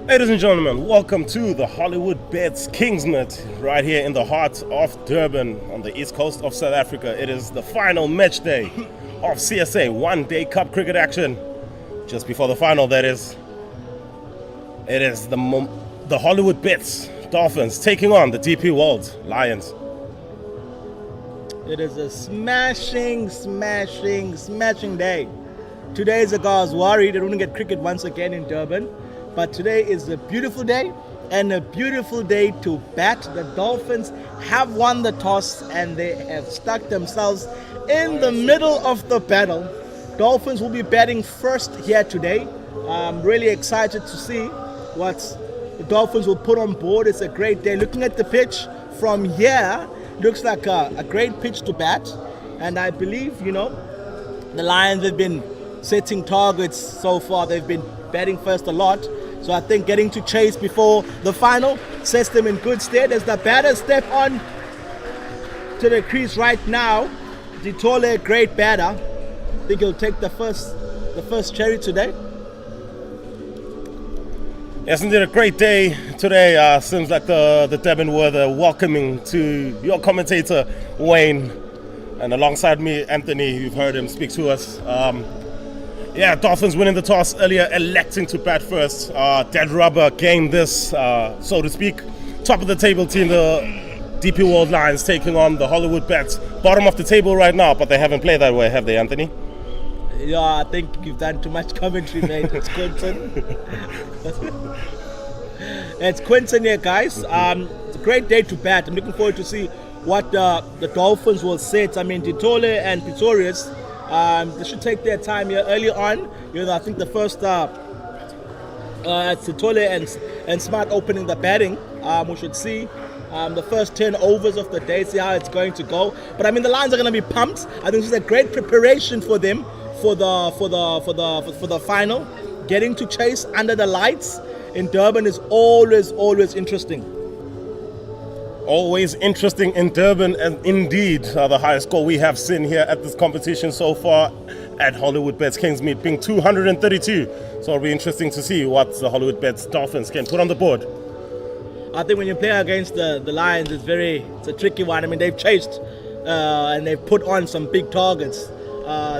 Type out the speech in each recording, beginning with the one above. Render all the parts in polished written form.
Ladies and gentlemen, welcome to the Hollywoodbets Kingsmet right here in the heart of Durban on the east coast of South Africa. It is the final match day of CSA one-day cup cricket action. Just before the final, that is. It is the Hollywoodbets Dolphins taking on the DP World Lions. It is a smashing day. Today is a guy's worried they wouldn't get cricket once again in Durban. But today is a beautiful day and a beautiful day to bat. The Dolphins have won the toss and they have stuck themselves in the middle of the battle. Dolphins will be batting first here today. I'm really excited to see what the Dolphins will put on board. It's a great day. Looking at the pitch from here, looks like a great pitch to bat. And I believe, the Lions have been setting targets so far. They've been batting first a lot. So I think getting to chase before the final sets them in good stead as the batters step on to the crease right now. Ditole, great batter. I think he'll take the first cherry today. Yes, indeed, a great day today. Seems like the Durban weather welcoming to your commentator, Wayne. And alongside me, Anthony, you've heard him speak to us. Dolphins winning the toss earlier, electing to bat first. Dead rubber gained this, so to speak. Top of the table team, the DP World Lions taking on the Hollywoodbets. Bottom of the table right now, but they haven't played that way, have they, Anthony? Yeah, I think you've done too much commentary, mate. It's Quinton. It's Quinton here, guys. It's a great day to bat. I'm looking forward to see what the Dolphins will set. I mean, Ditole and Pretorius, they should take their time here early on. I think the first Ditole and Smart opening the batting. We should see the first 10 overs of the day, see how it's going to go. But I mean, the Lions are going to be pumped. I think this is a great preparation for them for the final. Getting to chase under the lights in Durban is always interesting. Always interesting in Durban, and indeed the highest score we have seen here at this competition so far at Hollywoodbets Kingsmeet being 232. So it'll be interesting to see what the Hollywoodbets Dolphins can put on the board. I think when you play against the Lions, it's a tricky one. I mean, they've chased and they've put on some big targets.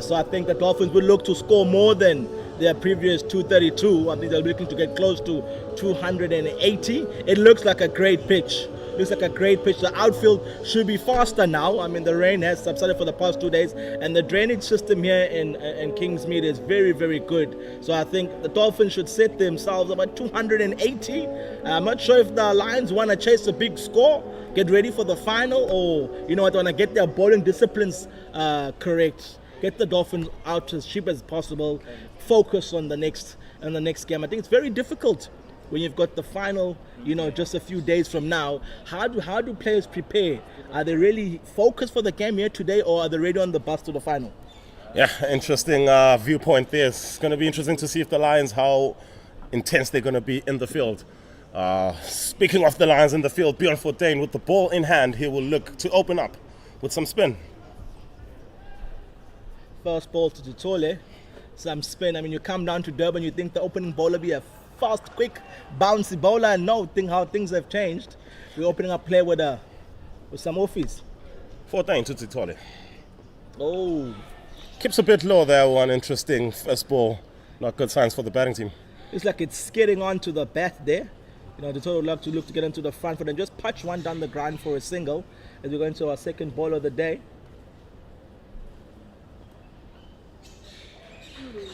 So I think the Dolphins will look to score more than their previous 232. I think they're looking to get close to 280. It looks like a great pitch. The outfield should be faster now. I mean, the rain has subsided for the past 2 days, and the drainage system here in Kingsmead is very good. So I think the Dolphins should set themselves about 280. I'm not sure if the Lions want to chase a big score, get ready for the final, or want to get their bowling disciplines correct. Get the Dolphins out as cheap as possible. Focus on the next game. I think it's very difficult when you've got the final, just a few days from now. How do players prepare? Are they really focused for the game here today, or are they ready on the bus to the final? Yeah, interesting viewpoint there. It's going to be interesting to see if the Lions, how intense they're going to be in the field. Speaking of the Lions in the field, Bjorn Fortuin with the ball in hand, he will look to open up with some spin. First ball to Ditole, some spin. I mean, you come down to Durban, you think the opening bowler be a fast, quick, bouncy bowler, and no, think how things have changed. We're opening up play with some offies. 14 to Ditole. Oh, Keeps a bit low there, one interesting first ball. Not good signs for the batting team. it's like it's skidding onto the bat there. Ditole would love to look to get into the front foot and just punch one down the ground for a single as we go into our second ball of the day.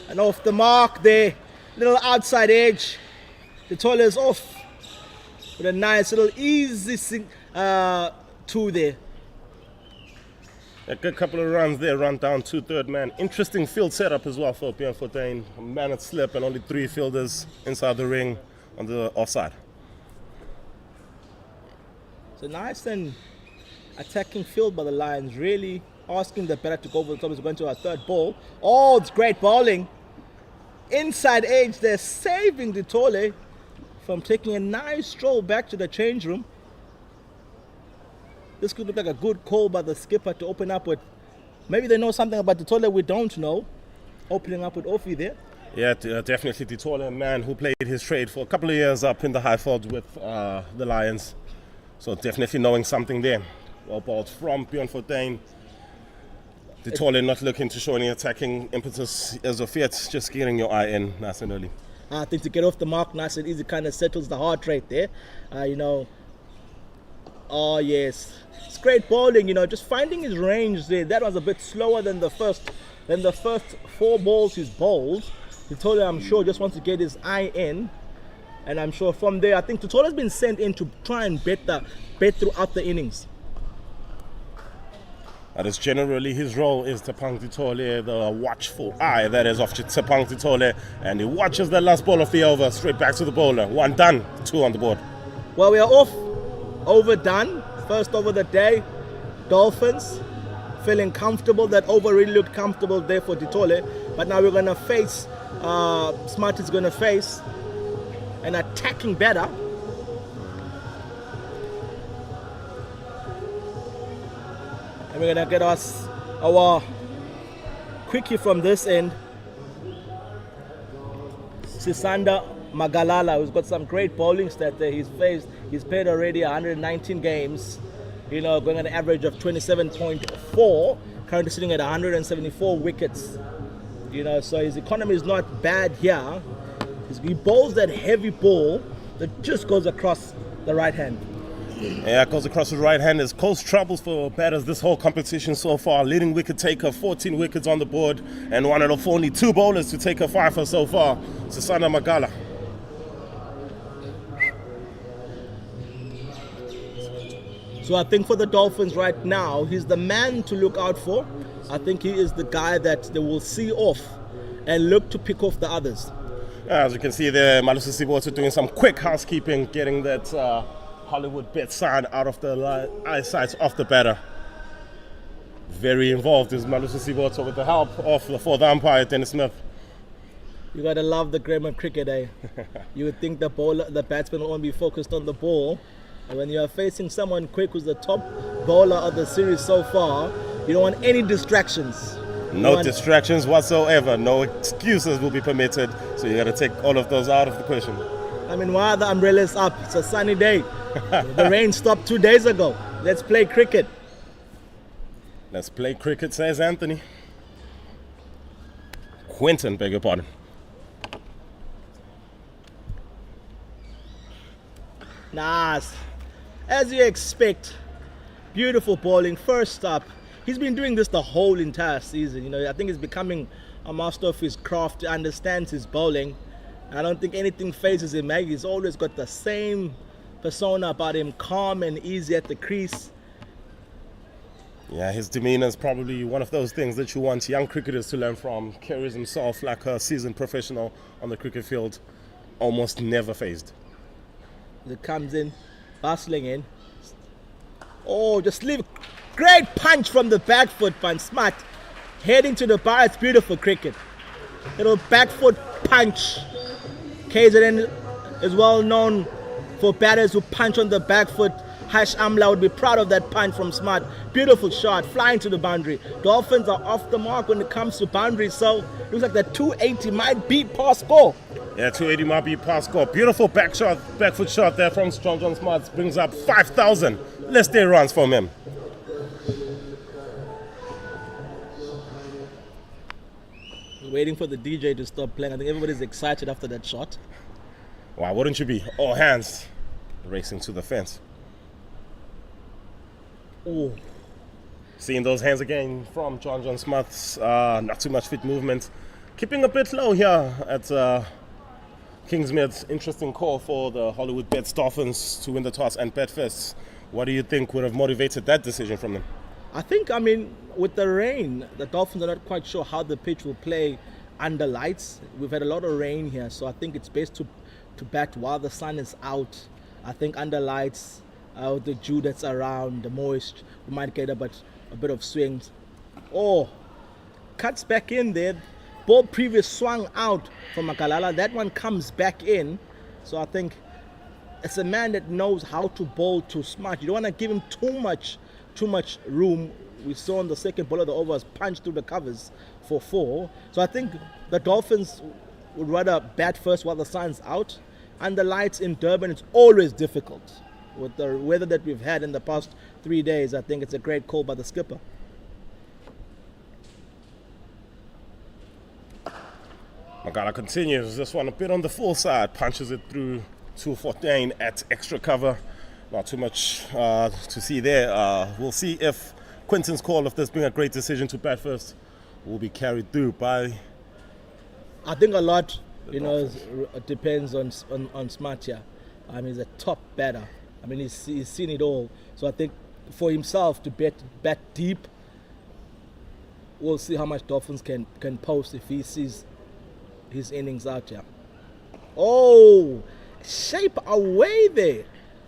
And off the mark there, little outside edge. Ditole is off with a nice little easy two there. A good couple of runs there, run down to third man. Interesting field setup as well for Bjorn Fortuin. A man at slip and only 3 fielders inside the ring on the offside. It's a nice and attacking field by the Lions, really asking the batter to go over the top as we're going to our third ball. Oh, it's great bowling. Inside edge, they're saving Ditole from taking a nice stroll back to the change room. This could look like a good call by the skipper to open up with. Maybe they know something about Ditole we don't know. Opening up with Offie there. Yeah, definitely Ditole, a man who played his trade for a couple of years up in the Highfield with the Lions. So definitely knowing something there. Well balled from Bjorn Fortuin. Ditole not looking to show any attacking impetus as of yet, just getting your eye in nice and early. I think to get off the mark nice and easy kind of settles the heart rate there. Oh yes, it's great bowling. Just finding his range there. That was a bit slower than the first 4 balls he's bowled. Ditole, I'm sure, just wants to get his eye in, and I'm sure from there, I think Ditole has been sent in to try and bet throughout the innings. That is generally his role, is Tshepang Ditole, the watchful eye that is of Tshepang Ditole, and he watches the last ball of the over straight back to the bowler. 1 done, 2 on the board. Well, we are off, overdone, first over the day. Dolphins feeling comfortable. That over really looked comfortable there for Ditole, but now we're going to face, Smart is going to face an attacking batter. And we're going to get us our quickie from this end. Sisanda Magalala, who's got some great bowling stats there. He's played already 119 games, going at an average of 27.4, currently sitting at 174 wickets. So his economy is not bad here. He bowls that heavy ball that just goes across the right hand. Yeah, it goes across the right hand. There's close troubles for batters this whole competition so far. Leading wicket taker, 14 wickets on the board, and one of only 2 bowlers to take a 5 so far. Sisanda Magala. So I think for the Dolphins right now, he's the man to look out for. I think he is the guy that they will see off and look to pick off the others. As you can see there, Malusi Siboto doing some quick housekeeping, getting that Hollywoodbets sign out of the eyesight of the batter. Very involved is Malusi Siboto with the help of the 4th umpire, Dennis Smith. You gotta love the game of cricket, eh? You would think the batsman will only be focused on the ball. And when you are facing someone quick who's the top bowler of the series so far, you don't want any distractions. No distractions whatsoever. No excuses will be permitted. So you got to take all of those out of the question. I mean, why are the umbrellas up? It's a sunny day. The rain stopped 2 days ago. Let's play cricket. Let's play cricket, says Anthony. Quentin, beg your pardon. Nice. As you expect, beautiful bowling. First up, he's been doing this the whole entire season. I think he's becoming a master of his craft. He understands his bowling. I don't think anything phases him. He's always got the same persona about him, calm and easy at the crease. Yeah, his demeanor is probably one of those things that you want young cricketers to learn from. Carries himself like a seasoned professional on the cricket field, almost never phased. It comes in, bustling in. Oh, just leave. Great punch from the back foot punch. Smart. Heading to the bar. It's beautiful cricket. Little back foot punch. KZN is well known for batters who punch on the back foot. Hash Amla would be proud of that punch from Smart. Beautiful shot, flying to the boundary. Dolphins are off the mark when it comes to boundaries, so it looks like the 280 might be past score. Yeah, 280 might be past score. Beautiful back foot shot there from John Smart. Brings up 5,000. Let's stay runs from him. Waiting for the DJ to stop playing. I think everybody's excited after that shot. Why wouldn't you be? All hands racing to the fence. Oh. Seeing those hands again from John Smith's not too much fit movement. Keeping a bit low here at Kingsmead's. Interesting call for the Hollywoodbets Dolphins to win the toss and bet first. What do you think would have motivated that decision from them? I think, with the rain, the Dolphins are not quite sure how the pitch will play under lights. We've had a lot of rain here, so I think it's best to bat while the sun is out. I think under lights, with the dew that's around, the moist, we might get a bit of swings. Oh, cuts back in there. Ball previous swung out from Makalala. That one comes back in. So I think it's a man that knows how to bowl too Smart. You don't want to give him too much room. We saw on the second ball of the over was punched through the covers for 4. So I think the Dolphins would rather bat first while the sun's out. And the lights in Durban, it's always difficult. With the weather that we've had in the past 3 days, I think it's a great call by the skipper. Magala continues. This one a bit on the full side. Punches it through to 14 at extra cover. Not too much to see there. We'll see if Quinton's call, if there's been a great decision to bat first, will be carried through by... I think a lot, it depends on Smart here. He's a top batter. He's seen it all. So I think for himself to bat deep, we'll see how much Dolphins can post if he sees his innings out here. Oh, shape away there.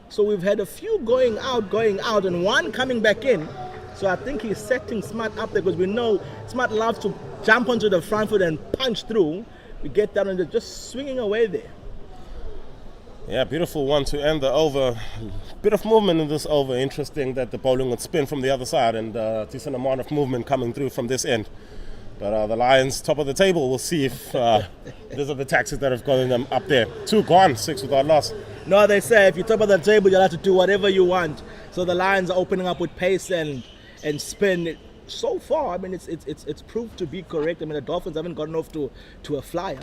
So we've had a few going out, and one coming back in. So I think he's setting Smart up there because we know Smart loves to jump onto the front foot and punch through. We get down and they're just swinging away there. Yeah, beautiful one to end the over. Bit of movement in this over. Interesting that the bowling would spin from the other side, and decent amount of movement coming through from this end. But the Lions, top of the table. We'll see if these are the taxes that have gotten them up there. 2 gone, 6 without loss. No, they say if you're top of the table, you'll have to do whatever you want. So the Lions are opening up with pace and spin. So far, it's proved to be correct. The Dolphins haven't gotten off to a flyer.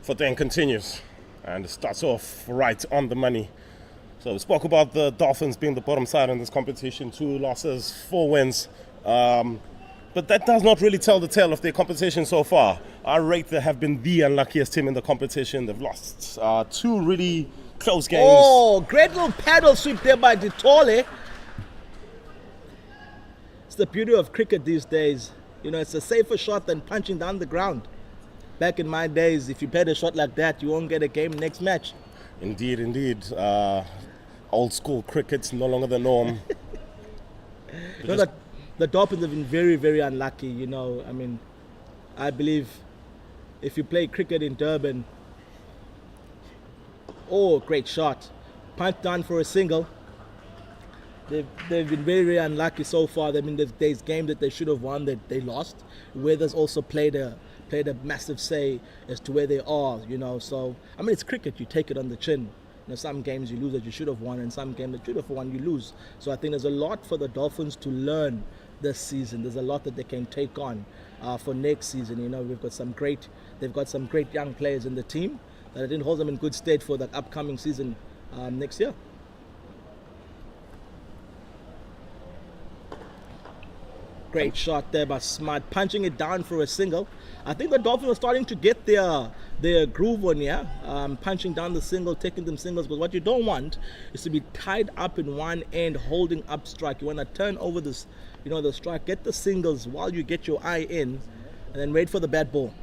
14 continues and starts off right on the money. So we spoke about the Dolphins being the bottom side in this competition. 2 losses, 4 wins. But that does not really tell the tale of their competition so far. I rate they have been the unluckiest team in the competition. They've lost 2 really close games. Oh, great little paddle sweep there by Ditole. It's the beauty of cricket these days. It's a safer shot than punching down the ground. Back in my days, if you played a shot like that, you won't get a game next match. Indeed. Old school cricket's no longer the norm. The Dolphins have been very, very unlucky. I believe if you play cricket in Durban, great shot. Punt down for a single. They've been very, very unlucky so far. There's games that they should have won that they lost. Weather's also played a massive say as to where they are, So, it's cricket. You take it on the chin. Some games you lose that you should have won, and some games that you should have won, you lose. So I think there's a lot for the Dolphins to learn this season. There's a lot that they can take on for next season. They've got some great young players in the team that I think holds them in good stead for the upcoming season next year. Great shot there by Smart, punching it down for a single. I think the Dolphins are starting to get their groove on here, punching down the single, taking them singles. But what you don't want is to be tied up in one end, holding up strike. You want to turn over this, the strike, get the singles while you get your eye in, and then wait for the bat ball.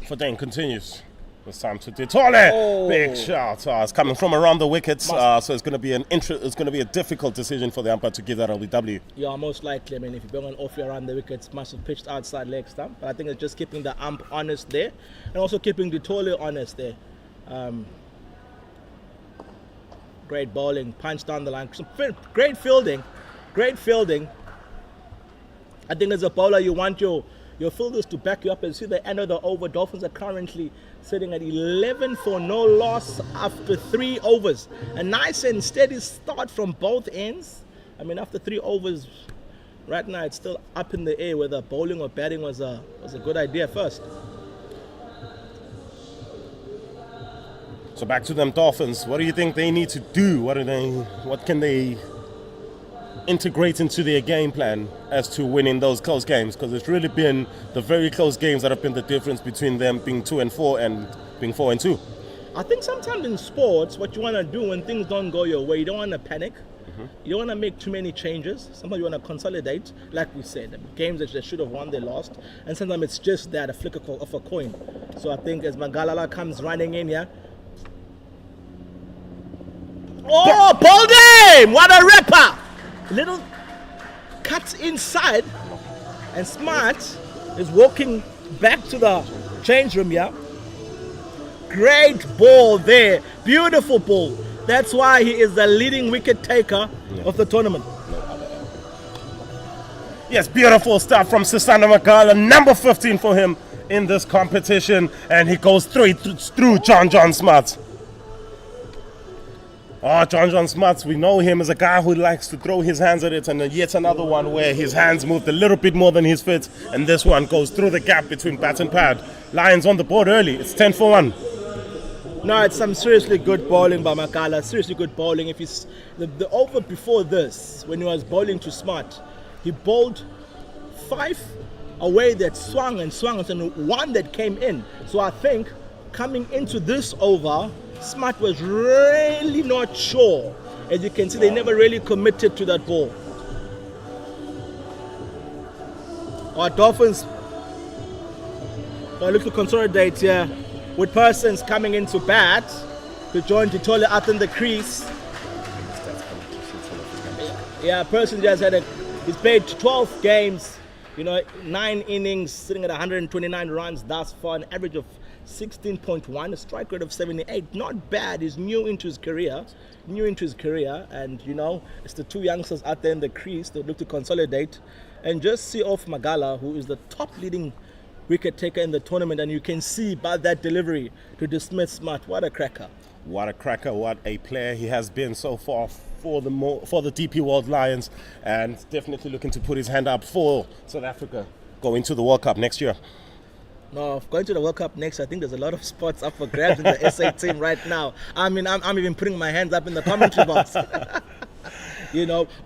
Foden continues. This time to Ditole. Oh. Big shot. It's coming from around the wickets, so it's going to be a difficult decision for the umpire to give that LBW. Yeah, most likely. If you're going off around the wickets, must have pitched outside leg stump. But I think it's just keeping the ump honest there, and also keeping Ditole honest there. Great bowling, punch down the line. Great fielding. I think as a bowler, you want your fielders to back you up and see the end of the over. Dolphins are currently sitting at 11 for no loss after 3 overs. A nice and steady start from both ends. After 3 overs, right now it's still up in the air whether bowling or batting was a good idea first. So back to them Dolphins. What do you think they need to do? What can they integrate into their game plan as to winning those close games? Because it's really been the very close games that have been the difference between them being 2-4 and being 4-2. I think sometimes in sports, what you want to do when things don't go your way, you don't want to panic. You don't want to make too many changes. Sometimes you want to consolidate, like we said. Games that they should have won, they lost. And sometimes it's just that, a flick of a coin. So I think as Magalala comes running in here. Oh, bowled him! What a ripper! Little cuts inside, and Smart is walking back to the change room here. Great ball there. Beautiful ball. That's why he is the leading wicket taker of the tournament. Yes, beautiful stuff from Sisanda Magala, number 15 for him in this competition, and he goes through John Smarts. Oh, John Smarts, we know him as a guy who likes to throw his hands at it, and yet another one where his hands moved a little bit more than his feet, and this one goes through the gap between bat and pad. Lions on the board early. It's 10 for 1. No, it's some seriously good bowling by Magala. Seriously good bowling. If he's the over before this, when he was bowling to Smart, he bowled 5 away that swung and one that came in. So I think coming into this over, Smart was really not sure. As you can see, they never really committed to that ball. Our Dolphins look to consolidate here with Persons coming into bat to join Titole out in the crease. Yeah, Persons just he's played 12 games, 9 innings, sitting at 129 runs thus far, an average of 16.1, a strike rate of 78. Not bad. He's new into his career, and it's the 2 youngsters out there in the crease that look to consolidate and just see off Magala, who is the top leading wicket taker in the tournament, and you can see by that delivery to dismiss Smart. What a cracker! What a cracker! What a player he has been so far for the DP World Lions, and definitely looking to put his hand up for South Africa going to the World Cup next year. No, going to the World Cup next, I think there's a lot of spots up for grabs in the SA team right now. I mean, I'm even putting my hands up in the commentary box.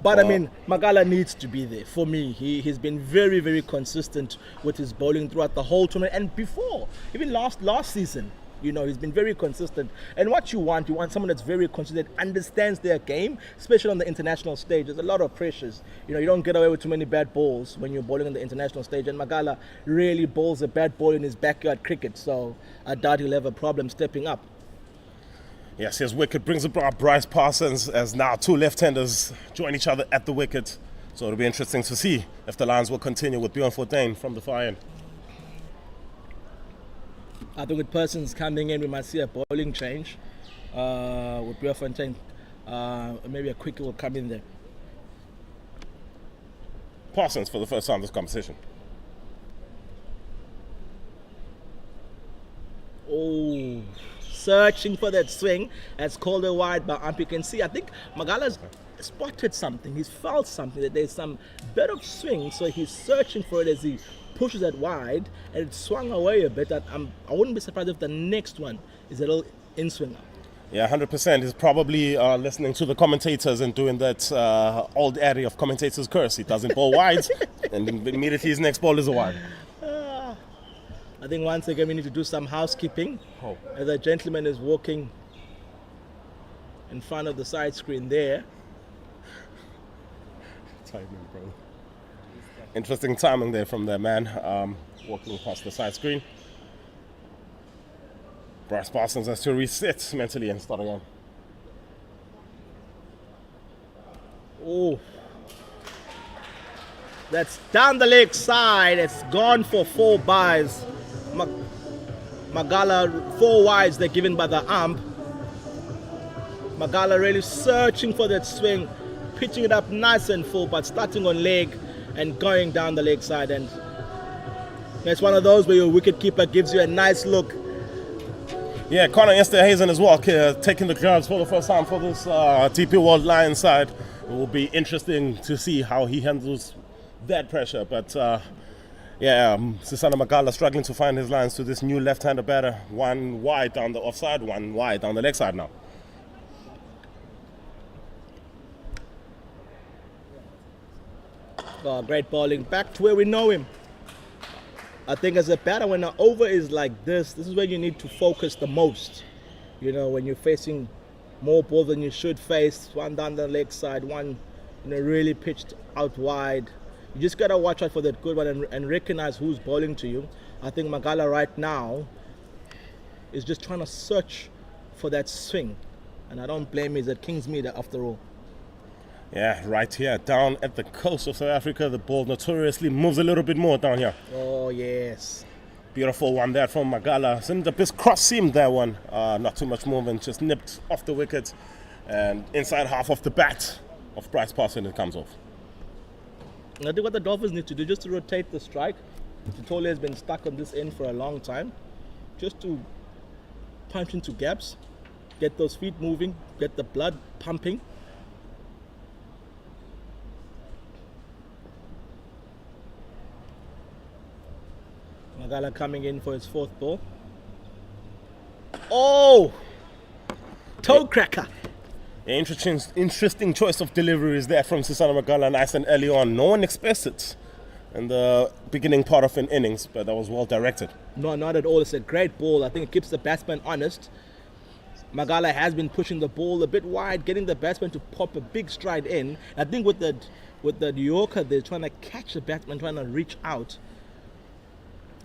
But I mean, Magala needs to be there. For me, he's been very, very consistent with his bowling throughout the whole tournament, and before, even last season, he's been very consistent. And what you want someone that's very consistent, understands their game, especially on the international stage. There's a lot of pressures. You don't get away with too many bad balls when you're bowling on the international stage. And Magala really bowls a bad ball in his backyard cricket, so I doubt he'll have a problem stepping up. Yes, his wicket brings about Bryce Parsons as now 2 left-handers join each other at the wicket. So it'll be interesting to see if the Lions will continue with Bjorn Fortuin from the far end. I think with Persons coming in, we might see a bowling change with Bjorn Fortuin. Maybe a quick will come in there. Parsons for the first time this competition. Oh, searching for that swing. That's called a wide by ump. You can see, I think Magala's spotted something. He's felt something, that there's some bit of swing, so he's searching for it as he pushes it wide, and it swung away a bit. I wouldn't be surprised if the next one is a little in-swinger. Yeah, 100%. He's probably listening to the commentators and doing that old area of commentators' curse. He doesn't bowl wide, and immediately his next ball is a wide. I think once again we need to do some housekeeping. As a gentleman is walking in front of the side screen there. Timing, bro. Interesting timing there from their man, walking past the side screen. Bryce Parsons has to reset mentally and start again. Oh, that's down the leg side. It's gone for 4 byes. Magala 4 wides they're given by the ump. Magala really searching for that swing, pitching it up nice and full, but starting on leg and going down the leg side. And it's one of those where your wicketkeeper gives you a nice look. Yeah, Connor Esterhazen as well, taking the gloves for the first time for this DP World Lions side. It will be interesting to see how he handles that pressure. But Sisanda Magala struggling to find his lines to this new left-hander batter. 1 wide down the offside, 1 wide down the leg side now. Oh, great bowling. Back to where we know him. I think as a batter, when an over is like this is where you need to focus the most. When you're facing more balls than you should face, 1 down the leg side, 1 really pitched out wide. You just got to watch out for that good one and recognize who's bowling to you. I think Magala right now is just trying to search for that swing. And I don't blame him, he's at Kingsmead after all. Yeah, right here, down at the coast of South Africa, the ball notoriously moves a little bit more down here. Oh, yes. Beautiful one there from Magala. Seemed a bit cross-seamed that one. Not too much movement, just nipped off the wicket. And inside half of the bat of Bryce Parsons, it comes off. I think what the Dolphins need to do just to rotate the strike. Tutole has been stuck on this end for a long time. Just to punch into gaps, get those feet moving, get the blood pumping. Magala coming in for his fourth ball. Oh! Toe cracker. Yeah, interesting choice of deliveries there from Susana Magala, nice and early on. No one expects it in the beginning part of an innings, but that was well directed. No, not at all. It's a great ball. I think it keeps the batsman honest. Magala has been pushing the ball a bit wide, getting the batsman to pop a big stride in. I think with the Yorker, they're trying to catch the batsman, trying to reach out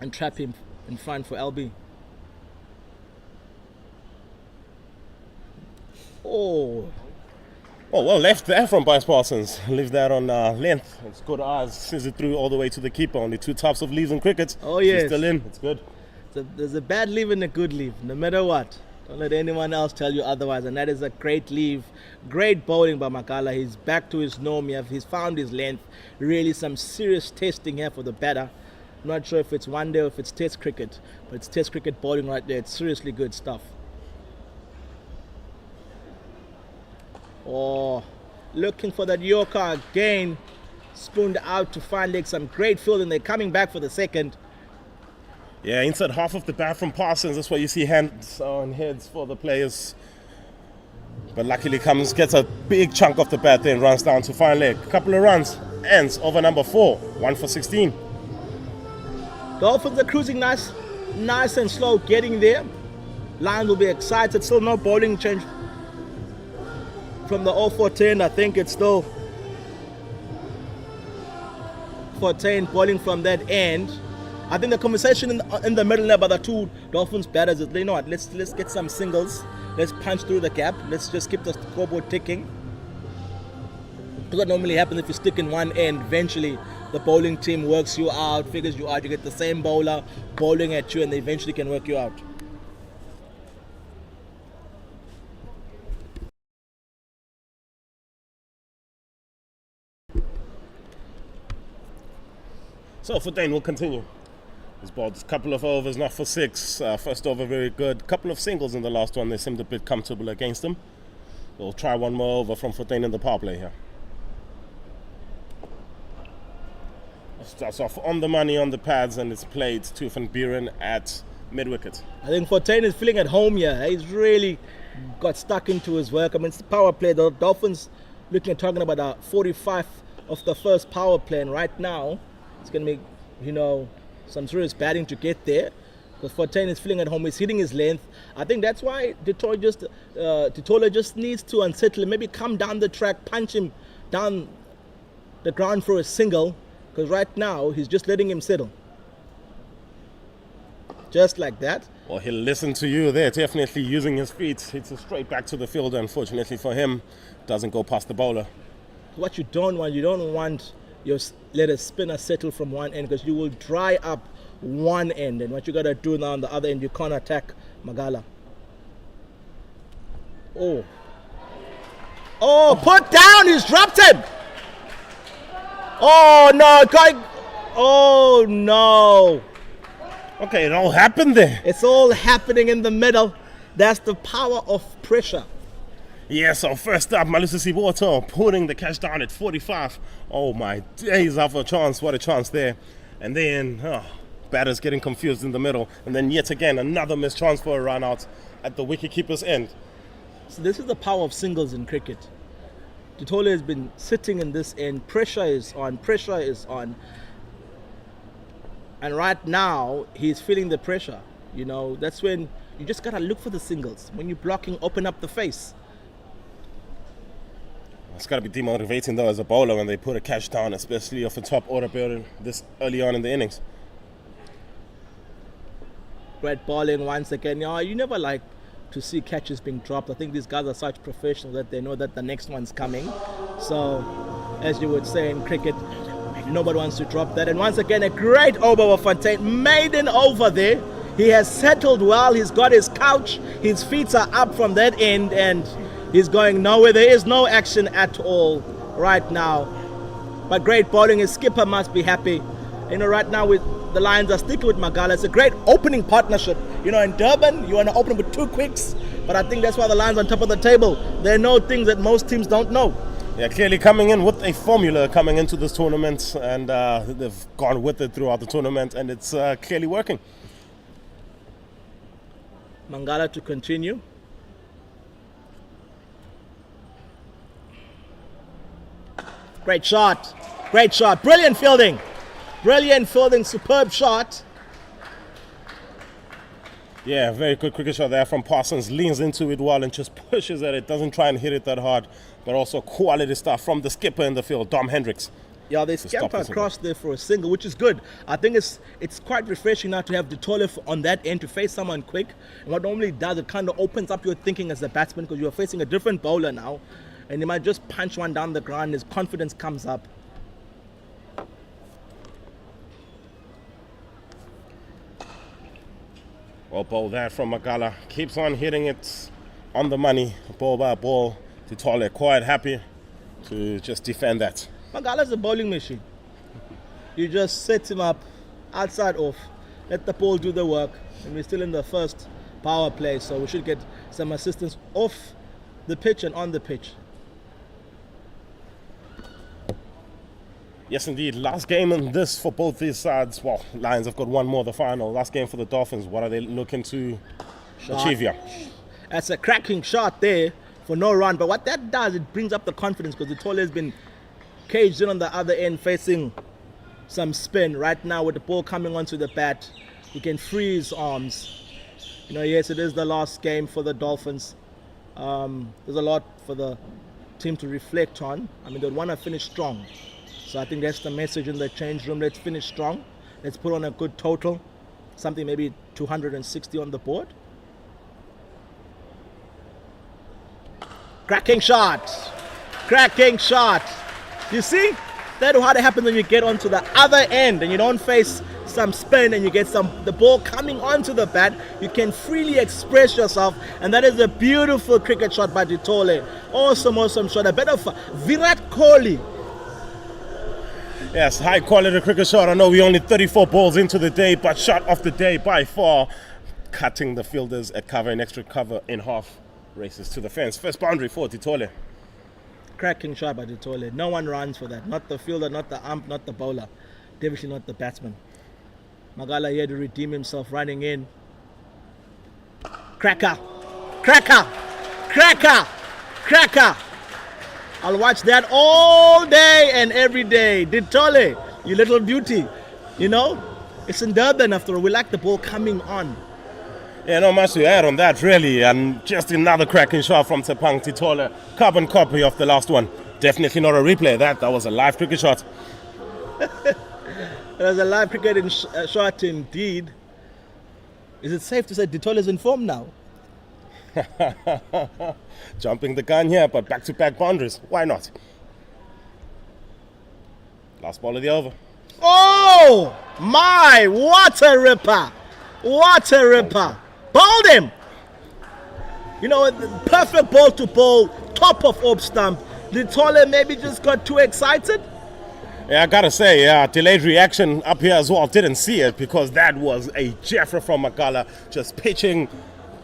and trap him in front for LB. Oh, well left there from Bryce Parsons. Leave that on length. It's good eyes. Sees it through all the way to the keeper. Only 2 types of leaves in cricket. Oh yes. She's still in. It's good. So there's a bad leave and a good leave, no matter what. Don't let anyone else tell you otherwise. And that is a great leave. Great bowling by Magala. He's back to his norm. He's found his length. Really some serious testing here for the batter. I'm not sure if it's one day or if it's test cricket, but it's test cricket bowling right there. It's seriously good stuff. Oh, looking for that Yorker again. Spooned out to find like some great fielding. They're coming back for the second. Yeah, inside half of the bat from Parsons. That's why you see hands on heads for the players. But luckily gets a big chunk of the bat, then runs down to fine leg. Couple of runs, ends over number 4. 1 for 16. Dolphins are cruising nice and slow, getting there. Lions will be excited. Still no bowling change from the 0-4-10. I think it's still 4-10 bowling from that end. I think the conversation in the middle there by the 2 Dolphins batters is, you know what, let's get some singles. Let's punch through the gap. Let's just keep the scoreboard ticking. Because what normally happens if you stick in one end, eventually the bowling team works you out, figures you out. You get the same bowler bowling at you, and they eventually can work you out. So Fontaine will continue. He's bowled a couple of overs, not for 6. First over very good. Couple of singles in the last one. They seemed a bit comfortable against him. We'll try one more over from Fontaine in the power play here. Starts off on the money on the pads, and it's played to Van Buren at mid-wicket. I think Fontaine is feeling at home here. He's really got stuck into his work. I mean, it's the power play. The Dolphins talking about a 45 of the first power play, and right now it's going to be, some serious batting to get there. Because Fontaine is feeling at home. He's hitting his length. I think that's why Tutole just needs to unsettle him. Maybe come down the track, punch him down the ground for a single. Because right now, he's just letting him settle. Just like that. Well, he'll listen to you there. Definitely using his feet. Hits it straight back to the fielder. Unfortunately for him, doesn't go past the bowler. What you don't want let a spinner settle from one end, because you will dry up one end. And what you got to do now on the other end, you can't attack Magala. Oh, put down. He's dropped him. Oh no, oh no. Okay, it all happened there. It's all happening in the middle. That's the power of pressure. Yeah, so first up, Malusi Siboto putting the catch down at 45. Oh my days, have a chance. What a chance there. And then, batters getting confused in the middle. And then yet again, another missed chance for a run out at the wicketkeeper's end. So this is the power of singles in cricket. Tutole has been sitting in this end. Pressure is on. And right now, he's feeling the pressure. That's when you just got to look for the singles. When you're blocking, open up the face. It's got to be demotivating, though, as a bowler when they put a catch down, especially off a top order building this early on in the innings. Great bowling once again. You never like to see catches being dropped. I think these guys are such professionals that they know that the next one's coming. So, as you would say in cricket, make Nobody wants to drop that. And once again, a great over of Fontaine. Maiden over there. He has settled well. He's got his couch. His feet are up from that end, and he's going nowhere. There is no action at all right now. But great bowling. His skipper must be happy. You know, right now with the Lions are sticking with Magala. It's a great opening partnership. You know, in Durban, you want to open with 2 quicks. But I think that's why the Lions are on top of the table. They know things that most teams don't know. Yeah, clearly coming in with a formula coming into this tournament, and they've gone with it throughout the tournament, and it's clearly working. Mangala to continue. Great shot. Great shot. Brilliant fielding. Brilliant fielding. Superb shot. Yeah, very good cricket shot there from Parsons. Leans into it well and just pushes at it. Doesn't try and hit it that hard. But also quality stuff from the skipper in the field, Dom Hendricks. Yeah, they scamper across there for a single, which is good. I think it's quite refreshing now to have Ditole on that end to face someone quick. And what normally does, it kind of opens up your thinking as a batsman because you're facing a different bowler now. And you might just punch one down the ground. His confidence comes up. Well, ball there from Magala. Keeps on hitting it on the money, ball by ball. Ditole quite happy to just defend that. Magala's a bowling machine. You just set him up outside off, let the ball do the work, and we're still in the first power play, so we should get some assistance off the pitch and on the pitch. Yes, indeed. Last game in this for both these sides. Well, Lions have got one more, the final. Last game for the Dolphins. What are they looking to achieve here? That's a cracking shot there for no run. But what that does, it brings up the confidence because Ditole has been caged in on the other end facing some spin. Right now with the ball coming onto the bat, he can free his arms. You know, yes, it is the last game for the Dolphins. There's a lot for the team to reflect on. I mean, they want to finish strong. So I think that's the message in the change room. Let's finish strong. Let's put on a good total. Something maybe 260 on the board. Cracking shot. Cracking shot. You see? That's what happens when you get onto the other end and you don't face some spin and you get the ball coming onto the bat. You can freely express yourself, and that is a beautiful cricket shot by Ditole. Awesome shot. A bit of Virat Kohli. Yes, high quality cricket shot. I know we only 34 balls into the day, but shot of the day by far. Cutting the fielders at cover, an extra cover in half. Races to the fence. First boundary for Ditole. Cracking shot by Ditole. No one runs for that. Not the fielder, not the ump, not the bowler. Definitely not the batsman. Magala here to redeem himself, running in. Cracker. Cracker. Cracker. Cracker. I'll watch that all day and every day. Ditole, you little beauty. You know, it's in Durban after all. We like the ball coming on. Yeah, not much to add on that, really. And just another cracking shot from Tepang Ditole. Carbon copy of the last one. Definitely not a replay. That was a live cricket shot. It was a live cricket shot indeed. Is it safe to say Ditole is in form now? Jumping the gun here, but back-to-back boundaries. Why not? Last ball of the over. Oh, my! What a ripper! What a ripper! Bowled him! You know, perfect ball to bowl, top of off stump. Ditole maybe just got too excited. Yeah, I gotta say, delayed reaction up here as well. Didn't see it because that was a Jeffrey from Magala just pitching,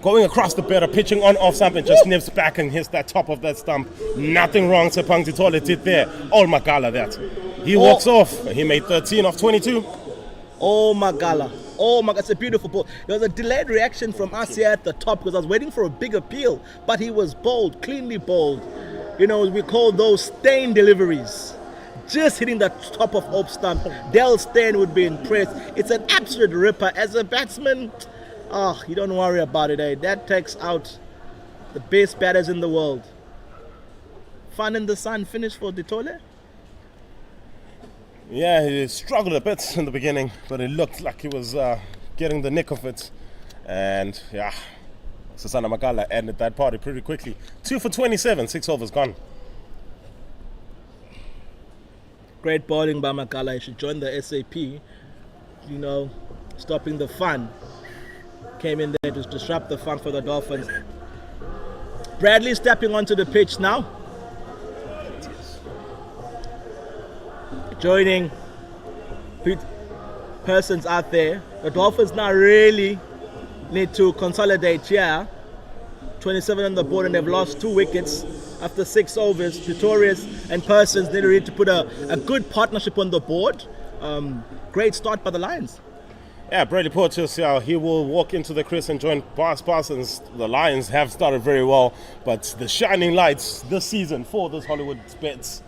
going across the better, pitching on off stump and just nips back and hits that top of that stump. Nothing wrong Tepang Ditole did there. All Magala that. He walks off. He made 13 of 22. Oh Magala. Oh my God, it's a beautiful ball. There was a delayed reaction from us here at the top because I was waiting for a big appeal, but he was bowled, cleanly bowled. You know, we call those stain deliveries. Just hitting the top of off stump. Del Steyn would be impressed. It's an absolute ripper. As a batsman, you don't worry about it, eh? That takes out the best batters in the world. Fun in the sun finish for Ditole? Yeah, he struggled a bit in the beginning, but it looked like he was getting the nick of it. And yeah, Sasana Magala ended that party pretty quickly. 2 for 27, 6 overs gone. Great bowling by Magala. He should join the SAP. You know, stopping the fun. Came in there to disrupt the fun for the Dolphins. Bradley stepping onto the pitch now. Joining persons out there. The Dolphins now really need to consolidate here. 27 on the board and they've lost 2 wickets after 6 overs. Pretorius and Persons need really to put a good partnership on the board. Great start by the Lions. Yeah, Brady Porteous, he will walk into the crease and join Parsons. The Lions have started very well, but the shining lights this season for this Hollywoodbets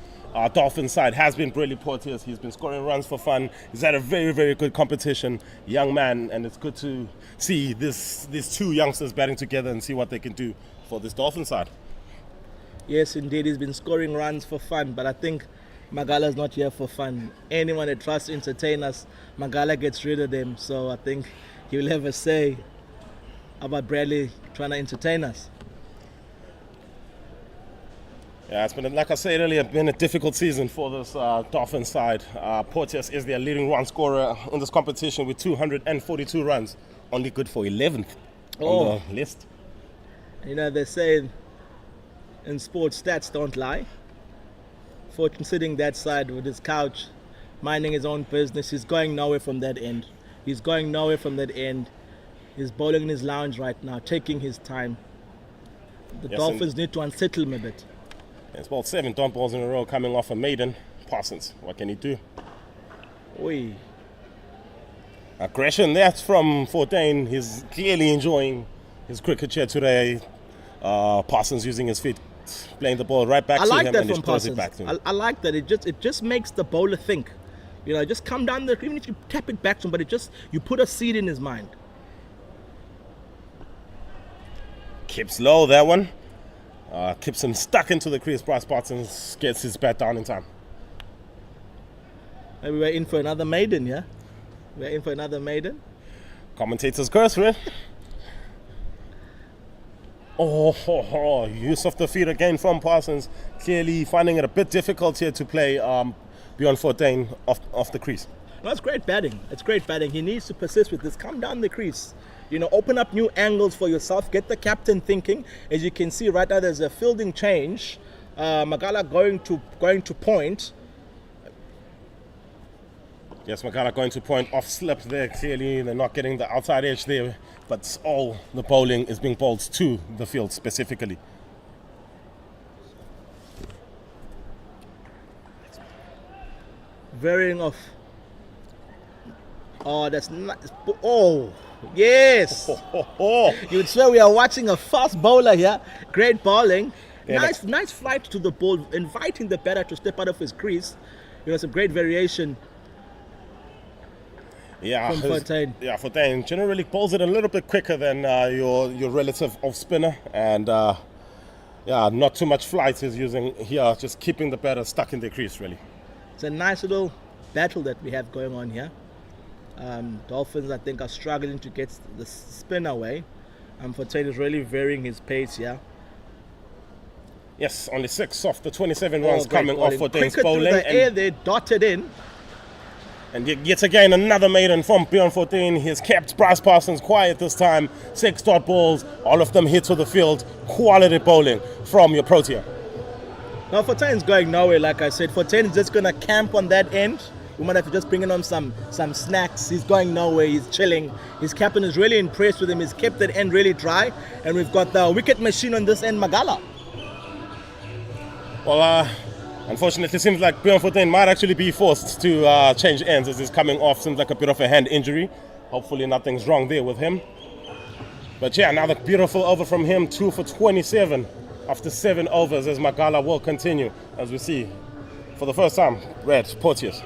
Dolphins side has been Brady Porteous. He's been scoring runs for fun. He's had a very, very good competition, young man, and it's good to see these 2 youngsters batting together and see what they can do for this Dolphins side. Yes, indeed, he's been scoring runs for fun, but I think Magala's not here for fun. Anyone that tries to entertain us, Magala gets rid of them. So I think he will have a say about Bradley trying to entertain us. Yeah, it's been, like I said earlier, been a difficult season for this Dolphins side. Porteous is their leading run scorer in this competition with 242 runs. Only good for 11th on the list. You know, they say in sports stats don't lie. Fortune sitting that side with his couch, minding his own business. He's going nowhere from that end. He's going nowhere from that end. He's bowling in his lounge right now, taking his time. The Dolphins need to unsettle him a bit. It's bowled 7 dot balls in a row coming off a maiden. Parsons, what can he do? Oi. Aggression, that's from 14. He's clearly enjoying his cricket chair today. Parsons using his feet, playing the ball right back to him and he throws it back to him. I like that. It just makes the bowler think. You know, just come down there, even if you tap it back to him, but you put a seed in his mind. Keeps low, that one. Keeps him stuck into the crease. Bryce Parsons gets his bat down in time. Maybe we're in for another maiden, yeah? We're in for another maiden. Commentator's curse, right? Use of the feet again from Parsons. Clearly finding it a bit difficult here to play beyond 14 off the crease. No, it's great batting. It's great batting. He needs to persist with this. Come down the crease. You know, open up new angles for yourself. Get the captain thinking. As you can see right now, there's a fielding change. Magala going to point. Yes, Magala going to point off slip there. Clearly, they're not getting the outside edge there. But all the bowling is being bowled to the field specifically. Varying off. Oh, that's nice. Oh, yes. You would swear we are watching a fast bowler here. Great bowling. Yeah, nice flight to the ball, inviting the batter to step out of his crease. You know, some great variation. Yeah, from Fontaine. Yeah, Fontaine generally bowls it a little bit quicker than your relative off spinner, and not too much flight is using here, just keeping the batter stuck in the crease really. It's a nice little battle that we have going on here. Dolphins, I think, are struggling to get the spin away. Fontaine is really varying his pace here. Yes, only 6 off the 27 runs coming bowling. off Fontaine's Cricket bowling. Through the air, they dotted in. And yet again, another maiden from beyond 14. He's kept Bryce Parsons quiet this time. 6 dot balls, all of them hit to the field. Quality bowling from your Protea. Now, Fontaine's going nowhere, like I said. Fontaine's just going to camp on that end. We might have to just bring in on some snacks. He's going nowhere. He's chilling. His captain is really impressed with him. He's kept that end really dry. And we've got the wicket machine on this end, Magala. Well, unfortunately, it seems like Bjorn Fontaine might actually be forced to change ends as he's coming off. Seems like a bit of a hand injury. Hopefully nothing's wrong there with him. But yeah, another beautiful over from him. 2 for 27 after 7 overs as Magala will continue, as we see for the first time, Red Porteous.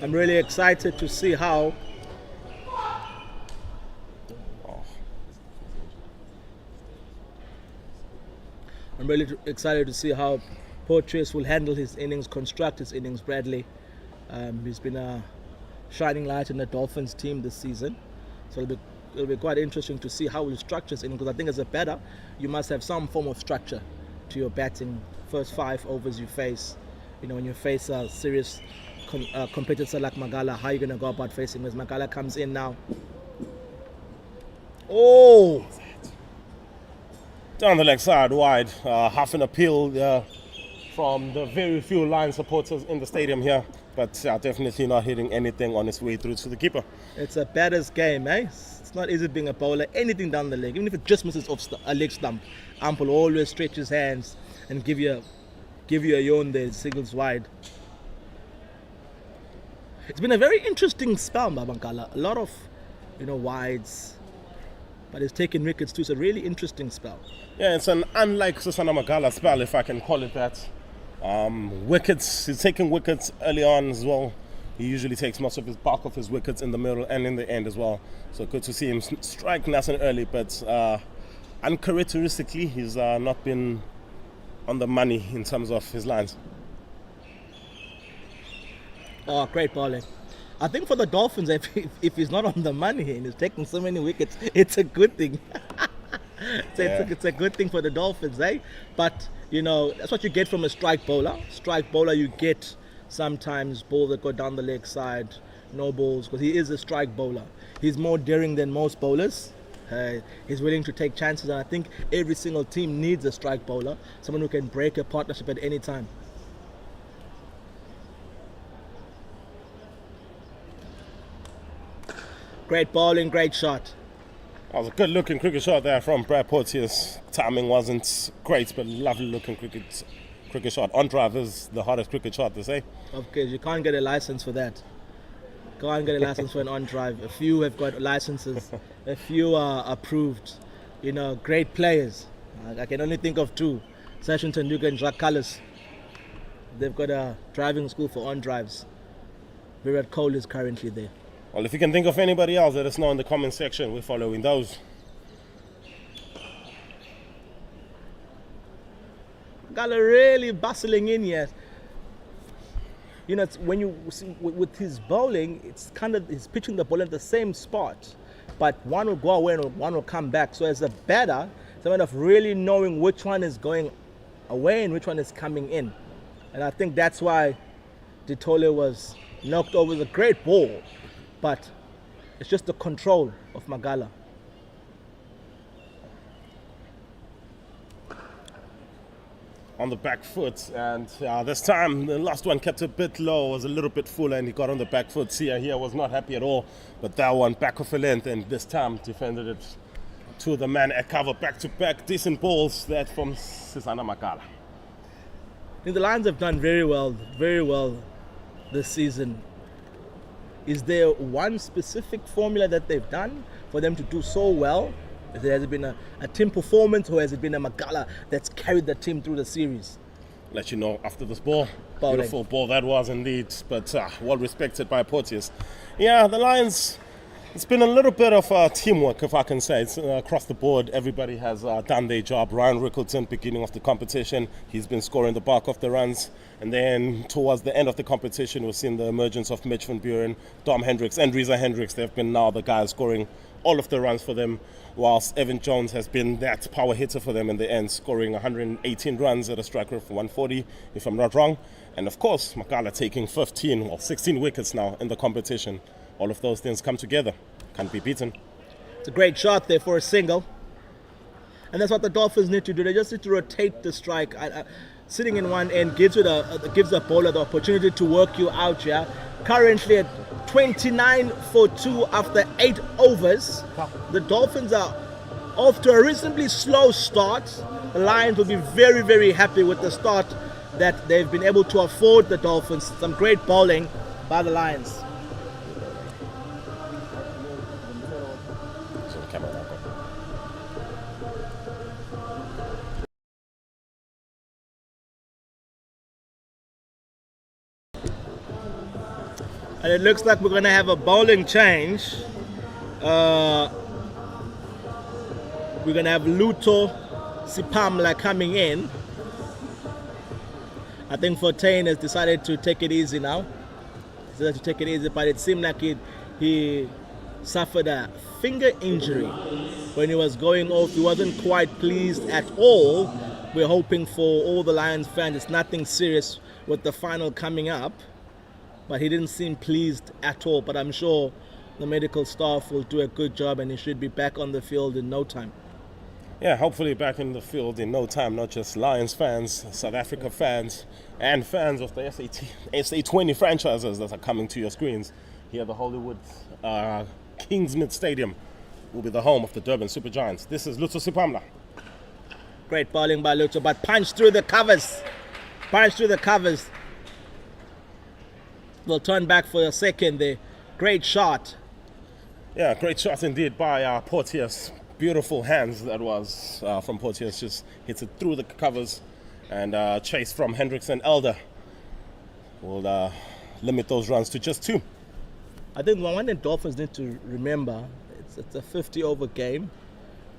I'm really excited to see how Porteous will handle his innings, construct his innings. Bradley, he's been a shining light in the Dolphins team this season, so it'll be quite interesting to see how he'll structure his innings, because I think as a batter, you must have some form of structure to your batting. First 5 overs you face, when you face a serious competitor like Magala, how are you going to go about facing him? As Magala comes in now. Oh! Down the leg side, wide. Half an appeal from the very few Lion supporters in the stadium here. But definitely not hitting anything on its way through to the keeper. It's a batter's game, eh? It's not easy being a bowler. Anything down the leg, even if it just misses off a leg stump, Ample always stretch his hands and give you a yawn there, singles wide. It's been a very interesting spell, Babankala. A lot of, wides, but it's taken wickets too. It's a really interesting spell. Yeah, it's an unlike Susana Magala spell, if I can call it that. Wickets, he's taking wickets early on as well. He usually takes most of his bulk of his wickets in the middle and in the end as well. So good to see him strike nice and early, but uncharacteristically, he's not been on the money in terms of his lines. Oh, great bowling. I think for the Dolphins, if he's not on the money and he's taking so many wickets, it's a good thing. It's a good thing for the Dolphins, eh? But, that's what you get from a strike bowler. Strike bowler, you get sometimes balls that go down the leg side, no balls, because he is a strike bowler. He's more daring than most bowlers. He's willing to take chances, and I think every single team needs a strike bowler, someone who can break a partnership at any time. Great bowling, great shot. That was a good looking cricket shot there from Brad Porteous. Timing wasn't great, but lovely looking cricket shot. On drive is the hardest cricket shot, they say. Okay, you can't get a license for that. Can't get a license for an on drive. A few have got licenses. A few are approved. Great players. I can only think of two. Sachin Tendulkar and Jacques Kallis. They've got a driving school for on drives. Virat Kohli is currently there. Well, if you can think of anybody else, let us know in the comment section. We're following those. Gala really bustling in here. It's when you see with his bowling, it's kind of he's pitching the ball at the same spot, but one will go away and one will come back. So as a batter, it's a matter of really knowing which one is going away and which one is coming in. And I think that's why Ditole was knocked over. The great ball. But it's just the control of Magala. On the back foot, and this time the last one kept a bit low, was a little bit fuller, and he got on the back foot. Sia here was not happy at all, but that one back of a length, and this time defended it to the man at cover. Back to back, decent balls that from Susana Magala. I think the Lions have done very well this season. Is there one specific formula that they've done for them to do so well? Has it been a team performance, or has it been a Magala that's carried the team through the series? Let you know after this ball. Bowling. Beautiful ball that was indeed, but well respected by Porteous. Yeah, the Lions, it's been a little bit of teamwork, if I can say. It's across the board. Everybody has done their job. Ryan Rickleton, beginning of the competition, he's been scoring the bulk of the runs. And then towards the end of the competition, we've seen the emergence of Mitch van Buren, Dom Hendricks, and Reza Hendricks. They've been now the guys scoring all of the runs for them, whilst Evan Jones has been that power hitter for them in the end, scoring 118 runs at a strike rate for 140, if I'm not wrong. And of course, Magala taking 16 wickets now in the competition. All of those things come together. Can't be beaten. It's a great shot there for a single. And that's what the Dolphins need to do. They just need to rotate the strike. Sitting in one end gives the bowler the opportunity to work you out here. Currently at 29 for 2 after 8 overs. The Dolphins are off to a reasonably slow start. The Lions will be very, very happy with the start that they've been able to afford the Dolphins. Some great bowling by the Lions. And it looks like we're going to have a bowling change. We're going to have Luto Sipamla coming in. I think Fortain has decided to take it easy now. But it seemed like he suffered a finger injury when he was going off. He wasn't quite pleased at all. We're hoping for all the Lions fans it's nothing serious with the final coming up, but he didn't seem pleased at all. But I'm sure the medical staff will do a good job and he should be back on the field in no time. Yeah, hopefully back in the field in no time, not just Lions fans, South Africa fans, and fans of the SA20 franchises that are coming to your screens. Here, the Hollywood Kingsmid Stadium will be the home of the Durban Super Giants. This is Lutho Sipamla. Great bowling by Lutho, but punched through the covers. Punched through the covers. We'll turn back for a second there. Great shot. Yeah, great shot indeed by Porteous. Beautiful hands that was from Porteous. Just hits it through the covers, and chase from Hendricks and Elder will limit those runs to just 2. I think one the Dolphins need to remember, it's a 50-over game.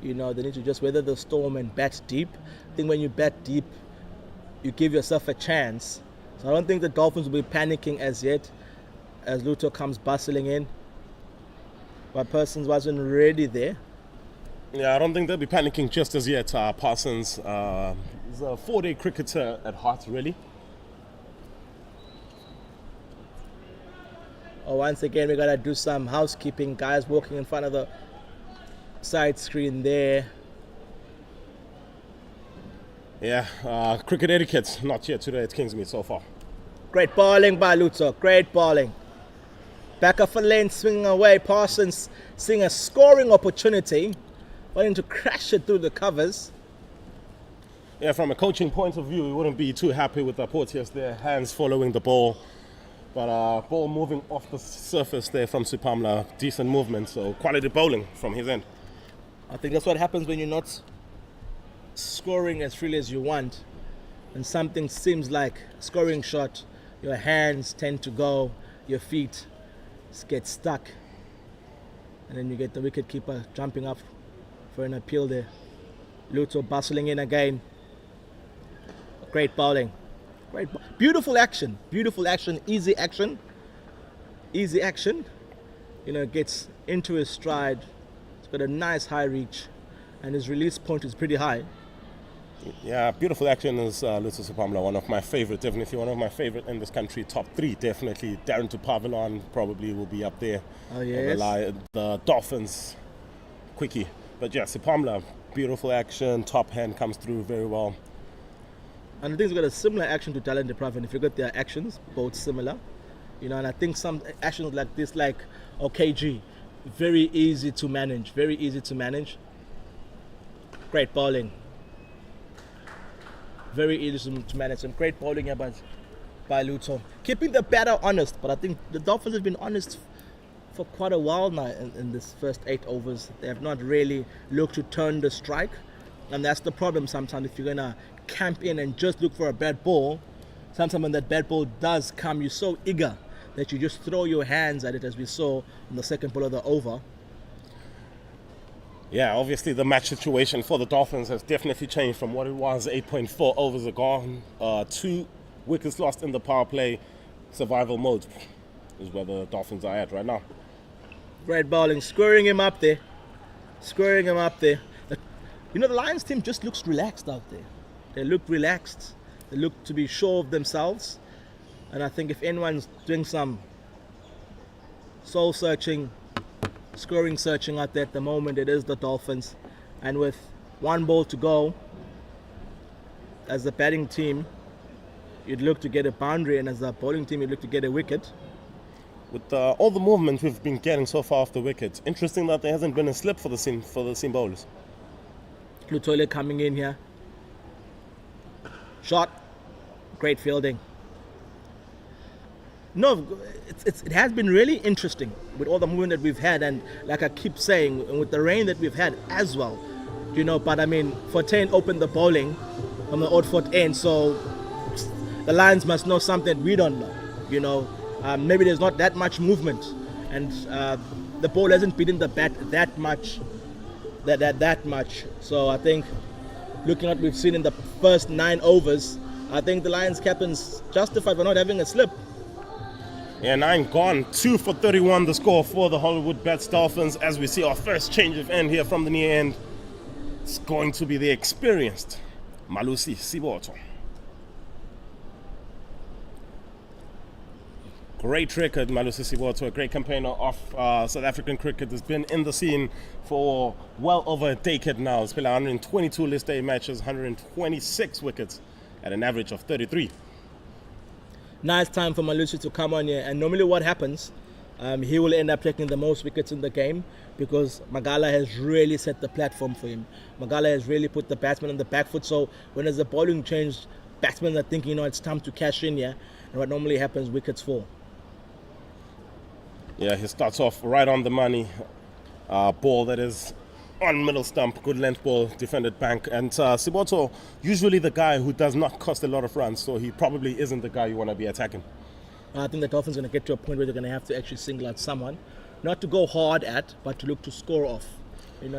You know, they need to just weather the storm and bat deep. I think when you bat deep, you give yourself a chance. So I don't think the Dolphins will be panicking as yet, as Lutho comes bustling in. But Parsons wasn't ready there. Yeah, I don't think they'll be panicking just as yet. Parsons is a 4-day cricketer at heart, really. Oh, once again, we got to do some housekeeping. Guys walking in front of the side screen there. Yeah, cricket etiquette, not yet today at Kingsmead so far. Great bowling by Lutho, great bowling. Back off a lane, swinging away. Parsons seeing a scoring opportunity, wanting to crash it through the covers. Yeah, from a coaching point of view, we wouldn't be too happy with the Porteous there. Hands following the ball. But ball moving off the surface there from Sipamla. Decent movement, so quality bowling from his end. I think that's what happens when you're not scoring as freely as you want. And something seems like a scoring shot, your hands tend to go, your feet get stuck. And then you get the wicketkeeper jumping up for an appeal there. Lutho bustling in again. Great bowling. Beautiful action, easy action. You know, gets into his stride. He's got a nice high reach, and his release point is pretty high. Yeah, beautiful action is Lutho Sipamla, one of my favorite, definitely one of my favorite in this country. Top 3, definitely. Darren Tupavilon probably will be up there. Oh yes. The Dolphins, quickie. But yeah, Sipamla, beautiful action. Top hand comes through very well. And I think he's got a similar action to Dylan Depravin. If you look at their actions, both similar. You know, and I think some actions like this, like OKG, very easy to manage. Great bowling. Very easy to manage. Some great bowling here by Lutho. Keeping the batter honest, but I think the Dolphins have been honest for quite a while now in this first 8 overs. They have not really looked to turn the strike. And that's the problem sometimes if you're going to camp in and just look for a bad ball. Sometimes when that bad ball does come, you're so eager that you just throw your hands at it, as we saw on the second ball of the over. Yeah, obviously the match situation for the Dolphins has definitely changed from what it was 8.4 overs ago. 2 wickets lost in the power play. Survival mode is where the Dolphins are at right now. Great bowling, squaring him up there. You know, the Lions team just looks relaxed out there. They look relaxed. They look to be sure of themselves. And I think if anyone's doing some soul searching, scoring searching out there at the moment, it is the Dolphins. And with 1 ball to go, as the batting team, you'd look to get a boundary, and as the bowling team, you'd look to get a wicket. With all the movement we've been getting so far off the wicket, interesting that there hasn't been a slip for the seam bowlers. Lutoile coming in here. Shot. Great fielding. No, it has been really interesting with all the movement that we've had, and like I keep saying, with the rain that we've had as well. You know, but I mean, Fortin opened the bowling on the Old Fort end, so the Lions must know something that we don't know. You know, maybe there's not that much movement, and the ball hasn't beaten the bat that much. That much. So I think, looking at what we've seen in the first 9 overs, I think the Lions captain's justified for not having a slip. Yeah, 9 gone. 2 for 31 the score for the Hollywoodbets Dolphins, as we see our first change of end here from the near end. It's going to be the experienced Malusi Siboto. Great record, Malusi Siboto, a great campaigner of South African cricket. Has been in the scene for well over a decade now. He's played 122 list day matches, 126 wickets at an average of 33. Nice time for Malusi to come on here, and normally what happens, he will end up taking the most wickets in the game because Magala has really set the platform for him. Magala has really put the batsman on the back foot, so when there's a bowling change, batsmen are thinking, it's time to cash in here, and what normally happens, wickets fall. Yeah, he starts off right on the money. Ball that is on middle stump, good length ball, defended bank. And Siboto, usually the guy who does not cost a lot of runs, so he probably isn't the guy you want to be attacking. I think the Dolphins are going to get to a point where they're going to have to actually single out someone, not to go hard at, but to look to score off.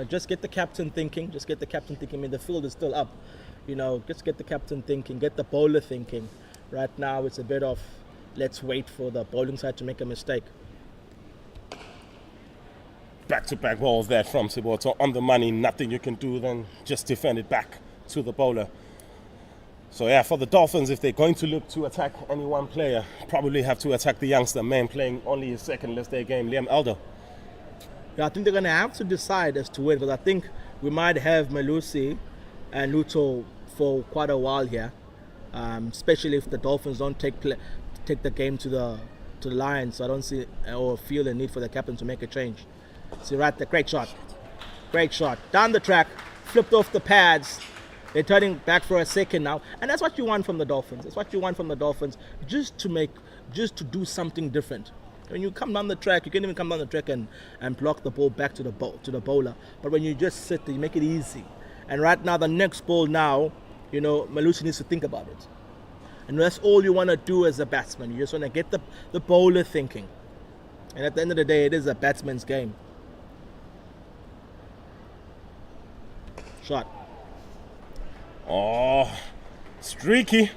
Just get the captain thinking. I mean, the field is still up. Just get the captain thinking, get the bowler thinking. Right now, it's a bit of let's wait for the bowling side to make a mistake. Back-to-back balls there from Siboto on the money. Nothing you can do then just defend it back to the bowler. So yeah, for the Dolphins, if they're going to look to attack any one player, probably have to attack the youngster man playing only his second list day game, Liam Elder. Yeah, I think they're going to have to decide as to when, because I think we might have Malusi and Luto for quite a while here, especially if the Dolphins don't take the game to the Lions. So I don't see or feel the need for the captain to make a change. See right there, great shot. Down the track, flipped off the pads. They're turning back for a second now. And that's what you want from the Dolphins. Just to do something different. When you come down the track, you can even come down the track and block the ball back to the bowler. But when you just sit there, you make it easy. And right now, the next ball now, Malusi needs to think about it. And that's all you want to do as a batsman. You just want to get the bowler thinking. And at the end of the day, it is a batsman's game. Shot. Oh, streaky.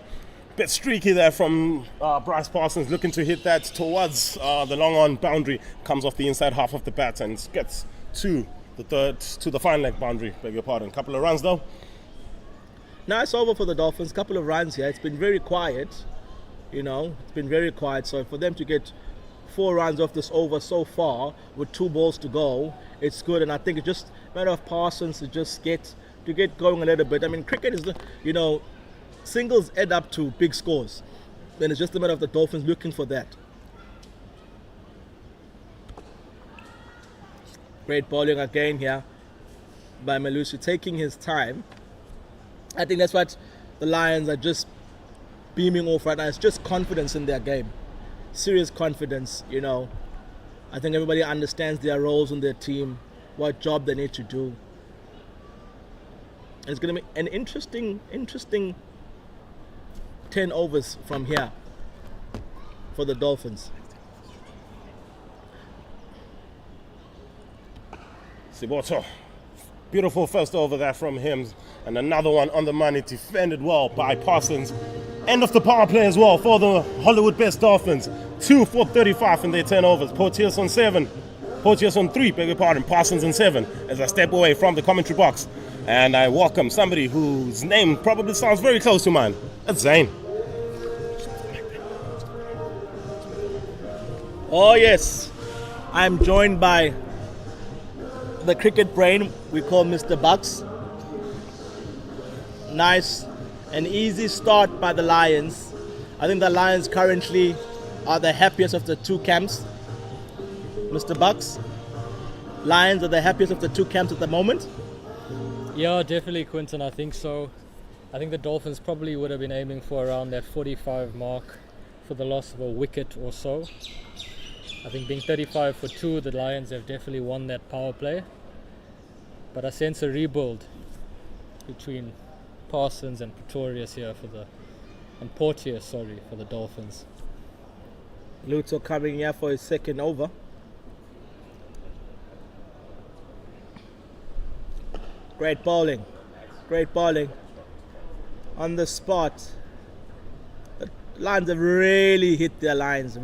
Bit streaky there from Bryce Parsons, looking to hit that towards the long on boundary. Comes off the inside half of the bat and gets to the fine leg boundary. Beg your pardon. Couple of runs though. Nice over for the Dolphins. Couple of runs here. It's been very quiet. It's been very quiet. So for them to get 4 runs off this over so far with 2 balls to go, it's good. And I think it's just a matter of Parsons to just get going a little bit. I mean, cricket is, singles add up to big scores. Then it's just a matter of the Dolphins looking for that. Great bowling again here by Malusi, taking his time. I think that's what the Lions are just beaming off right now. It's just confidence in their game. Serious confidence, I think everybody understands their roles in their team, what job they need to do. And it's going to be an interesting 10 overs from here for the Dolphins. Siboto, beautiful first over there from him, and another one on the money, defended well by Parsons. End of the power play as well for the Hollywoodbets Dolphins. 2 for 35 in their 10 overs. Porteous on 3, beg your pardon, Parsons on 7, as I step away from the commentary box. And I welcome somebody whose name probably sounds very close to mine. It's Zane. Oh yes, I'm joined by the cricket brain we call Mr. Bucks. Nice and easy start by the Lions. I think the Lions currently are the happiest of the 2 camps. Mr. Bucks, Lions are the happiest of the 2 camps at the moment. Yeah, definitely, Quinton. I think so. I think the Dolphins probably would have been aiming for around that 45 mark for the loss of a wicket or so. I think being 35 for 2, the Lions have definitely won that power play. But I sense a rebuild between Parsons and Porteous here for the Dolphins. Luto coming here for his second over. Great bowling on the spot. The Lions have really hit their lines.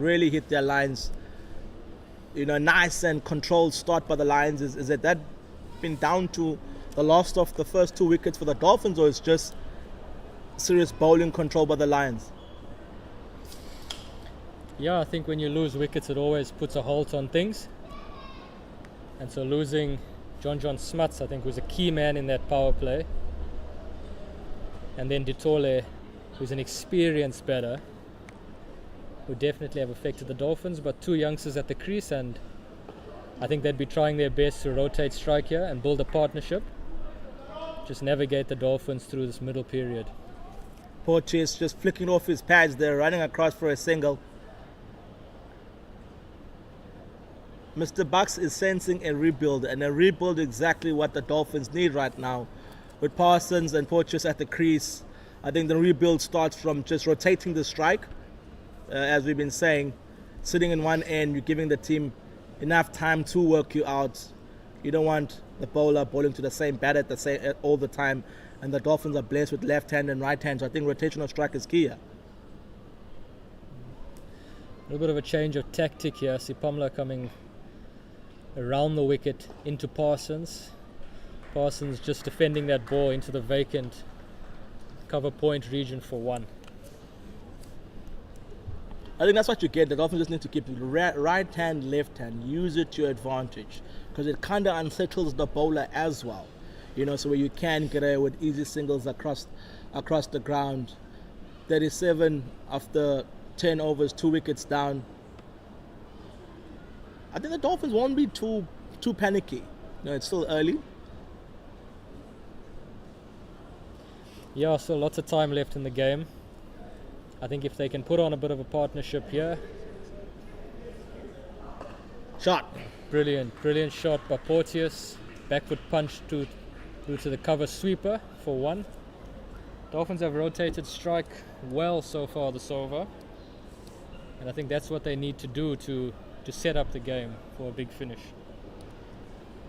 Nice and controlled start by the Lions. Is that been down to the loss of the first 2 wickets for the Dolphins, or is just serious bowling control by the Lions? Yeah, I think when you lose wickets, it always puts a halt on things. And so losing John Smuts, I think, was a key man in that power play. And then Ditole, who's an experienced batter, would definitely have affected the Dolphins. But two youngsters at the crease, and I think they'd be trying their best to rotate strike here and build a partnership. Just navigate the Dolphins through this middle period. Porteous just flicking off his pads there, running across for a single. Mr. Bucks is sensing a rebuild, and a rebuild exactly what the Dolphins need right now. With Parsons and Porteous at the crease, I think the rebuild starts from just rotating the strike. As we've been saying, sitting in one end, you're giving the team enough time to work you out. You don't want the bowler bowling to the same batter all the time, and the Dolphins are blessed with left hand and right hand, so I think rotational strike is key here. A little bit of a change of tactic here. Sipamla coming around the wicket into Parsons. Parsons just defending that ball into the vacant cover point region for one. I think that's what you get. The Dolphins just need to keep right hand, left hand, use it to your advantage, because it kind of unsettles the bowler as well. You know, so where you can get away with easy singles across the ground. 37 after 10 overs, 2 wickets down. I think the Dolphins won't be too panicky. No, it's still early. Yeah, so lots of time left in the game. I think if they can put on a bit of a partnership here. Shot. Brilliant shot by Porteous. Backfoot punch through to the cover sweeper for one. Dolphins have rotated strike well so far this over. And I think that's what they need to do to set up the game for a big finish.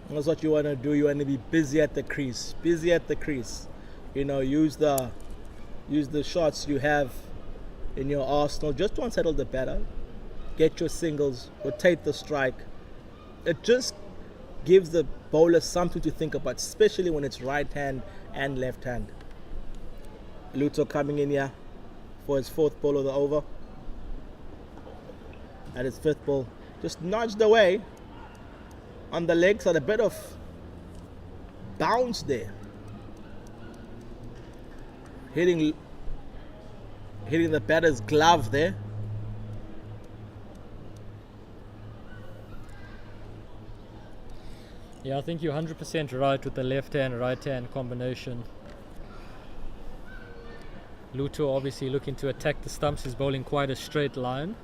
That's what you want to do. You want to be busy at the crease. You know, use the shots you have in your arsenal just to unsettle the batter. Get your singles, rotate the strike. It just gives the bowler something to think about, especially when it's right hand and left hand. Luto coming in here for his 4th ball of the over. At his 5th ball, just nudged away on the legs, had a bit of bounce there. Hitting the batter's glove there. Yeah, I think you're 100% right with the left hand, right hand combination. Luto obviously looking to attack the stumps. He's bowling quite a straight line,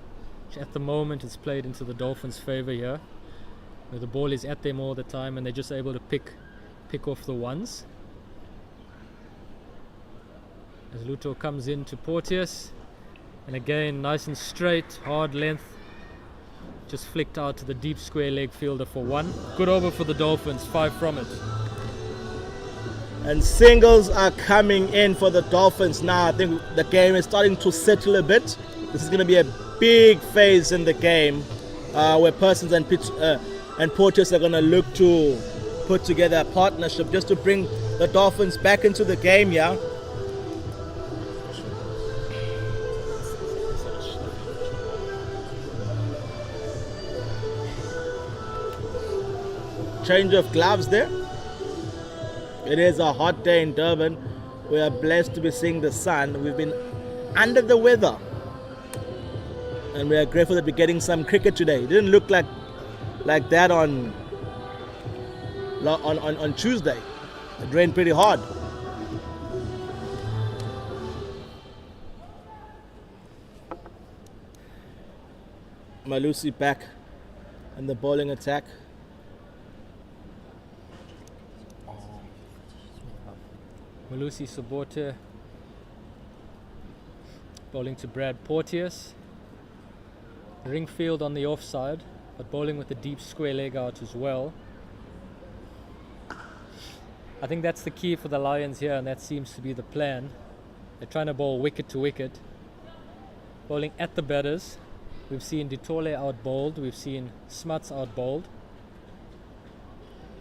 which at the moment is played into the Dolphins' favour here, where the ball is at them all the time and they're just able to pick off the ones. As Luto comes in to Porteous, and again nice and straight, hard length, just flicked out to the deep square leg fielder for one. Good over for the Dolphins, 5 from it. And singles are coming in for the Dolphins now. I think the game is starting to settle a bit. This is going to be a big phase in the game where Parsons and Porteous are going to look to put together a partnership just to bring the Dolphins back into the game here. Change of gloves there. It is a hot day in Durban. We are blessed to be seeing the sun. We've been under the weather, and we are grateful that we're getting some cricket today. It didn't look like that on Tuesday. It rained pretty hard. Malusi back in the bowling attack. Malusi Sobote bowling to Brad Porteous. Ringfield on the offside, but bowling with the deep square leg out as well. I think that's the key for the Lions here, and that seems to be the plan. They're trying to bowl wicket to wicket. Bowling at the batters. We've seen Ditole out bowled, we've seen Smuts out bowled.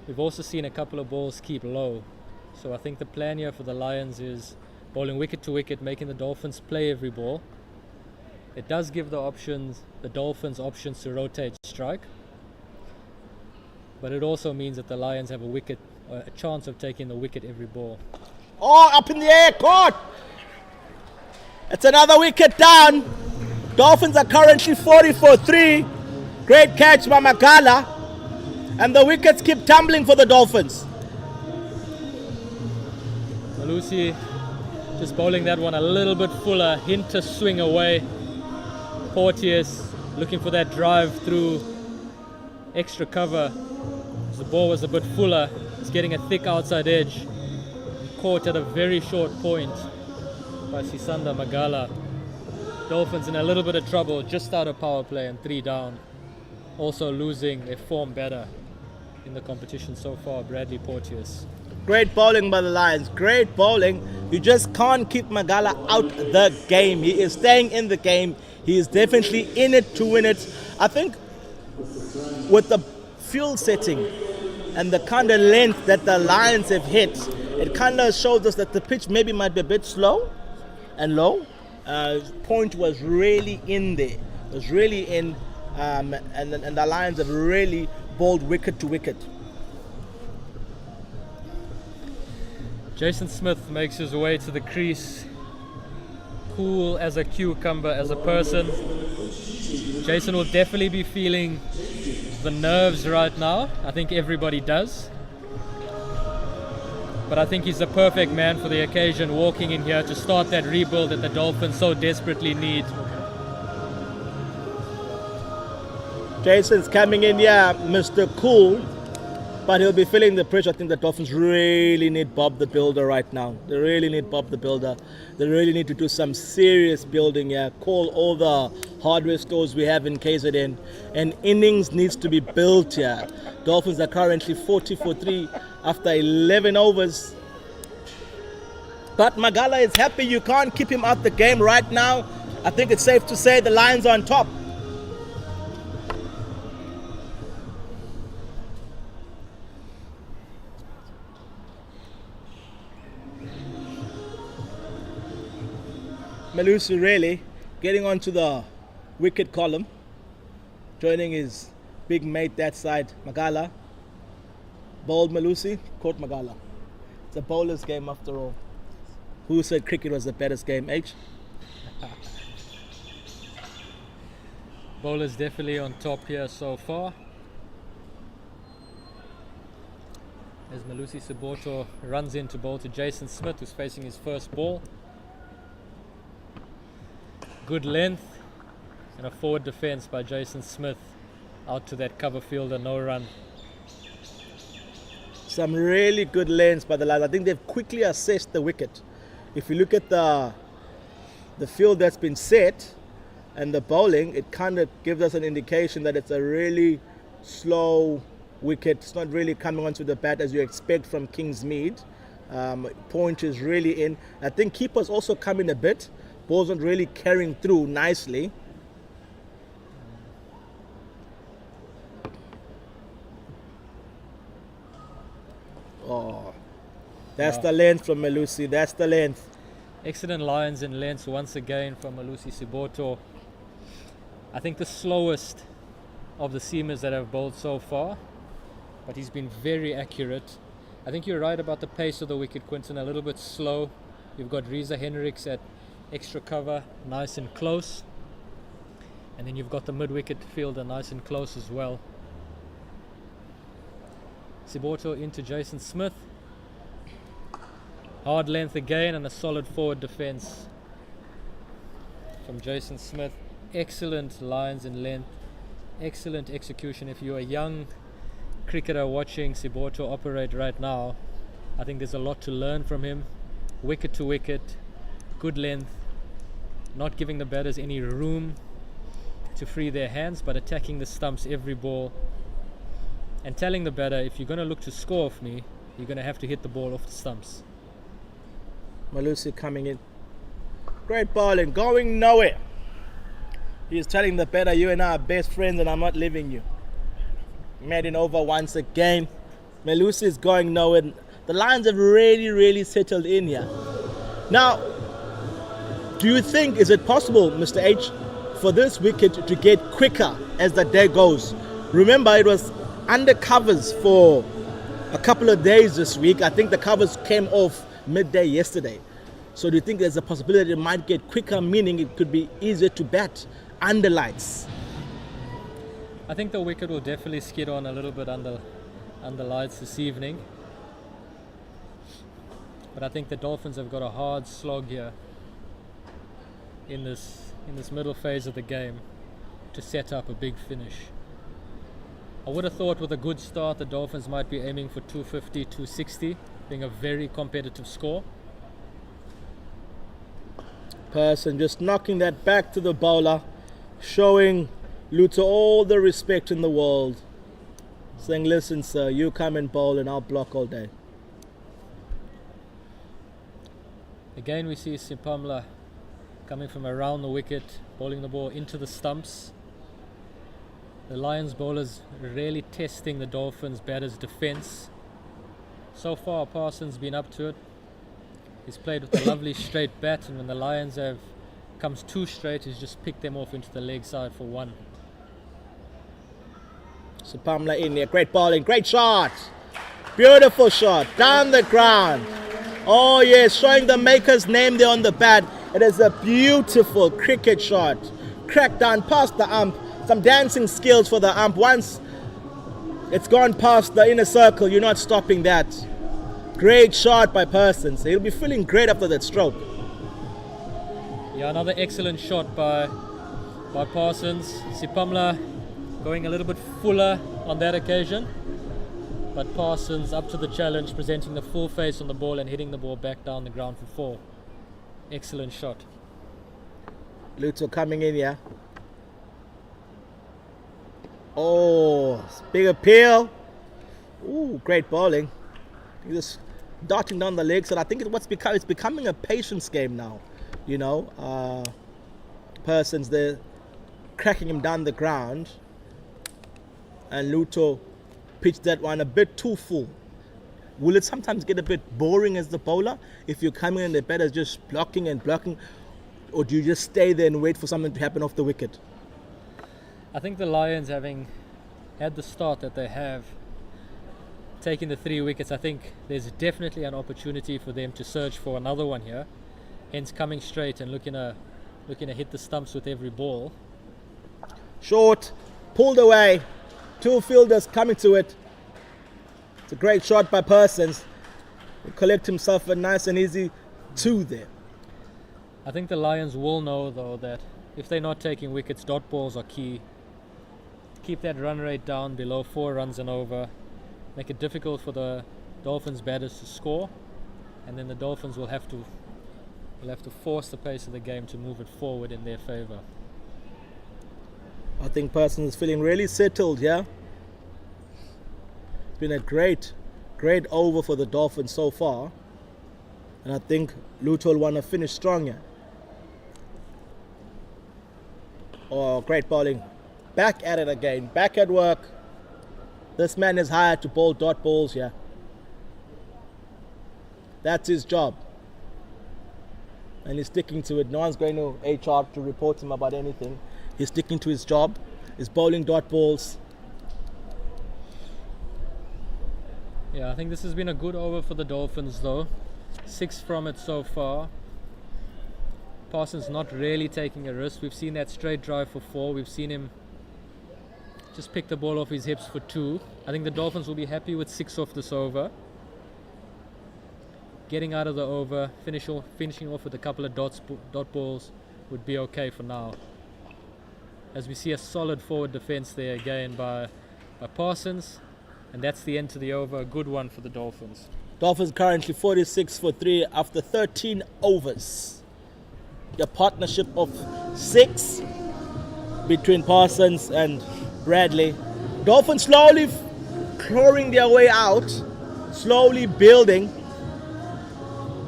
We've also seen a couple of balls keep low. So I think the plan here for the Lions is bowling wicket to wicket, making the Dolphins play every ball, It does give the Dolphins options to rotate strike, but it also means that the Lions have a chance of taking the wicket every ball. Oh, up in the air, caught! It's another wicket down. Dolphins are currently 40 for 3. Great catch by Magala. And the wickets keep tumbling for the Dolphins. Malusi just bowling that one a little bit fuller, hint to swing away. Porteous looking for that drive through extra cover. The ball was a bit fuller. It's getting a thick outside edge. Caught at a very short point by Sisanda Magala. Dolphins in a little bit of trouble, just out of power play and 3 down. Also losing their form better in the competition so far, Bradley Porteous. Great bowling by the Lions, great bowling. You just can't keep Magala out the game. He is staying in the game. He is definitely in it to win it. I think with the field setting and the kind of length that the Lions have hit, it kind of shows us that the pitch maybe might be a bit slow and low. Point was really in there. It was really in, and the Lions have really bowled wicket to wicket. Jason Smith makes his way to the crease. Cool as a cucumber as a person. Jason will definitely be feeling the nerves right now. I think everybody does. But I think he's the perfect man for the occasion, walking in here to start that rebuild that the Dolphins so desperately need. Jason's coming in here, Mr. Cool, but he'll be feeling the pressure. I think the Dolphins really need Bob the Builder right now. They really need Bob the Builder. They really need to do some serious building here. Call all the hardware stores we have in KZN. And innings needs to be built here. Dolphins are currently 40 for 3 after 11 overs. But Magala is happy. You can't keep him out the game right now. I think it's safe to say the Lions are on top. Malusi really getting onto the wicket column, joining his big mate that side, Magala. Bowled Malusi, caught Magala. It's a bowler's game after all. Who said cricket was the baddest game, H? Bowlers definitely on top here so far. As Malusi Siboto runs in to bowl to Jason Smith, who's facing his first ball. Good length and a forward defence by Jason Smith out to that cover fielder, no run. Some really good lengths by the Lions. I think they've quickly assessed the wicket. If you look at the field that's been set and the bowling, it kind of gives us an indication that it's a really slow wicket. It's not really coming onto the bat as you expect from Kingsmead. Point is really in. I think keepers also come in a bit. Balls aren't really carrying through nicely. Oh, that's the length from Malusi. That's the length. Excellent lines and lengths once again from Malusi Siboto. I think the slowest of the seamers that have bowled so far, but he's been very accurate. I think you're right about the pace of the wicket, Quinton, a little bit slow. You've got Reza Hendricks at extra cover, nice and close. And then you've got the mid-wicket fielder nice and close as well. Siboto into Jason Smith. Hard length again and a solid forward defence from Jason Smith. Excellent lines and length. Excellent execution. If you're a young cricketer watching Siboto operate right now, I think there's a lot to learn from him. Wicket to wicket, good length, not giving the batters any room to free their hands, but attacking the stumps every ball and telling the batter, if you're going to look to score off me, you're going to have to hit the ball off the stumps. Malusi coming in. Great bowling, going nowhere. He's telling the batter, you and I are best friends and I'm not leaving you. Made it over once again. Malusi is going nowhere. The Lions have really settled in here. Now, do you think, is it possible, Mr. H, for this wicket to get quicker as the day goes. Remember, it was under covers for a couple of days this week. I think the covers came off midday yesterday. So do you think there's a possibility it might get quicker, meaning it could be easier to bat under lights? I think the wicket will definitely skid on a little bit under lights this evening. But I think the Dolphins have got a hard slog here in this middle phase of the game to set up a big finish. I would have thought with a good start the Dolphins might be aiming for 250, 260, being a very competitive score. Person just knocking that back to the bowler, showing Luto all the respect in the world, saying, listen sir, you come and bowl and I'll block all day. Again we see Sipamla coming from around the wicket, bowling the ball into the stumps. The Lions bowlers really testing the Dolphins batters' defence. So far Parsons been up to it. He's played with a lovely straight bat, and when the Lions have comes too straight, he's just picked them off into the leg side for one. So Pamela in there, great bowling, great shot. Beautiful shot, down the ground. Oh yes, showing the maker's name there on the bat. It is a beautiful cricket shot. Cracked down past the ump. Some dancing skills for the ump. Once it's gone past the inner circle, you're not stopping that. Great shot by Parsons. He'll be feeling great after that stroke. Yeah, another excellent shot by Parsons. Sipamla going a little bit fuller on that occasion. But Parsons up to the challenge, presenting the full face on the ball and hitting the ball back down the ground for 4. Excellent shot. Luto coming in here. Oh, big appeal. Ooh, great bowling. He's just darting down the legs, and I think it's becoming a patience game now. You know, Parsons there cracking him down the ground, and Luto pitched that one a bit too full. Will it sometimes get a bit boring as the bowler if you're coming in and the batter's just blocking and blocking, or do you just stay there and wait for something to happen off the wicket? I think the Lions, having had the start that they have, taking the 3 wickets, I think there's definitely an opportunity for them to search for another one here. Hence coming straight and looking to hit the stumps with every ball. Short, pulled away. 2 fielders coming to it. It's a great shot by Parsons. He'll collect himself a nice and easy 2 there. I think the Lions will know though that if they're not taking wickets, dot balls are key. Keep that run rate down below 4 runs and over. Make it difficult for the Dolphins batters to score, and then the Dolphins will have to force the pace of the game to move it forward in their favour. I think Parsons is feeling really settled, yeah? It's been a great over for the Dolphins so far, and I think Luto will want to finish strong here. Oh, great bowling. Back at it again, back at work. This man is hired to bowl dot balls here. That's his job. And he's sticking to it. No one's going to HR to report him about anything. He's sticking to his job. He's bowling dot balls. Yeah, I think this has been a good over for the Dolphins though. 6 from it so far. Parsons not really taking a risk. We've seen that straight drive for 4. We've seen him just pick the ball off his hips for 2. I think the Dolphins will be happy with 6 off this over. Getting out of the over, finishing off with a couple of dot balls would be okay for now. As we see a solid forward defence there again by Parsons, and that's the end to the over. A good one for the Dolphins. Dolphins currently 46 for 3 after 13 overs. A partnership of 6 between Parsons and Bradley. Dolphins slowly clawing their way out, slowly building.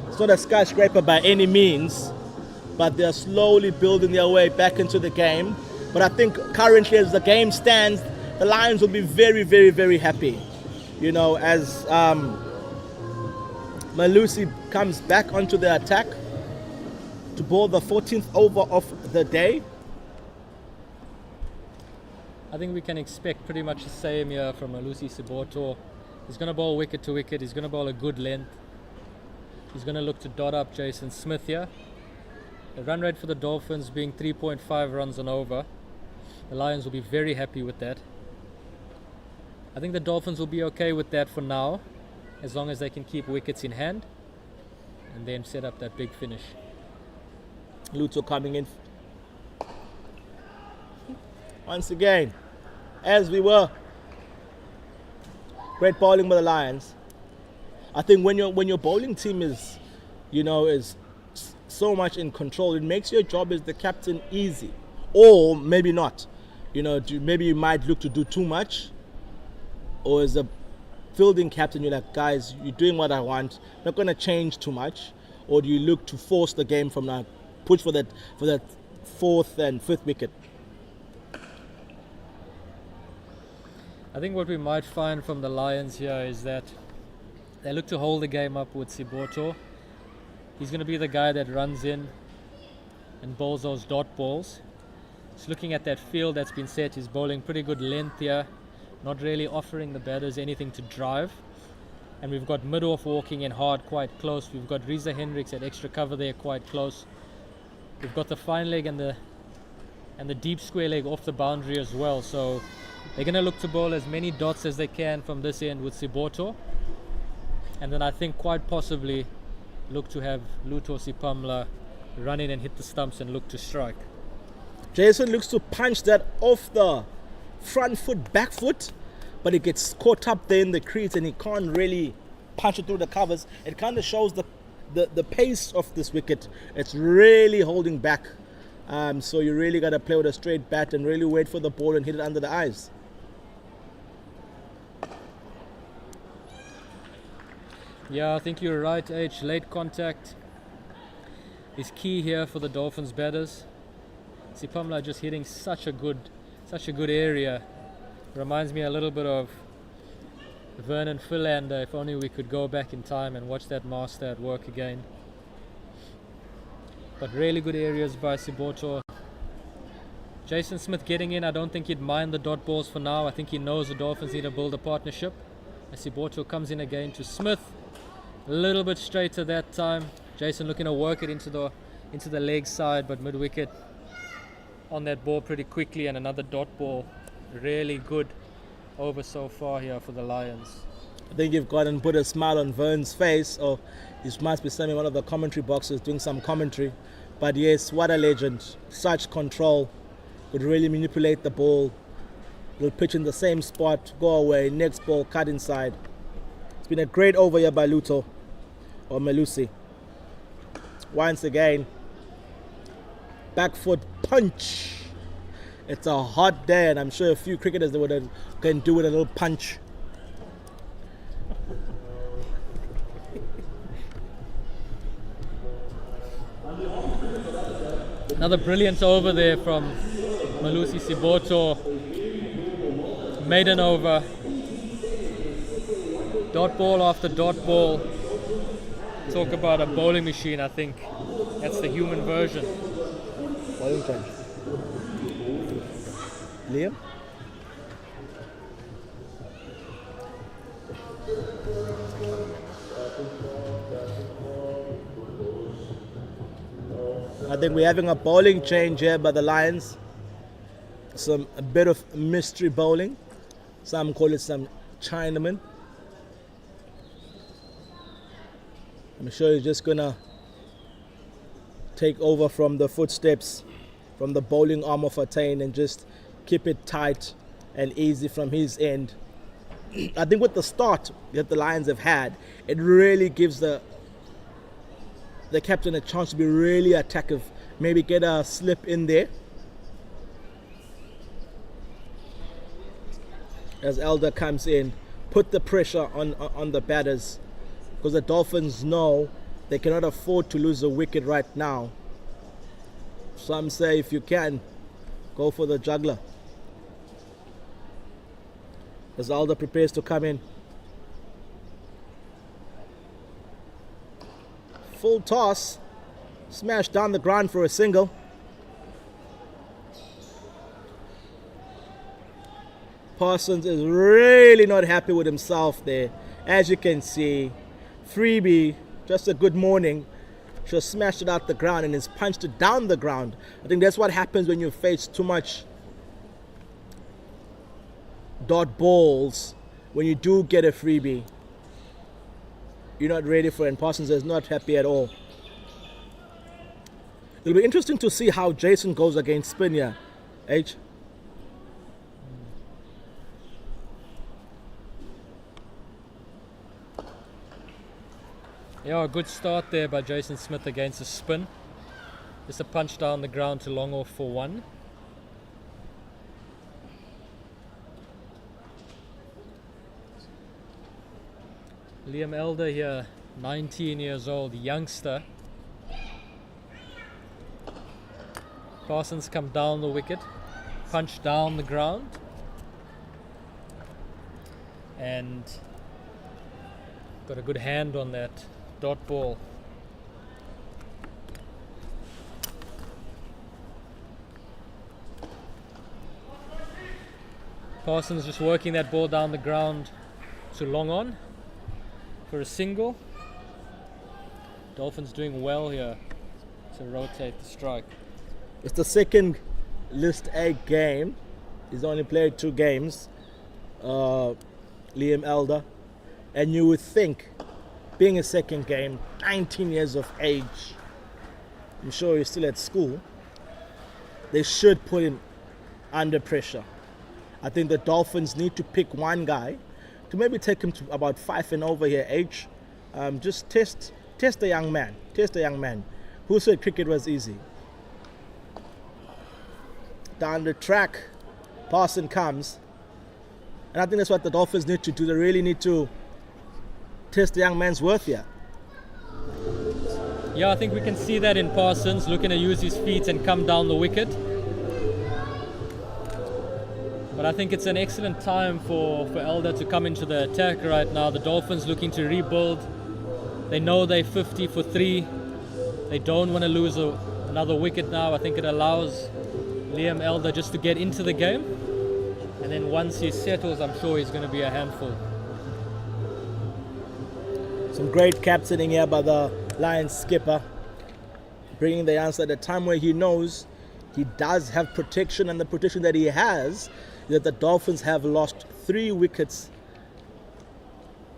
It's not a skyscraper by any means, but they're slowly building their way back into the game. But I think currently as the game stands, the Lions will be very, very, very happy. You know, as Malusi comes back onto the attack to bowl the 14th over of the day. I think we can expect pretty much the same here from Malusi Siboto. He's going to bowl wicket to wicket. He's going to bowl a good length. He's going to look to dot up Jason Smith here. The run rate for the Dolphins being 3.5 runs and over. The Lions will be very happy with that. I think the Dolphins will be okay with that for now, as long as they can keep wickets in hand and then set up that big finish. Luto coming in. Once again, as we were. Great bowling by the Lions. I think when your bowling team is so much in control, it makes your job as the captain easy, or maybe not. Maybe you might look to do too much, or as a fielding captain, you're like, guys, you're doing what I want, not going to change too much, or do you look to force the game from now, push for that fourth and fifth wicket? I think what we might find from the Lions here is that they look to hold the game up with Siboto. He's going to be the guy that runs in and bowls those dot balls. Just looking at that field that's been set, he's bowling pretty good length here, not really offering the batters anything to drive. And we've got mid-off walking in hard quite close. We've got Reza Hendricks at extra cover there quite close. We've got the fine leg and the deep square leg off the boundary as well. So they're going to look to bowl as many dots as they can from this end with Siboto. And then I think quite possibly look to have Luto Sipamla run in and hit the stumps and look to strike. Jason looks to punch that off the front foot, back foot, but it gets caught up there in the crease and he can't really punch it through the covers. It kind of shows the pace of this wicket. It's really holding back. So you really got to play with a straight bat and really wait for the ball and hit it under the eyes. Yeah, I think you're right, H. Late contact is key here for the Dolphins batters. Sipamla just hitting such a good area. Reminds me a little bit of Vernon Philander. If only we could go back in time and watch that master at work again. But really good areas by Siboto. Jason Smith getting in. I don't think he'd mind the dot balls for now. I think he knows the Dolphins need to build a partnership. As Siboto comes in again to Smith. A little bit straighter that time. Jason looking to work it into the leg side, but mid-wicket on that ball pretty quickly, and another dot ball. Really good over so far here for the Lions. I think you've got and put a smile on Vern's face, or he must be standing in one of the commentary boxes doing some commentary. But yes, what a legend. Such control. Could really manipulate the ball. Will pitch in the same spot, go away, next ball, cut inside. It's been a great over here by Luto, or Malusi. Once again, back foot punch. It's a hot day, and I'm sure a few cricketers can do with a little punch. Another brilliant over there from Malusi Siboto. Maiden over. Dot ball after dot ball. Talk about a bowling machine, I think. That's the human version. Bowling time. Liam? I think we're having a bowling change here by the Lions. A bit of mystery bowling. Some call it some Chinaman. I'm sure he's just gonna take over from the footsteps from the bowling arm of Attain and just keep it tight and easy from his end. I think with the start that the Lions have had, it really gives the captain a chance to be really attackive. Maybe get a slip in there. As Elder comes in, put the pressure on the batters, because the Dolphins know they cannot afford to lose a wicket right now. Some say if you can, go for the juggler. As Elder prepares to come in. Full toss, smash down the ground for a single. Parsons is really not happy with himself there. As you can see, freebie, just a good morning. Just smashed it out the ground and has punched it down the ground. I think that's what happens when you face too much dot balls. When you do get a freebie, you're not ready for it, and Parsons is not happy at all. It'll be interesting to see how Jason goes against spin here. H. Yeah, a good start there by Jason Smith against a spin. Just a punch down the ground to long off for 1. Liam Elder here, 19 years old, youngster. Parsons come down the wicket, punch down the ground, and got a good hand on that dot ball. Parsons just working that ball down the ground to long on for a single. Dolphins doing well here to rotate the strike. It's the second List A game. He's only played 2 games, Liam Elder. And you would think, being a second game, 19 years of age, I'm sure he's still at school, they should put him under pressure. I think the Dolphins need to pick one guy to maybe take him to about 5 and over here, H. Just test the young man. Test the young man. Who said cricket was easy? Down the track, Parsons comes. And I think that's what the Dolphins need to do. They really need to test the young man's worth here. Yeah, I think we can see that in Parsons, looking to use his feet and come down the wicket. But I think it's an excellent time for Elder to come into the attack right now. The Dolphins looking to rebuild. They know they're 50 for 3. They don't want to lose another wicket now. I think it allows Liam Elder just to get into the game. And then once he settles, I'm sure he's going to be a handful. Some great captaining here by the Lions skipper, bringing the answer at a time where he knows he does have protection, and the protection that he has is that the Dolphins have lost 3 wickets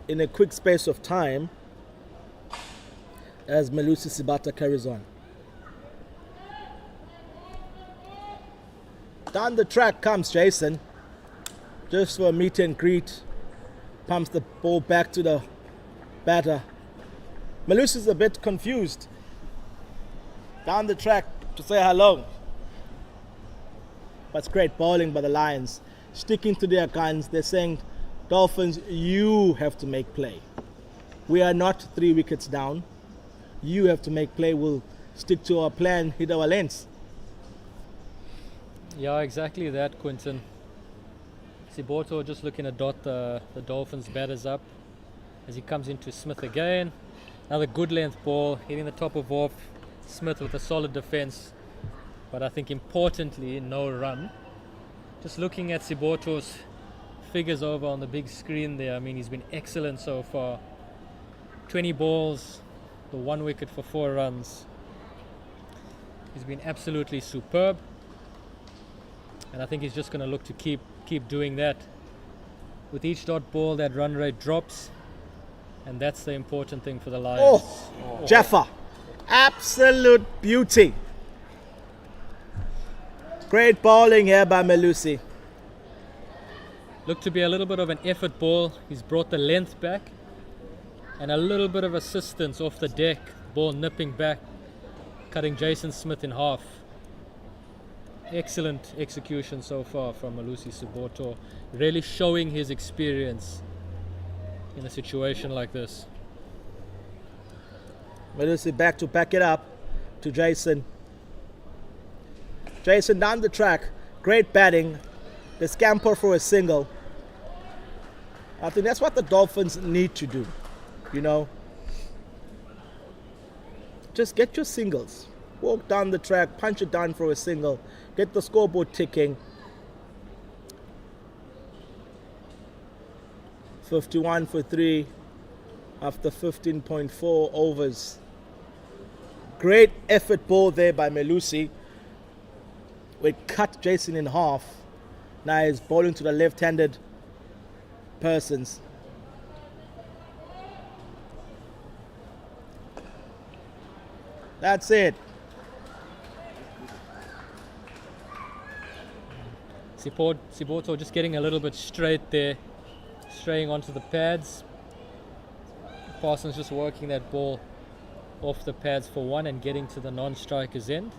in a quick space of time as Melusi Sibata carries on. Down the track comes Jason, just for a meet and greet, pumps the ball back to the batter. Melusi's a bit confused. Down the track to say hello. But it's great bowling by the Lions. Sticking to their guns. They're saying, Dolphins, you have to make play. We are not 3 wickets down. You have to make play. We'll stick to our plan, hit our lengths. Yeah, exactly that, Quinton. Siboto just looking to dot the Dolphins batters up as he comes into Smith again. Another good length ball, hitting the top of off. Smith with a solid defense, but I think importantly, no run. Just looking at Siboto's figures over on the big screen there, I mean, he's been excellent so far. 20 balls, the 1 wicket for 4 runs. He's been absolutely superb, and I think he's just going to look to keep doing that. With each dot ball, that run rate drops, and that's the important thing for the Lions. Jaffa, absolute beauty. Great bowling here by Melusi. Looked to be a little bit of an effort ball. He's brought the length back and a little bit of assistance off the deck. Ball nipping back, cutting Jason Smith in half. Excellent execution so far from Melusi Siboto. Really showing his experience in a situation like this. Melusi back to back it up to Jason. Jason down the track. Great batting. They scamper for a single. I think that's what the Dolphins need to do. You know, just get your singles. Walk down the track, punch it down for a single. Get the scoreboard ticking. 51 for 3 after 15.4 overs. Great effort ball there by Melusi. We cut Jason in half. Now he's bowling to the left-handed persons. That's it. Siborto just getting a little bit straight there, straying onto the pads. Parsons just working that ball off the pads for one and getting to the non-striker's end.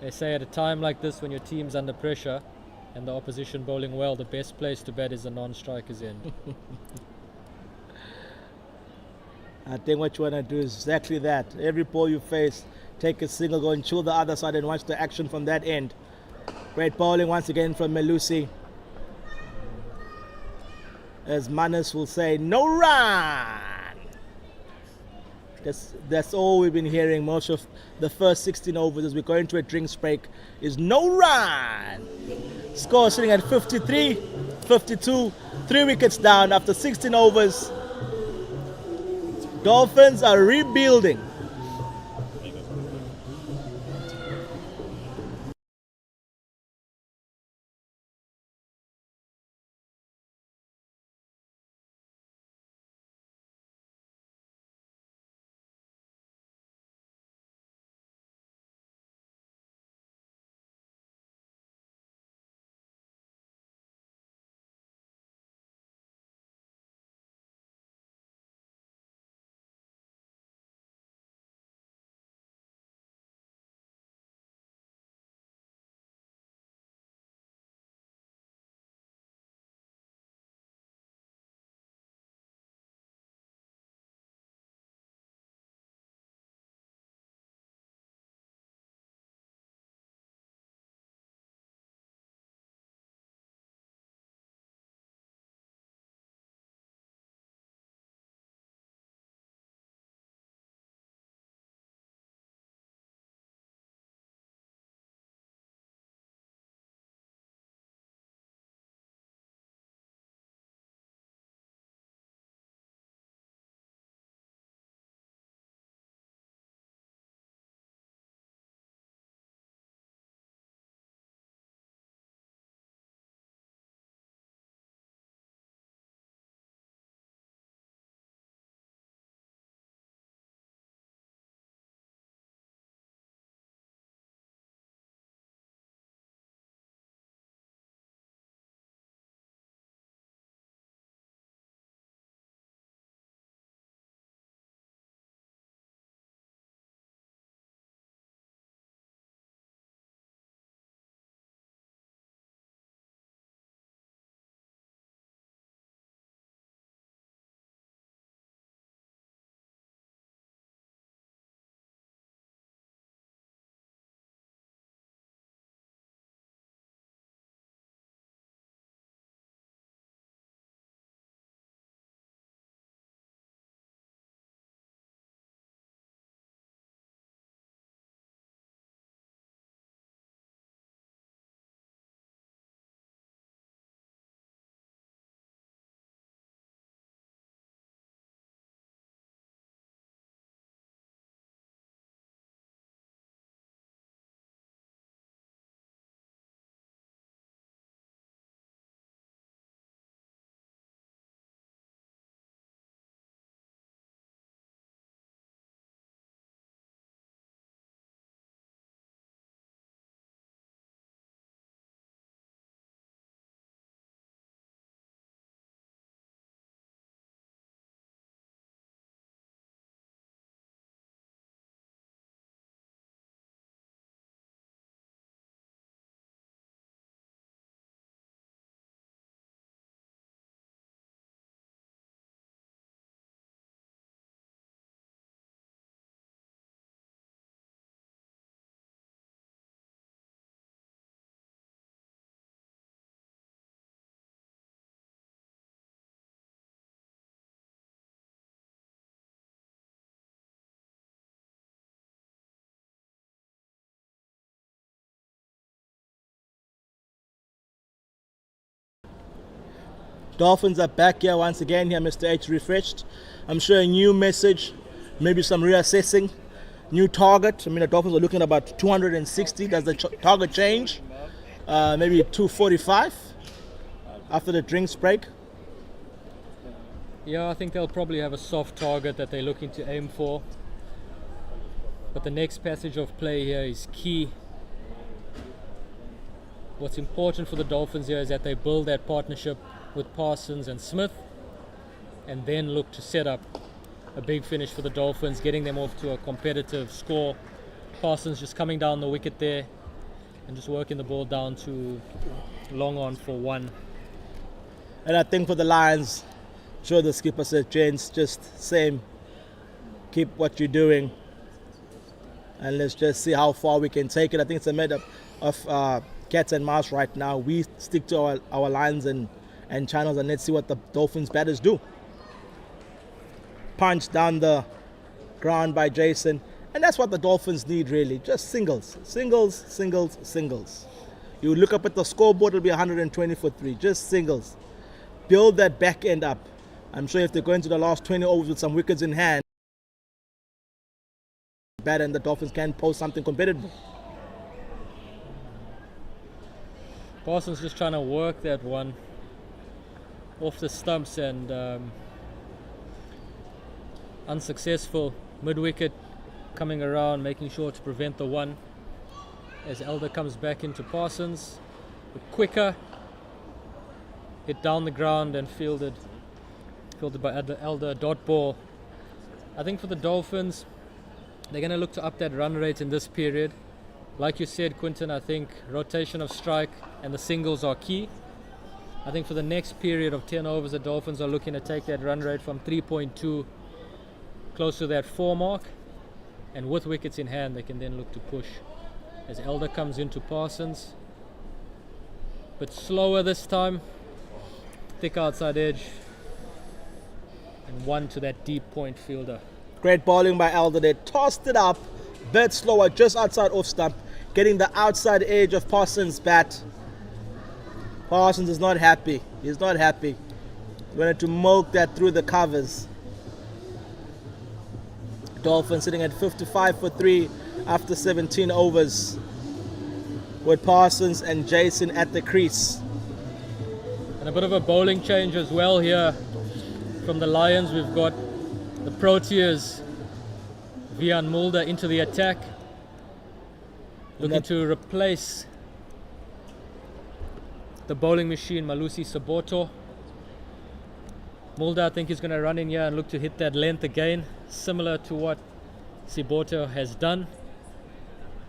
They say at a time like this, when your team's under pressure and the opposition bowling well, the best place to bat is the non-striker's end. I think what you want to do is exactly that. Every ball you face, take a single, go and chill the other side and watch the action from that end. Great bowling once again from Melusi. As Manas will say, no run! That's all we've been hearing most of the first 16 overs as we go into a drinks break is no run! Score sitting at 53, 52, 3 wickets down after 16 overs. Dolphins are rebuilding. Dolphins are back here once again here, Mr. H refreshed. I'm sure a new message, maybe some reassessing, new target. I mean, the Dolphins are looking at about 260. Does the target change? Maybe 245 after the drinks break. Yeah, I think they'll probably have a soft target that they're looking to aim for. But the next passage of play here is key. What's important for the Dolphins here is that they build that partnership with Parsons and Smith, and then look to set up a big finish for the Dolphins, getting them off to a competitive score. Parsons just coming down the wicket there and just working the ball down to long on for one. And I think for the Lions, sure, the skipper said, gents, just same, keep what you're doing, and let's just see how far we can take it. I think it's a matter of cats and mouse right now. We stick to our lines and channels, and let's see what the Dolphins batters do. Punch down the ground by Jason, and that's what the Dolphins need really, just singles, singles, singles, singles. You look up at the scoreboard, it'll be 120 for 3, just singles. Build that back end up. I'm sure if they're going to the last 20 overs with some wickets in hand, bad, and the Dolphins can post something competitive. Parsons just trying to work that one off the stumps and unsuccessful. Mid-wicket coming around, making sure to prevent the one as Elder comes back into Parsons. The quicker hit down the ground and fielded by Elder, dot ball. I think for the Dolphins, they're going to look to up that run rate in this period. Like you said, Quinton, I think rotation of strike and the singles are key. I think for the next period of 10 overs, the Dolphins are looking to take that run rate from 3.2 close to that 4 mark. And with wickets in hand, they can then look to push as Elder comes into Parsons. But slower this time. Thick outside edge. And one to that deep point fielder. Great bowling by Elder. They tossed it up, bit slower, just outside off stump, getting the outside edge of Parsons' bat. Parsons is not happy. He's not happy. He wanted to milk that through the covers. Dolphins sitting at 55 for 3 after 17 overs, with Parsons and Jason at the crease. And a bit of a bowling change as well here from the Lions. We've got the Proteas, Vian Mulder into the attack, looking to replace the bowling machine, Malusi Saboto. Mulder, I think, is going to run in here and look to hit that length again, similar to what Saboto has done.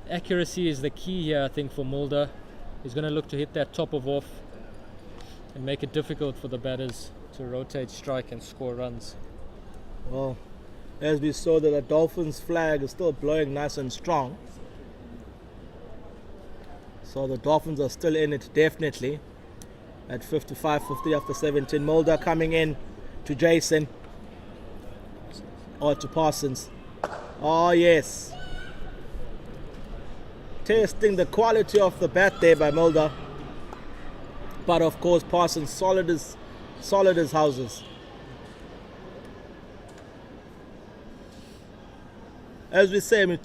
Accuracy is the key here, I think, for Mulder. He's going to look to hit that top of off and make it difficult for the batters to rotate, strike and score runs. Well, as we saw, that the Dolphins flag is still blowing nice and strong. So the Dolphins are still in it, definitely, at 55 for 3 after 17. Mulder coming in to Jason, or to Parsons. Oh yes, testing the quality of the bat there by Mulder. But of course, Parsons solid as houses. As we say, I mean,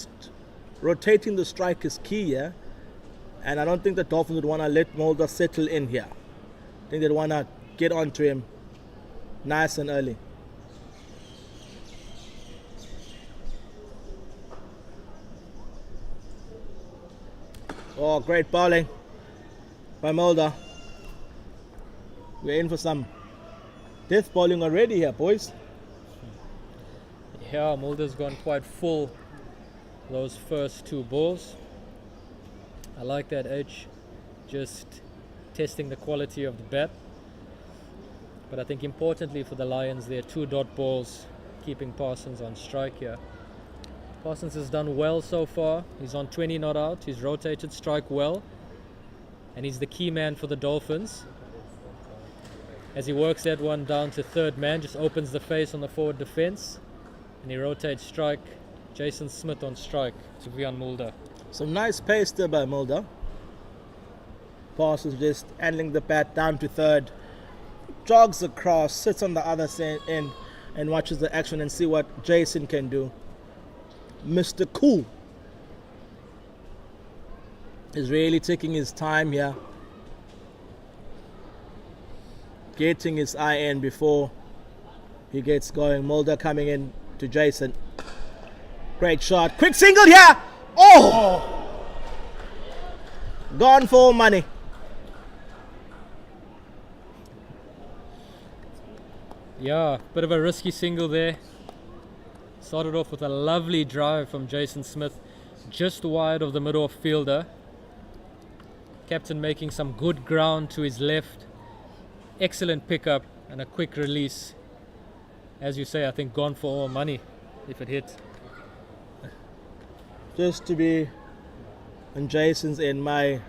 rotating the strike is key here, and I don't think the Dolphins would want to let Mulder settle in here. I think they'd want to get onto him nice and early. Oh, great bowling by Mulder. We're in for some death bowling already here, boys. Yeah, Mulder's gone quite full those first 2 balls. I like that edge, just testing the quality of the bat. But I think importantly for the Lions, there are 2 dot balls keeping Parsons on strike here. Parsons has done well so far. He's on 20 not out. He's rotated strike well. And he's the key man for the Dolphins. As he works that one down to third man, just opens the face on the forward defense. And he rotates strike. Jason Smith on strike to Vian Mulder. Some nice pace there by Mulder. Parsons just handling the bat down to third. jogs across, sits on the other end, and watches the action and see what Jason can do. Mr. Cool is really taking his time here, getting his eye in before he gets going. Mulder coming in to Jason. Great shot. Quick single here. Oh! Gone for money. Yeah, bit of a risky single there. Started off with a lovely drive from Jason Smith, just wide of the mid-off fielder. Captain making some good ground to his left. Excellent pickup and a quick release. As you say, I think gone for all money if it hit. Just to be on Jason's end, my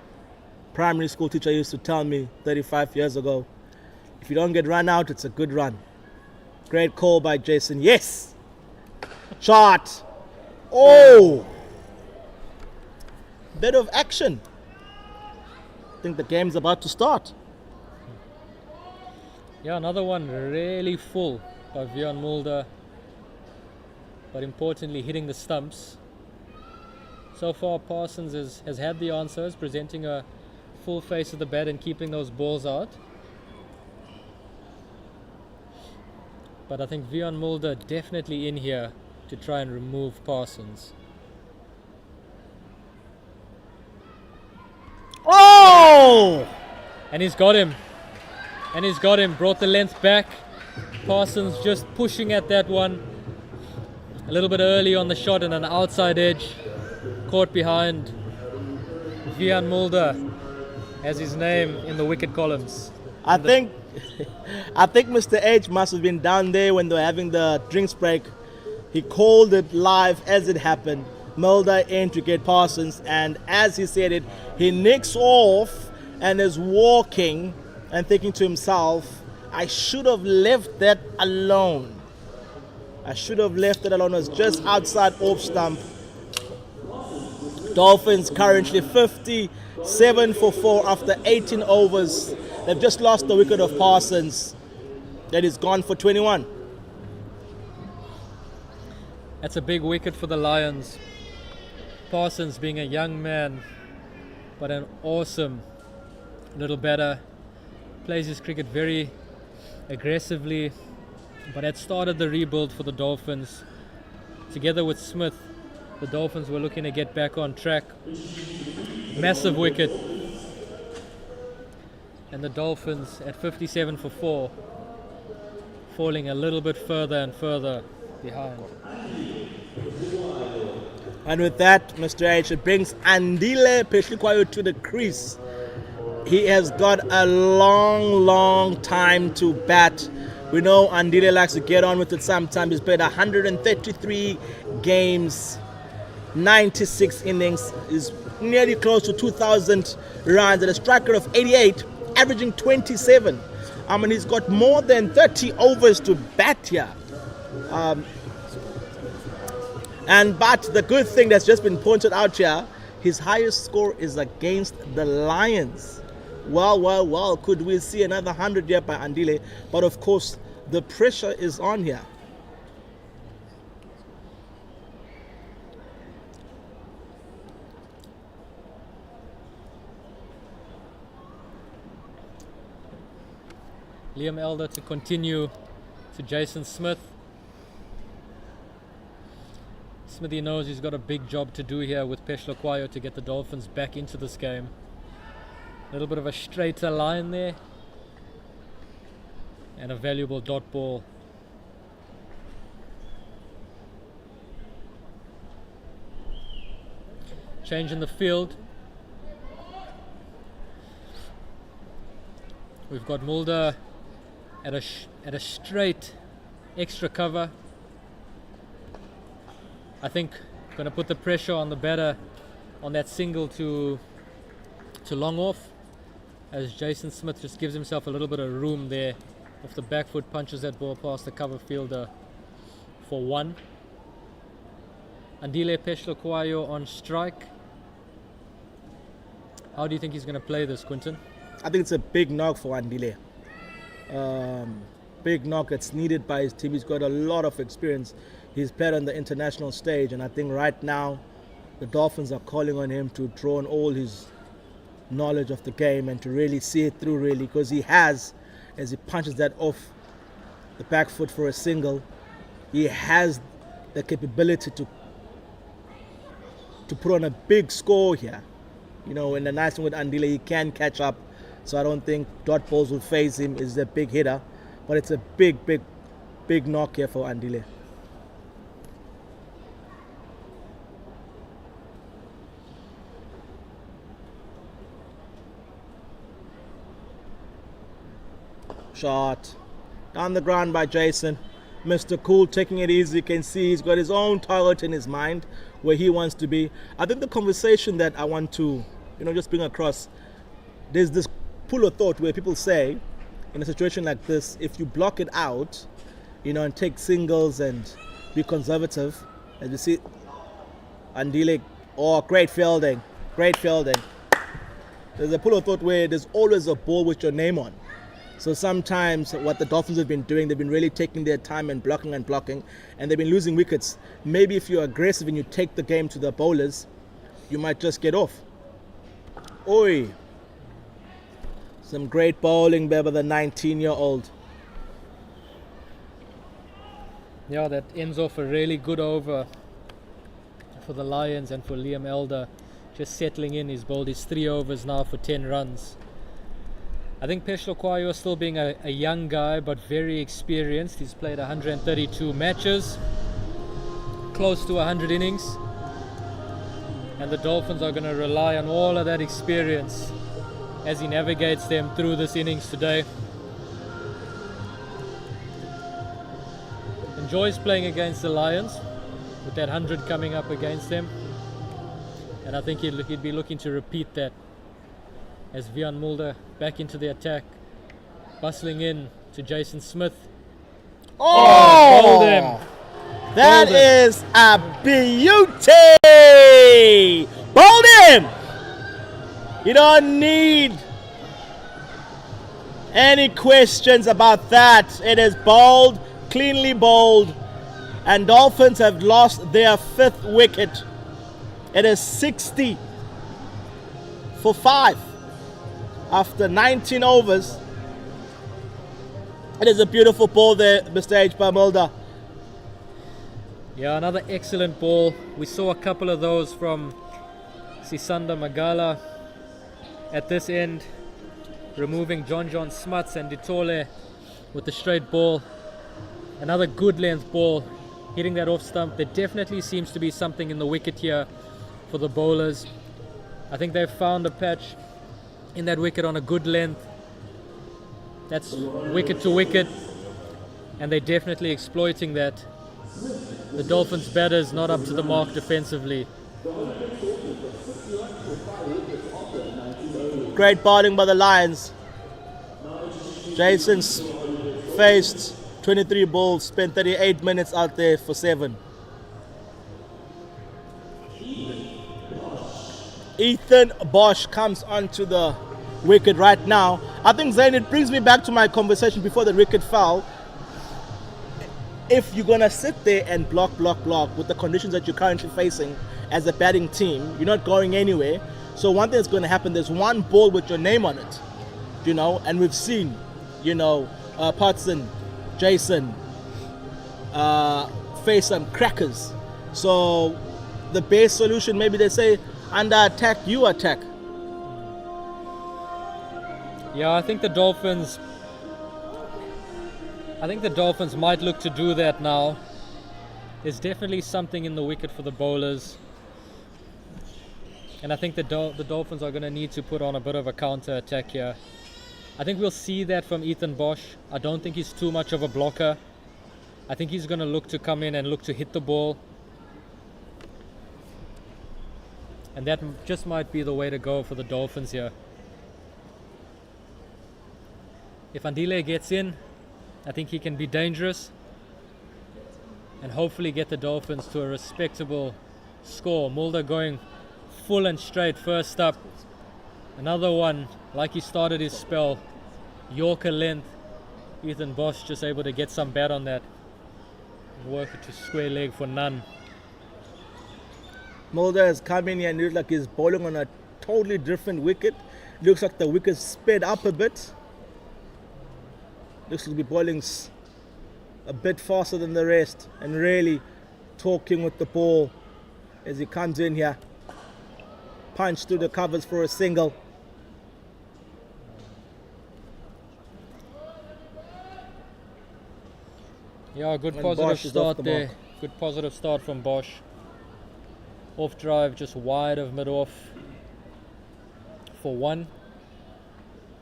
primary school teacher used to tell me 35 years ago, if you don't get run out, it's a good run. Great call by Jason. Yes! Shot! Oh! Bit of action. I think the game's about to start. Yeah, another one really full by Vian Mulder, but importantly hitting the stumps. So far Parsons has had the answers, presenting a full face of the bat and keeping those balls out. But I think Vian Mulder definitely in here to try and remove Parsons. Oh! And he's got him. And he's got him. Brought the length back. Parsons just pushing at that one. A little bit early on the shot and an outside edge. Caught behind. Vian Mulder has his name in the wicket columns. I think Mr. H must have been down there when they were having the drinks break. He called it live as it happened. Mulder in to get Parsons, and as he said it, he nicks off and is walking and thinking to himself, I should have left that alone. I should have left it alone. It was just outside off stump. Dolphins currently 57 for 4 after 18 overs. They've just lost the wicket of Parsons. That is gone for 21. That's a big wicket for the Lions. Parsons being a young man, but an awesome little batter. Plays his cricket very aggressively, but had started the rebuild for the Dolphins. Together with Smith, the Dolphins were looking to get back on track. Massive wicket. And the Dolphins at 57 for 4, falling a little bit further and further behind. And with that, Mr. H, it brings Andile Peshlikwayo to the crease. He has got a long time to bat. We know Andile likes to get on with it sometimes. He's played 133 games, 96 innings, is nearly close to 2,000 runs, and a strike rate of 88, averaging 27. I mean, he's got more than 30 overs to bat here. But the good thing that's just been pointed out here, his highest score is against the Lions. Well, could we see another 100 here by Andile? But of course, the pressure is on here. Liam Elder to continue to Jason Smith. Smithy knows he's got a big job to do here with Peshlikwayo to get the Dolphins back into this game. A little bit of a straighter line there. And a valuable dot ball. Change in the field. We've got Mulder at a straight extra cover. I think going to put the pressure on the batter on that single to long off, as Jason Smith just gives himself a little bit of room there. Off the back foot, punches that ball past the cover fielder for 1. Andile Peshlikwayo on strike. How do you think he's going to play this, Quinton? I think it's a big knock for Andile. big knock that's needed by his team. He's got a lot of experience. He's played on the international stage, and I think right now the Dolphins are calling on him to draw on all his knowledge of the game and to really see it through, really, because he has, as he punches that off the back foot for a single, he has the capability to put on a big score here. You know, in the nice thing with Andile, he can catch up, so I don't think dot balls will phase him. Is a big hitter, but it's a big knock here for Andile. Shot down the ground by Jason. Mr. Cool taking it easy. You can see he's got his own target in his mind where he wants to be. I think the conversation that I want to, just bring across, there's this pool of thought where people say, in a situation like this, if you block it out, and take singles and be conservative, as you see, Andile, great fielding. There's a pool of thought where there's always a ball with your name on. So sometimes what the Dolphins have been doing, they've been really taking their time and blocking, and they've been losing wickets. Maybe if you're aggressive and you take the game to the bowlers, you might just get off. Oi! Some great bowling there by the 19-year-old. Yeah, that ends off a really good over for the Lions and for Liam Elder. Just settling in. He's bowled his 3 overs now for 10 runs. I think Peshlo Kwayo still being a young guy but very experienced. He's played 132 matches, close to 100 innings, and the Dolphins are going to rely on all of that experience as he navigates them through this innings today. Enjoys playing against the Lions with that 100 coming up against them, and I think he'd be looking to repeat that as Vian Mulder back into the attack, bustling in to Jason Smith. Oh! That is a beauty! Bowled him! You don't need any questions about that. It is bowled, cleanly bowled, and Dolphins have lost their 5th wicket. It is 60 for 5. After 19 overs. It is a beautiful ball there, Mr. H. Mulder. Yeah, another excellent ball. We saw a couple of those from Sisanda Magala at this end, removing John Smuts and Ditole with the straight ball. Another good length ball, hitting that off stump. There definitely seems to be something in the wicket here for the bowlers. I think they've found a patch in that wicket on a good length. That's wicket to wicket, and they're definitely exploiting that. The Dolphins batters not up to the mark defensively. Great bowling by the Lions. Jason's faced 23 balls, spent 38 minutes out there for 7. Ethan Bosch comes onto the wicket right now. I think, Zayn, it brings me back to my conversation before the wicket fell. If you're going to sit there and block with the conditions that you're currently facing as a batting team, you're not going anywhere. So one thing that's going to happen, there's one ball with your name on it, and we've seen, Patson, Jason, face some crackers. So the best solution, maybe they say, under attack, you attack. Yeah, I think the Dolphins might look to do that now. There's definitely something in the wicket for the bowlers, and I think the Dolphins are going to need to put on a bit of a counter attack here. I think we'll see that from Ethan Bosch. I don't think he's too much of a blocker. I think he's going to look to come in and look to hit the ball, and that just might be the way to go for the Dolphins here. If Andile gets in, I think he can be dangerous and hopefully get the Dolphins to a respectable score. Mulder going full and straight first up. Another one, like he started his spell, Yorker length, Ethan Bosch just able to get some bat on that and work it to square leg for none. Mulder has come in here and looks like he's bowling on a totally different wicket. Looks like the wicket sped up a bit. Looks like he'll be bowling a bit faster than the rest and really talking with the ball as he comes in here. Punch through the covers for a single. Yeah, good And positive Bosch is off start the there. mark. Good positive start from Bosch. Off drive just wide of mid off for 1.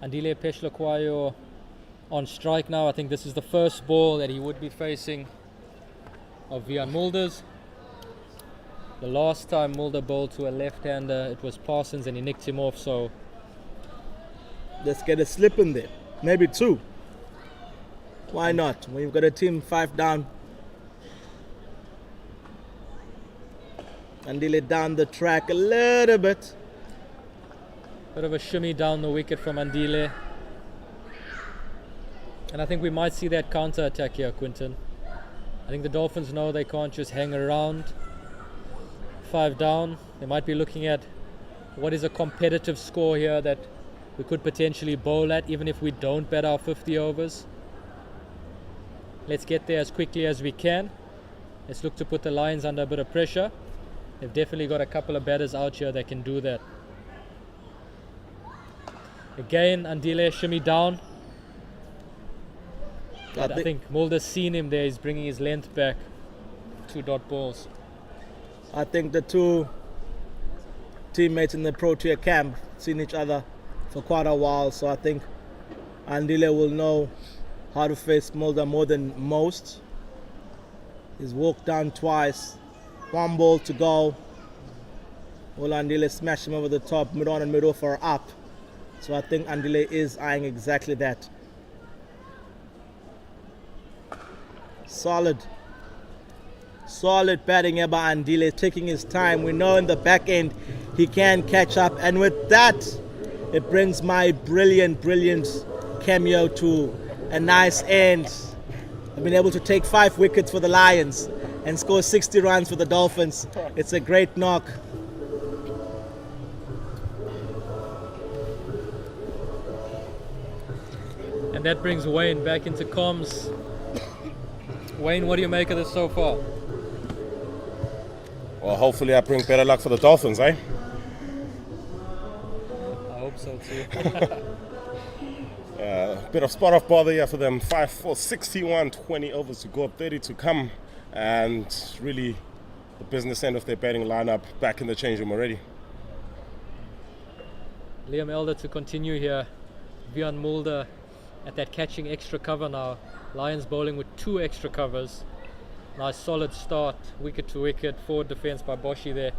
Andile Peshlakwayo on strike now. I think this is the first ball that he would be facing of Vian Mulder's. The last time Mulder bowled to a left-hander, it was Parsons and he nicked him off, so Let's get a slip in there. Maybe 2. Why not? When you've got a team 5 down. Andile down the track a little bit. bit of a shimmy down the wicket from Andile. And I think we might see that counter attack here, Quinton. I think the Dolphins know they can't just hang around. 5 down. They might be looking at what is a competitive score here that we could potentially bowl at, even if we don't bat our 50 overs. Let's get there as quickly as we can. Let's look to put the Lions under a bit of pressure. They've definitely got a couple of batters out here that can do that. Again, Andile shimmy down. But I think Mulder's seen him there. He's bringing his length back. 2 dot balls. I think the 2 teammates in the Protea camp seen each other for quite a while, so I think Andile will know how to face Mulder more than most. He's walked down twice. 1 ball to go. Will Andile smash him over the top? Mid on and mid off are up. So I think Andile is eyeing exactly that. Solid batting here by Andile, taking his time. We know in the back end he can catch up, and with that it brings my brilliant cameo to a nice end. I've been able to take 5 wickets for the Lions and score 60 runs for the Dolphins. It's a great knock. And that brings Wayne back into comms. Wayne, what do you make of this so far? Well, hopefully I bring better luck for the Dolphins, eh? I hope so too. Bit of spot off bother here for them. 5 for 61, 20 overs to go up, 30 to come. And really the business end of their batting lineup back in the change room already. Liam Elder to continue here. Vian Mulder at that catching extra cover now. Lions bowling with 2 extra covers. Nice solid start, wicket to wicket, forward defense by Boshi there.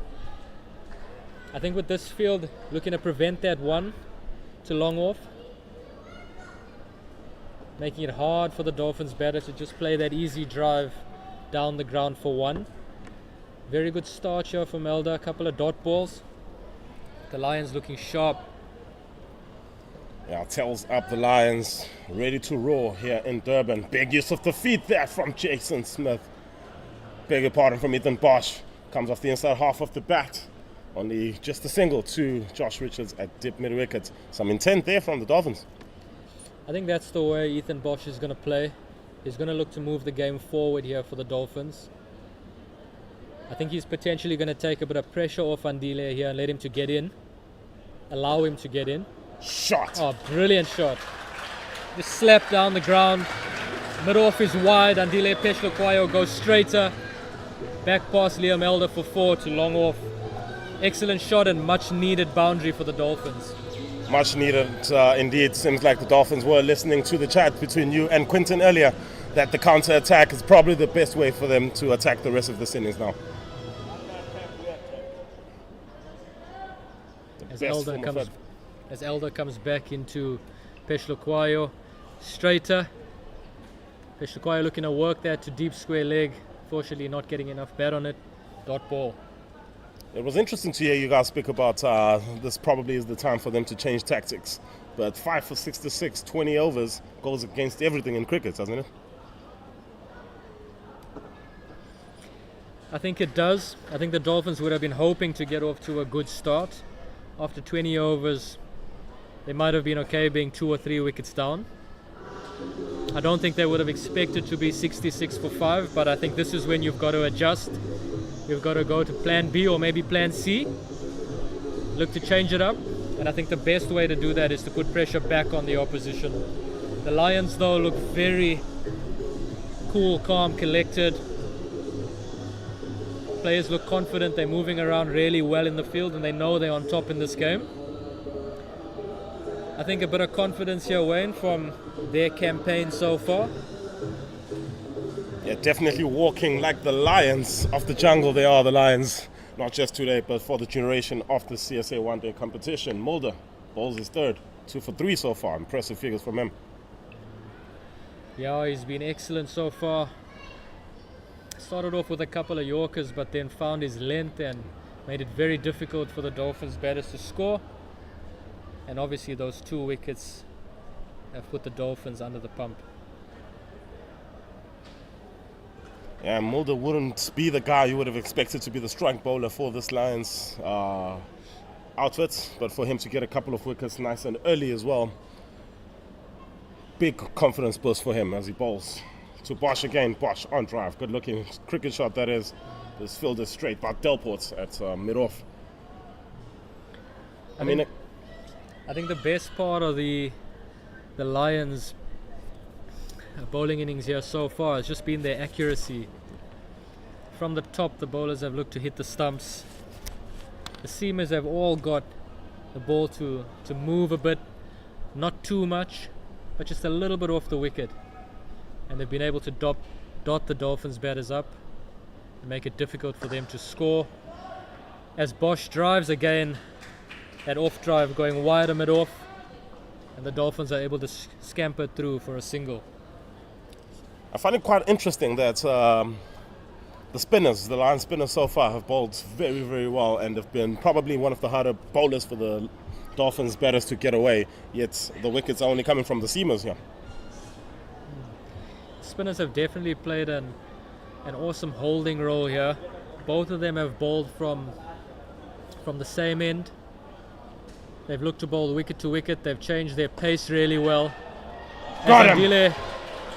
I think with this field, looking to prevent that 1 to long off. Making it hard for the Dolphins batter to just play that easy drive down the ground for 1. Very good start here from Elder, a couple of dot balls. The Lions looking sharp. Yeah, tells up the Lions, ready to roar here in Durban. Big use of the feet there from Jason Smith. Beg your pardon from Ethan Bosch. Comes off the inside half of the bat. Only just a single to Josh Richards at dip mid-wicket. Some intent there from the Dolphins. I think that's the way Ethan Bosch is going to play. He's going to look to move the game forward here for the Dolphins. I think he's potentially going to take a bit of pressure off Andile here and let him to get in. Allow him to get in. Shot! Oh, brilliant shot. Just slapped down the ground. Mid off is wide. Andile Peshlakwayo goes straighter. Back past Liam Elder for 4 to long off. Excellent shot and much needed boundary for the Dolphins. Much needed indeed. Seems like the Dolphins were listening to the chat between you and Quinton earlier that the counter attack is probably the best way for them to attack the rest of this innings now. As Elder comes back into Peshlakwayo, straighter. Peshlakwayo looking to work that to deep square leg. Fortunately not getting enough bat on it. Dot ball. It was interesting to hear you guys speak about this probably is the time for them to change tactics. But 5 for 66, 20 overs goes against everything in cricket, doesn't it? I think it does. I think the Dolphins would have been hoping to get off to a good start. After 20 overs, they might have been okay being 2 or 3 wickets down. I don't think they would have expected to be 66 for 5, but I think this is when you've got to adjust. You've got to go to plan B or maybe plan C. Look to change it up. And I think the best way to do that is to put pressure back on the opposition. The Lions, though, look very cool, calm, collected. Players look confident. They're moving around really well in the field and they know they're on top in this game. I think a bit of confidence here, Wayne, from their campaign so far. Yeah, definitely walking like the lions of the jungle. They are the lions, not just today, but for the duration of the CSA one-day competition. Mulder bowls his third, 2 for 3 so far. Impressive figures from him. Yeah, he's been excellent so far. Started off with a couple of Yorkers, but then found his length and made it very difficult for the Dolphins batters to score. And obviously those 2 wickets have put the Dolphins under the pump. Yeah, Mulder wouldn't be the guy you would have expected to be the strike bowler for this Lions outfit, but for him to get a couple of wickets nice and early as well, big confidence boost for him as he bowls. To Bosch again, Bosch on drive, good looking cricket shot that is. This field is straight, but Delport's at mid-off. I think the best part of the Lions' bowling innings here so far has just been their accuracy. From the top, the bowlers have looked to hit the stumps. The seamers have all got the ball to move a bit, not too much, but just a little bit off the wicket. And they've been able to dot the Dolphins batters up and make it difficult for them to score. As Bosch drives again, that off drive going wider mid-off, and the Dolphins are able to scamper through for a single. I find it quite interesting that the spinners, the Lions spinners so far, have bowled very, very well and have been probably one of the harder bowlers for the Dolphins batters to get away, yet the wickets are only coming from the seamers here. Spinners have definitely played an awesome holding role here. Both of them have bowled from the same end. They've looked to bowl wicket to wicket. They've changed their pace really well. Got him!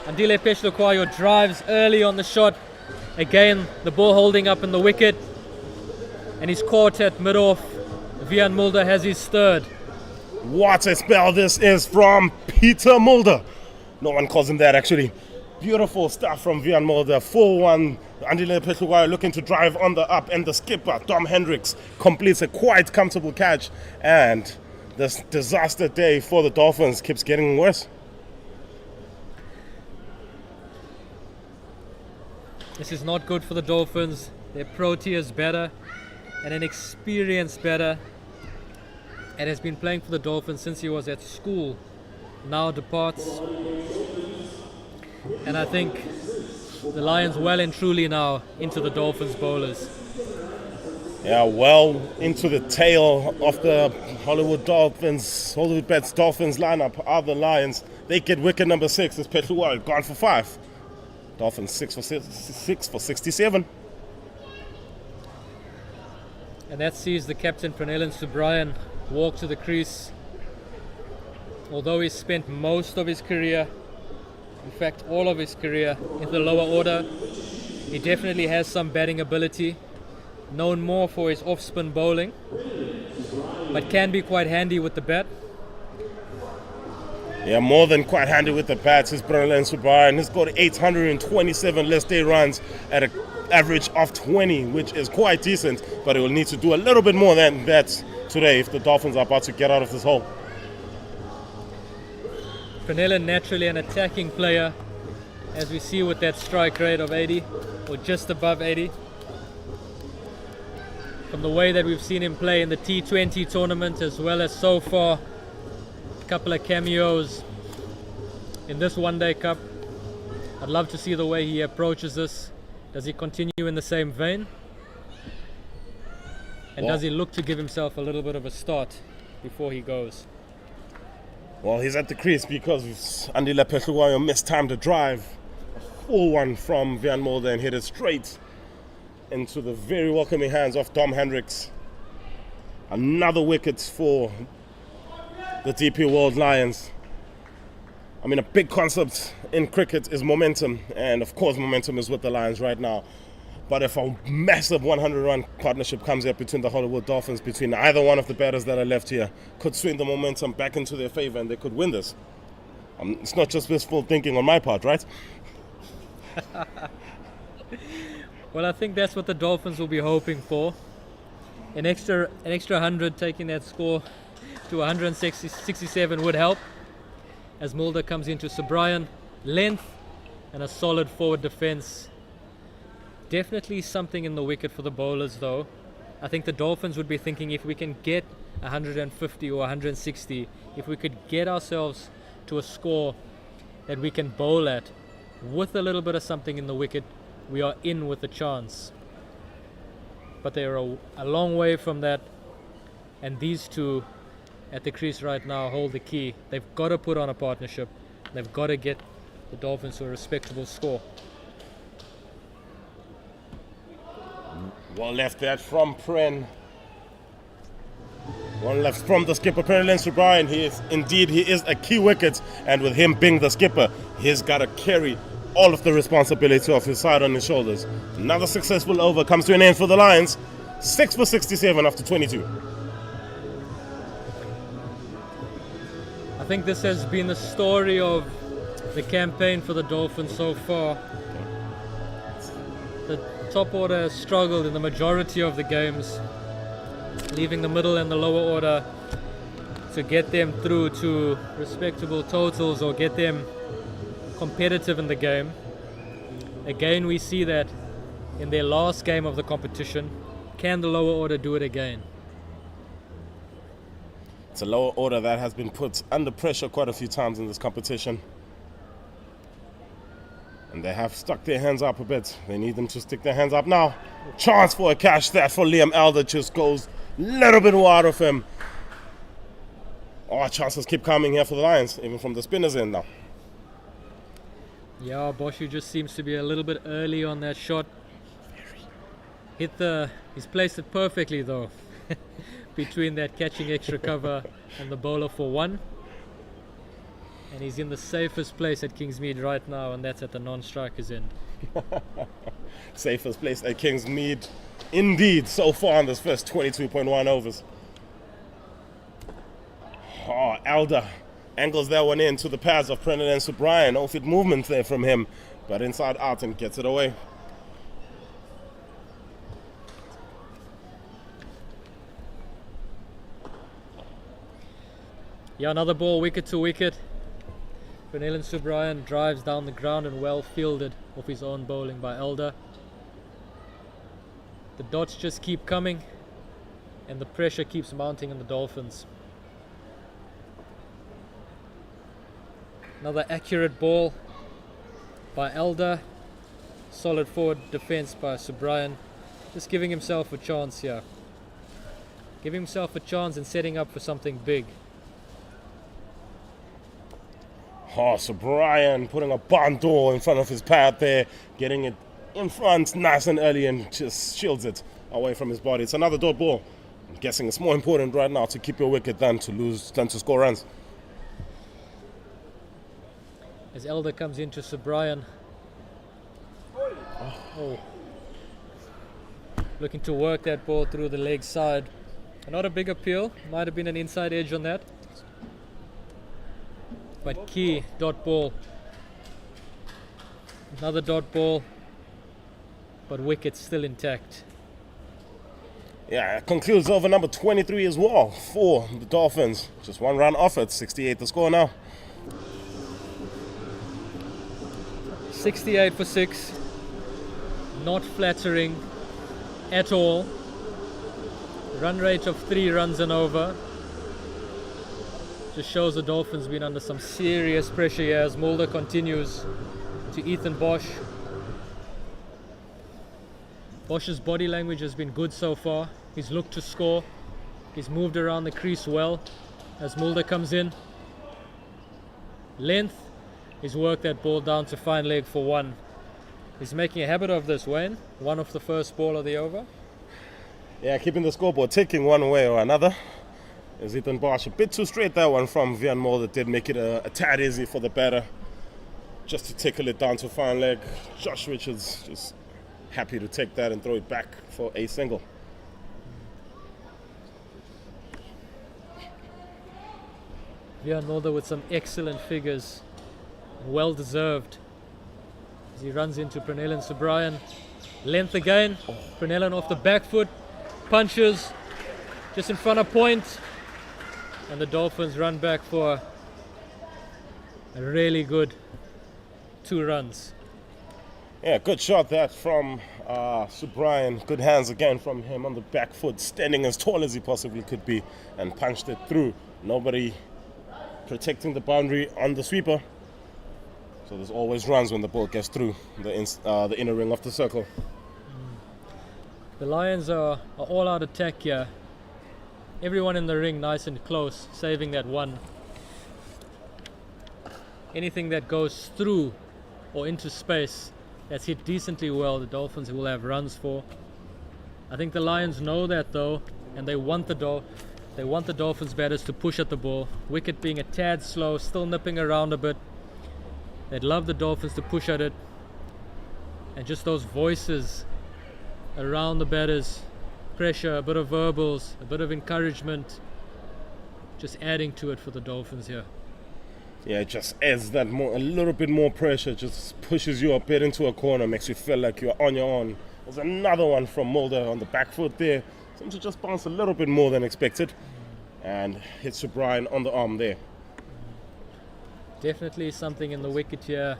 Andile Peshluquayo drives early on the shot. Again, the ball holding up in the wicket. And he's caught at mid-off. Vian Mulder has his third. What a spell this is from Peter Mulder. No one calls him that actually. Beautiful stuff from Vian Mulder. 4-1. Andile Peshluquayo looking to drive on the up, and the skipper, Dom Hendricks, completes a quite comfortable catch. And this disaster day for the Dolphins keeps getting worse. This is not good for the Dolphins. Their Proteas batter and an experienced batter, and has been playing for the Dolphins since he was at school, now departs. And I think the Lions well and truly now into the Dolphins bowlers. Yeah, well into the tail of the Hollywoodbets Dolphins lineup are the Lions. They get wicket number 6 as Peshluquayo gone for 5. Dolphins 6 for 67. And that sees the captain Pranellan Subrayan walk to the crease. Although he's spent most of his career, in fact all of his career, in the lower order, he definitely has some batting ability, known more for his off-spin bowling, but can be quite handy with the bat. Yeah, more than quite handy with the bats is Pranellan Subrayan. He's got 827 less day runs at an average of 20, which is quite decent, but he will need to do a little bit more than that today if the Dolphins are about to get out of this hole. Pranellan naturally an attacking player, as we see with that strike rate of 80 or just above 80. From the way that we've seen him play in the T20 tournament, as well as so far a couple of cameos in this one-day cup. I'd love to see the way he approaches this. Does he continue in the same vein? And does he look to give himself a little bit of a start before he goes? Well, he's at the crease because Andy Lepeshuwayo mistimed a drive. A full one from Van Mulder and hit it straight into the very welcoming hands of Dom Hendricks. Another wicket for the DP World Lions. I mean, a big concept in cricket is momentum, and of course momentum is with the Lions right now. But if a massive 100-run partnership comes up between the Hollywood Dolphins, between either one of the batters that are left here, could swing the momentum back into their favor and they could win this. It's not just wishful thinking on my part, right? Well, I think that's what the Dolphins will be hoping for. An extra 100, taking that score to 167 would help. As Mulder comes into Sir Brian, length and a solid forward defense. Definitely something in the wicket for the bowlers though. I think the Dolphins would be thinking if we can get 150 or 160, if we could get ourselves to a score that we can bowl at with a little bit of something in the wicket, we are in with a chance. But they're a long way from that, and these two at the crease right now hold the key. They've got to put on a partnership. They've got to get the Dolphins to a respectable score. One left that from Pren. One left from the skipper, Pren O'Brien. He is a key wicket, and with him being the skipper, he's got to carry all of the responsibility of his side on his shoulders. Another successful over comes to an end for the Lions. 6 for 67 after 22. I think this has been the story of the campaign for the Dolphins so far. The top order has struggled in the majority of the games, leaving the middle and the lower order to get them through to respectable totals or get them competitive in the game. Again, we see that in their last game of the competition. Can the lower order do it again? It's a lower order that has been put under pressure quite a few times in this competition. And they have stuck their hands up a bit. They need them to stick their hands up now. Chance for a catch there for Liam Elder, just goes a little bit wide of him. Oh, chances keep coming here for the Lions, even from the spinners in now. Yeah, Boshu just seems to be a little bit early on that shot. He's placed it perfectly though, between that catching extra cover and the bowler for one. And he's in the safest place at Kingsmead right now, and that's at the non-striker's end. Safest place at Kingsmead, indeed, so far in this first 22.1 overs. Oh, Elder angles that one in to the pads of Brendan and O'Brien. Off-it movement there from him, but inside out and gets it away. Yeah, another ball, wicket to wicket. Brendan O'Brien drives down the ground and well fielded off his own bowling by Elder. The dots just keep coming and the pressure keeps mounting on the Dolphins. Another accurate ball by Elder. Solid forward defense by Sir Brian. Just giving himself a chance here. Giving himself a chance and setting up for something big. Oh, Sir Brian putting a barn door in front of his pad there, getting it in front nice and early and just shields it away from his body. It's another dot ball. I'm guessing it's more important right now to keep your wicket than to score runs. As Elder comes into Sir Brian. Oh. Looking to work that ball through the leg side. Not a big appeal. Might have been an inside edge on that. But key dot ball. Another dot ball. But wicket still intact. Yeah, it concludes over number 23 as well for the Dolphins. Just one run off it. 68 the score now. 68 for 6. Not flattering at all. Run rate of 3 runs and over. Just shows the Dolphins been under some serious pressure here as Mulder continues to Ethan Bosch. Bosch's body language has been good so far. He's looked to score. He's moved around the crease well as Mulder comes in. length. He's worked that ball down to fine leg for one. He's making a habit of this, Wayne. One off the first ball of the over. Yeah, keeping the scoreboard ticking one way or another. Is Ethan Bosch a bit too straight, that one from Vian Moore, that did make it a tad easy for the batter. Just to tickle it down to fine leg. Josh Richards just happy to take that and throw it back for a single. Vian Moore with some excellent figures. Well deserved. As he runs into Pranellan Subrayan. Length again. Pranellan off the back foot. Punches. Just in front of point. And the Dolphins run back for a really good 2 runs. Yeah, good shot that from Subrayan. Good hands again from him on the back foot, standing as tall as he possibly could be, and punched it through. Nobody protecting the boundary on the sweeper. So there's always runs when the ball gets through the inner ring of the circle. The Lions are all out attack here. Everyone in the ring nice and close, saving that one. Anything that goes through or into space that's hit decently well, the Dolphins will have runs for. I think the Lions know that though, and they want the Dolphins batters to push at the ball. Wicket being a tad slow, still nipping around a bit. They'd love the Dolphins to push at it. And just those voices around the batters, pressure, a bit of verbals, a bit of encouragement, just adding to it for the Dolphins here. Yeah, it just adds that a little bit more pressure, just pushes you a bit into a corner, makes you feel like you're on your own. There's another one from Mulder on the back foot there. Seems to just bounce a little bit more than expected and hits O'Brien on the arm there. Definitely something in the wicket here,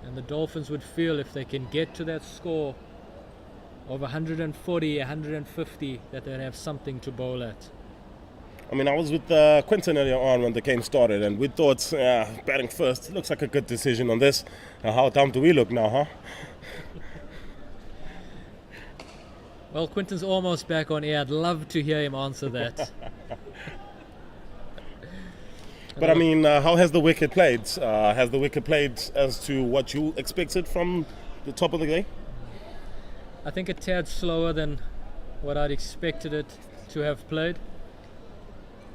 and the Dolphins would feel if they can get to that score of 140, 150, that they'd have something to bowl at. I mean, I was with Quinton earlier on when the game started, and we thought batting first looks like a good decision on this. How dumb do we look now, huh? Well, Quinton's almost back on air. I'd love to hear him answer that. But I mean, how has the wicket played? Has the wicket played as to what you expected from the top of the game? I think a tad slower than what I'd expected it to have played.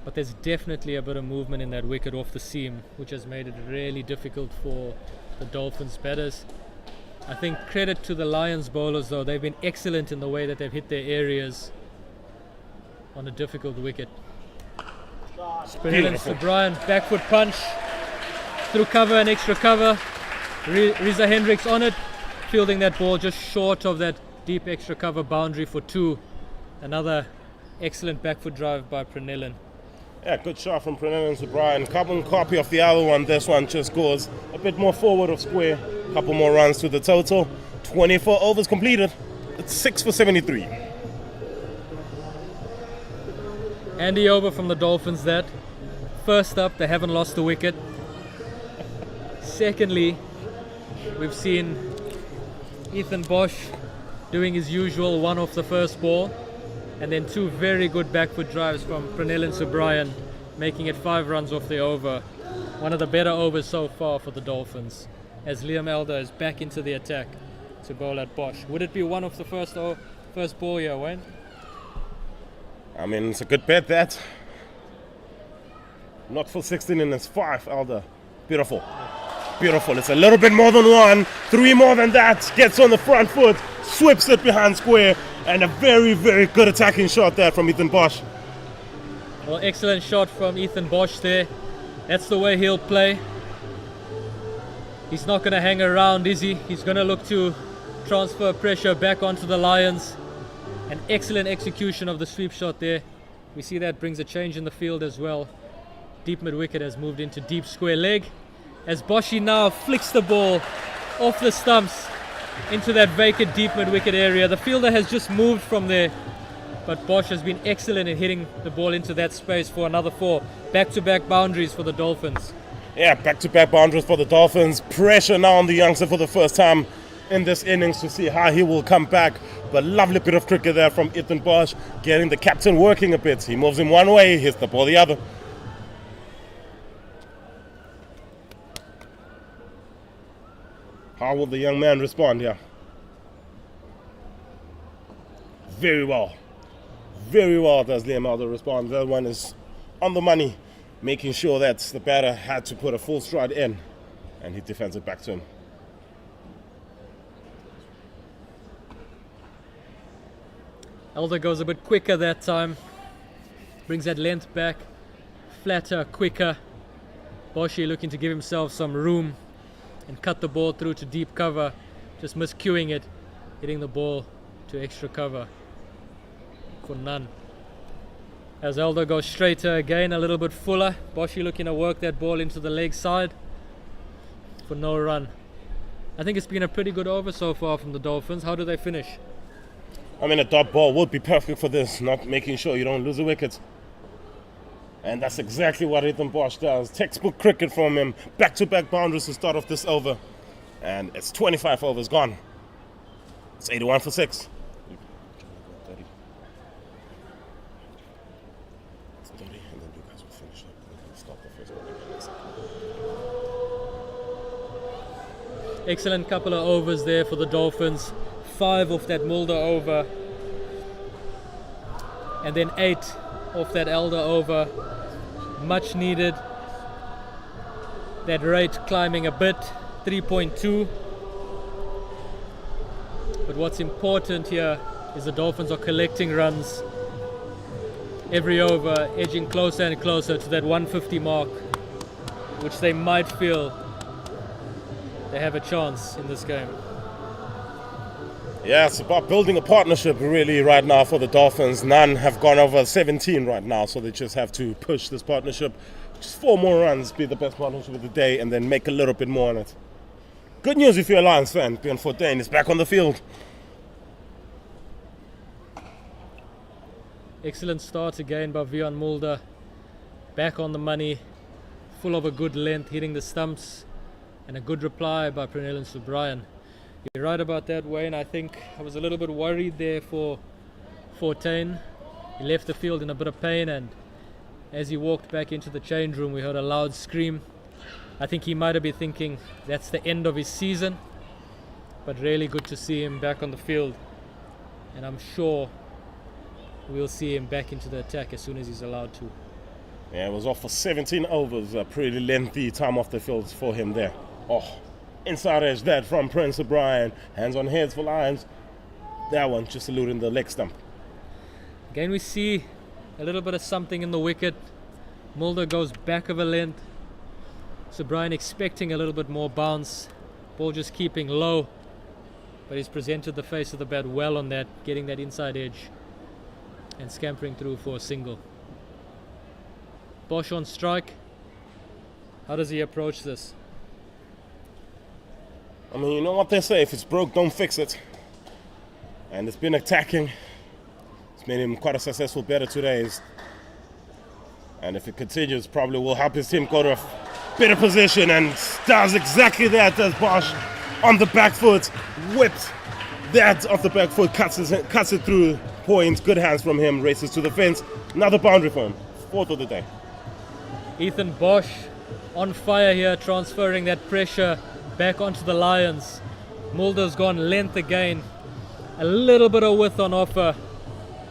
But there's definitely a bit of movement in that wicket off the seam, which has made it really difficult for the Dolphins batters. I think credit to the Lions bowlers though, they've been excellent in the way that they've hit their areas on a difficult wicket. Pranellan Subrayan, back foot punch, through cover and extra cover. Riza Hendricks on it, fielding that ball just short of that deep extra cover boundary for 2. Another excellent back foot drive by Pranellan. Yeah, good shot from Pranellan Subrayan. Carbon copy of the other one. This one just goes a bit more forward of square. Couple more runs to the total. 24 overs completed. It's 6 for 73. Andy over from the Dolphins that. First up, they haven't lost a wicket. Secondly, we've seen Ethan Bosch doing his usual one off the first ball. And then 2 very good back foot drives from Pranellan Subrayan, making it 5 runs off the over. One of the better overs so far for the Dolphins, as Liam Elder is back into the attack to bowl at Bosch. Would it be one of the first ball here, Wayne? I mean, it's a good bet, that. Not for 16 and it's 5, Elder. Beautiful. Beautiful. It's a little bit more than 1. 3 more than that. Gets on the front foot, sweeps it behind square. And a very, very good attacking shot there from Ethan Bosch. Well, excellent shot from Ethan Bosch there. That's the way he'll play. He's not going to hang around, is he? He's going to look to transfer pressure back onto the Lions. An excellent execution of the sweep shot there. We see that brings a change in the field as well. Deep mid-wicket has moved into deep square leg. As Boshi now flicks the ball off the stumps into that vacant deep mid-wicket area. The fielder has just moved from there, but Bosch has been excellent in hitting the ball into that space for another 4. Back-to-back boundaries for the Dolphins. Yeah, back-to-back boundaries for the Dolphins. Pressure now on the youngster for the first time in this innings to see how he will come back. But lovely bit of cricket there from Ethan Bosch, getting the captain working a bit. He moves him one way, hits the ball the other. How will the young man respond here? Very well. Very well does Liam Elder respond. That one is on the money, making sure that the batter had to put a full stride in, and he defends it back to him. Elder goes a bit quicker that time. Brings that length back. Flatter, quicker. Boshi looking to give himself some room and cut the ball through to deep cover. Just miscuing it. Hitting the ball to extra cover for none. As Elder goes straighter again, a little bit fuller. Boshi looking to work that ball into the leg side for no run. I think it's been a pretty good over so far from the Dolphins. How do they finish? I mean, a dot ball would be perfect for this, not making sure you don't lose a wicket. And that's exactly what Ethan Bosch does. Textbook cricket from him. Back-to-back boundaries to start off this over. And it's 25 overs gone. It's 81 for 6. It's 30, and then you guys will finish up. We'll start the first one. Excellent couple of overs there for the Dolphins. 5 off that Mulder over. And then 8 off that Elder over. Much needed. That rate climbing a bit. 3.2. But what's important here is the Dolphins are collecting runs every over, edging closer and closer to that 150 mark, which they might feel they have a chance in this game. Yeah, it's about building a partnership really right now for the Dolphins. None have gone over 17 right now, so they just have to push this partnership. Just 4 more runs, be the best partnership of the day, and then make a little bit more on it. Good news if you're a Lions fan. Bjorn Fortuin is back on the field. Excellent start again by Bjorn Mulder. Back on the money, full of a good length, hitting the stumps, and a good reply by Pranil Subrian. You're right about that, Wayne. I think I was a little bit worried there for Fortuin. He left the field in a bit of pain, and as he walked back into the change room, we heard a loud scream. I think he might have been thinking that's the end of his season, but really good to see him back on the field, and I'm sure we'll see him back into the attack as soon as he's allowed to. Yeah, it was off for 17 overs. A pretty lengthy time off the field for him there. Oh, inside edge that from Prince O'Brien. Hands on heads for Lions. That one just eluding the leg stump. Again, we see a little bit of something in the wicket. Mulder goes back of a length. O'Brien expecting a little bit more bounce. Ball just keeping low. But he's presented the face of the bat well on that, getting that inside edge and scampering through for a single. Bosch on strike. How does he approach this? I mean, you know what they say, if it's broke, don't fix it. And it's been attacking. It's made him quite a successful batter today. And if it continues, probably will help his team go to a better position, and does exactly that. Does Bosch on the back foot, whipped that off the back foot, cuts it through, point, good hands from him, races to the fence. Another boundary for him, 4th of the day. Ethan Bosch on fire here, transferring that pressure back onto the Lions. Mulder's gone length again, a little bit of width on offer,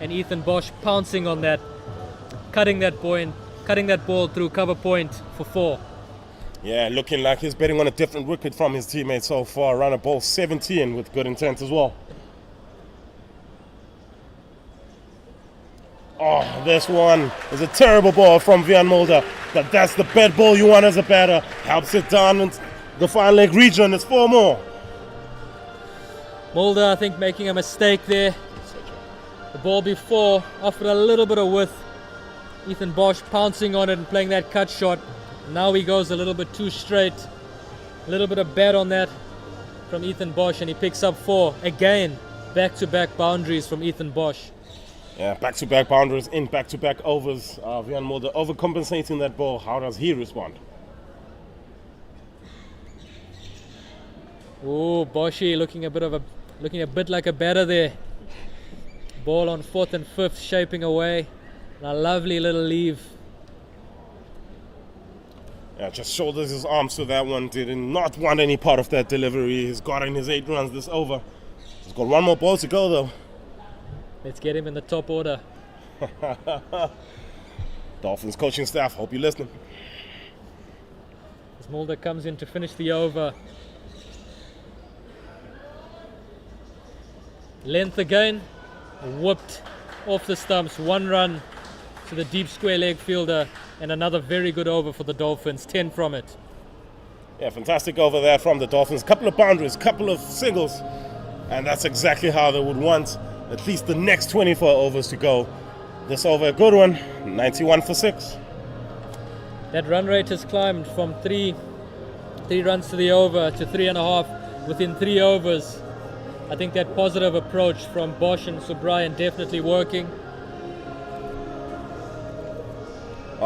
and Ethan Bosch pouncing on that, cutting that ball through cover point for 4. Yeah, looking like he's betting on a different wicket from his teammates so far. Run a ball 17 with good intent as well. Oh, this one is a terrible ball from Bjorn Mulder, but that's the bad ball you want as a batter. Helps it down in the fine leg region. It's 4 more. Mulder, I think, making a mistake there. The ball before offered a little bit of width. Ethan Bosch pouncing on it and playing that cut shot. Now he goes a little bit too straight. A little bit of bat on that from Ethan Bosch, and he picks up 4. Again, back-to-back boundaries from Ethan Bosch. Yeah, back-to-back boundaries in back-to-back overs. Bjorn Mulder overcompensating that ball. How does he respond? Oh, Boshi looking a bit like a batter there. Ball on 4th and 5th, shaping away. And a lovely little leave. Yeah, just shoulders his arms to that one. Did not want any part of that delivery. He's gotten his 8 runs this over. He's got one more ball to go though. Let's get him in the top order. Dolphins coaching staff, hope you're listening. As Mulder comes in to finish the over. Length again, whooped off the stumps. 1 run to the deep square leg fielder, and another very good over for the Dolphins. 10 from it. Yeah, fantastic over there from the Dolphins. Couple of boundaries, couple of singles, and that's exactly how they would want at least the next 24 overs to go. This over a good one, 91 for 6. That run rate has climbed from three runs to the over to 3.5 within 3 overs. I think that positive approach from Bosch and Subrian definitely working.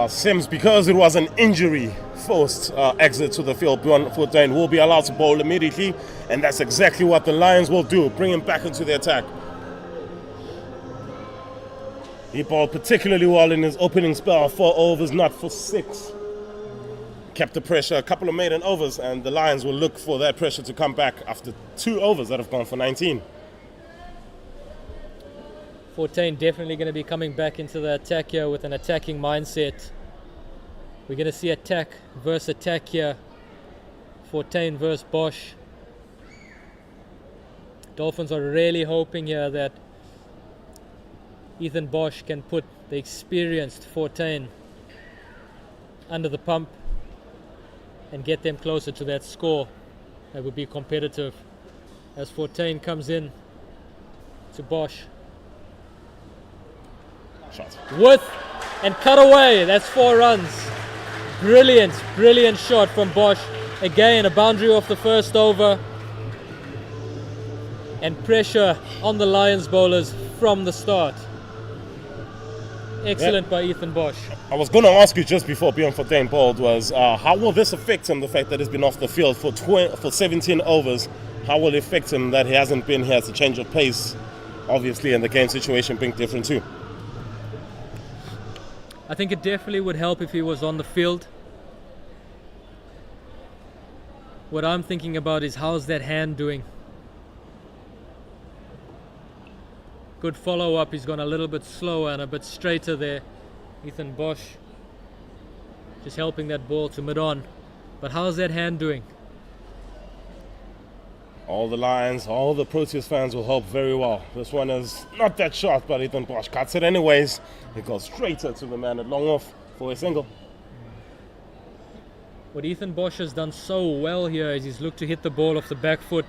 Sims, because it was an injury-forced exit to the field, Fontaine will be allowed to bowl immediately, and that's exactly what the Lions will do, bring him back into the attack. He bowled particularly well in his opening spell, 4 overs, not for 6. Kept the pressure, a couple of maiden overs, and the Lions will look for that pressure to come back after 2 overs that have gone for 19. Fontaine definitely going to be coming back into the attack here with an attacking mindset. We're going to see attack versus attack here. Fontaine versus Bosch. Dolphins are really hoping here that Ethan Bosch can put the experienced Fontaine under the pump and get them closer to that score that would be competitive. As Fontaine comes in to Bosch. Shot. With and cut away. That's 4 runs. Brilliant shot from Bosch. Again, a boundary off the first over. And pressure on the Lions bowlers from the start. Excellent by Ethan Bosch. I was going to ask you just before Bjorn Fontaine bowled was, how will this affect him, the fact that he's been off the field for 17 overs? How will it affect him that he hasn't been here? It's a change of pace, obviously, and the game situation being different too. I think it definitely would help if he was on the field. What I'm thinking about is how's that hand doing? Good follow-up. He's gone a little bit slower and a bit straighter there. Ethan Bosch just helping that ball to mid-on. But how's that hand doing? All the Lions, all the Proteas fans will hope very well. This one is not that short, but Ethan Bosch cuts it anyways. It goes straighter to the man at long off for a single. What Ethan Bosch has done so well here is he's looked to hit the ball off the back foot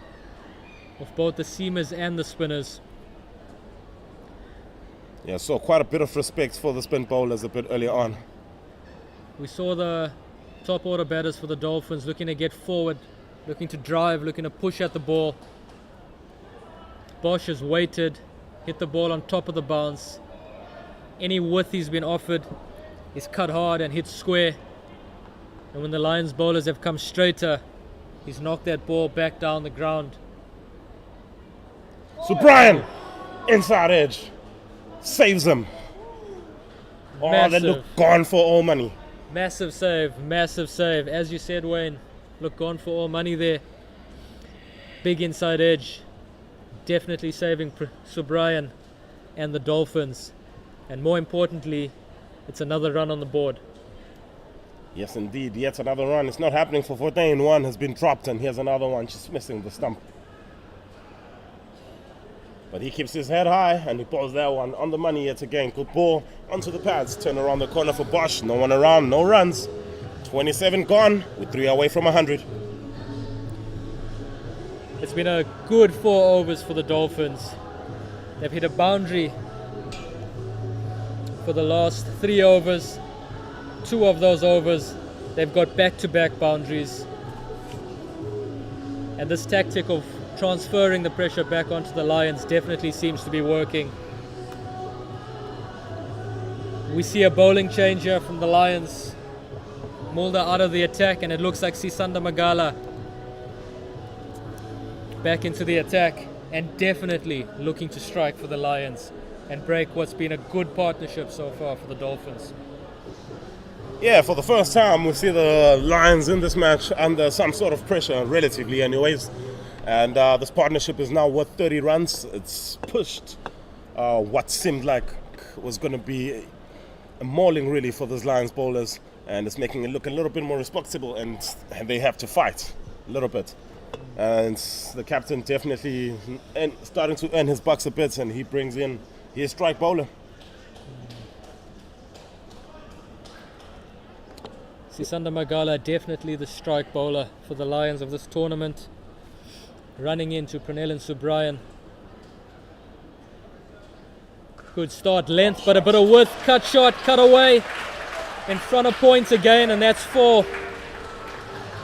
of both the seamers and the spinners. Yeah, so quite a bit of respect for the spin bowlers a bit earlier on. We saw the top order batters for the Dolphins looking to get forward, looking to drive, looking to push at the ball. Bosch has waited, hit the ball on top of the bounce. Any width he's been offered is cut hard and hit square. And when the Lions bowlers have come straighter, he's knocked that ball back down the ground. So Brian, inside edge, saves them. Oh, Massive. they look gone for all money. Massive save, massive save. As you said, Wayne, look, gone for all money there. Big inside edge. Definitely saving Subrian and the Dolphins. And more importantly, it's another run on the board. Yes, indeed. Yet another run. It's not happening for Fontaine. One has been dropped, and here's another one just missing the stump. But he keeps his head high, and he bowls that one on the money yet again. Good ball onto the pads. Turn around the corner for Bosch. No one around, no runs. 27 gone with 3 away from 100. It's been a good 4 overs for the Dolphins. They've hit a boundary for the last 3 overs. 2 of those overs, they've got back-to-back boundaries. And this tactic of transferring the pressure back onto the Lions definitely seems to be working. We see a bowling change here from the Lions. Mulder out of the attack, and it looks like Sisanda Magala back into the attack, and definitely looking to strike for the Lions and break what's been a good partnership so far for the Dolphins. Yeah, for the first time we see the Lions in this match under some sort of pressure, relatively anyways. And this partnership is now worth 30 runs. It's pushed what seemed like was going to be a mauling really for those Lions bowlers. And it's making it look a little bit more respectable, and they have to fight a little bit. And the captain definitely starting to earn his bucks a bit, and he brings in his strike bowler. Sisanda Magala, definitely the strike bowler for the Lions of this tournament. Running into Pranel and Subrayan. Good start, length, but a bit of width. Cut shot, cut away. In front of points again, and that's 4.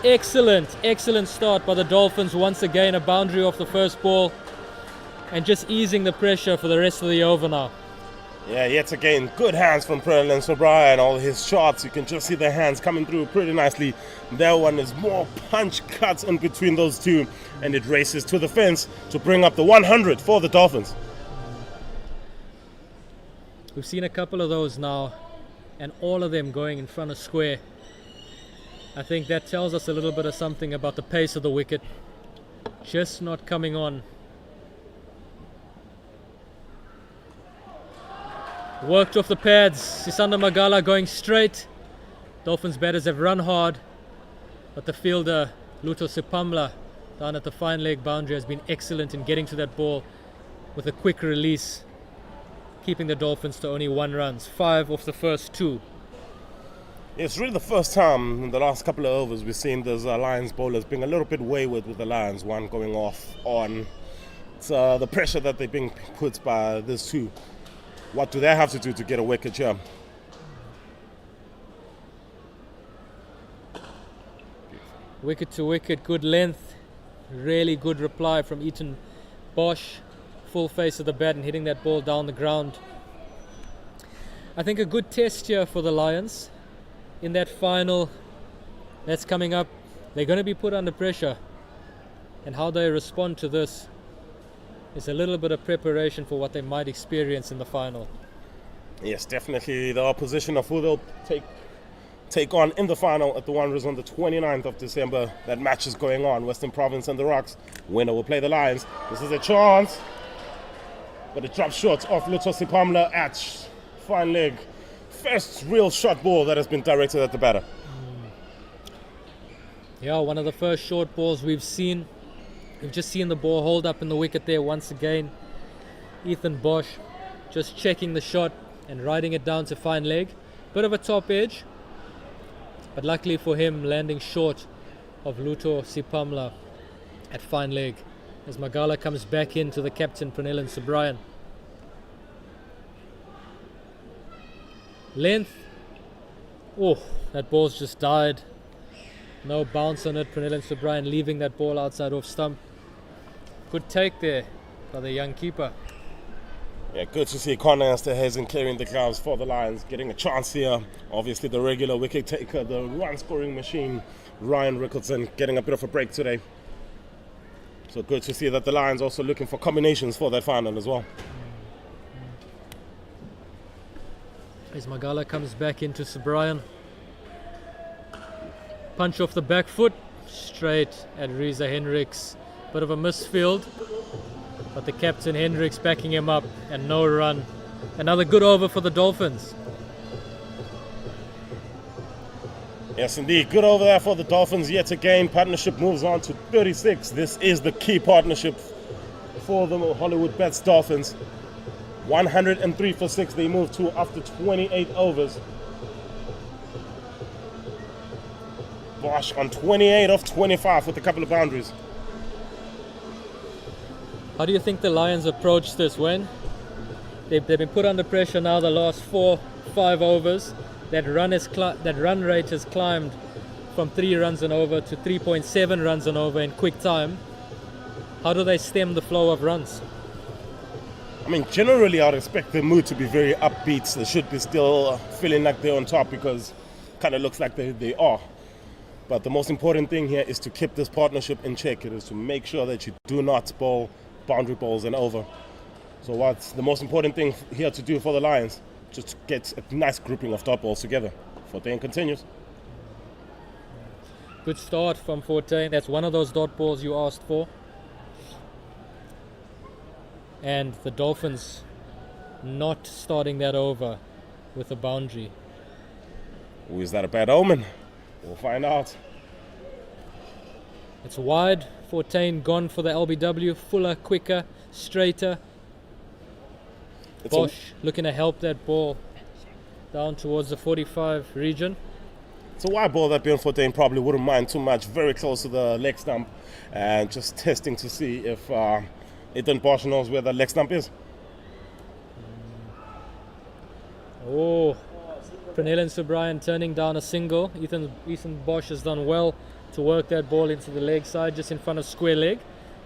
Excellent start by the Dolphins. Once again, a boundary off the first ball. And just easing the pressure for the rest of the over now. Yeah, yet again, good hands from Pranel and Subrayan. All his shots, you can just see the hands coming through pretty nicely. That one is more punch cuts in between those two, and it races to the fence to bring up the 100 for the Dolphins. We've seen a couple of those now, and all of them going in front of square. I think that tells us a little bit of something about the pace of the wicket. Just not coming on. Worked off the pads. Sisanda Magala going straight. Dolphins batters have run hard, but the fielder Luto Sipamla down at the fine leg boundary has been excellent in getting to that ball with a quick release, keeping the Dolphins to only 1 run. 5 off the first 2. It's really the first time in the last couple of overs we've seen those Lions bowlers being a little bit wayward with the Lions. One going off on the pressure that they're being put by these two. What do they have to do to get a wicket here? Wicket to wicket, good length. Really good reply from Ethan Bosch. Full face of the bat and hitting that ball down the ground. I think a good test here for the Lions. In that final that's coming up, they're going to be put under pressure. And how they respond to this is a little bit of preparation for what they might experience in the final. Yes, definitely the opposition of who they'll take on in the final at the Wanderers on the 29th of December. That match is going on, Western Province and the Rocks. Winner will play the Lions. This is a chance, but it drops short off Luto Sipamla at fine leg. First real short ball that has been directed at the batter. Yeah, one of the first short balls we've seen. We've just seen the ball hold up in the wicket there once again. Ethan Bosch just checking the shot and riding it down to fine leg. Bit of a top edge, but luckily for him, landing short of Luto Sipamla at fine leg as Magala comes back into the captain Pranel and Subrayan. Length. Oh, that ball's just died. No bounce on it. Pranel and Subrayan leaving that ball outside off stump. Good take there by the young keeper. Yeah, good to see Connor Esterhuizen carrying the gloves for the Lions, getting a chance here. Obviously the regular wicket taker, the run scoring machine, Ryan Rickardson, getting a bit of a break today. So good to see that the Lions also looking for combinations for that final as well. As Magala comes back into Subrayan. Punch off the back foot, straight at Reza Hendricks. Bit of a misfield, but the captain Hendricks backing him up and no run. Another good over for the Dolphins. Yes, indeed. Good over there for the Dolphins yet again. Partnership moves on to 36. This is the key partnership for the Hollywoodbets Dolphins. 103 for 6 they move to after 28 overs. Bosch on 28 of 25 with a couple of boundaries. How do you think the Lions approach this, Wayne? They've been put under pressure now the last 4-5 overs. That run rate has climbed from 3 runs and over to 3.7 runs and over in quick time. How do they stem the flow of runs? I mean, generally I'd expect the mood to be very upbeat. They should be still feeling like they're on top because it kind of looks like they are. But the most important thing here is to keep this partnership in check. It is to make sure that you do not bowl boundary balls and over. So what's the most important thing here to do for the Lions? Just to get a nice grouping of dot balls together. 14 continues. Good start from 14. That's one of those dot balls you asked for. And the Dolphins not starting that over with a boundary. Ooh, is that a bad omen? We'll find out. It's wide. 14 gone for the LBW. Fuller, quicker, straighter. Bosch looking to help that ball down towards the 45 region. It's a wide ball that Bjorn 14 probably wouldn't mind too much. Very close to the leg stump. And just testing to see if Ethan Bosch knows where the leg stump is. Oh, Pernell and Subrian turning down a single. Ethan Bosch has done well to work that ball into the leg side, just in front of square leg.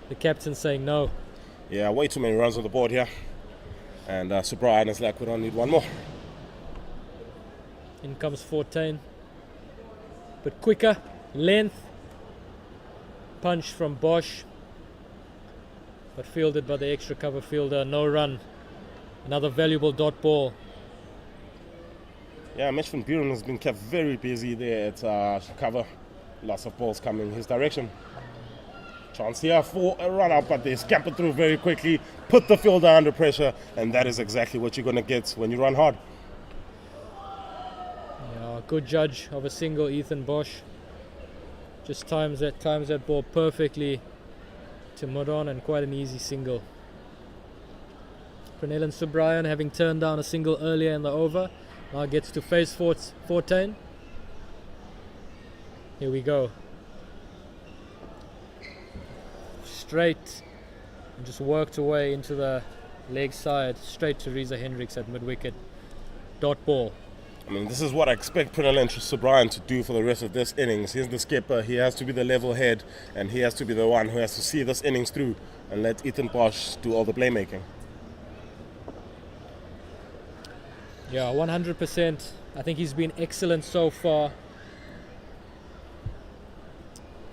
The captain saying no. Yeah, way too many runs on the board here. And Subrian is like, we don't need one more. In comes 14. But quicker, length. Punch from Bosch. But fielded by the extra cover fielder, no run. Another valuable dot ball. Yeah, Mitch van Buren has been kept very busy there at cover. Lots of balls coming his direction. Chance here for a run out, but they scamper through very quickly, put the fielder under pressure, and that is exactly what you're going to get when you run hard. Yeah, good judge of a single, Ethan Bosch. Just times that ball perfectly to mid-on, and quite an easy single. Pernell and Subrian, having turned down a single earlier in the over, now gets to face 14. Here we go. Straight, and just worked away into the leg side, straight to Reza Hendricks at mid-wicket. Dot ball. I mean, this is what I expect Pernell and Subrian to do for the rest of this innings. He's the skipper, he has to be the level head, and he has to be the one who has to see this innings through and let Ethan Bosch do all the playmaking. Yeah, 100%. I think he's been excellent so far.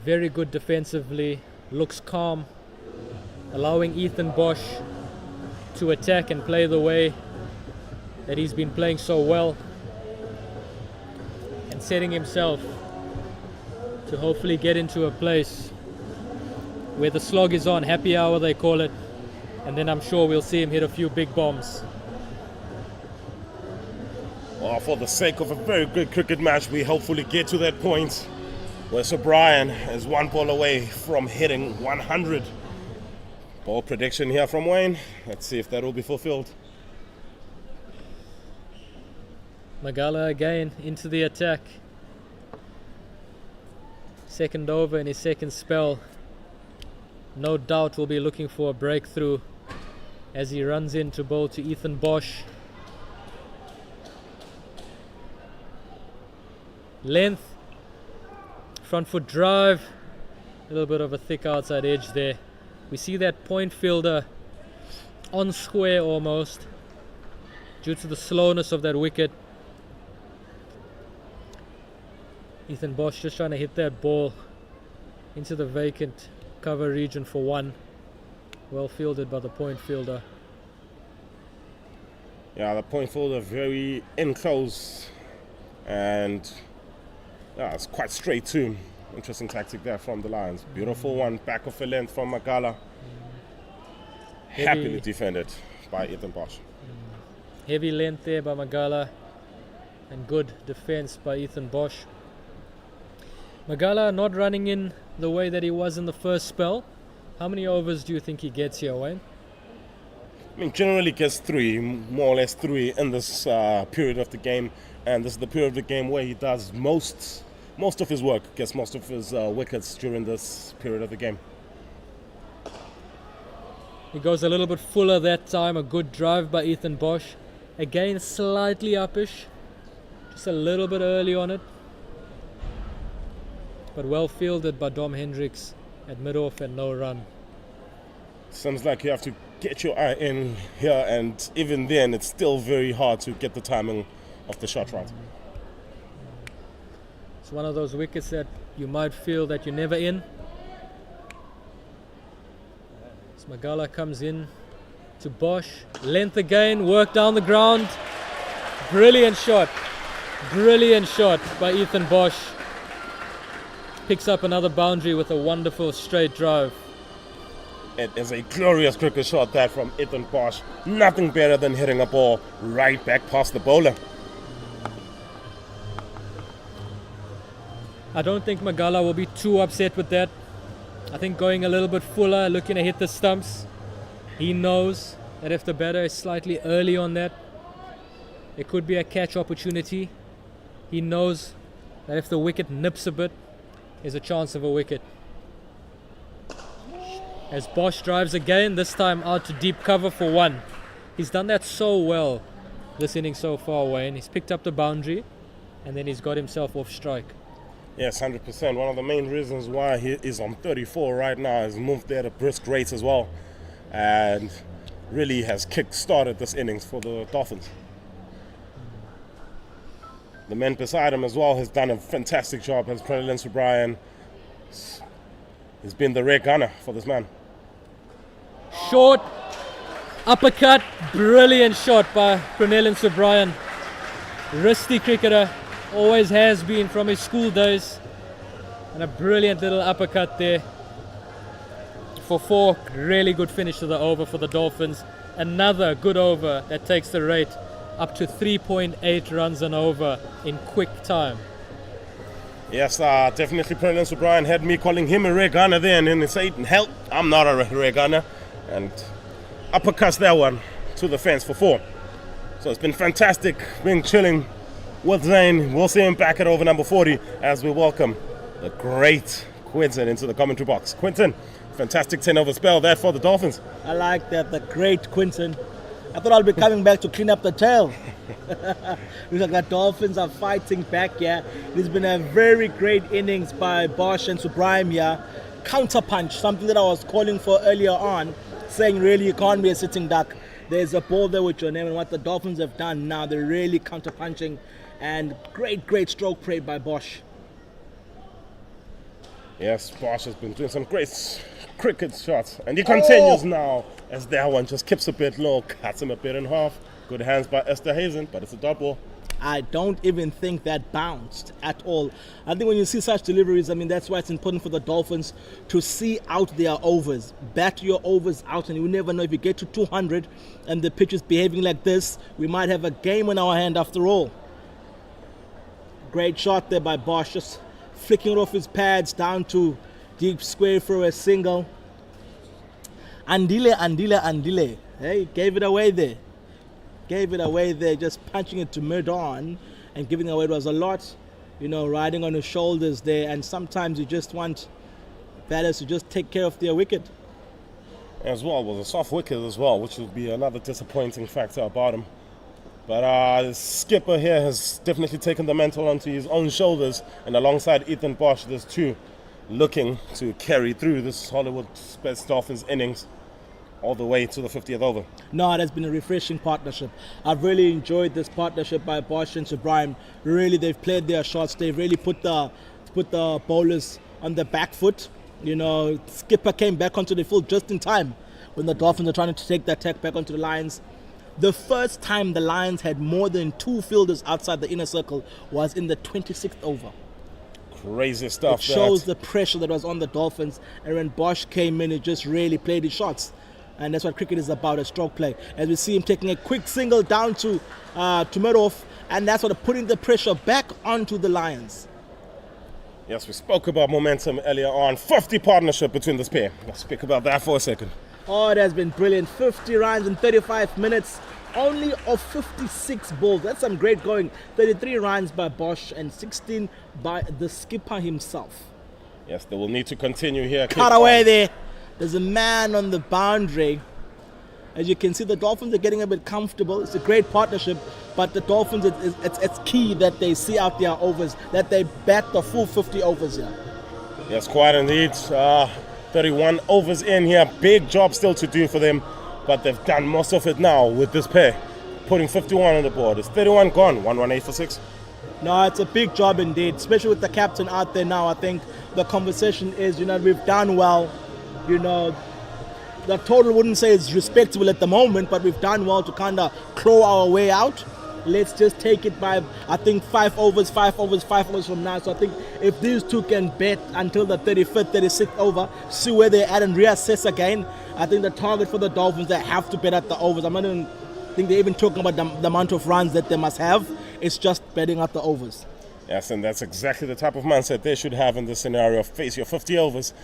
Very good defensively. Looks calm. Allowing Ethan Bosch to attack and play the way that he's been playing so well. And setting himself to hopefully get into a place where the slog is on. Happy hour, they call it. And then I'm sure we'll see him hit a few big bombs. Well, for the sake of a very good cricket match, we hopefully get to that point where Subrian is one ball away from hitting 100. Ball prediction here from Wayne. Let's see if that will be fulfilled. Magala again into the attack. Second over in his second spell. No doubt will be looking for a breakthrough as he runs in to bowl to Ethan Bosch. Length, front foot drive, a little bit of a thick outside edge there. We see that point fielder on square almost due to the slowness of that wicket. Ethan Bosch just trying to hit that ball into the vacant cover region for one. Well fielded by the point fielder. Yeah, the point fielder very in close, and yeah, it's quite straight too. Interesting tactic there from the Lions. Beautiful one, back of a length from Magala. Happily defended by Ethan Bosch. Heavy length there by Magala, and good defense by Ethan Bosch. Magala not running in the way that he was in the first spell. How many overs do you think he gets here, Wayne? I mean, generally gets 3, more or less 3 in this period of the game, and this is the period of the game where he does most of his work, gets most of his wickets during this period of the game. He goes a little bit fuller that time. A good drive by Ethan Bosch. Again, slightly uppish, just a little bit early on it, but well fielded by Dom Hendricks at mid-off and no run. Seems like you have to get your eye in here, and even then it's still very hard to get the timing of the shot right. It's one of those wickets that you might feel that you're never in. As Magala comes in to Bosch. Length again, work down the ground. Brilliant shot. Brilliant shot by Ethan Bosch. Picks up another boundary with a wonderful straight drive. It is a glorious cricket shot that from Ethan Bosch. Nothing better than hitting a ball right back past the bowler. I don't think Magala will be too upset with that. I think going a little bit fuller, looking to hit the stumps. He knows that if the batter is slightly early on that, it could be a catch opportunity. He knows that if the wicket nips a bit, there's a chance of a wicket. As Bosch drives again, this time out to deep cover for one. He's done that so well this inning so far, Wayne. He's picked up the boundary and then he's got himself off strike. Yes, 100%. One of the main reasons why he is on 34 right now is moved there at a brisk rate as well. And really has kick-started this innings for the Dolphins. The man beside him as well has done a fantastic job. As President O'Brien, he's been the rare gunner for this man. Short uppercut, brilliant shot by Cornelius O'Brien. Wristy cricketer, always has been from his school days. And a brilliant little uppercut there. For four, really good finish to the over for the Dolphins. Another good over that takes the rate up to 3.8 runs and over in quick time. Yes, definitely President O'Brien had me calling him a rare gunner there, and then he said, hell, I'm not a rare gunner. And uppercuts that one to the fence for four. So it's been fantastic being chilling with Zane. We'll see him back at over number 40 as we welcome the great Quinton into the commentary box. Quinton, fantastic 10-over spell there for the Dolphins. I like that, the great Quinton. I thought I'll be coming back to clean up the tail. Looks like the Dolphins are fighting back here. It's been a very great innings by Bosch and Subrime here. Counter punch, something that I was calling for earlier on, saying really you can't be a sitting duck. There's a ball there with your name, and what the Dolphins have done now, they're really counter punching, and great stroke play by Bosch. Yes, Bosch has been doing some great cricket shots, and he continues now as that one just keeps a bit low, cuts him a bit in half. Good hands by Esther Hazen, but it's a dot ball. I don't even think that bounced at all. I think when you see such deliveries, I mean, that's why it's important for the Dolphins to see out their overs. Bat your overs out, and you never know if you get to 200 and the pitch is behaving like this, we might have a game on our hand after all. Great shot there by Bosch, just flicking it off his pads down to deep square for a single. Andile. Hey, gave it away there. Just punching it to mid-on and giving away. It was a lot, riding on his shoulders there. And sometimes you just want batters to just take care of their wicket. As well, was a soft wicket as well, which would be another disappointing factor about him. But the skipper here has definitely taken the mantle onto his own shoulders. And alongside Ethan Bosch, there's two looking to carry through this Hollywoodbets Dolphins innings all the way to the 50th over. No, it has been a refreshing partnership. I've really enjoyed this partnership by Bosch and Subrime. Really, they've played their shots. They've really put the bowlers on the back foot. Skipper came back onto the field just in time when the Dolphins are trying to take the attack back onto the Lions. The first time the Lions had more than two fielders outside the inner circle was in the 26th over. Crazy stuff. It shows the pressure that was on the Dolphins, and when Bosch came in, he just really played his shots. And that's what cricket is about, a stroke play. As we see him taking a quick single down to Madoff, and that's what putting the pressure back onto the Lions. Yes, we spoke about momentum earlier on. 50 partnership between this pair. Let's speak about that for a second. Oh, it has been brilliant. 50 runs in 35 minutes, only of 56 balls. That's some great going. 33 runs by Bosch and 16 by the skipper himself. Yes, they will need to continue here. Cut away there. There's a man on the boundary. As you can see, the Dolphins are getting a bit comfortable. It's a great partnership, but the Dolphins, it's key that they see out their overs, that they bat the full 50 overs here. Yes, quite indeed. 31 overs in here. Big job still to do for them, but they've done most of it now with this pair, putting 51 on the board. It's 31 gone, 118 for 6. No, it's a big job indeed, especially with the captain out there now. I think the conversation is, we've done well. The total wouldn't say it's respectable at the moment, but we've done well to kind of claw our way out. let's just take it by, I think, 5 overs from now. So I think if these two can bet until the 35th, 36th over, see where they're at and reassess again, I think the target for the Dolphins, they have to bet at the overs. I don't think they're even talking about the amount of runs that they must have. It's just betting at the overs. Yes, and that's exactly the type of mindset they should have in this scenario. Face your 50 overs,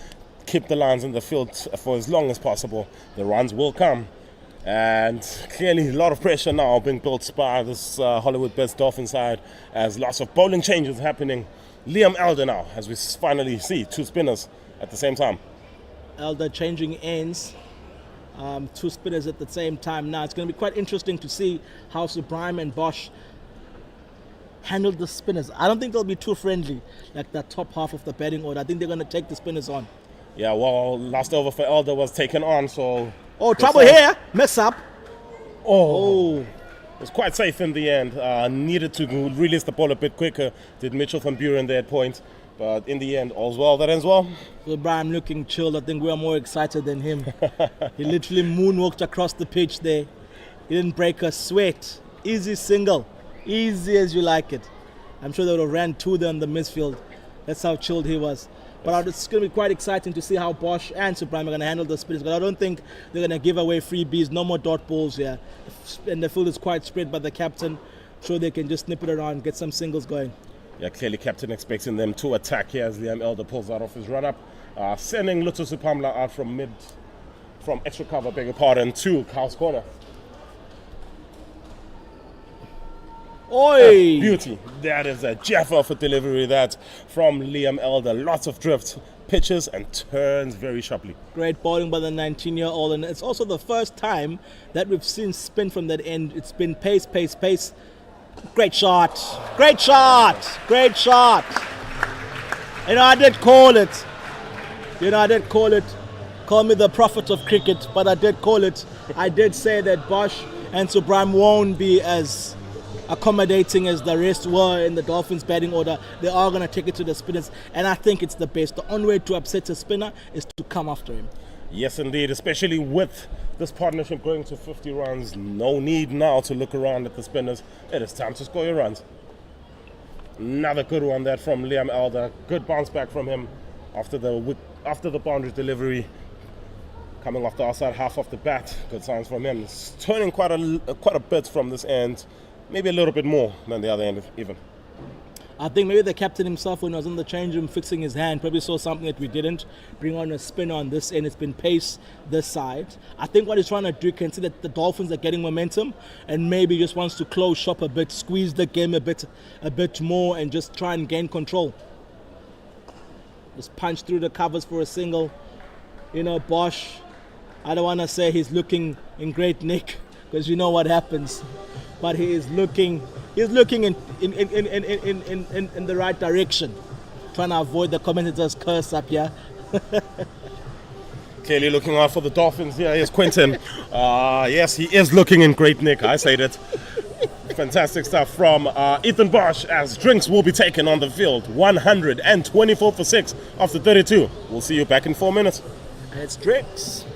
keep the lines in the field for as long as possible. The runs will come. And clearly a lot of pressure now being built by this Hollywoodbets Dolphin side as lots of bowling changes happening. Liam Elder now, as we finally see two spinners at the same time. Elder changing ends, two spinners at the same time. Now it's going to be quite interesting to see how Subrime and Bosch handle the spinners. I don't think they'll be too friendly like the top half of the batting order. I think they're going to take the spinners on. Yeah, well, last over for Elder was taken on, so... Oh, trouble here. Mess up. Oh. It was quite safe in the end. Needed to release the ball a bit quicker. Did Mitchell van Buren there at point. But in the end, all's well that ends well. So Brian looking chilled. I think we are more excited than him. He literally moonwalked across the pitch there. He didn't break a sweat. Easy single. Easy as you like it. I'm sure they would have ran two there in the midfield. That's how chilled he was. But it's going to be quite exciting to see how Bosch and Supreme are going to handle the spinners. But I don't think they're going to give away freebies. No more dot balls here. And the field is quite spread by the captain. I'm sure they can just snip it around, get some singles going. Yeah, clearly captain expecting them to attack here as Liam Elder pulls out of his run-up. Sending Lutho Supamla out from extra cover, beg your pardon, to Carl's corner. Oi! Beauty. That is a jeff of a delivery that from Liam Elder. Lots of drift, pitches and turns very sharply. Great bowling by the 19-year-old, and it's also the first time that we've seen spin from that end. It's been pace, pace, pace. Great shot. Great shot. Great shot. I did call it. I did call it. Call me the prophet of cricket, but I did call it. I did say that Bosch and Subrime won't be as accommodating as the rest were in the Dolphins batting order. They are going to take it to the spinners, and I think it's the best. The only way to upset a spinner is to come after him. Yes, indeed, especially with this partnership going to 50 runs. No need now to look around at the spinners. It is time to score your runs. Another good one there from Liam Elder. Good bounce back from him after the boundary delivery. Coming off the outside half of the bat. Good signs from him. It's turning quite a bit from this end. Maybe a little bit more than the other end even. I think maybe the captain himself, when he was in the change room fixing his hand, probably saw something that we didn't. Bring on a spin on this end. It's been pace this side. I think what he's trying to do, can see that the Dolphins are getting momentum and maybe just wants to close shop a bit, squeeze the game a bit more and just try and gain control. Just punch through the covers for a single. Bosch, I don't want to say he's looking in great nick because you know what happens. But he is looking in the right direction, trying to avoid the commentator's curse up here. Clearly looking out for the Dolphins here. Here's Quinton. Yes, he is looking in great nick. I said it. Fantastic stuff from Ethan Bosch as drinks will be taken on the field. 124 for 6 after 32. We'll see you back in 4 minutes. And it's drinks.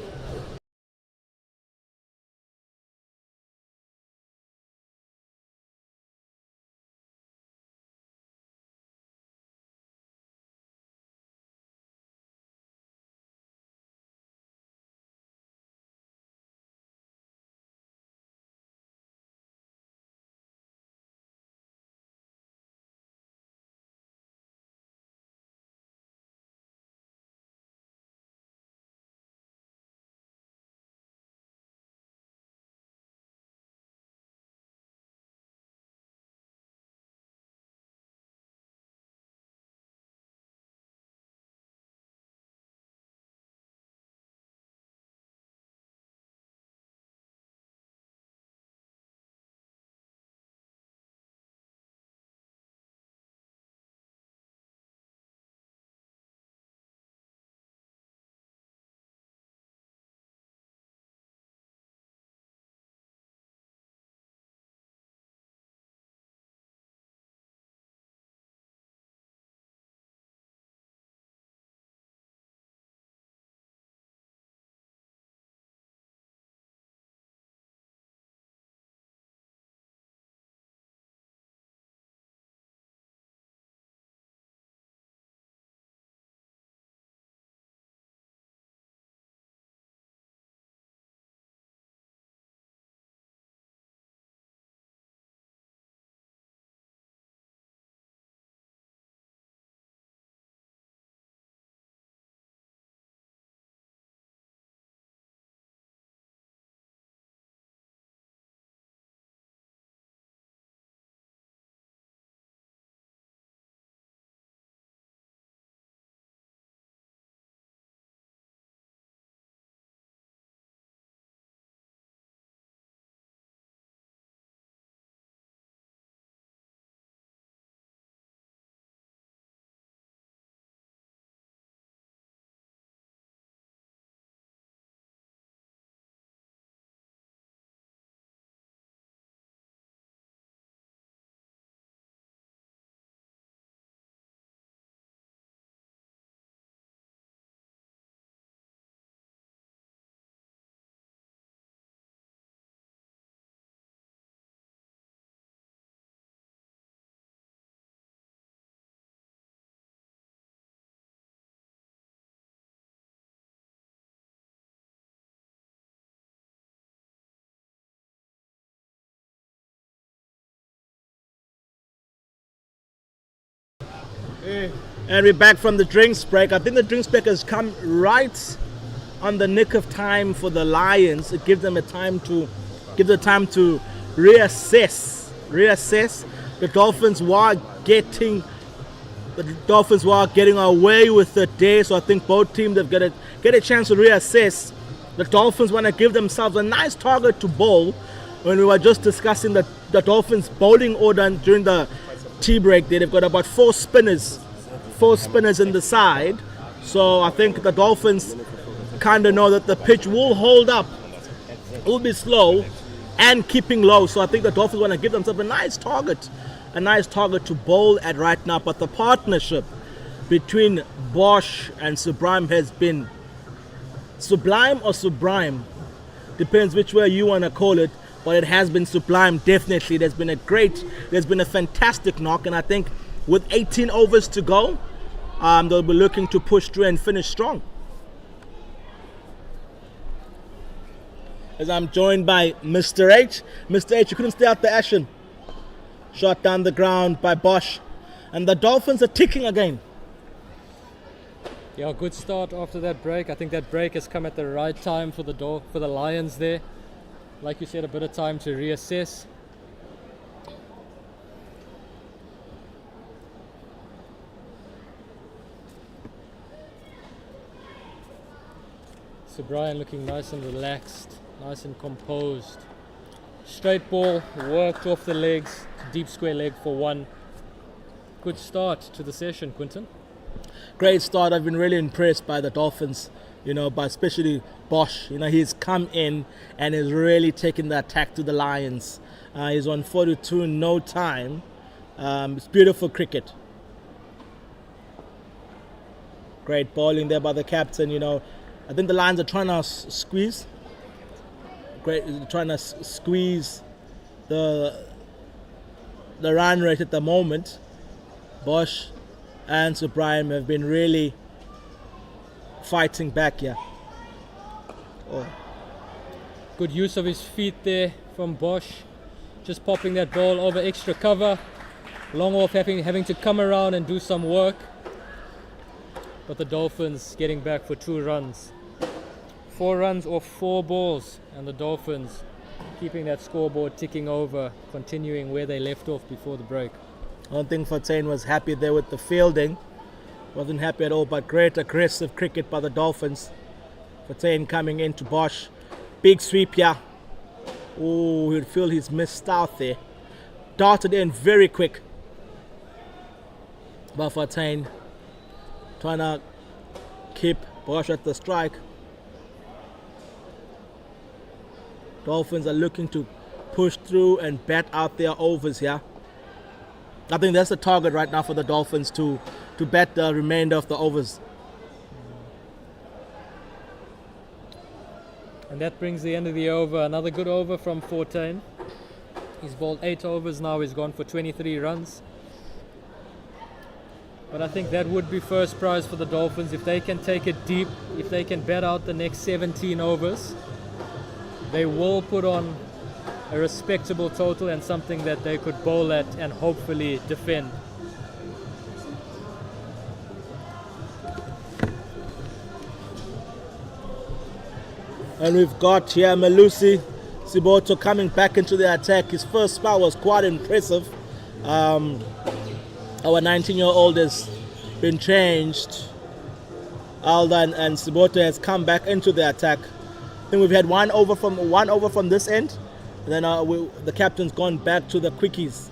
And we're back from the drinks break. I think the drinks break has come right on the nick of time for the Lions. It gives them time to reassess. The Dolphins were getting away with it there, so I think both teams have got to get a chance to reassess. The Dolphins want to give themselves a nice target to bowl. When we were just discussing the Dolphins bowling order during the tea break, they've got about four spinners in the side. So I think the Dolphins kind of know that the pitch will hold up, will be slow and keeping low. So I think the Dolphins want to give themselves a nice target to bowl at right now. But the partnership between Bosch and Sublime has been sublime or sublime, depends which way you want to call it, but it has been sublime definitely. There's been a fantastic knock, and I think with 18 overs to go, they'll be looking to push through and finish strong. As I'm joined by Mr. H. Mr. H, you couldn't stay out the action. Shot down the ground by Bosch. And the Dolphins are ticking again. Yeah, good start after that break. I think that break has come at the right time for the Lions there. Like you said, a bit of time to reassess. So Brian looking nice and relaxed, nice and composed. Straight ball, worked off the legs, deep square leg for one. Good start to the session, Quinton. Great start. I've been really impressed by the Dolphins, by especially Bosch. He's come in and is really taking the attack to the Lions. He's on 42 in no time. It's beautiful cricket. Great bowling there by the captain. I think the Lions are trying to squeeze. Trying to squeeze the run rate at the moment. Bosch and Subrahim have been really fighting back here. Oh. Good use of his feet there from Bosch. Just popping that ball over extra cover. Long off having to come around and do some work. But the Dolphins getting back for 2 runs. 4 runs off 4 balls, and the Dolphins keeping that scoreboard ticking over, continuing where they left off before the break. I don't think Fontaine was happy there with the fielding. Wasn't happy at all, but great aggressive cricket by the Dolphins. Fontaine coming into Bosch. Big sweep here. Oh, you'd feel he's missed out there. Darted in very quick. But Fontaine trying to keep Bosch at the strike. Dolphins are looking to push through and bat out their overs here. I think that's the target right now for the Dolphins to bat the remainder of the overs. And that brings the end of the over. Another good over from Fontaine. He's bowled 8 overs now. He's gone for 23 runs. But I think that would be first prize for the Dolphins. If they can take it deep, if they can bat out the next 17 overs, they will put on a respectable total and something that they could bowl at and hopefully defend. And we've got here Malusi Siboto coming back into the attack. His first spell was quite impressive. Our 19-year-old has been changed. Aldan and Siboto has come back into the attack. I think we've had one over from this end, and then the captain's gone back to the quickies.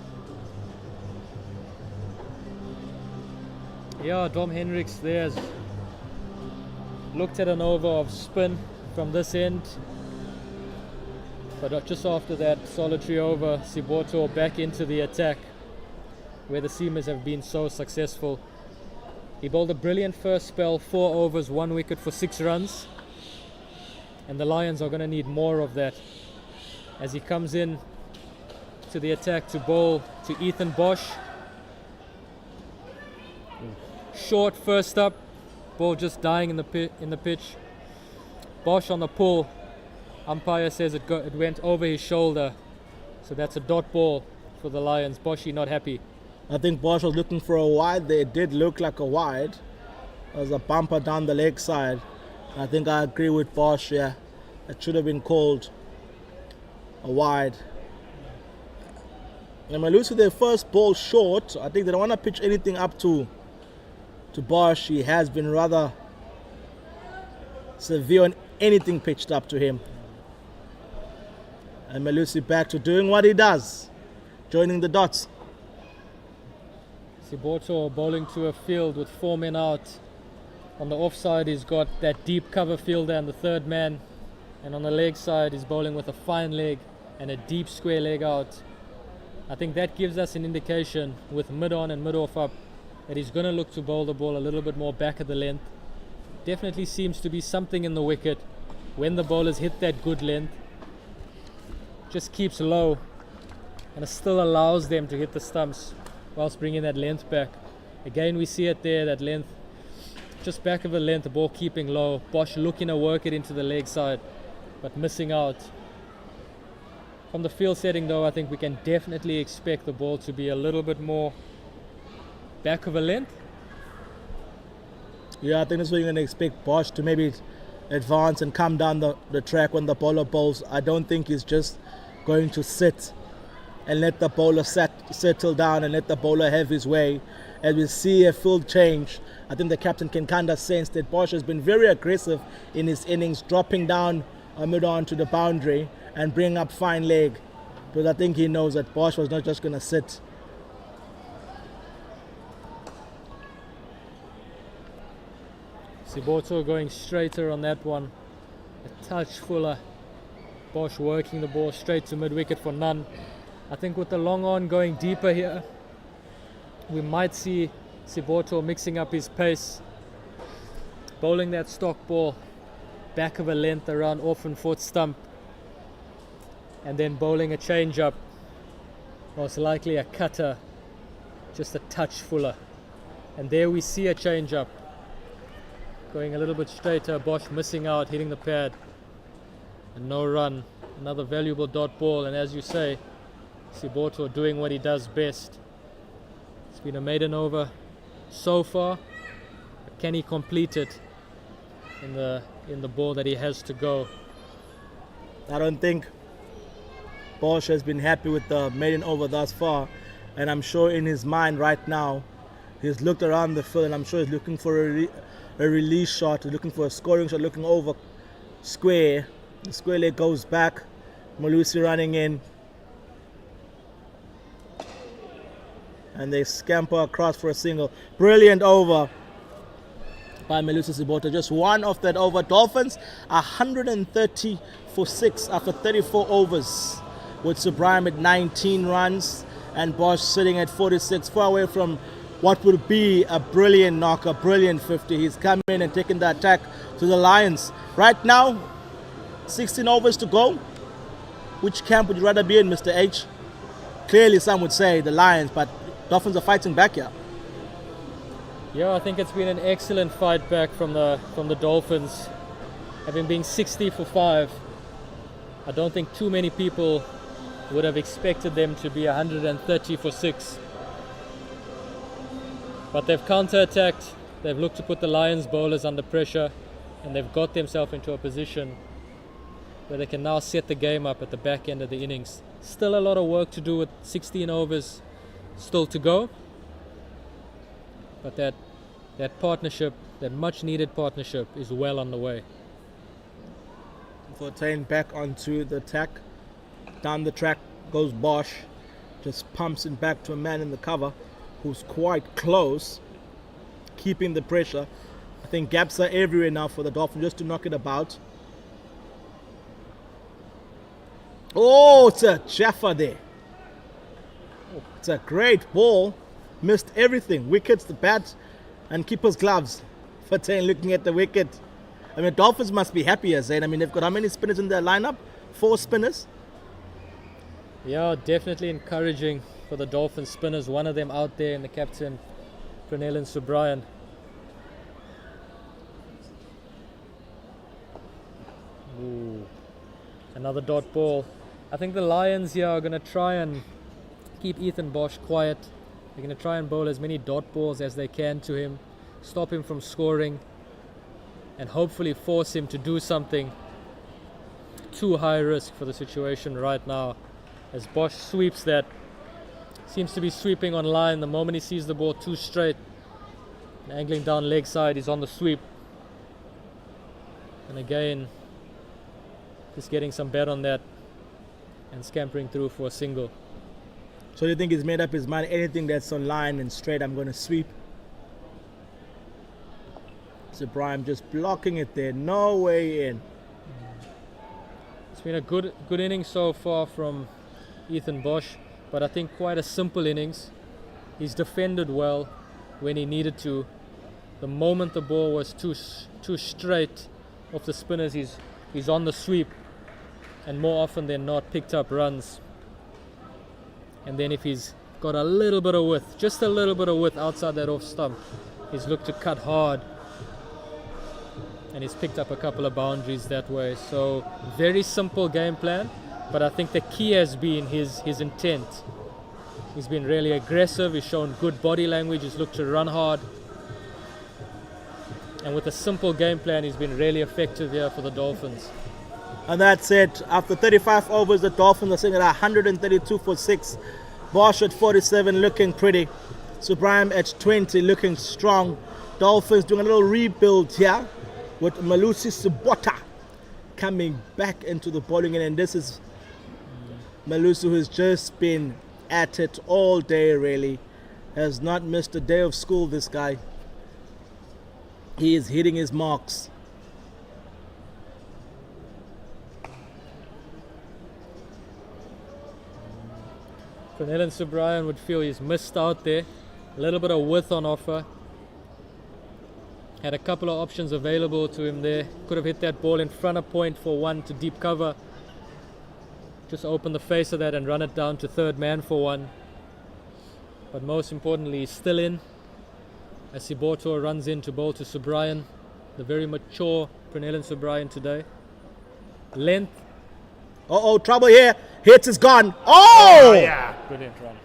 Yeah, Dom Hendricks there has looked at an over of spin from this end, but just after that solitary over, Siboto back into the attack where the Seamers have been so successful. He bowled a brilliant first spell, 4 overs, 1 wicket for 6 runs. And the Lions are going to need more of that as he comes in to the attack to bowl to Ethan Bosch. Short first up, ball just dying in the pitch. Bosch on the pull. Umpire says it went over his shoulder, so that's a dot ball for the Lions. Boschy not happy. I think Bosch was looking for a wide. They did look like a wide. There was a bumper down the leg side. I think I agree with Bosch, yeah. It should have been called a wide. And Malusi, their first ball short. I think they don't want to pitch anything up to Bosch. He has been rather severe on anything pitched up to him. And Malusi back to doing what he does, joining the dots. Siboto bowling to a field with 4 men out. On the offside, he's got that deep cover fielder and the third man. And on the leg side, he's bowling with a fine leg and a deep square leg out. I think that gives us an indication with mid on and mid off up that he's going to look to bowl the ball a little bit more back of the length. Definitely seems to be something in the wicket when the bowlers hit that good length. Just keeps low and it still allows them to hit the stumps whilst bringing that length back. Again, we see it there, that length just back of the length, the ball keeping low. Bosch looking to work it into the leg side but missing out. From the field setting though, I think we can definitely expect the ball to be a little bit more back of a length. Yeah, I think that's what you're going to expect Bosch to maybe advance and come down the track when the bowler bowls. I don't think he's just going to sit and let the bowler settle down and let the bowler have his way. As we see a field change, I think the captain can kind of sense that Bosch has been very aggressive in his innings, dropping down mid-on to the boundary and bringing up fine leg. Because I think he knows that Bosch was not just going to sit. Siboto going straighter on that one, a touch fuller. Bosch working the ball straight to mid-wicket for none. I think with the long on going deeper here, we might see Siboto mixing up his pace, bowling that stock ball back of a length around off and foot stump, and then bowling a change up, most likely a cutter, just a touch fuller. And there we see a change up, going a little bit straighter. Bosch missing out, hitting the pad, and no run. Another valuable dot ball, and as you say, Siboto doing what he does best. It's been a maiden over so far, but can he complete it in the ball that he has to go? I don't think Bosch has been happy with the maiden over thus far, and I'm sure in his mind right now he's looked around the field and I'm sure he's looking for a release shot, looking for a scoring shot, looking over square. The square leg goes back, Malusi running in, and they scamper across for a single. Brilliant over by Malusi Siboto. Just one off that over. Dolphins 130 for 6 after 34 overs, with Subraham at 19 runs and Bosch sitting at 46, far away from what would be a brilliant knock, a brilliant 50. He's come in and taken the attack to the Lions. Right now, 16 overs to go. Which camp would you rather be in, Mr. H? Clearly some would say the Lions, but Dolphins are fighting back here. Yeah, I think it's been an excellent fight back from the Dolphins. Having been 60 for 5, I don't think too many people would have expected them to be 130 for 6. But they've counter-attacked, they've looked to put the Lions bowlers under pressure, and they've got themselves into a position where they can now set the game up at the back end of the innings. Still a lot of work to do with 16 overs still to go, but that partnership, that much needed partnership, is well on the way. Fortain back onto the attack. Down the track goes Bosch, just pumps it back to a man in the cover who's quite close, keeping the pressure. I think gaps are everywhere now for the Dolphins just to knock it about. Oh, it's a Jaffa there. It's a great ball. Missed everything. Wickets, the bat, and keeper's gloves. Fortain looking at the wicket. I mean, Dolphins must be happy, Zayn. I mean, they've got how many spinners in their lineup? 4 spinners? Yeah, definitely encouraging for the Dolphins spinners. One of them out there, and the captain, Pranel and Subraham. Ooh, another dot ball. I think the Lions here are going to try and keep Ethan Bosch quiet, They're going to try and bowl as many dot balls as they can to him, stop him from scoring, and hopefully force him to do something too high risk for the situation right now. As Bosch sweeps that, seems to be sweeping on line. The moment he sees the ball too straight, and angling down leg side, he's on the sweep. And again, just getting some bet on that and scampering through for a single. So you think he's made up his mind, anything that's on line and straight, I'm going to sweep? Subrime just blocking it there, no way in. It's been a good innings so far from Ethan Bosch, but I think quite a simple innings. He's defended well when he needed to. The moment the ball was too straight off the spinners, he's on the sweep, and more often than not picked up runs. And then if he's got a little bit of width, just a little bit of width outside that off stump, he's looked to cut hard, and he's picked up a couple of boundaries that way. So very simple game plan, but I think the key has been his intent. He's been really aggressive, he's shown good body language, he's looked to run hard, and with a simple game plan he's been really effective here for the Dolphins. And that's it. After 35 overs, the Dolphins are sitting at 132 for 6. Bosch at 47 looking pretty. Subrime at 20 looking strong. Dolphins doing a little rebuild here with Malusi Subota coming back into the bowling end. And this is Malusi, who has just been at it all day, really. Has not missed a day of school, this guy. He is hitting his marks. Pranellan Subrayan would feel he's missed out there. A little bit of width on offer. Had a couple of options available to him there. Could have hit that ball in front of point for one to deep cover. Just open the face of that and run it down to third man for one. But most importantly, he's still in. As Siboto runs in to bowl to Subrayan. The very mature Pranellan Subrayan today. Length. Uh-oh, trouble here. Hits is gone. Oh! Yeah, brilliant run.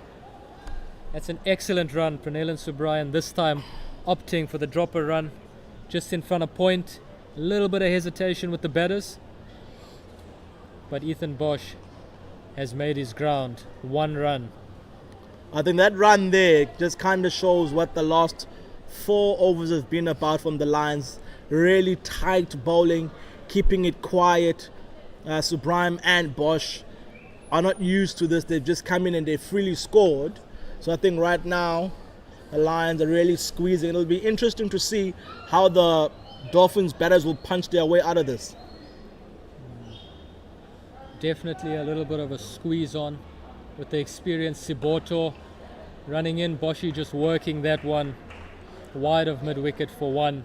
That's an excellent run. Pranellan Subrayan this time opting for the dropper run just in front of point. A little bit of hesitation with the batters. But Ethan Bosch has made his ground. One run. I think that run there just kind of shows what the last 4 overs have been about from the Lions. Really tight bowling, keeping it quiet. Subrime and Bosch are not used to this. They've just come in and they freely scored. So I think right now the Lions are really squeezing. It'll be interesting to see how the Dolphins batters will punch their way out of this. Definitely a little bit of a squeeze on with the experienced Siboto running in. Boshi just working that one wide of mid-wicket for one.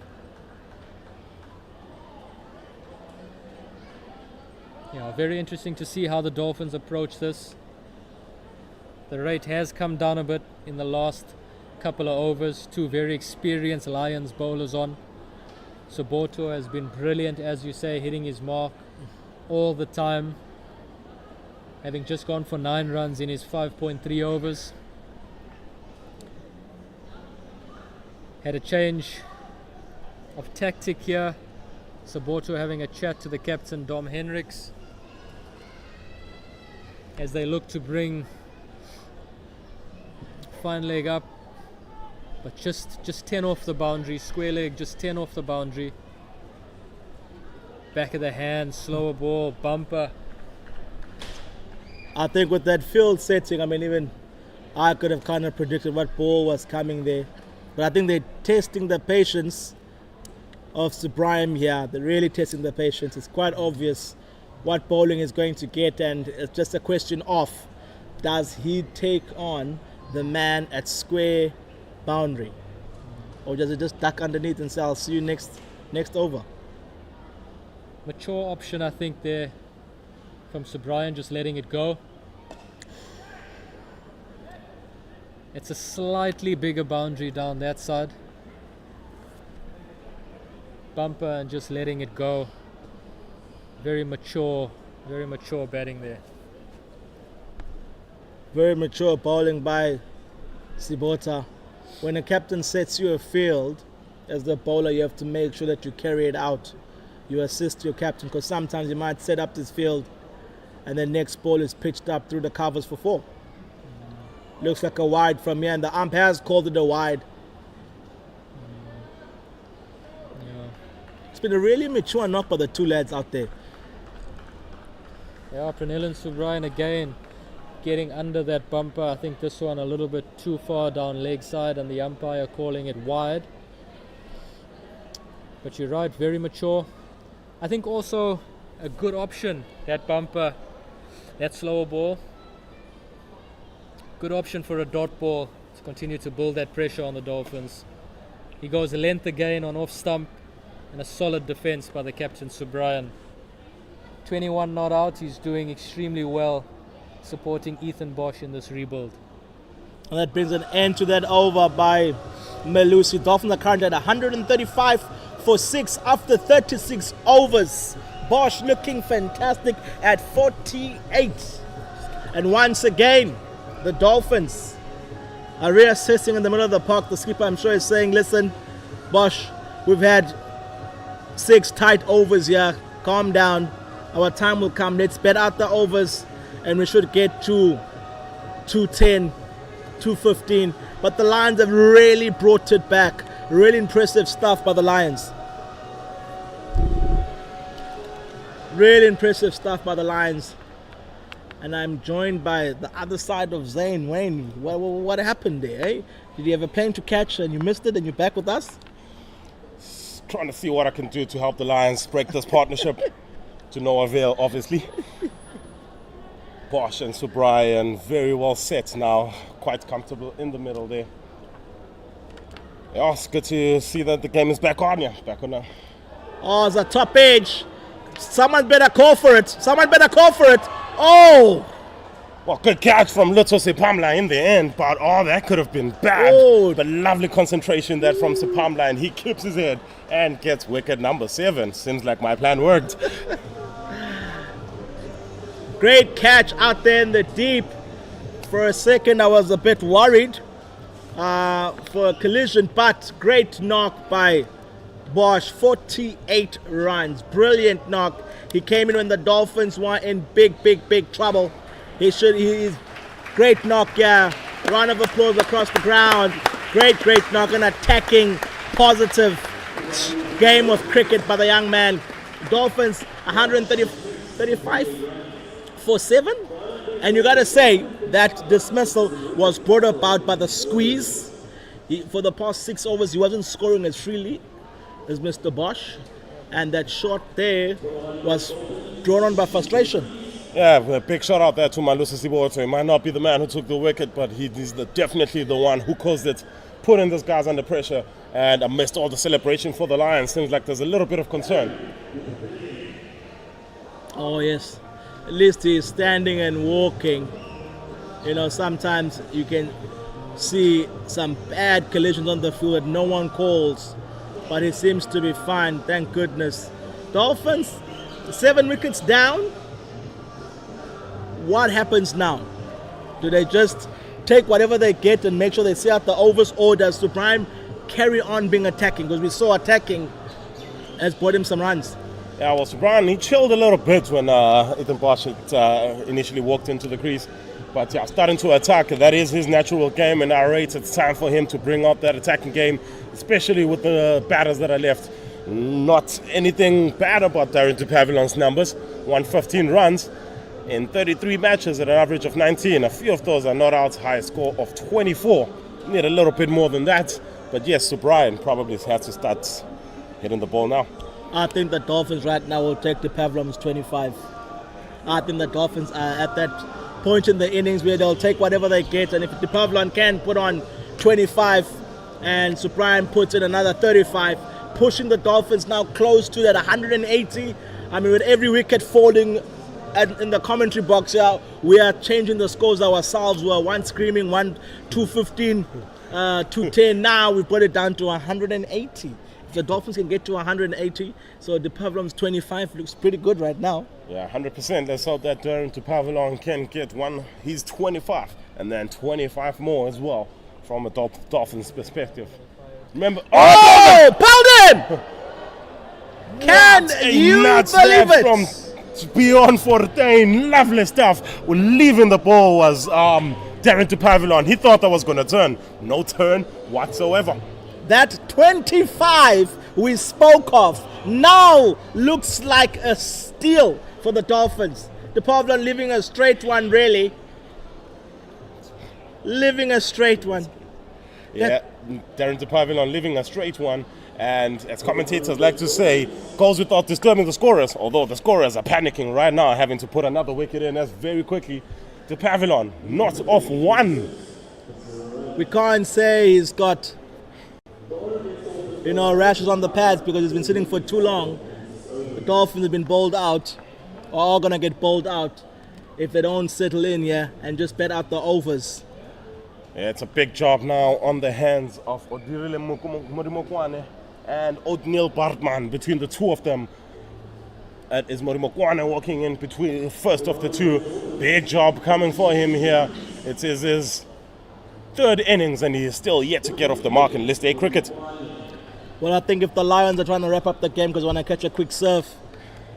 Yeah, very interesting to see how the Dolphins approach this. The rate has come down a bit in the last couple of overs. 2 very experienced Lions bowlers on. Siboto has been brilliant, as you say, hitting his mark all the time. Having just gone for 9 runs in his 5.3 overs. Had a change of tactic here. Siboto having a chat to the captain, Dom Hendricks, as they look to bring fine leg up, but just 10 off the boundary. Square leg, just 10 off the boundary. Back of the hand, slower ball, bumper. I think with that field setting, I mean, even I could have kind of predicted what ball was coming there. But I think they're testing the patience of Subrime here. They're really testing the patience. It's quite obvious what bowling is going to get, and it's just a question of, does he take on the man at square boundary, or does it just duck underneath and say, I'll see you next over? Mature option, I think, there from Subrayan, just letting it go. It's a slightly bigger boundary down that side. Bumper and just letting it go. Very mature batting there. Very mature bowling by Sibota, when a captain sets you a field, as the bowler, you have to make sure that you carry it out. You assist your captain, because sometimes you might set up this field and the next ball is pitched up through the covers for 4. Looks like a wide from here, and the ump has called it a wide. Yeah. It's been a really mature knock by the 2 lads out there. Yeah, Pranil and Subrine again getting under that bumper. I think this one a little bit too far down leg side, and the umpire calling it wide. But you're right, very mature. I think also a good option, that bumper, that slower ball. Good option for a dot ball to continue to build that pressure on the Dolphins. He goes length again on off stump, and a solid defense by the captain Subrine. 21 not out, he's doing extremely well supporting Ethan Bosch in this rebuild. And that brings an end to that over by Melusi. Dolphins are currently at 135 for 6 after 36 overs. Bosch looking fantastic at 48. And once again, the Dolphins are reassessing in the middle of the park. The skipper, I'm sure, is saying, listen, Bosch, we've had 6 tight overs here. Calm down. Our time will come. Let's bet out the overs, and we should get to 210, 215. But the Lions have really brought it back. Really impressive stuff by the Lions. Really impressive stuff by the Lions. And I'm joined by the other side of Zane. Wayne, what happened there, eh? Did you have a plane to catch and you missed it and you're back with us? Trying to see what I can do to help the Lions break this partnership. To no avail, obviously. Bosch and Subrine very well set now. Quite comfortable in the middle there. Yeah, it's good to see that the game is back on, yeah. Back on now. Oh, it's a top edge. Someone better call for it. Someone better call for it. Oh! Well, good catch from Lutho Sepamla in the end, but that could have been bad. Oh. But lovely concentration there from Sepamla, and he keeps his head and gets wicket number 7. Seems like my plan worked. Great catch out there in the deep. For a second, I was a bit worried for a collision, but great knock by Bosch. 48 runs. Brilliant knock. He came in when the Dolphins were in big trouble. He's great knock, yeah. Round of applause across the ground. Great knock, an attacking, positive game of cricket by the young man. Dolphins 135 for 7. And you got to say that dismissal was brought about by the squeeze. For the past 6 overs, he wasn't scoring as freely as Mr. Bosch. And that shot there was drawn on by frustration. Yeah, a big shout out there to Malusi Siboto. He might not be the man who took the wicket, but he's definitely the one who caused it, putting these guys under pressure. And amidst all the celebration for the Lions, seems like there's a little bit of concern. Oh, yes. At least he's standing and walking. You know, sometimes you can see some bad collisions on the field that no one calls. But he seems to be fine, thank goodness. Dolphins, 7 wickets down. What happens now? Do they just take whatever they get and make sure they see out the overs, or does Subrine carry on being attacking? Because we saw attacking has brought him some runs. Yeah, well, Subrine, he chilled a little bit when Ethan Bosch initially walked into the crease. But yeah, starting to attack, that is his natural game, and I rate it's time for him to bring up that attacking game, especially with the batters that are left. Not anything bad about Darren Pavilon's numbers. 115 runs in 33 matches at an average of 19. A few of those are not out, high score of 24. Need a little bit more than that. But yes, Subrine probably has to start hitting the ball now. I think the Dolphins right now will take the Pavlov's 25. I think the Dolphins are at that point in the innings where they'll take whatever they get, and if the Pavlon can put on 25 and Subrine puts in another 35, pushing the Dolphins now close to that 180. I mean, with every wicket falling in the commentary box here, we are changing the scores ourselves. We were one screaming, 215, 210. Now we've got it down to 180. If the Dolphins can get to 180, so the Pavlon's 25 looks pretty good right now. Yeah, 100%. Let's hope that Darren Pavilon can get one. He's 25, and then 25 more as well from a Dolphins perspective. Remember, pulled him! Can you believe it? From beyond 14, lovely stuff. Well, leaving the ball was Darren to Pavilion. He thought that was going to turn. No turn whatsoever. That 25 we spoke of now looks like a steal for the Dolphins. The Pavilion living a straight one, really. Living a straight one. Yeah, Darren to Pavilion living a straight one. And as commentators like to say, goals without disturbing the scorers, although the scorers are panicking right now, having to put another wicket in as very quickly. To Pavilion, not off one. We can't say he's got, rashes on the pads because he's been sitting for too long. The Dolphins have been bowled out, or are going to get bowled out if they don't settle in here and just bet out the overs. Yeah, it's a big job now on the hands of Odirile Morimokwane and O'Neil Bartman. Between the two of them, that is Morimokwane walking in between the first of the two. Big job coming for him here. It is his third innings and he is still yet to get off the mark in List A cricket. Well, I think if the Lions are trying to wrap up the game because they want to catch a quick surf,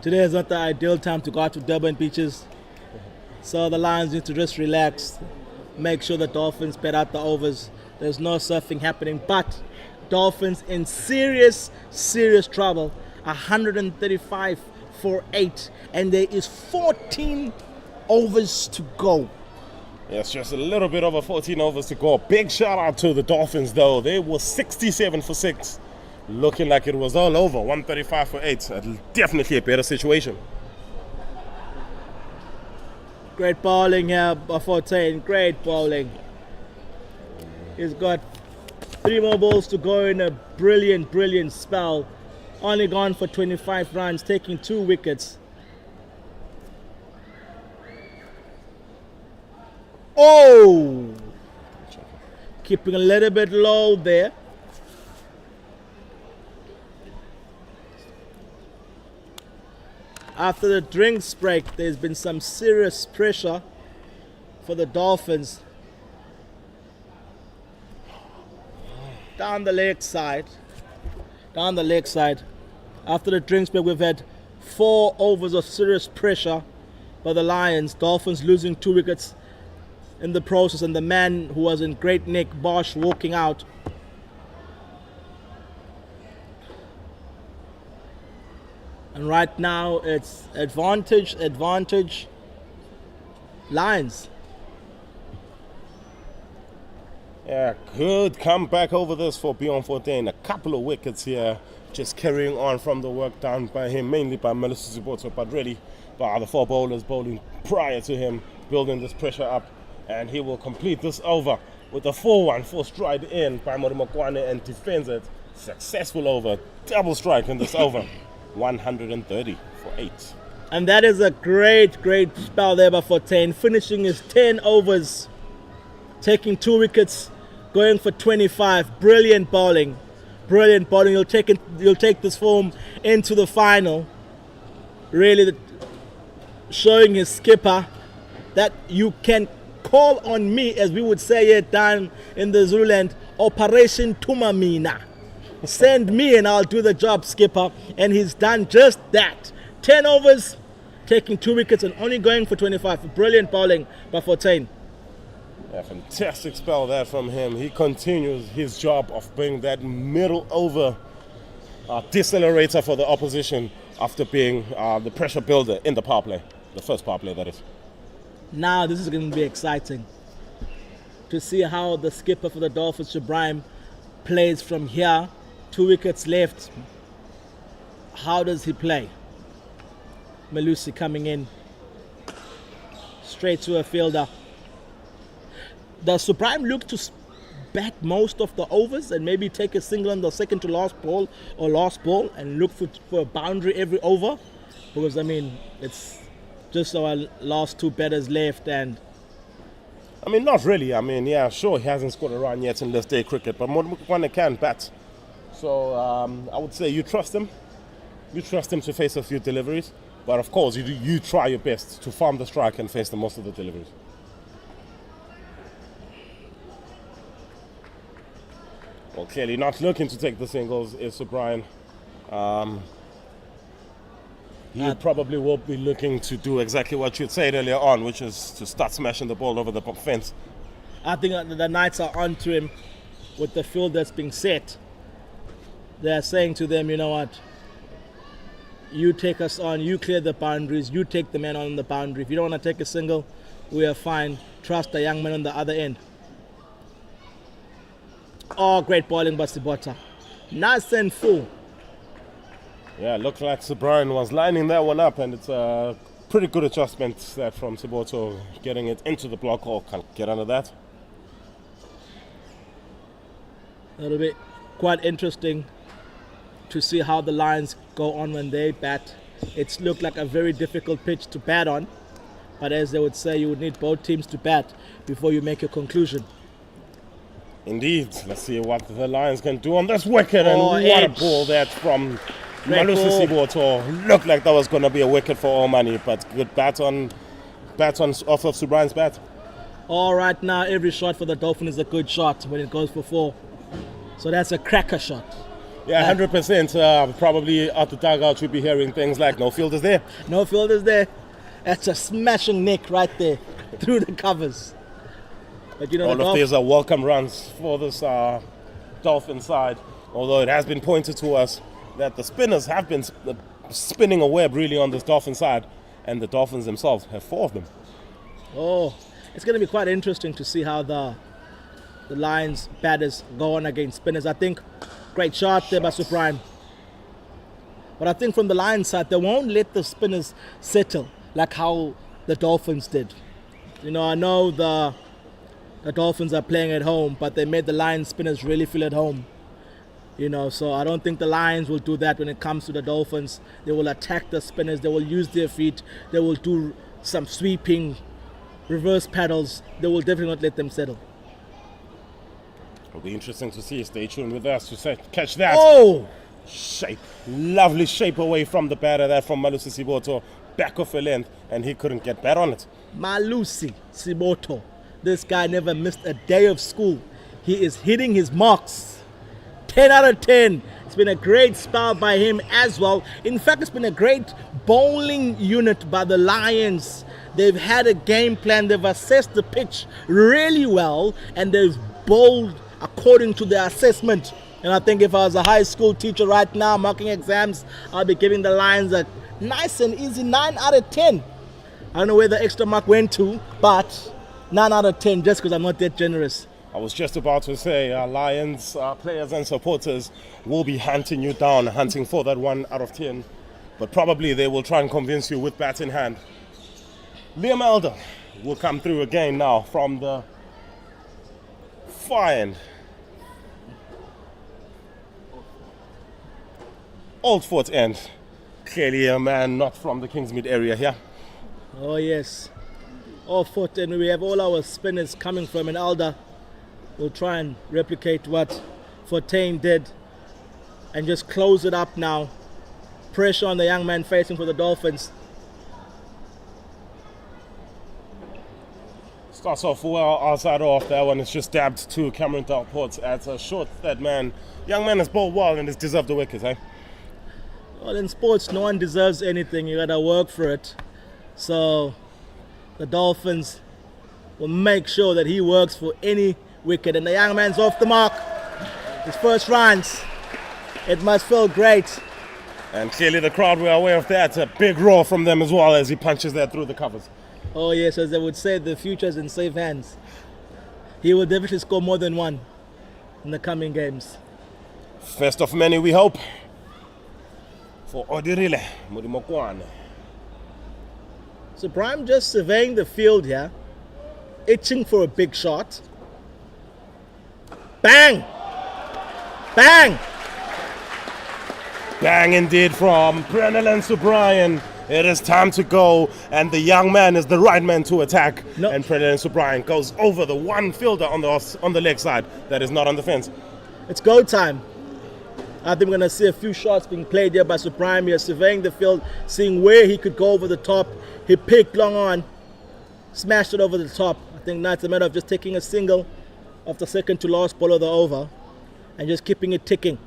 today is not the ideal time to go out to Durban beaches. So the Lions need to just relax, make sure the Dolphins bet out the overs. There's no surfing happening, but Dolphins in serious trouble. 135 for 8, and there is 14 overs to go. Yes, just a little bit over 14 overs to go. Big shout out to the Dolphins though. They were 67 for 6. Looking like it was all over. 135 for 8. Definitely a better situation. Great bowling here by 14. Great bowling. He's got 3 more balls to go in a brilliant spell. Only gone for 25 runs, taking 2 wickets. Oh! Keeping a little bit low there. After the drinks break, there's been some serious pressure for the Dolphins. Down the leg side. After the drinks break, we've had 4 overs of serious pressure by the Lions. Dolphins losing 2 wickets in the process, and the man who was in great nick, Bosch, walking out. And right now it's advantage, Lions. Yeah, good comeback over this for Beyond 14. A couple of wickets here, just carrying on from the work done by him, mainly by Melissa Ziboto, but really by the 4 bowlers bowling prior to him, building this pressure up. And he will complete this over with a 4-1, 4 stride in by Morimokwane and defends it. Successful over, double strike in this over. 130 for 8. And that is a great spell there by 14, finishing his 10 overs, taking 2 wickets, going for 25. Brilliant bowling. You'll take this form into the final. Really showing his skipper that you can call on me, as we would say it down in the Zululand, Operation Tumamina. Send me and I'll do the job, skipper. And he's done just that. 10 overs, taking 2 wickets and only going for 25. Brilliant bowling by 14. Yeah, fantastic spell there from him. He continues his job of being that middle over decelerator for the opposition after being the pressure builder in the power play. The first power play, that is. Now this is going to be exciting to see how the skipper for the Dolphins, Ibrahim, plays from here. 2 wickets left. How does he play? Malusi coming in straight to a fielder. Does Supreme look to bat most of the overs and maybe take a single on the second to last ball or last ball and look for a boundary every over? Because I mean, it's just our last 2 batters left, and I mean, not really. I mean, yeah, sure, he hasn't scored a run yet in List Day cricket, but Morimokwane can bat. So I would say you trust him. You trust him to face a few deliveries, but of course you try your best to farm the strike and face the most of the deliveries. Well, clearly not looking to take the singles is O'Brien. He probably will be looking to do exactly what you said earlier on, which is to start smashing the ball over the fence. I think that the Knights are onto him with the field that's being set. They're saying to them, you know what, you take us on, you clear the boundaries, you take the man on the boundary. If you don't want to take a single, we are fine. Trust the young man on the other end. Oh, great bowling by Sibota. Nice and full. Yeah, looked like O'Brien was lining that one up, and it's a pretty good adjustment that from Siboto, getting it into the block. Or can't get under that. It'll be quite interesting to see how the Lions go on when they bat. It's looked like a very difficult pitch to bat on, but as they would say, you would need both teams to bat before you make a conclusion. Indeed. Let's see what the Lions can do on this wicket. And what edge. a ball that from Great Malusi ball. Siboto. Looked like that was going to be a wicket for all money, but good bat on off of O'Brien's bat. All right, now every shot for the Dolphins is a good shot when it goes for 4. So that's a cracker shot. Yeah, 100%. Probably out the dugout, you'll be hearing things like, no fielders there. No fielders there. That's a smashing nick right there through the covers. But you know, All of these are welcome runs for this Dolphin side. Although it has been pointed to us that the spinners have been spinning a web really on this Dolphin side, and the Dolphins themselves have 4 of them. Oh, it's going to be quite interesting to see how the Lions batters go on against spinners. I think great shot there by O'Brien. But I think from the Lions side, they won't let the spinners settle like how the Dolphins did. You know, I know the Dolphins are playing at home, but they made the Lions spinners really feel at home. You know, so I don't think the Lions will do that when it comes to the Dolphins. They will attack the spinners. They will use their feet. They will do some sweeping, reverse paddles. They will definitely not let them settle. It'll be interesting to see. Stay tuned with us to catch that. Oh! Shape. Lovely shape away from the batter there from Malusi Siboto. Back off a length, and he couldn't get bat on it. Malusi Siboto. This guy never missed a day of school. He is hitting his marks. 10 out of 10. It's been a great spell by him as well. In fact, it's been a great bowling unit by the Lions. They've had a game plan. They've assessed the pitch really well, and they've bowled according to their assessment. And I think if I was a high school teacher right now marking exams, I'll be giving the Lions a nice and easy 9 out of 10. I don't know where the extra mark went to, but 9 out of 10 just because I'm not that generous. I was just about to say, Lions players and supporters will be hunting you down, hunting for that 1 out of 10. But probably they will try and convince you with bat in hand. Liam Elder will come through again now from the far end. Old Fort end. Clearly a man not from the Kingsmead area here. Oh yes. All foot, and we have all our spinners coming from an Elder. We'll try and replicate what Fortain did and just close it up now. Pressure on the young man facing for the Dolphins. Starts off well outside off. That one is just dabbed to Cameron Dalport at a short. That man, young man has bowled well and has deserved the wicket, eh? Well, in sports, no one deserves anything. You gotta work for it. So the Dolphins will make sure that he works for any wicket. And the young man's off the mark. His first runs. It must feel great. And clearly the crowd were aware of that. A big roar from them as well as he punches that through the covers. Oh yes, as they would say, the future's in safe hands. He will definitely score more than 1 in the coming games. First of many, we hope, for Odirile Mudimokwane. So Brian just surveying the field here, itching for a big shot. Bang! Bang! Bang indeed from Brennan O'Brien. It is time to go, and the young man is the right man to attack. No. And Brennan O'Brien goes over the one fielder on the leg side that is not on the fence. It's go time. I think we're going to see a few shots being played here by Supreme here, surveying the field, seeing where he could go over the top. He picked long on, smashed it over the top. I think now it's a matter of just taking a single of the second to last ball of the over. and just keeping it ticking.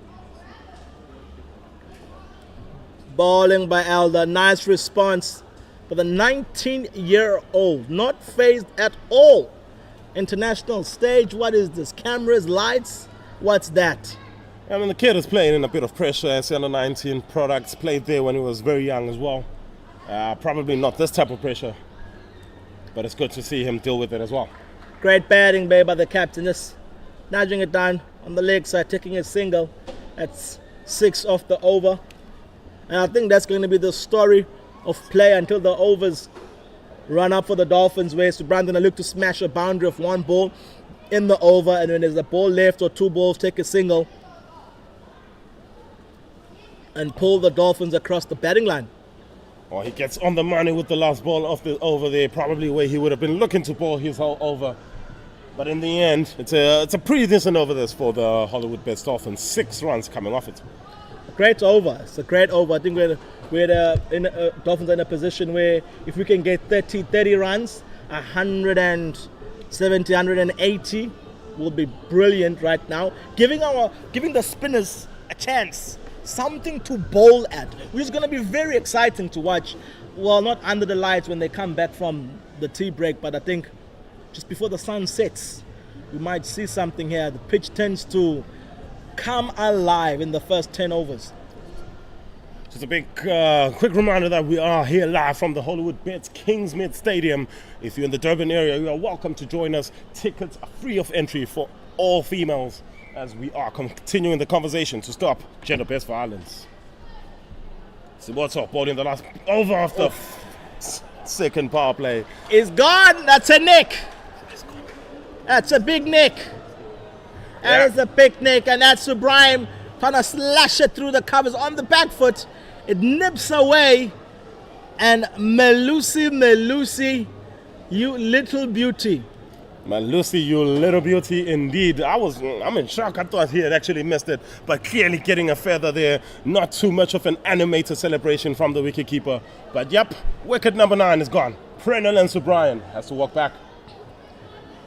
Bowling by Elder. Nice response for the 19-year-old. Not phased at all. International stage. What is this? Cameras, lights? What's that? I mean, the kid is playing in a bit of pressure. As under 19 products played there when he was very young as well. Probably not this type of pressure, but it's good to see him deal with it as well. Great batting by the captain, just nudging it down on the leg side, taking a single. That's 6 off the over. And I think that's going to be the story of play until the overs run up for the Dolphins, where Subrand going to look to smash a boundary of 1 ball in the over, and when there's a ball left or 2 balls, take a single and pull the Dolphins across the batting line. Well, he gets on the money with the last ball off the over there, probably where he would have been looking to ball his whole over. But in the end, it's a pretty decent over this for the Hollywoodbets Dolphins. 6 runs coming off it. Great over. It's a great over. I think Dolphins are in a position where if we can get 30 runs, 170, 180 will be brilliant right now. Giving the spinners a chance, something to bowl at, which is going to be very exciting to watch. Well, not under the lights when they come back from the tea break, but I think just before the sun sets, we might see something here. The pitch tends to come alive in the first 10 overs. Just a big quick reminder that we are here live from the Hollywoodbets Kingsmead Stadium. If you're in the Durban area, you are welcome to join us. Tickets are free of entry for all females, as we are continuing the conversation to stop gender-based violence. Siboto bowling the last over of the second power play. It's gone. That's a nick. That's a big nick. That is a big nick, and that's Subrahim trying to slash it through the covers on the back foot. It nips away, and Melusi, you little beauty. Lucy, you little beauty indeed. I'm in shock. I thought he had actually missed it, but clearly getting a feather there. Not too much of an animated celebration from the wicketkeeper. But yep, wicket number 9 is gone. Prenell and Subrahim has to walk back.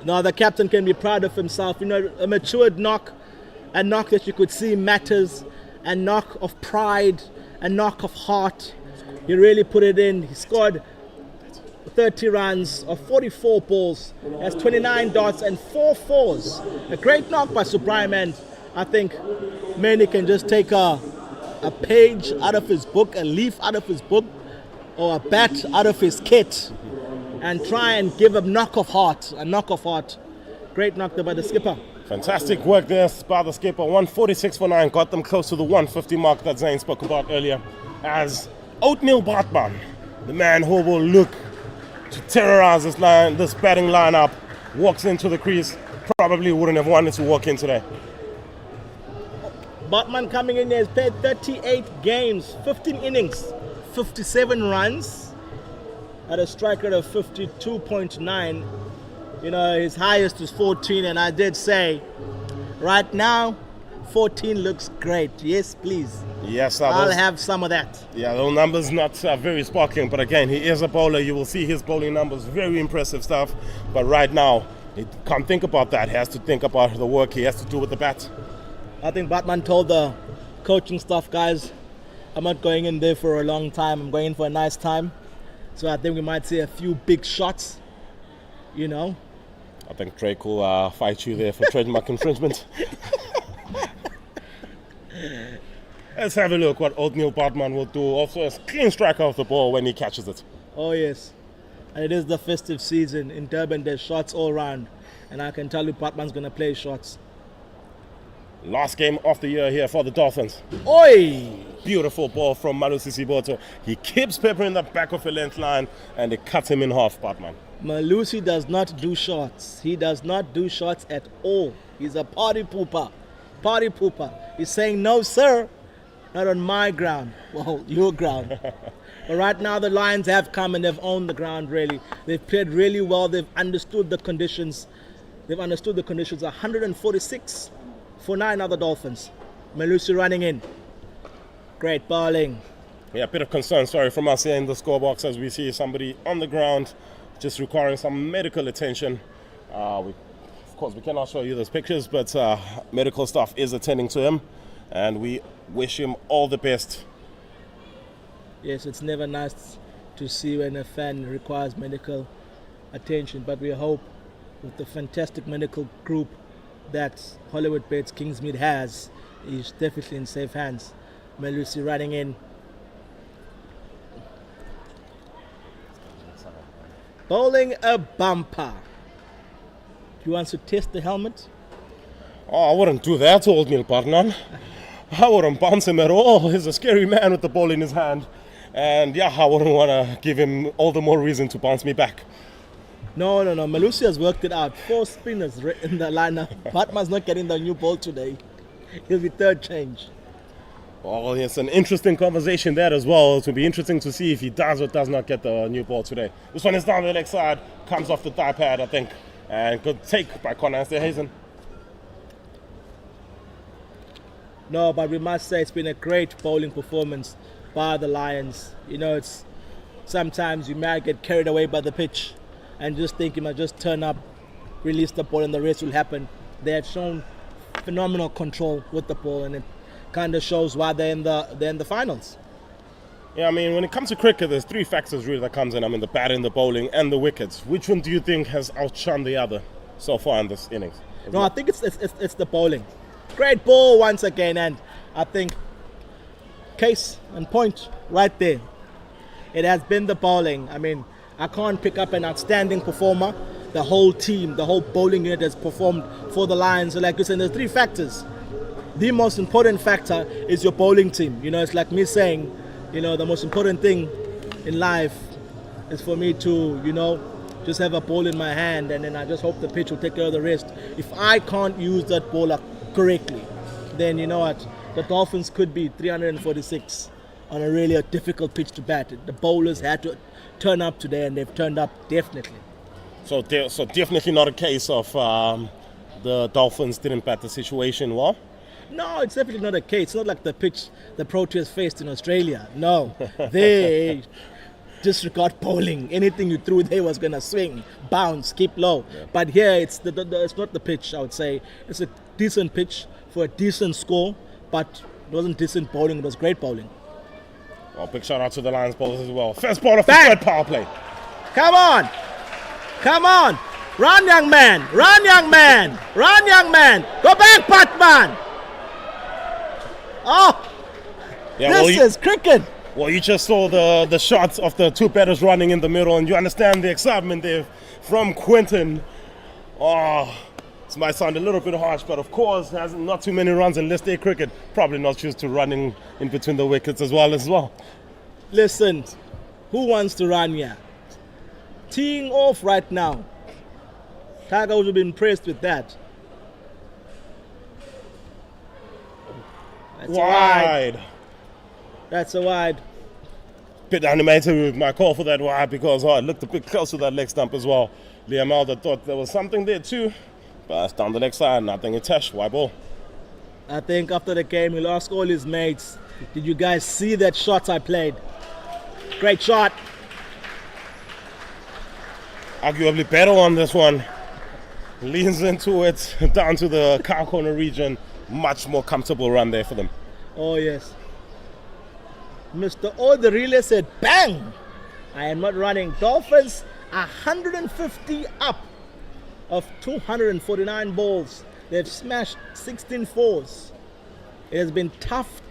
Now the captain can be proud of himself. You know, a matured knock, a knock that you could see matters, a knock of pride, a knock of heart. He really put it in. He scored 30 runs of 44 balls. Has 29 dots and 4 fours. A great knock by Subrahim, and I think many can just take a page out of his book, a leaf out of his book, or a bat out of his kit, and try and give a knock of heart. Great knock there by the skipper. Fantastic work there by the skipper. 146 for 9, got them close to the 150 mark that Zane spoke about earlier. As Oatmeal Bartman, the man who will look to terrorize this batting lineup, walks into the crease. Probably wouldn't have wanted to walk in today. Bartman coming in there has played 38 games, 15 innings, 57 runs. At a strike rate of 52.9. You know, his highest was 14, and I did say, right now, 14 looks great. Yes, please. Yes, I'll have some of that. Yeah, those numbers not very sparkling, but again, he is a bowler. You will see his bowling numbers, very impressive stuff. But right now, he can't think about that. He has to think about the work he has to do with the bat. I think Batman told the coaching staff, guys, I'm not going in there for a long time. I'm going in for a nice time. So I think we might see a few big shots, you know. I think Drake will fight you there for trademark infringement. Let's have a look what Oatmeal Bartman will do. Also a clean strike off the ball when he catches it. Oh yes, and it is the festive season in Durban. There's shots all around, and I can tell you Bartman's going to play shots. Last game of the year here for the Dolphins. Oi! Beautiful ball from Malusi Siboto. He keeps peppering the back of the length line, and it cuts him in half, Bartman. Malusi does not do shots. He does not do shots at all. He's a party pooper. Party pooper. He's saying, no, sir, not on my ground. Well, your ground. But right now, the Lions have come and they've owned the ground, really. They've played really well. They've understood the conditions. 146 for 9 other Dolphins. Malusi running in. Great bowling. Yeah, a bit of concern, from us here in the scorebox as we see somebody on the ground just requiring some medical attention. We of course, we cannot show you those pictures, but medical staff is attending to him, and we wish him all the best. Yes, it's never nice to see when a fan requires medical attention, but we hope with the fantastic medical group that Hollywoodbets Kingsmead has, he's definitely in safe hands. Malusi running in. Bowling a bumper. He wants to test the helmet. Oh, I wouldn't do that to old Neil Barnan. I wouldn't bounce him at all. He's a scary man with the ball in his hand. And yeah, I wouldn't want to give him all the more reason to bounce me back. No. Malusi has worked it out. 4 spinners in the lineup. Batman's not getting the new ball today. He'll be third change. Well, it's an interesting conversation there as well. It will be interesting to see if he does or does not get the new ball today. This one is down the leg side, comes off the thigh pad, I think. And good take by Connor Hazen. No, but we must say it's been a great bowling performance by the Lions. You know, it's sometimes you might get carried away by the pitch and just think you might just turn up, release the ball, and the rest will happen. They have shown phenomenal control with the ball, and it kind of shows why they're in the finals. Yeah, I mean, when it comes to cricket, there's 3 factors really that comes in. I mean, the batting, the bowling, and the wickets. Which one do you think has outshone the other so far in this innings? No, I think it's the bowling. Great ball once again, and I think case and point right there. It has been the bowling. I mean, I can't pick up an outstanding performer. The whole team, the whole bowling unit has performed for the Lions. So like you said, there's 3 factors. The most important factor is your bowling team. You know, it's like me saying, you know, the most important thing in life is for me to, you know, just have a ball in my hand, and then I just hope the pitch will take care of the rest. If I can't use that bowler correctly, then you know what, the Dolphins could be 346 on a really difficult pitch to bat. The bowlers had to turn up today, and they've turned up definitely. So definitely not a case of the Dolphins didn't bat the situation well? No, it's definitely not a case. It's not like the pitch the Proteas faced in Australia. No, they disregard bowling. Anything you threw there was going to swing, bounce, keep low. Yeah. But here, it's not the pitch, I would say. It's a decent pitch for a decent score, but it wasn't decent bowling. It was great bowling. Well, big shout out to the Lions bowlers as well. First ball of the third power play. Come on. Come on. Run, young man. Run, young man. Run, young man. Go back, Batman. Oh, yeah, this is cricket. Well, you just saw the shots of the 2 batters running in the middle, and you understand the excitement there from Quinton. Oh, this might sound a little bit harsh, but of course, has not too many runs in List A cricket. Probably not used to running in between the wickets as well. Listen, who wants to run here? Teeing off right now. Tiger would have been impressed with that. That's wide. That's a wide. Bit animated with my call for that wide because it looked a bit close to that leg stump as well. Liam Elder thought there was something there too, but it's down the leg side, nothing attached. Wide ball. I think after the game he'll ask all his mates, did you guys see that shot I played? Great shot. Arguably better on this one. Leans into it, down to the cow corner region. Much more comfortable run there for them. Oh yes. Mr. O, the relay said, bang! I am not running. Dolphins 150 up of 249 balls. They've smashed 16 fours. It has been tough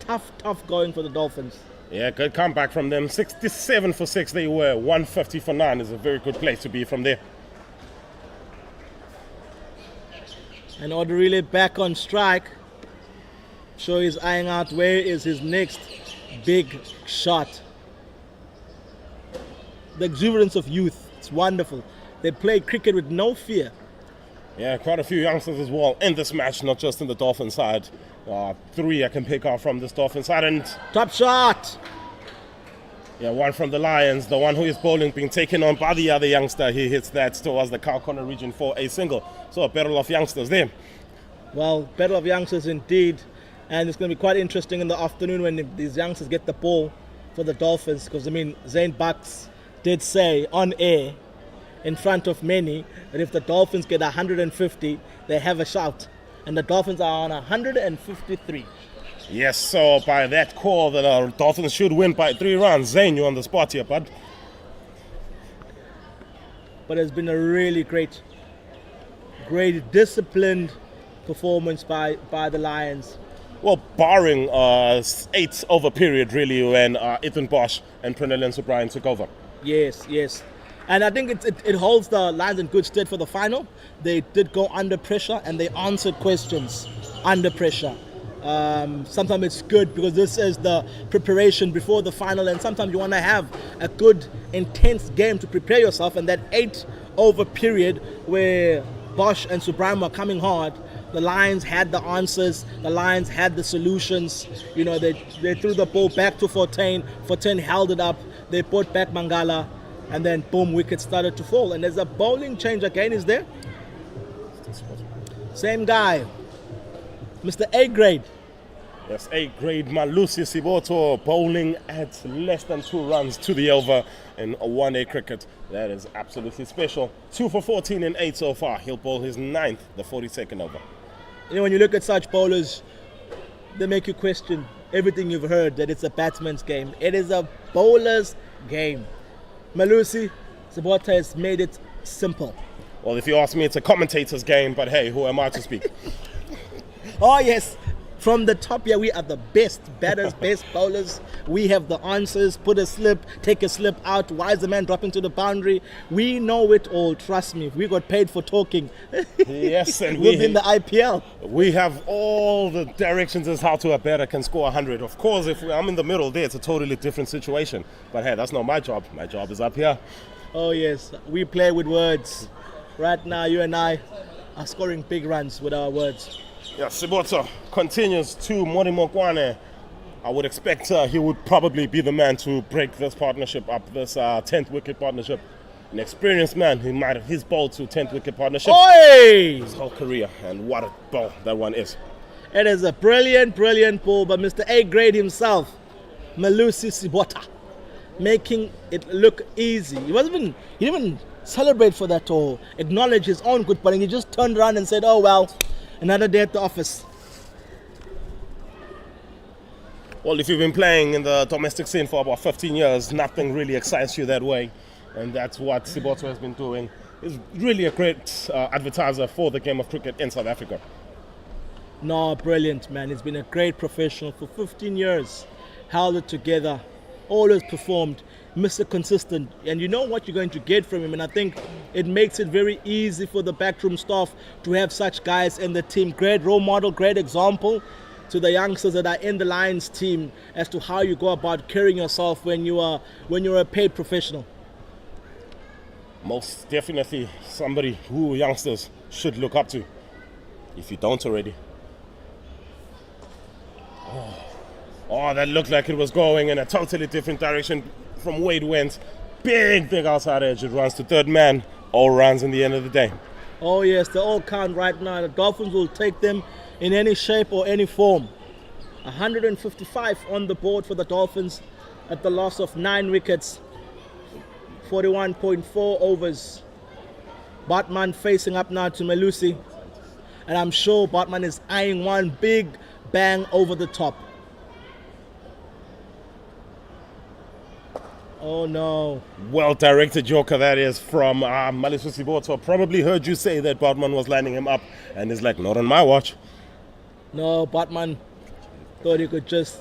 going for the Dolphins. Yeah, good comeback from them. 67 for 6 they were. 150 for 9 is a very good place to be from there. And Odarile back on strike. So he's eyeing out where is his next big shot. The exuberance of youth. It's wonderful. They play cricket with no fear. Yeah, quite a few youngsters as well in this match, not just in the Dolphin side. 3 I can pick off from this Dolphin side. And top shot! Yeah, one from the Lions. The one who is bowling being taken on by the other youngster. He hits that towards the cow corner region for a single. So a battle of youngsters there. Well, battle of youngsters indeed. And it's going to be quite interesting in the afternoon when these youngsters get the ball for the Dolphins. Because, I mean, Zane Bucks did say on air in front of many that if the Dolphins get 150, they have a shout. And the Dolphins are on 153. Yes, so by that call, the Dolphins should win by 3 runs. Zane, you're on the spot here, bud. But it's been a really great disciplined performance by the Lions. Well, barring 8 over period, really, when Ethan Bosch and Prenelin O'Brien took over. Yes. And I think it holds the Lions in good stead for the final. They did go under pressure and they answered questions under pressure. Sometimes it's good because this is the preparation before the final, and sometimes you want to have a good, intense game to prepare yourself. And that 8 over period where Bosch and Subraham were coming hard, the Lions had the answers, the Lions had the solutions. You know, they threw the ball back to Fortin. Fortin held it up. They put back Mangala, and then boom, wickets started to fall. And there's a bowling change again, is there? Same guy, Mr. A grade. Yes, A grade Malusi Siboto bowling at less than 2 runs to the over in a 1-day cricket. That is absolutely special. 2 for 14 in 8 so far. He'll bowl his 9th, the 42nd over. You know, when you look at such bowlers, they make you question everything you've heard, that it's a batsman's game. It is a bowler's game. Malusi Siboto has made it simple. Well, if you ask me, it's a commentator's game, but hey, who am I to speak? Oh, yes. From the top here, we are the best batters, best bowlers. We have the answers. Put a slip, take a slip out. Why is the man dropping to the boundary? We know it all. Trust me. We got paid for talking. Yes, and we'll be in the IPL. We have all the directions as how to a batter can score 100. Of course, if I'm in the middle there, it's a totally different situation. But hey, that's not my job. My job is up here. Oh, yes. We play with words. Right now, you and I are scoring big runs with our words. Yeah, Siboto continues to Morimo Kwane. I would expect he would probably be the man to break this partnership up, this 10th wicket partnership. An experienced man, he might have his ball to 10th wicket partnership Oi! his whole career, and what a ball that one is. It is a brilliant ball by Mr. A grade himself, Malusi Siboto, making it look easy. He didn't even celebrate for that or acknowledge his own good bowling. He just turned around and said, oh well, another day at the office. Well, if you've been playing in the domestic scene for about 15 years, nothing really excites you that way. And that's what Siboto has been doing. He's really a great advertiser for the game of cricket in South Africa. No, brilliant, man. He's been a great professional for 15 years. Held it together, always performed, Mr. Consistent. And you know what you're going to get from him. And I think it makes it very easy for the backroom staff to have such guys in the team. Great role model, great example to the youngsters that are in the Lions team as to how you go about carrying yourself when you're a paid professional. Most definitely somebody who youngsters should look up to, if you don't already. Oh, that looked like it was going in a totally different direction from Wade went. Big outside edge. It runs to third man. All runs in the end of the day. Oh yes, they all count right now. The Dolphins will take them in any shape or any form. 155 on the board for the Dolphins at the loss of 9 wickets. 41.4 overs. Batman facing up now to Malusi. And I'm sure Batman is eyeing one big bang over the top. Oh no. Well directed joker that is from Malusi Siboto. Probably heard you say that Batman was lining him up and is like, not on my watch. No, Batman thought he could just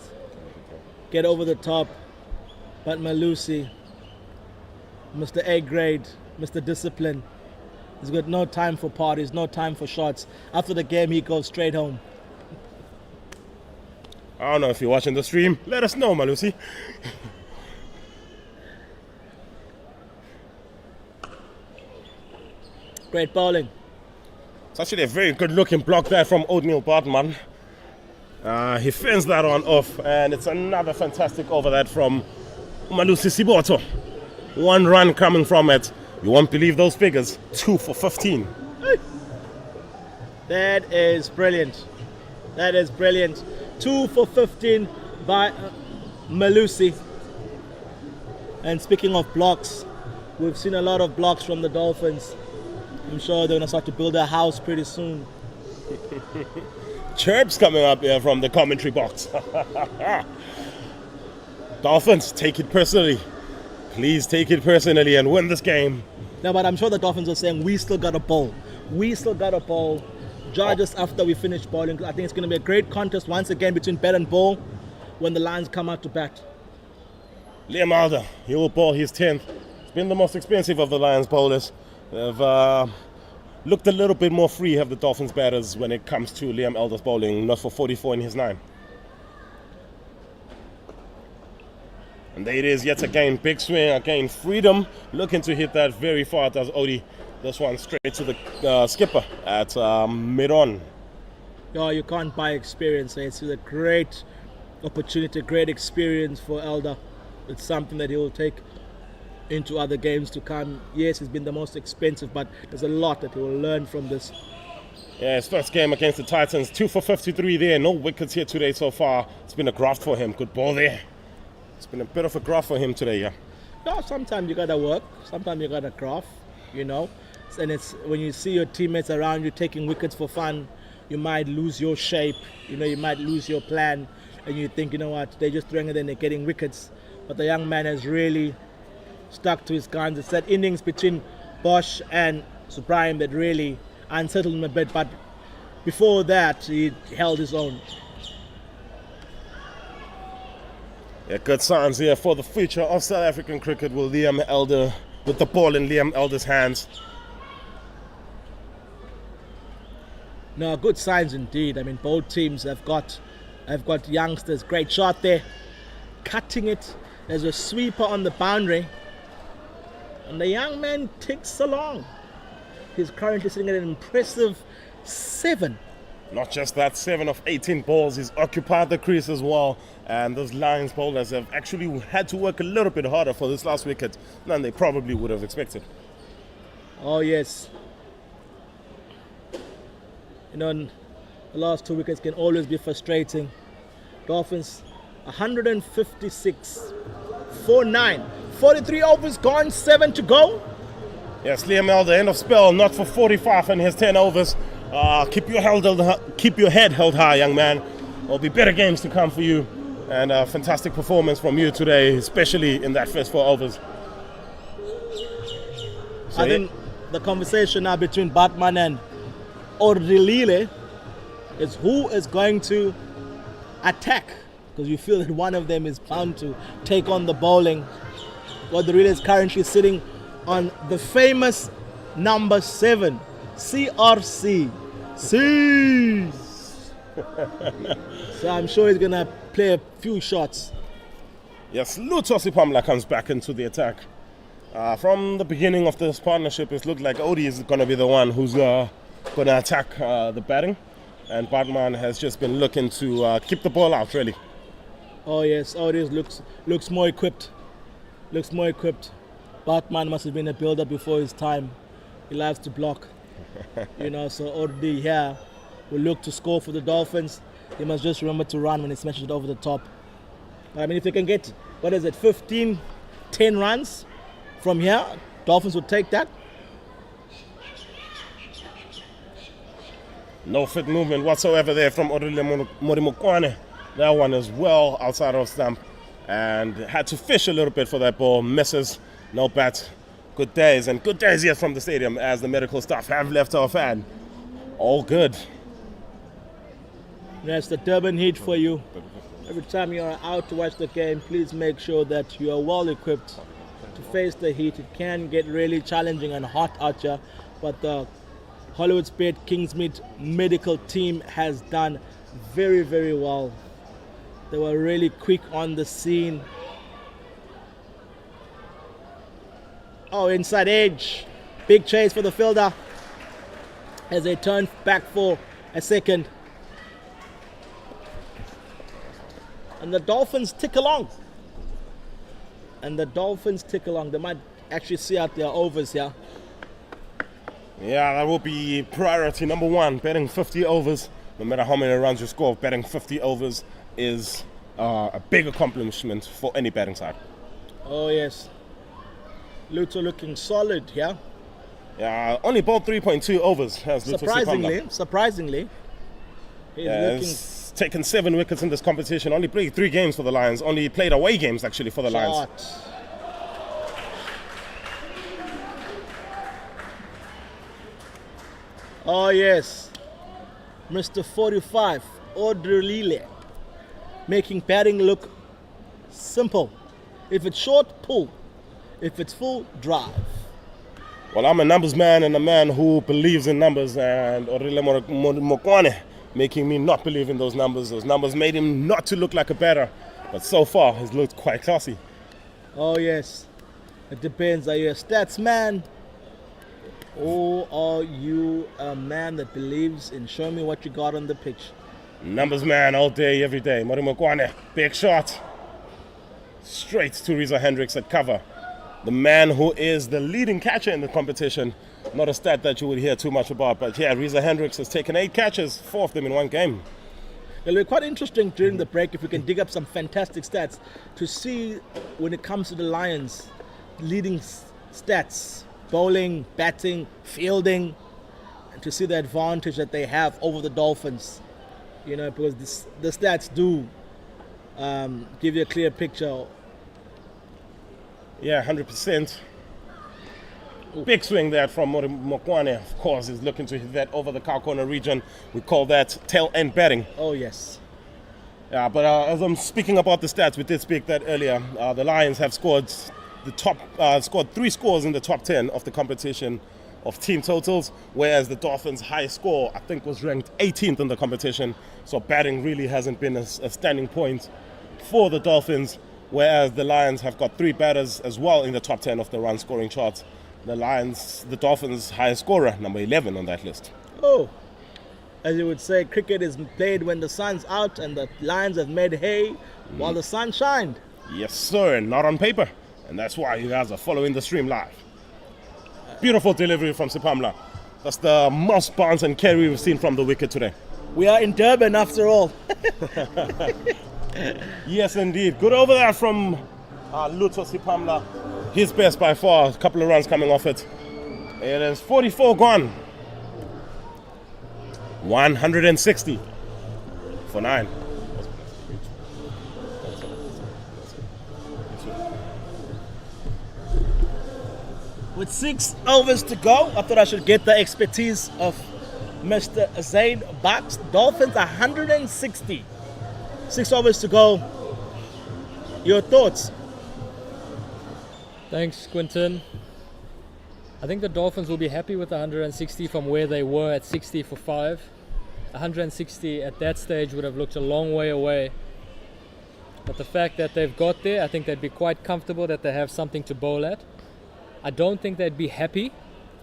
get over the top. But Malusi, Mr. A grade, Mr. Discipline, he's got no time for parties, no time for shots. After the game, he goes straight home. I don't know if you're watching the stream. Let us know, Malusi. Great bowling. It's actually a very good looking block there from O'Neil Bartman. He fends that one off, and it's another fantastic over that from Malusi Siboto. 1 run coming from it. You won't believe those figures. 2 for 15. That is brilliant. That is brilliant. 2 for 15 by Malusi. And speaking of blocks, We've seen a lot of blocks from the Dolphins. I'm sure they're going to start to build a house pretty soon. Chirps coming up here from the commentary box. Dolphins, take it personally. Please take it personally and win this game. No, but I'm sure the Dolphins are saying, we still got a bowl. We still got a bowl. Judge us after we finish bowling. I think it's going to be a great contest once again between bat and ball when the Lions come out to bat. Liam Elder, he will bowl his 10th. He's been the most expensive of the Lions bowlers. They've looked a little bit more free, have the Dolphins batters, when it comes to Liam Elder's bowling, not for 44 in his 9. And there it is yet again, big swing, again freedom, looking to hit that very far, does Odie. This one straight to the skipper at mid-on. No, you can't buy experience. It's a great opportunity, great experience for Elder. It's something that he will take into other games to come. Yes, it's been the most expensive, but there's a lot that he will learn from this. Yeah, his first game against the Titans, 2 for 53 there. No wickets here today so far. It's been a graft for him. Good ball there. It's been a bit of a graft for him today, yeah. No, sometimes you gotta work. Sometimes you gotta graft, you know. And it's when you see your teammates around you taking wickets for fun, you might lose your shape. You know, you might lose your plan, and you think, you know what, they're just throwing it and they're getting wickets. But the young man has really stuck to his guns. It's that innings between Bosch and Supreme that really unsettled him a bit. But before that, he held his own. Yeah, good signs here for the future of South African cricket with Liam Elder, with the ball in Liam Elder's hands. No, good signs indeed. I mean, both teams have got youngsters. Great shot there, cutting it. There's a sweeper on the boundary, and the young man ticks along. He's currently sitting at an impressive 7. Not just that, 7 of 18 balls. He's occupied the crease as well. And those Lions bowlers have actually had to work a little bit harder for this last wicket than they probably would have expected. Oh, yes. You know, the last 2 wickets can always be frustrating. Dolphins, 156 for 9. 43 overs gone, 7 to go. Yes, Liam Elder, end of spell, not for 45 in his 10 overs. Keep your head held high, young man. There'll be better games to come for you. And a fantastic performance from you today, especially in that first 4 overs. So I think the conversation now between Batman and Ordilile is who is going to attack, because you feel that one of them is bound to take on the bowling. Ordilile is currently sitting on the famous number 7, CRC. C. So I'm sure he's going to play a few shots. Yes, Lutosi Pamla comes back into the attack. From the beginning of this partnership, it looked like Odie is going to be the one who's going to attack the batting. And Batman has just been looking to keep the ball out, really. Oh, yes, Odie looks more equipped. Looks more equipped. Batman must have been a builder before his time. He loves to block. You know, so Odie here will look to score for the Dolphins. He must just remember to run when he smashes it over the top. I mean, if they can get, 10 runs from here, Dolphins will take that. No fit movement whatsoever there from Orile Morimokwane. That one is well outside of stump and had to fish a little bit for that ball. Misses, no bat. Good days, and good days here from the stadium as the medical staff have left our fan. All good. That's the Durban heat for you. Every time you are out to watch the game, please make sure that you are well equipped to face the heat. It can get really challenging and hot out here, but the Hollywoodbets Kingsmead medical team has done very, very well. They were really quick on the scene. Oh, inside edge. Big chase for the fielder as they turn back for a second. And the Dolphins tick along. They might actually see out their overs here. Yeah, that will be priority number 1. Batting 50 overs, no matter how many runs you score, batting 50 overs is a big accomplishment for any batting side. Oh, yes. Luto looking solid here. Yeah, only bowled 3.2 overs has Luto Sipamla. Surprisingly. He's looking He's taken 7 wickets in this competition. Only played 3 games for the Lions. Only played away games actually for the Lions. shot. Oh yes, Mr. 45, Odrelile, making batting look simple. If it's short, pull. If it's full, drive. Well, I'm a numbers man and a man who believes in numbers, and Orile Mokwane making me not believe in those numbers. Those numbers made him not to look like a batter, but so far he's looked quite classy. Oh yes, it depends. Are you a stats man, or are you a man that believes in show me what you got on the pitch? Numbers man all day, every day. Mori Mokwane, big shot. Straight to Reza Hendricks at cover. The man who is the leading catcher in the competition. Not a stat that you would hear too much about, but yeah, Reza Hendricks has taken 8 catches, 4 of them in one game. It'll be quite interesting during the break if we can dig up some fantastic stats to see when it comes to the Lions, leading stats, bowling, batting, fielding, and to see the advantage that they have over the Dolphins. You know, because the stats do give you a clear picture. Yeah, 100%. Big swing there from Mori Mokwane. Of course, he's looking to hit that over the cow corner region. We call that tail end batting. Oh, yes. Yeah, but as I'm speaking about the stats, we did speak that earlier. The Lions have scored scored 3 scores in the top 10 of the competition of team totals, whereas the Dolphins' highest score, I think, was ranked 18th in the competition. So batting really hasn't been a standing point for the Dolphins, whereas the Lions have got 3 batters as well in the top 10 of the run scoring chart. The Dolphins' highest scorer, number 11 on that list. Oh, as you would say, cricket is played when the sun's out and the Lions have made hay while the sun shined. Yes, sir, and not on paper. And that's why you guys are following the stream live. Beautiful delivery from Sipamla. That's the most bounce and carry we've seen from the wicket today. We are in Durban after all. Yes, indeed. Good over there from Luto Sipamla. His best by far. A couple of runs coming off it. It is 44 gone. 160 for 9. With 6 overs to go, I thought I should get the expertise of Mr. Zaid Bucks. Dolphins 160. 6 overs to go. Your thoughts? Thanks, Quinton. I think the Dolphins will be happy with 160 from where they were at 60 for 5. 160 at that stage would have looked a long way away. But the fact that they've got there, I think they'd be quite comfortable that they have something to bowl at. I don't think they'd be happy.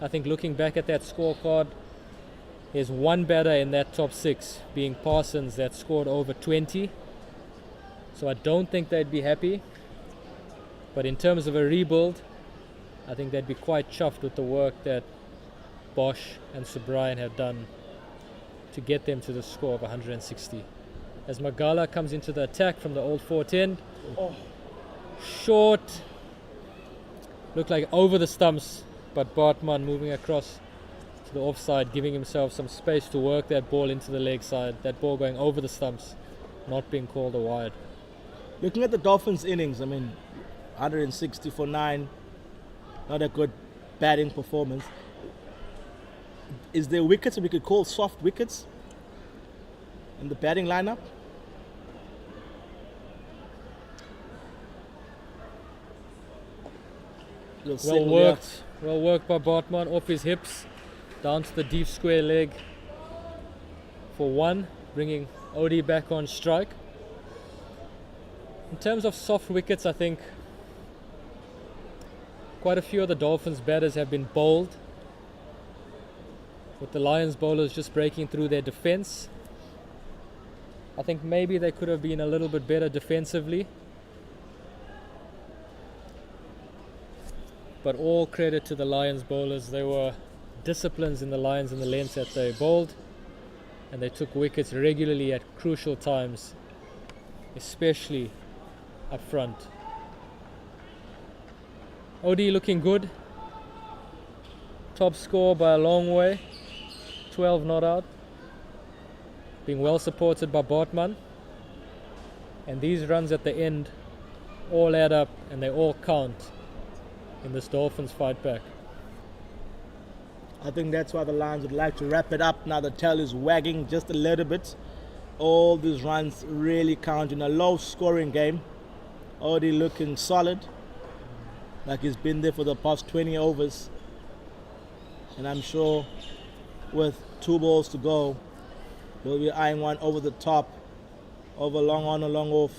I think looking back at that scorecard, there's one batter in that top 6, being Parsons, that scored over 20. So I don't think they'd be happy. But in terms of a rebuild, I think they'd be quite chuffed with the work that Bosch and Subrian have done to get them to the score of 160. As Magala comes into the attack from the old 410, short, looked like over the stumps, but Bartman moving across to the offside, giving himself some space to work that ball into the leg side, that ball going over the stumps, not being called a wide. Looking at the Dolphins' innings, I mean, 160 for 9, not a good batting performance. Is there wickets that we could call soft wickets in the batting lineup? Well worked by Bartman, off his hips, down to the deep square leg for 1, bringing Odie back on strike. In terms of soft wickets, I think quite a few of the Dolphins batters have been bowled, with the Lions bowlers just breaking through their defense. I think maybe they could have been a little bit better defensively. But all credit to the Lions bowlers. They were disciplines in the Lions in the lengths that they bowled, and they took wickets regularly at crucial times, especially up front. OD looking good. Top score by a long way. 12 not out. Being well supported by Bartman. And these runs at the end all add up and they all count in this Dolphins fight back. I think that's why the Lions would like to wrap it up. Now the tail is wagging just a little bit. All these runs really count in a low scoring game. Already looking solid, like he's been there for the past 20 overs. And I'm sure with 2 balls to go, he'll be eyeing one over the top, over long on or long off.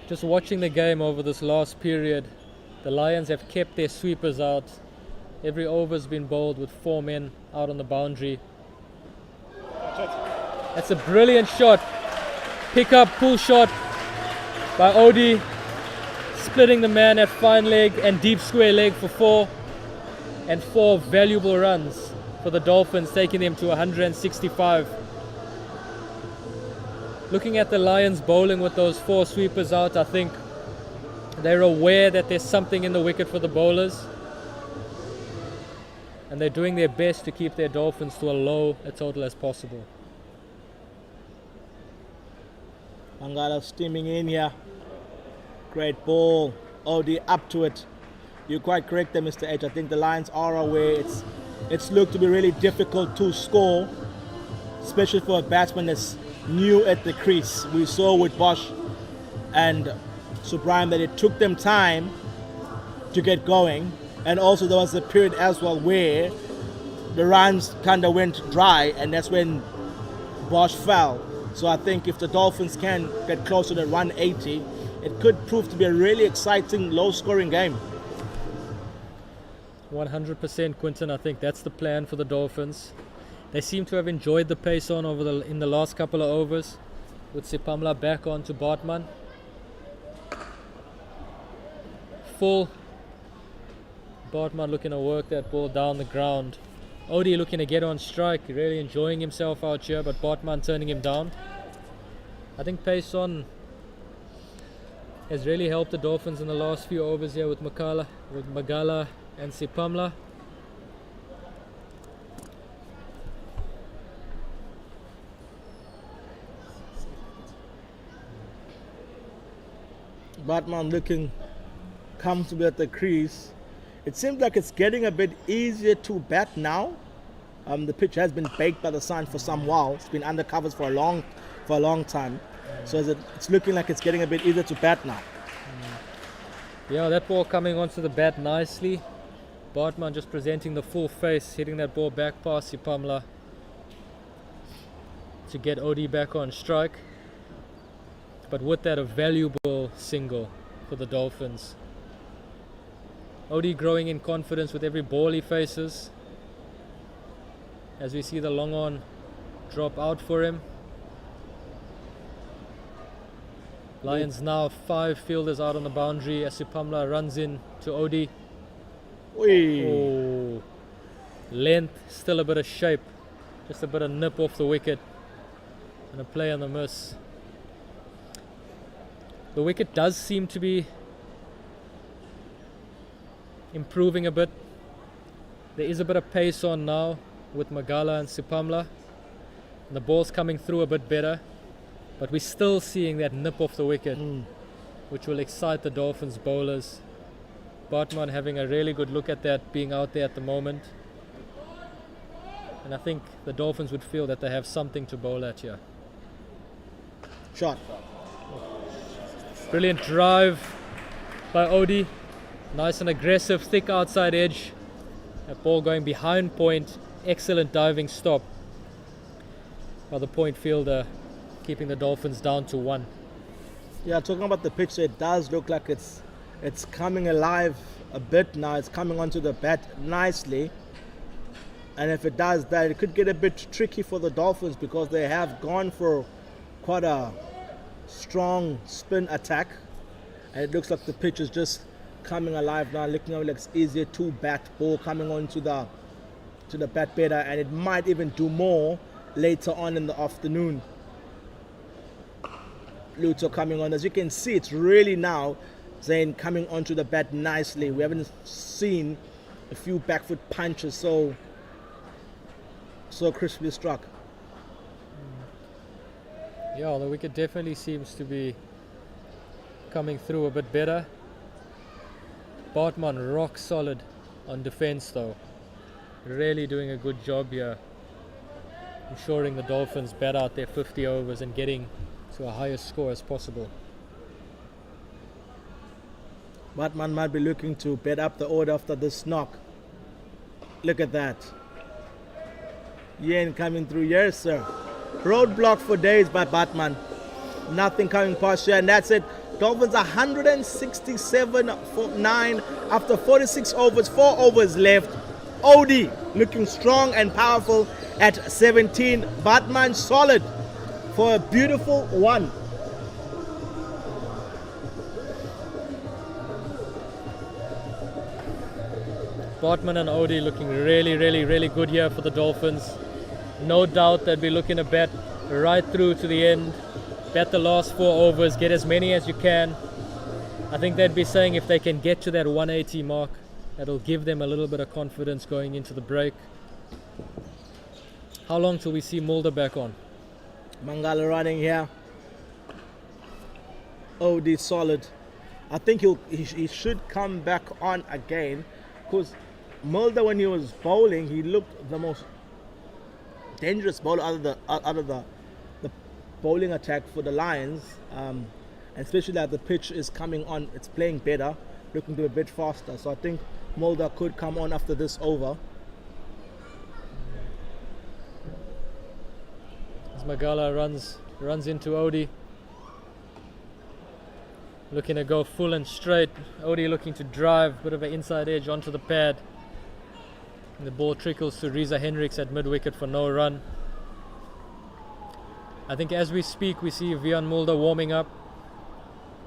Just watching the game over this last period, the Lions have kept their sweepers out. Every over's been bowled with 4 men out on the boundary. That's a brilliant shot. Pick up, pull shot by Odi. Splitting the man at fine leg and deep square leg for 4. And 4 valuable runs for the Dolphins, taking them to 165. Looking at the Lions bowling with those 4 sweepers out, I think they're aware that there's something in the wicket for the bowlers. And they're doing their best to keep their Dolphins to a low a total as possible. Mangala steaming in here. Great ball. OD up to it. You're quite correct there, Mr. H. I think the Lions are aware it's looked to be really difficult to score, especially for a batsman that's new at the crease. We saw with Bosch and Subrahim that it took them time to get going, and also there was a period as well where the runs kind of went dry, and that's when Bosch fell. So I think if the Dolphins can get closer to 180, it could prove to be a really exciting low-scoring game. 100% Quinton, I think that's the plan for the Dolphins. They seem to have enjoyed the pace on in the last couple of overs, with Sipamla back on to Bartman. Full. Bartman looking to work that ball down the ground. Odi looking to get on strike, really enjoying himself out here, but Bartman turning him down. I think pace on has really helped the Dolphins in the last few overs here with Magala and Sipamla. Batman looking comfortable at the crease. It seems like it's getting a bit easier to bat now. The pitch has been baked by the sun for some while. It's been under covers for a long time. So it's looking like it's getting a bit easier to bat now. Yeah, that ball coming onto the bat nicely. Bartman just presenting the full face, hitting that ball back past Sipamla to get Odi back on strike. But with that, a valuable single for the Dolphins. Odi growing in confidence with every ball he faces. As we see the long on drop out for him. Lions now 5 fielders out on the boundary as Sipamla runs in to Odi. Oh, length, still a bit of shape. Just a bit of nip off the wicket. And a play on the miss. The wicket does seem to be improving a bit. There is a bit of pace on now with Magala and Sipamla. And the ball's coming through a bit better. But we're still seeing that nip off the wicket, which will excite the Dolphins bowlers. Bartman having a really good look at that, being out there at the moment. And I think the Dolphins would feel that they have something to bowl at here. Shot. Brilliant drive by Odi. Nice and aggressive, thick outside edge. That ball going behind point. Excellent diving stop by the point fielder, keeping the Dolphins down to 1. Yeah, talking about the pitch, it does look like it's coming alive a bit now. It's coming onto the bat nicely. And if it does that, it could get a bit tricky for the Dolphins because they have gone for quite a strong spin attack. And it looks like the pitch is just coming alive now, looking like it's easier to bat. Ball coming onto the bat better, and it might even do more later on in the afternoon. Luto coming on. As you can see, it's really now Zane coming onto the bat nicely. We haven't seen a few back foot punches so crisply struck. Yeah, the wicket definitely seems to be coming through a bit better. Bartman rock solid on defense though. Really doing a good job here, ensuring the Dolphins bat out their 50 overs and getting to a highest score as possible. Bartman might be looking to bet up the order after this knock. Look at that. Yen coming through. Yes, sir. Roadblock for days by Bartman. Nothing coming past here, and that's it. Dolphins 167 for 9 after 46 overs, 4 overs left. Odie looking strong and powerful at 17. Bartman solid for a beautiful 1. Bartman and Odie looking really good here for the Dolphins. No doubt they'll be looking to bat right through to the end. Bet the last 4 overs, get as many as you can. I think they'd be saying if they can get to that 180 mark, that'll give them a little bit of confidence going into the break. How long till we see Mulder back on? Mangala running here. Odie solid. I think he should come back on again, because Mulder, when he was bowling, he looked the most dangerous bowler out of the bowling attack for the Lions, and especially that the pitch is coming on, it's playing better, looking to be a bit faster. So I think Mulder could come on after this over. As Magala runs into Odie, looking to go full and straight. Odie looking to drive, bit of an inside edge onto the pad. And the ball trickles to Reza Hendricks at mid-wicket for no run. I think as we speak, we see Vian Mulder warming up.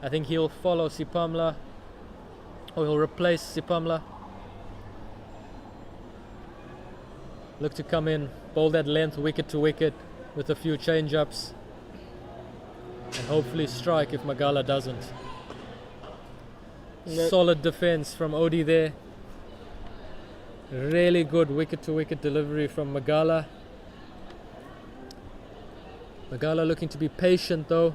I think he'll follow Sipamla, or he'll replace Sipamla. Look to come in, bowl that length, wicket to wicket, with a few change-ups, and hopefully strike if Magala doesn't. Solid defense from Odie there. Really good wicket-to-wicket delivery from Magala. Magala looking to be patient though,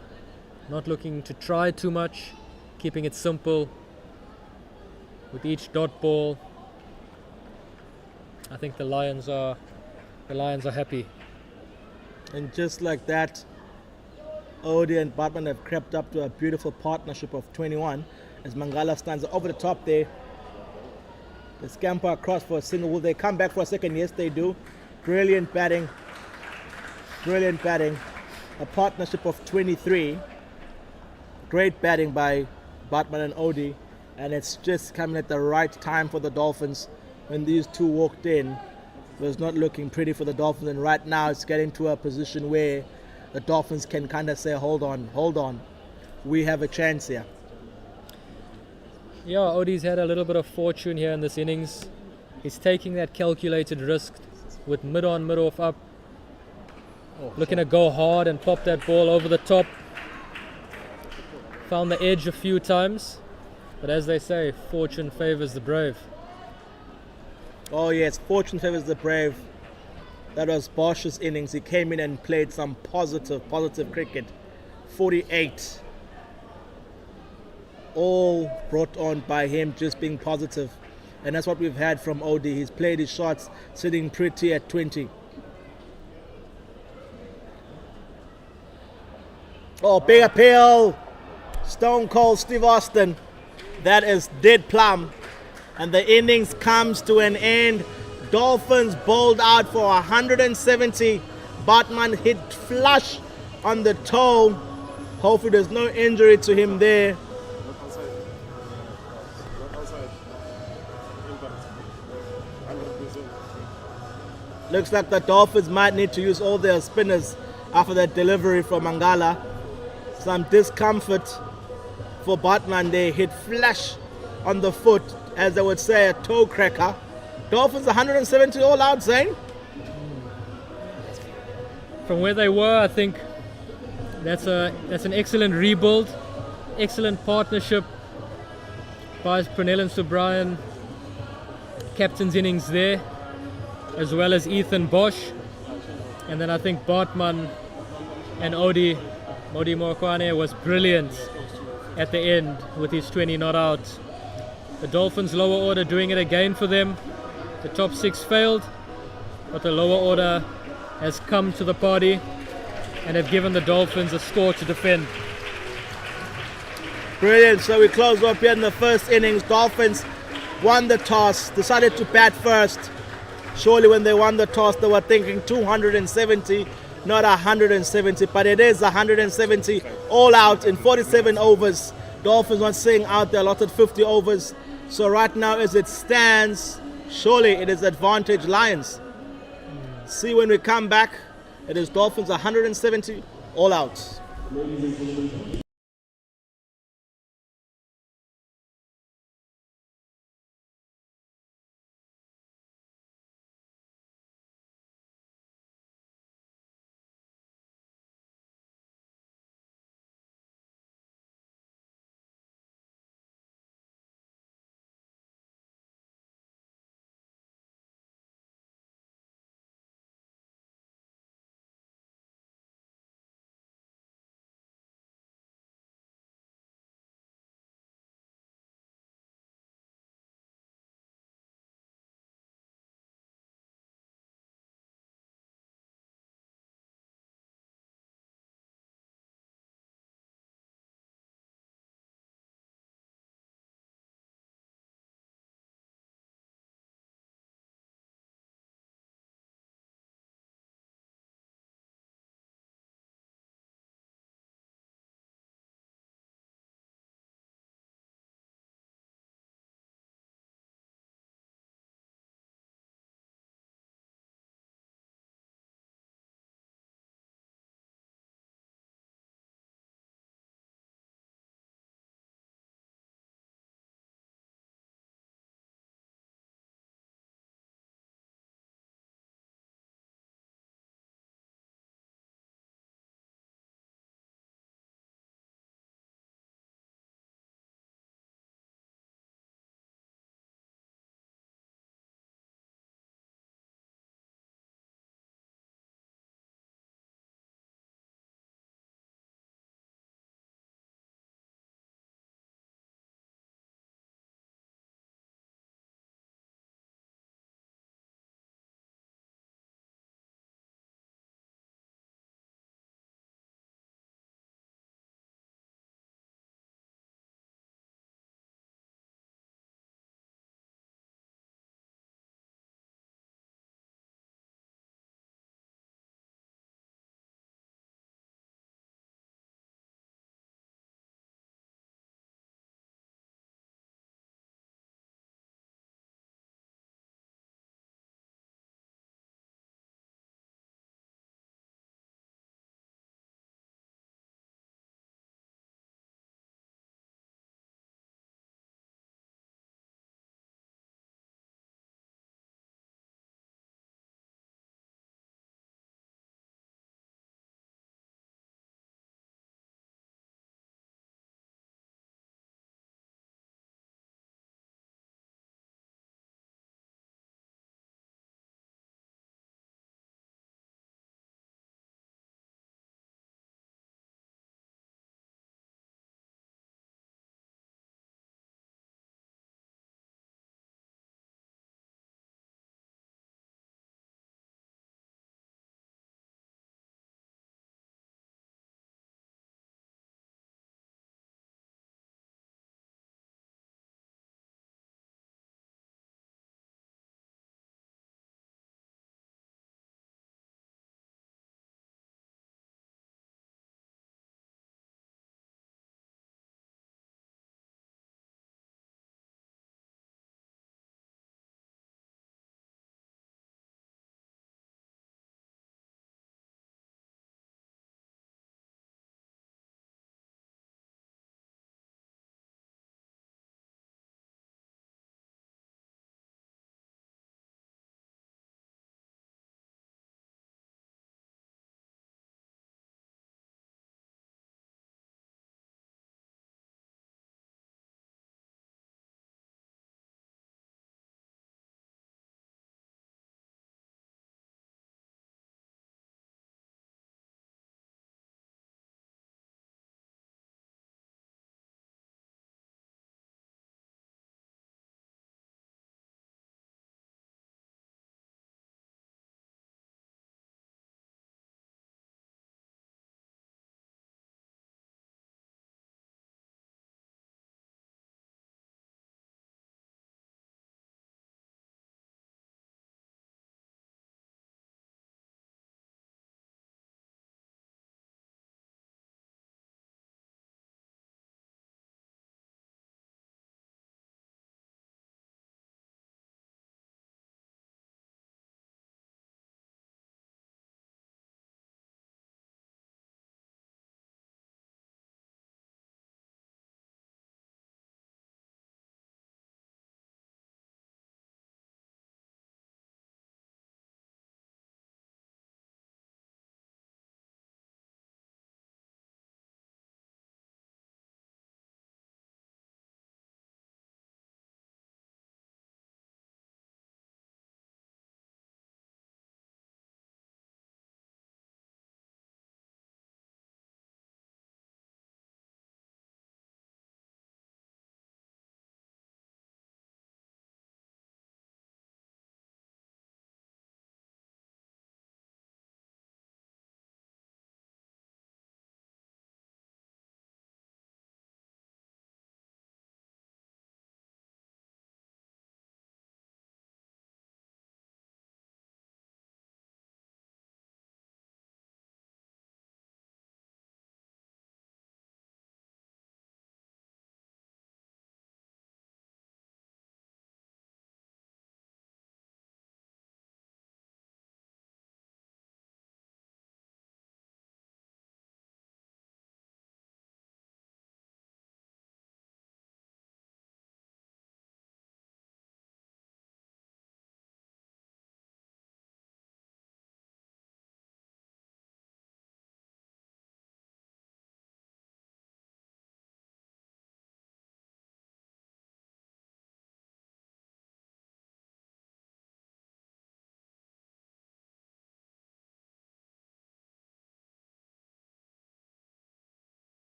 not looking to try too much, keeping it simple with each dot ball. I think the Lions are happy. And just like that, Odie and Bartman have crept up to a beautiful partnership of 21 as Mangala stands over the top there. They scamper across for a single. Will they come back for a second? Yes, they do. Brilliant batting. Brilliant batting. A partnership of 23. Great batting by Bartman and Odie. And it's just coming at the right time for the Dolphins. When these two walked in, it was not looking pretty for the Dolphins. And right now it's getting to a position where the Dolphins can kind of say, hold on. We have a chance here. Yeah, Odie's had a little bit of fortune here in this innings. He's taking that calculated risk with mid-on, mid-off up. Looking to go hard and pop that ball over the top. Found the edge a few times. But as they say, fortune favors the brave. Oh yes, fortune favors the brave. That was Bosch's innings. He came in and played some positive cricket. 48. All brought on by him just being positive. And that's what we've had from Odie. He's played his shots, sitting pretty at 20. Oh, big appeal. Stone Cold Steve Austin. That is dead plumb. And the innings comes to an end. Dolphins bowled out for 170. Bartman hit flush on the toe. Hopefully there's no injury to him there. Looks like the Dolphins might need to use all their spinners after that delivery from Mangala. Some discomfort for Bartman there. Hit flush on the foot, as they would say, a toe cracker. Dolphins 170 all out, Zane. From where they were, I think That's an excellent rebuild, excellent partnership by Pranel and Subrian, captain's innings there, as well as Ethan Bosch, and then I think Bartman and Modi Morkwane was brilliant at the end with his 20 not out. The Dolphins lower order doing it again for them. The top 6 failed, but the lower order has come to the party and have given the Dolphins a score to defend. Brilliant. So we close up here in the first innings. Dolphins won the toss, decided to bat first. Surely when they won the toss, they were thinking 270, not 170, but it is 170 all out in 47 overs. Dolphins not staying out there, allotted 50 overs. So right now as it stands, surely it is advantage Lions. See when we come back, it is Dolphins 170 all out.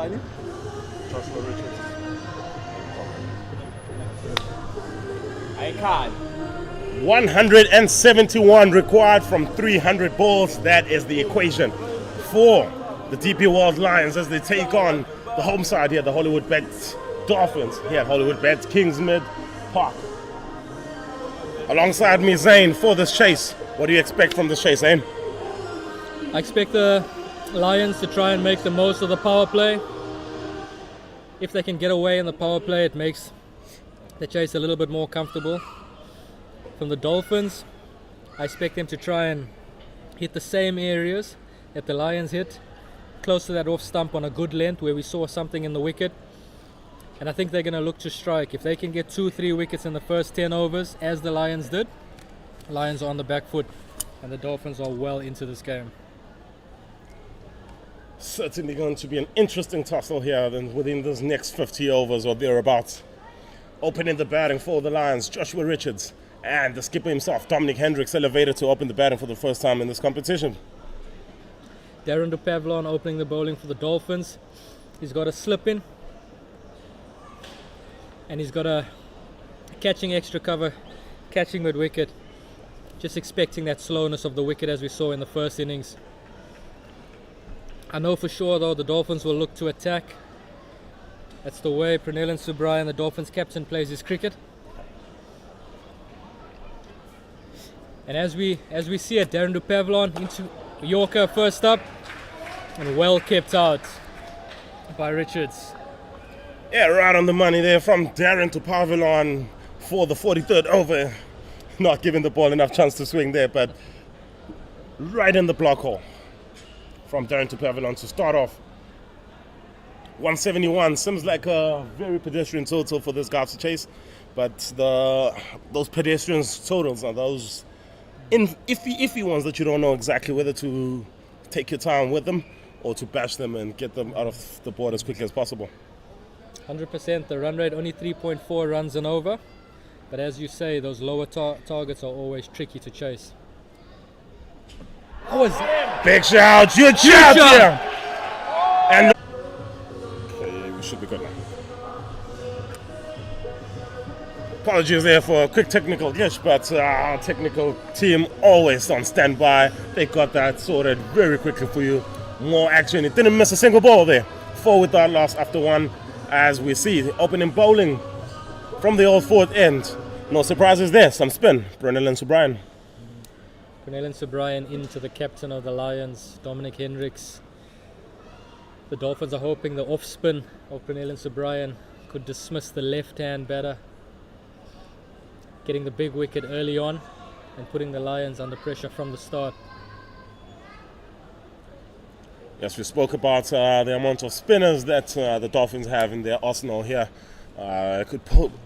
Tiny? Joshua Richards. I can't. 171 required from 300 balls. That is the equation for the DP World Lions as they take on the home side here, the Hollywoodbets Dolphins here at Hollywoodbets Kingsmid Park. Alongside me, Zane, for this chase. What do you expect from this chase, Zane? I expect the Lions to try and make the most of the power play. If they can get away in the power play, it makes the chase a little bit more comfortable. From the Dolphins, I expect them to try and hit the same areas that the Lions hit, close to that off stump on a good length where we saw something in the wicket. And I think they're going to look to strike. If they can get 2-3 wickets in the first 10 overs, as the Lions did, Lions are on the back foot and the Dolphins are well into this game. Certainly going to be an interesting tussle here then within those next 50 overs or thereabouts. Opening the batting for the Lions, Joshua Richards, and the skipper himself, Dominic Hendricks, elevated to open the batting for the first time in this competition. Darren DePavlon opening the bowling for the Dolphins. He's got a slip in. And he's got a catching extra cover, catching mid wicket. Just expecting that slowness of the wicket as we saw in the first innings. I know for sure though the Dolphins will look to attack. That's the way Pranellan Subrayan, the Dolphins captain, plays his cricket. And as we see it, Darren DePavlon into Yorker first up, and well kept out by Richards. Yeah, right on the money there from Darren to Pavilion for the 43rd over. Not giving the ball enough chance to swing there, but right in the block hole from Darren to Pavilion to start off. 171 seems like a very pedestrian total for this guy to chase, but those pedestrian totals are those iffy ones that you don't know exactly whether to take your time with them or to bash them and get them out of the board as quickly as possible. 100%, the run rate only 3.4 runs and over, but as you say, those lower targets are always tricky to chase. Big shout, huge shout here! And okay, we should be good now. Apologies there for a quick technical glitch, but our technical team always on standby. They got that sorted very quickly for you. More action, it didn't miss a single ball there. 4 without loss after 1. As we see, the opening bowling from the old fourth end. No surprises there, some spin. Pranellan Subrayan. Pranellan Subrayan into the captain of the Lions, Dominic Hendricks. The Dolphins are hoping the off spin of Pranellan Subrayan could dismiss the left-hand batter, getting the big wicket early on and putting the Lions under pressure from the start. Yes, we spoke about the amount of spinners that the Dolphins have in their arsenal here. Could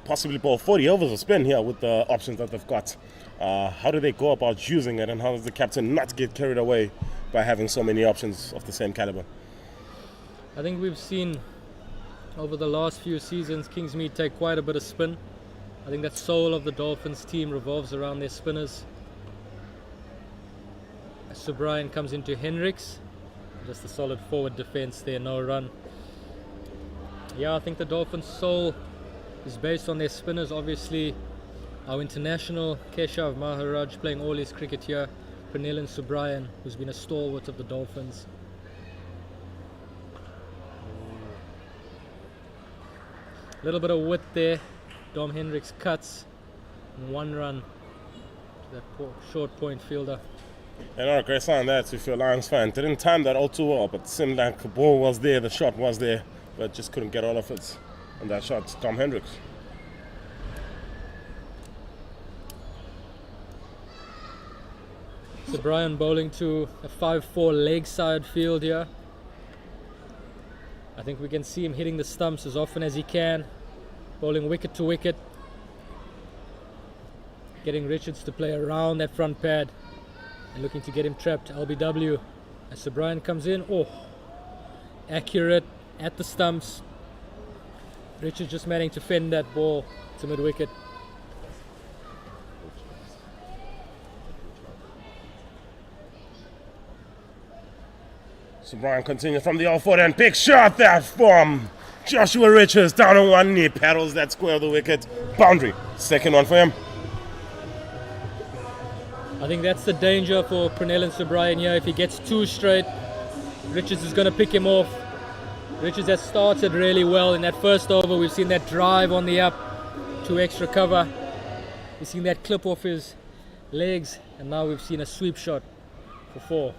possibly bowl 40 overs of spin here with the options that they've got. How do they go about using it, and how does the captain not get carried away by having so many options of the same caliber? I think we've seen over the last few seasons Kingsmead take quite a bit of spin. I think that soul of the Dolphins team revolves around their spinners. As Subrayan comes into Hendricks. Just a solid forward defense there, no run. Yeah, I think the Dolphins' soul is based on their spinners. Obviously, our international Keshav Maharaj playing all his cricket here. Pranellan Subrayan, who's been a stalwart of the Dolphins. A little bit of width there. Dom Hendricks cuts and 1 run to that short point fielder. And not a great sign that if you're a Lions fan. Didn't time that all too well, but it seemed like the ball was there, the shot was there, but just couldn't get all of it. And that shot, Tom Hendricks. Subrayan bowling to a 5-4 leg side field here. I think we can see him hitting the stumps as often as he can, bowling wicket to wicket, getting Richards to play around that front pad and looking to get him trapped. LBW as Subrayan comes in. Oh, accurate at the stumps. Richards just managing to fend that ball to mid wicket. So Brian continues from the off-foot and big shot that from Joshua Richards down on one knee, paddles that square of the wicket. Boundary. Second one for him. I think that's the danger for Pranel and Subrian here. If he gets two straight, Richards is going to pick him off. Richards has started really well in that first over. We've seen that drive on the up, 2 extra cover. We've seen that clip off his legs, and now we've seen a sweep shot for 4.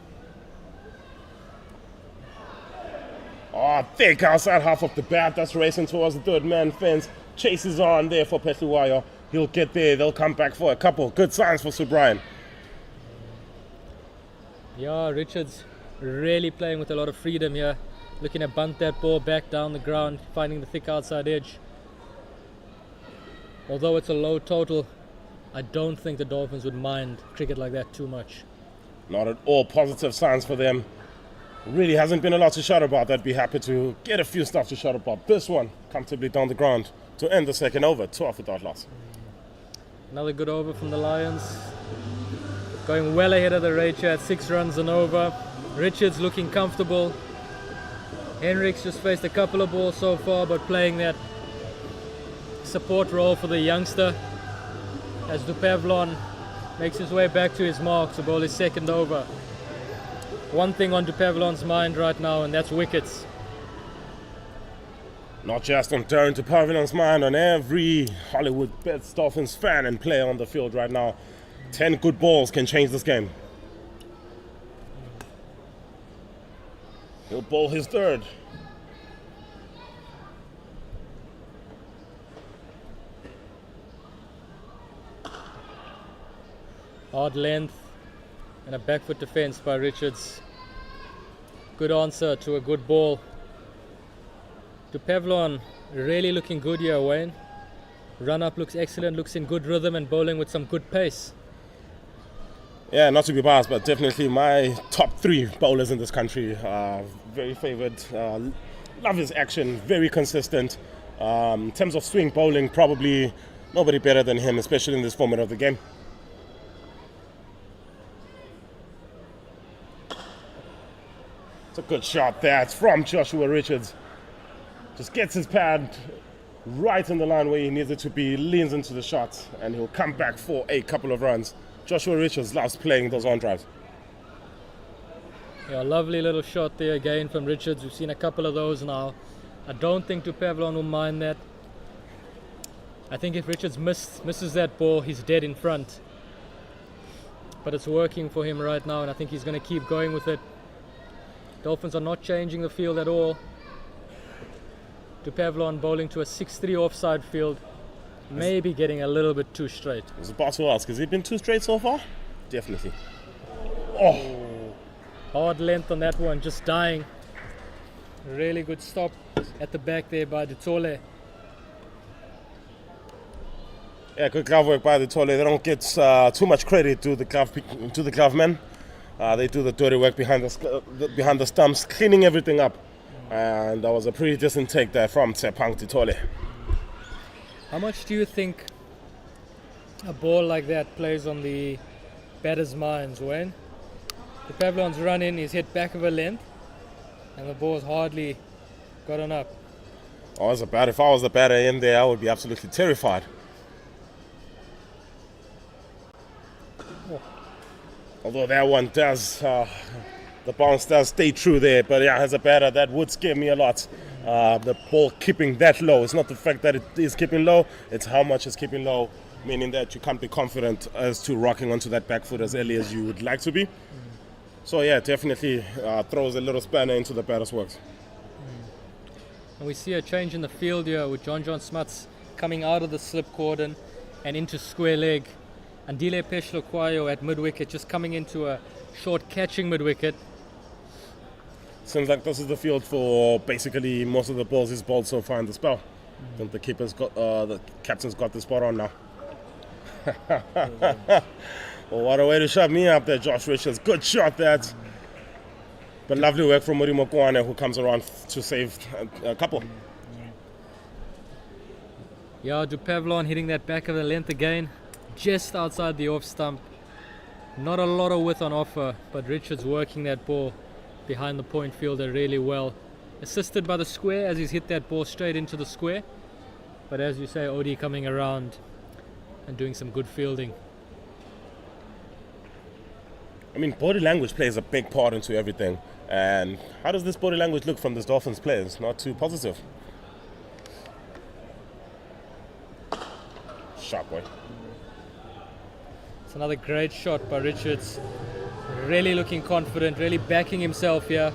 Oh, thick outside half of the bat. That's racing towards the third man fence. Chases on there for Petluwayo. He'll get there. They'll come back for a couple. Good signs for Subrian. Yeah, Richards really playing with a lot of freedom here. Looking to bunt that ball back down the ground, finding the thick outside edge. Although it's a low total, I don't think the Dolphins would mind cricket like that too much. Not at all positive signs for them. Really hasn't been a lot to shout about. They'd be happy to get a few stuff to shout about. This one comfortably down the ground to end the second over. 12 without loss. Another good over from the Lions. Going well ahead of the rate here at 6 runs and over. Richards looking comfortable. Henrik's just faced a couple of balls so far, but playing that support role for the youngster as Dupavlon makes his way back to his mark to bowl his second over. One thing on Dupavlon's mind right now, and that's wickets. Not just on Darren Dupavlon's mind, on every Hollywoodbets Dolphins fan and player on the field right now. 10 good balls can change this game. He'll bowl his third. Hard length and a back foot defense by Richards. Good answer to a good ball. Dupavlon really looking good here, Wayne. Run up looks excellent, looks in good rhythm and bowling with some good pace. Yeah, not to be biased, but definitely my top 3 bowlers in this country. Very favoured. Love his action, very consistent. In terms of swing bowling, probably nobody better than him, especially in this format of the game. It's a good shot there. It's from Joshua Richards. Just gets his pad right in the line where he needs it to be, leans into the shot, and he'll come back for a couple of runs. Joshua Richards loves playing those on drives. Yeah, lovely little shot there again from Richards. We've seen a couple of those now. I don't think Dupavlon will mind that. I think if Richards misses that ball, he's dead in front. But it's working for him right now, and I think he's going to keep going with it. Dolphins are not changing the field at all. Dupavlon bowling to a 6-3 offside field. Maybe getting a little bit too straight. I was about to ask, has he been too straight so far? Definitely. Oh! Hard length on that one, just dying. Really good stop at the back there by Dutole. Yeah, good glove work by Dutole. They don't get too much credit to the glove men. They do the dirty work behind the stumps, cleaning everything up. And that was a pretty decent take there from Tsepang Dutole. How much do you think a ball like that plays on the batter's minds, Wayne? The Pavlon's run in, he's hit back of a length, and the ball's hardly gotten up. If I was the batter in there, I would be absolutely terrified. Oh. Although that one does, the bounce does stay true there, but yeah, as a batter, that would scare me a lot. The ball keeping that low. It's not the fact that it is keeping low, it's how much it's keeping low, meaning that you can't be confident as to rocking onto that back foot as early as you would like to be. So yeah, definitely throws a little spanner into the batter's works. And we see a change in the field here with John Smuts coming out of the slip cordon and into square leg. Andile Peshlokwayo at mid-wicket, just coming into a short catching mid-wicket. Seems like this is the field for basically most of the balls he's bowled so far in the spell. I think the captain's got the spot on now. Well, what a way to shut me up there, Josh Richards. Good shot that. But lovely work from Murimo Kwane, who comes around to save a couple. Yeah, Dupavlon hitting that back of the length again, just outside the off stump. Not a lot of width on offer, but Richards working that ball behind the point fielder really well. Assisted by the square as he's hit that ball straight into the square. But as you say, Odie coming around and doing some good fielding. I mean, body language plays a big part into everything. And how does this body language look from this Dolphins players? Not too positive. Sharp boy. It's another great shot by Richards. Really looking confident, really backing himself here.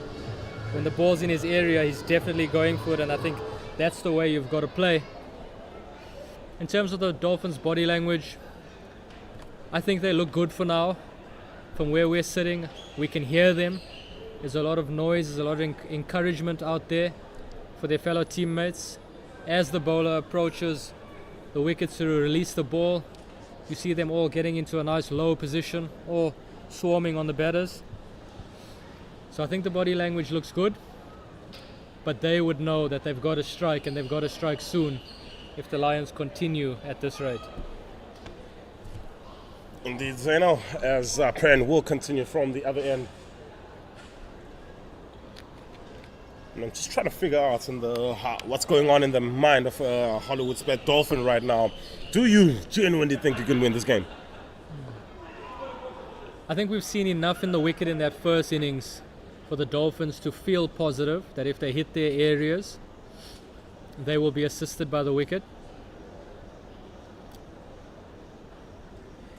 When the ball's in his area, he's definitely going for it, and I think that's the way you've got to play. In terms of the Dolphins' body language, I think they look good for now. From where we're sitting, we can hear them. There's a lot of noise, there's a lot of encouragement out there for their fellow teammates. As the bowler approaches the wickets to release the ball, you see them all getting into a nice low position or swarming on the batters. So I think the body language looks good, but they would know that they've got to strike, and they've got to strike soon if the Lions continue at this rate. Indeed, Zeno, as Perrin will continue from the other end. And I'm just trying to figure out what's going on in the mind of Hollywoodbets Dolphin right now. Do you genuinely think you can win this game? I think we've seen enough in the wicket in that first innings for the Dolphins to feel positive that if they hit their areas, they will be assisted by the wicket.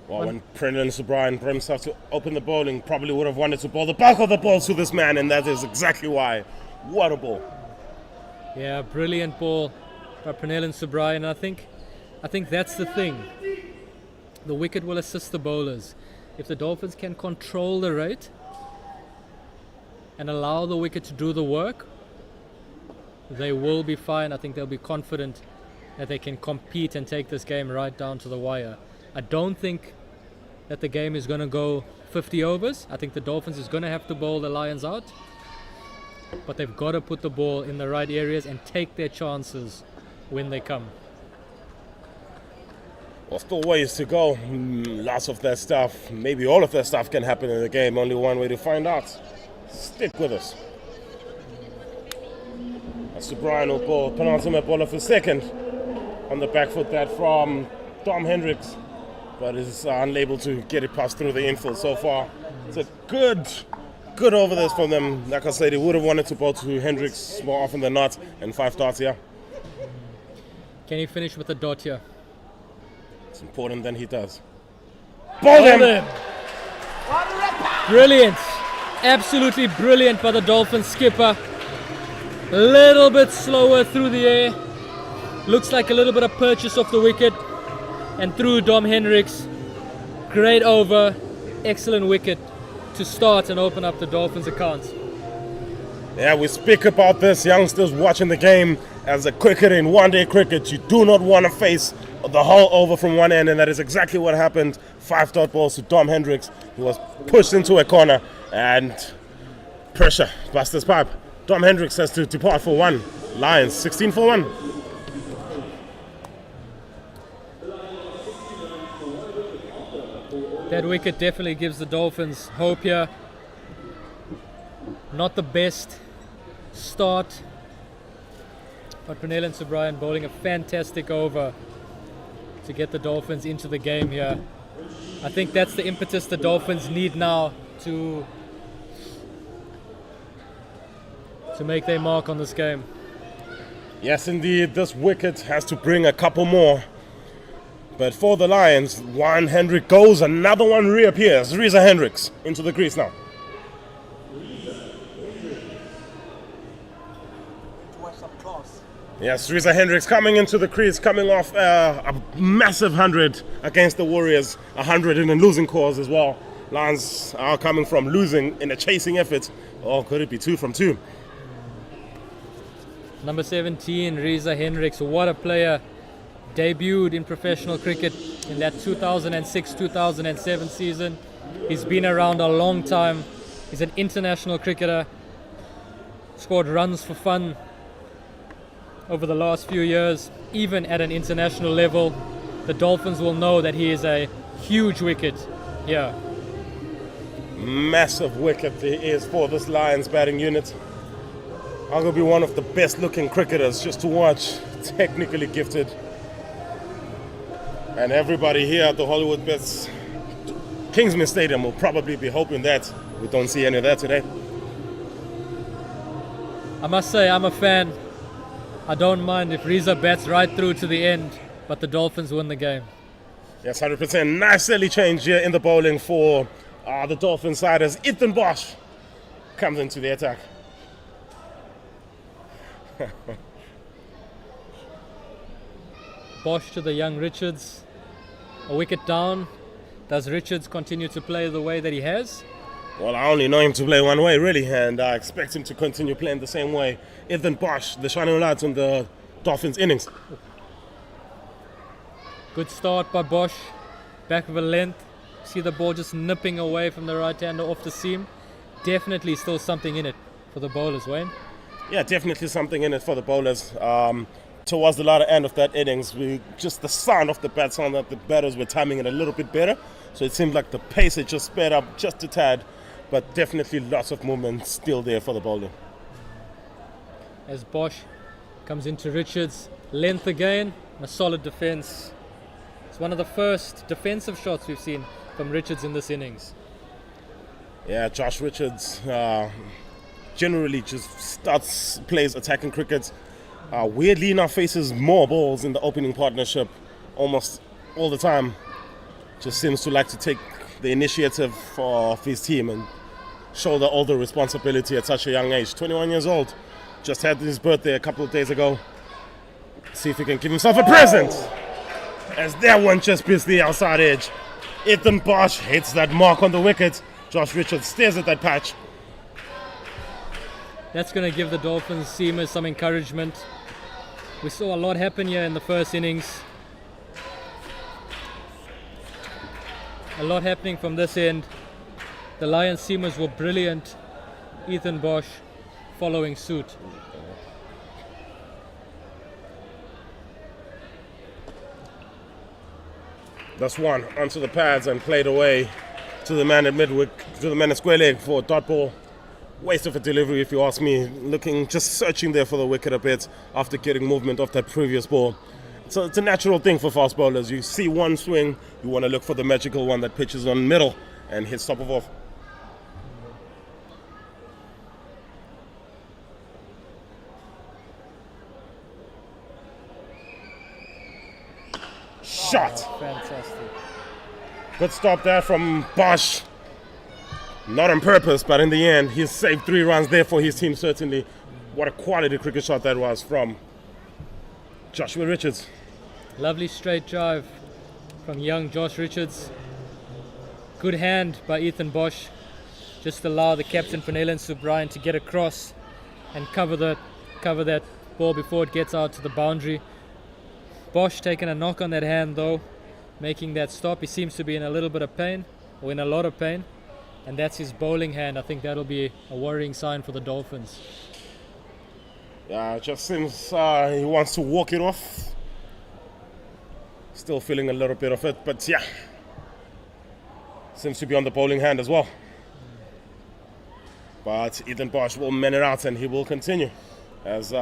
Well, when Brendan O'Brien brought himself to open the bowling, probably would have wanted to bowl the bulk of the balls to this man, and that is exactly why. What a ball. Yeah, brilliant ball by Pernell and Subrian. I think that's the thing. The wicket will assist the bowlers. If the Dolphins can control the rate and allow the wicket to do the work, they will be fine. I think they'll be confident that they can compete and take this game right down to the wire. I don't think that the game is going to go 50 overs. I think the Dolphins is going to have to bowl the Lions out, but they've got to put the ball in the right areas and take their chances when they come. Well, still ways to go. Lots of that stuff, maybe all of that stuff can happen in the game. Only one way to find out. Stick with us. That's Brian will bowl, penultimate bowler for second. On the back foot, that from Dom Hendricks, but is unable to get it past through the infield so far. It's a good over this from them. Like I said, they would have wanted to bowl to Hendricks more often than not, and 5 dots here. Can he finish with a dot here? It's important that he does. Bowl them! Brilliant. Absolutely brilliant by the Dolphins skipper. A little bit slower through the air. Looks like a little bit of purchase off the wicket. And through Dom Hendricks. Great over. Excellent wicket to start and open up the Dolphins' accounts. Yeah, we speak about this, youngsters watching the game. As a cricketer in one-day cricket, you do not want to face the whole over from one end, and that is exactly what happened. 5 dot balls to Dom Hendricks, who was pushed into a corner, and pressure bust his pipe. Dom Hendricks has to depart for 1. Lions 16 for 1. That wicket definitely gives the Dolphins hope here. Not the best start, but Pernell and Subrian bowling a fantastic over to get the Dolphins into the game here. I think that's the impetus the Dolphins need now to make their mark on this game. Yes, indeed, this wicket has to bring a couple more. But for the Lions, one Hendrick goes, another one reappears. Reza Hendricks into the crease now. Yes, Reza Hendricks coming into the crease, coming off a massive 100 against the Warriors, 100 in a losing cause as well. Lions are coming from losing in a chasing effort. Or could it be 2 from 2? Number 17, Reza Hendricks, what a player. Debuted in professional cricket in that 2006-2007 season. He's been around a long time. He's an international cricketer. Scored runs for fun over the last few years, even at an international level. The Dolphins will know that he is a huge wicket here. massive wicket there is for this Lions batting unit. Arguably one of the best looking cricketers just to watch, technically gifted. And everybody here at the Hollywoodbets Kingsman Stadium will probably be hoping that we don't see any of that today. I must say, I'm a fan. I don't mind if Reza bats right through to the end, but the Dolphins win the game. Yes, 100%. Nice early change here in the bowling for the Dolphin side as Ethan Bosch comes into the attack. Bosch to the young Richards. A wicket down. Does Richards continue to play the way that he has? Well, I only know him to play one way, really, and I expect him to continue playing the same way. Ethan Bosch, the shining light on the Dolphins innings. Good start by Bosch. Back of a length. See the ball just nipping away from the right-hander off the seam. Definitely still something in it for the bowlers, Wayne. Yeah, definitely something in it for the bowlers. Towards the latter end of that innings, just the sound of the bat sound that the batters were timing it a little bit better. So it seemed like the pace had just sped up just a tad, but definitely lots of movement still there for the bowler. As Bosch comes into Richards, length again, a solid defense. It's one of the first defensive shots we've seen from Richards in this innings. Yeah, Josh Richards generally just plays attacking cricket. Weirdly enough, faces more balls in the opening partnership almost all the time. Just seems to like to take the initiative of his team and shoulder all the responsibility at such a young age. 21 years old, just had his birthday a couple of days ago. See if he can give himself a present. As that one just missed the outside edge. Ethan Bosch hits that mark on the wicket. Josh Richards stares at that patch. That's going to give the Dolphins seamers some encouragement. We saw a lot happen here in the first innings. A lot happening from this end. The Lions seamers were brilliant. Ethan Bosch following suit. That's one onto the pads and played away to the man at midwick, to the man at square leg for a dot ball. Waste of a delivery, if you ask me. Just searching there for the wicket a bit after getting movement off that previous ball. So it's a natural thing for fast bowlers. You see one swing, you want to look for the magical one that pitches on middle and hits top of off. Shot. Fantastic. Good stop there from Bosch. Not on purpose, but in the end, he's saved 3 runs there for his team, certainly. What a quality cricket shot that was from Joshua Richards. Lovely straight drive from young Josh Richards. Good hand by Ethan Bosch. Just allow the captain Pernellen Subrine to get across and cover that ball before it gets out to the boundary. Bosch taking a knock on that hand though, making that stop. He seems to be in a little bit of pain, or in a lot of pain. And that's his bowling hand. I think that'll be a worrying sign for the Dolphins. Yeah, it just seems he wants to walk it off. Still feeling a little bit of it, but yeah. Seems to be on the bowling hand as well. But Ethan Bosch will man it out and he will continue. As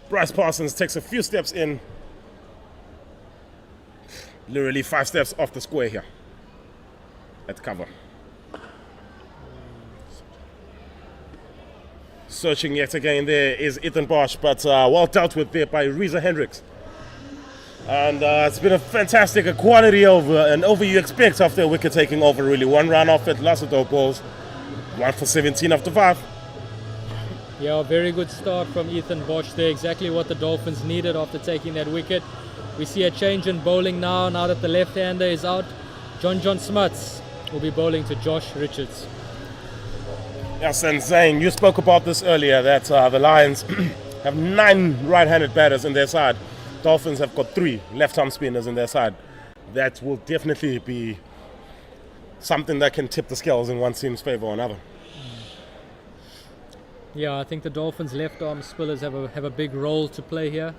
Bryce Parsons takes a few steps in. Literally 5 steps off the square here. At cover. Searching yet again there is Ethan Bosch, but well dealt with there by Reza Hendricks. And it's been a fantastic quality over you expect after a wicket taking over, really. 1 run off at lots of dope balls. 1 for 17 after 5. Yeah, very good start from Ethan Bosch there. Exactly what the Dolphins needed after taking that wicket. We see a change in bowling now that the left-hander is out. John Smuts will be bowling to Josh Richards. Yes, and Zane, you spoke about this earlier, that the Lions have 9 right-handed batters in their side. Dolphins have got 3 left-arm spinners in their side. That will definitely be something that can tip the scales in one team's favor or another. Yeah, I think the Dolphins' left-arm spinners have a big role to play here.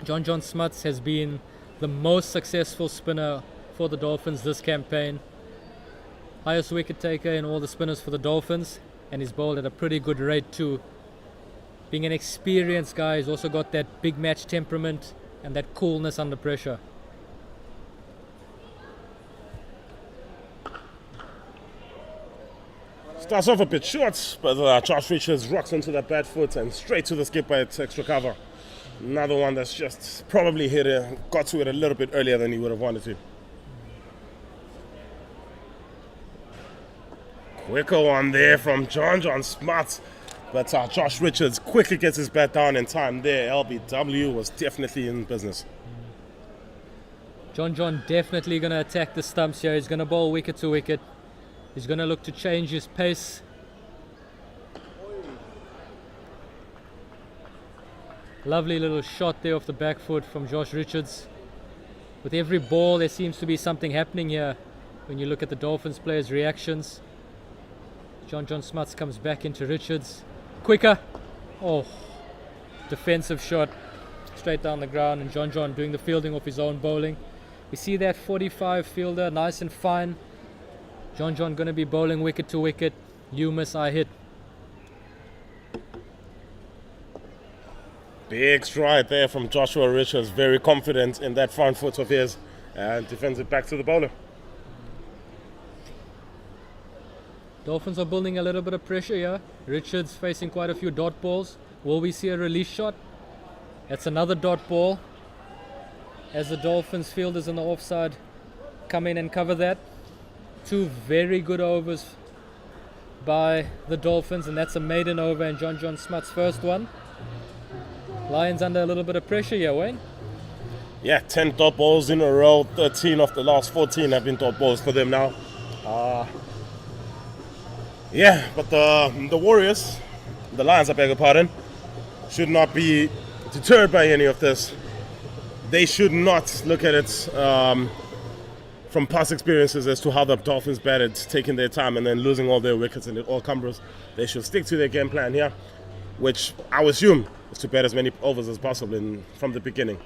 John Smuts has been the most successful spinner for the Dolphins this campaign. highest wicket taker in all the spinners for the Dolphins, and he's bowled at a pretty good rate too. Being an experienced guy, he's also got that big match temperament and that coolness under pressure. Starts off a bit short, but Josh Richards rocks onto that bad foot and straight to the skipper at extra cover. Another one that's just probably got to it a little bit earlier than he would have wanted to. Quicker one there from John Smart, but Josh Richards quickly gets his bat down in time there. LBW was definitely in business. John definitely going to attack the stumps here. He's going to bowl wicket to wicket. He's going to look to change his pace. Lovely little shot there off the back foot from Josh Richards. With every ball, there seems to be something happening here when you look at the Dolphins players' reactions. John Smuts comes back into Richards. Quicker. Oh, defensive shot straight down the ground, and John doing the fielding off his own bowling. We see that 45 fielder, nice and fine. John going to be bowling wicket to wicket. You miss, I hit. Big stride there from Joshua Richards. Very confident in that front foot of his, and defends it back to the bowler. Dolphins are building a little bit of pressure here. Richards facing quite a few dot balls. Will we see a release shot? That's another dot ball. As the Dolphins fielders on the offside come in and cover that. Two very good overs by the Dolphins, and that's a maiden over and John Smut's first one. Lions under a little bit of pressure here, Wayne. Yeah, 10 dot balls in a row. 13 of the last 14 have been dot balls for them now. Yeah, but the Warriors, the Lions, I beg your pardon, should not be deterred by any of this. They should not look at it from past experiences as to how the Dolphins batted, taking their time and then losing all their wickets and all cumbrous. They should stick to their game plan here, which I would assume is to bat as many overs as possible from the beginning.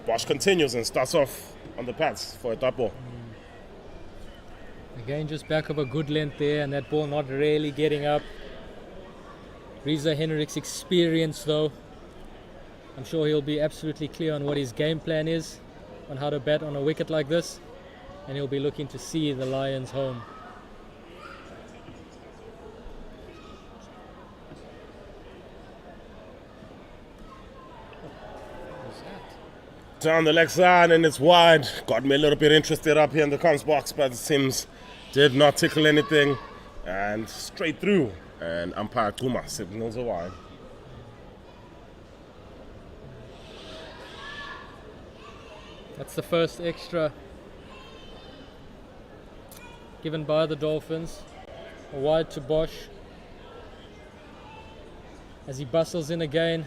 Bosch continues and starts off on the pads for a dot ball. Again, just back of a good length there, and that ball not really getting up. Reza Henrik's experience though, I'm sure he'll be absolutely clear on what his game plan is, on how to bat on a wicket like this, and he'll be looking to see the Lions home. Down the leg side, and it's wide. Got me a little bit interested up here in the cons box, but it seems did not tickle anything, and straight through, and umpire Kuma signals a wide. That's the first extra given by the Dolphins. A wide to Bosch as he bustles in again.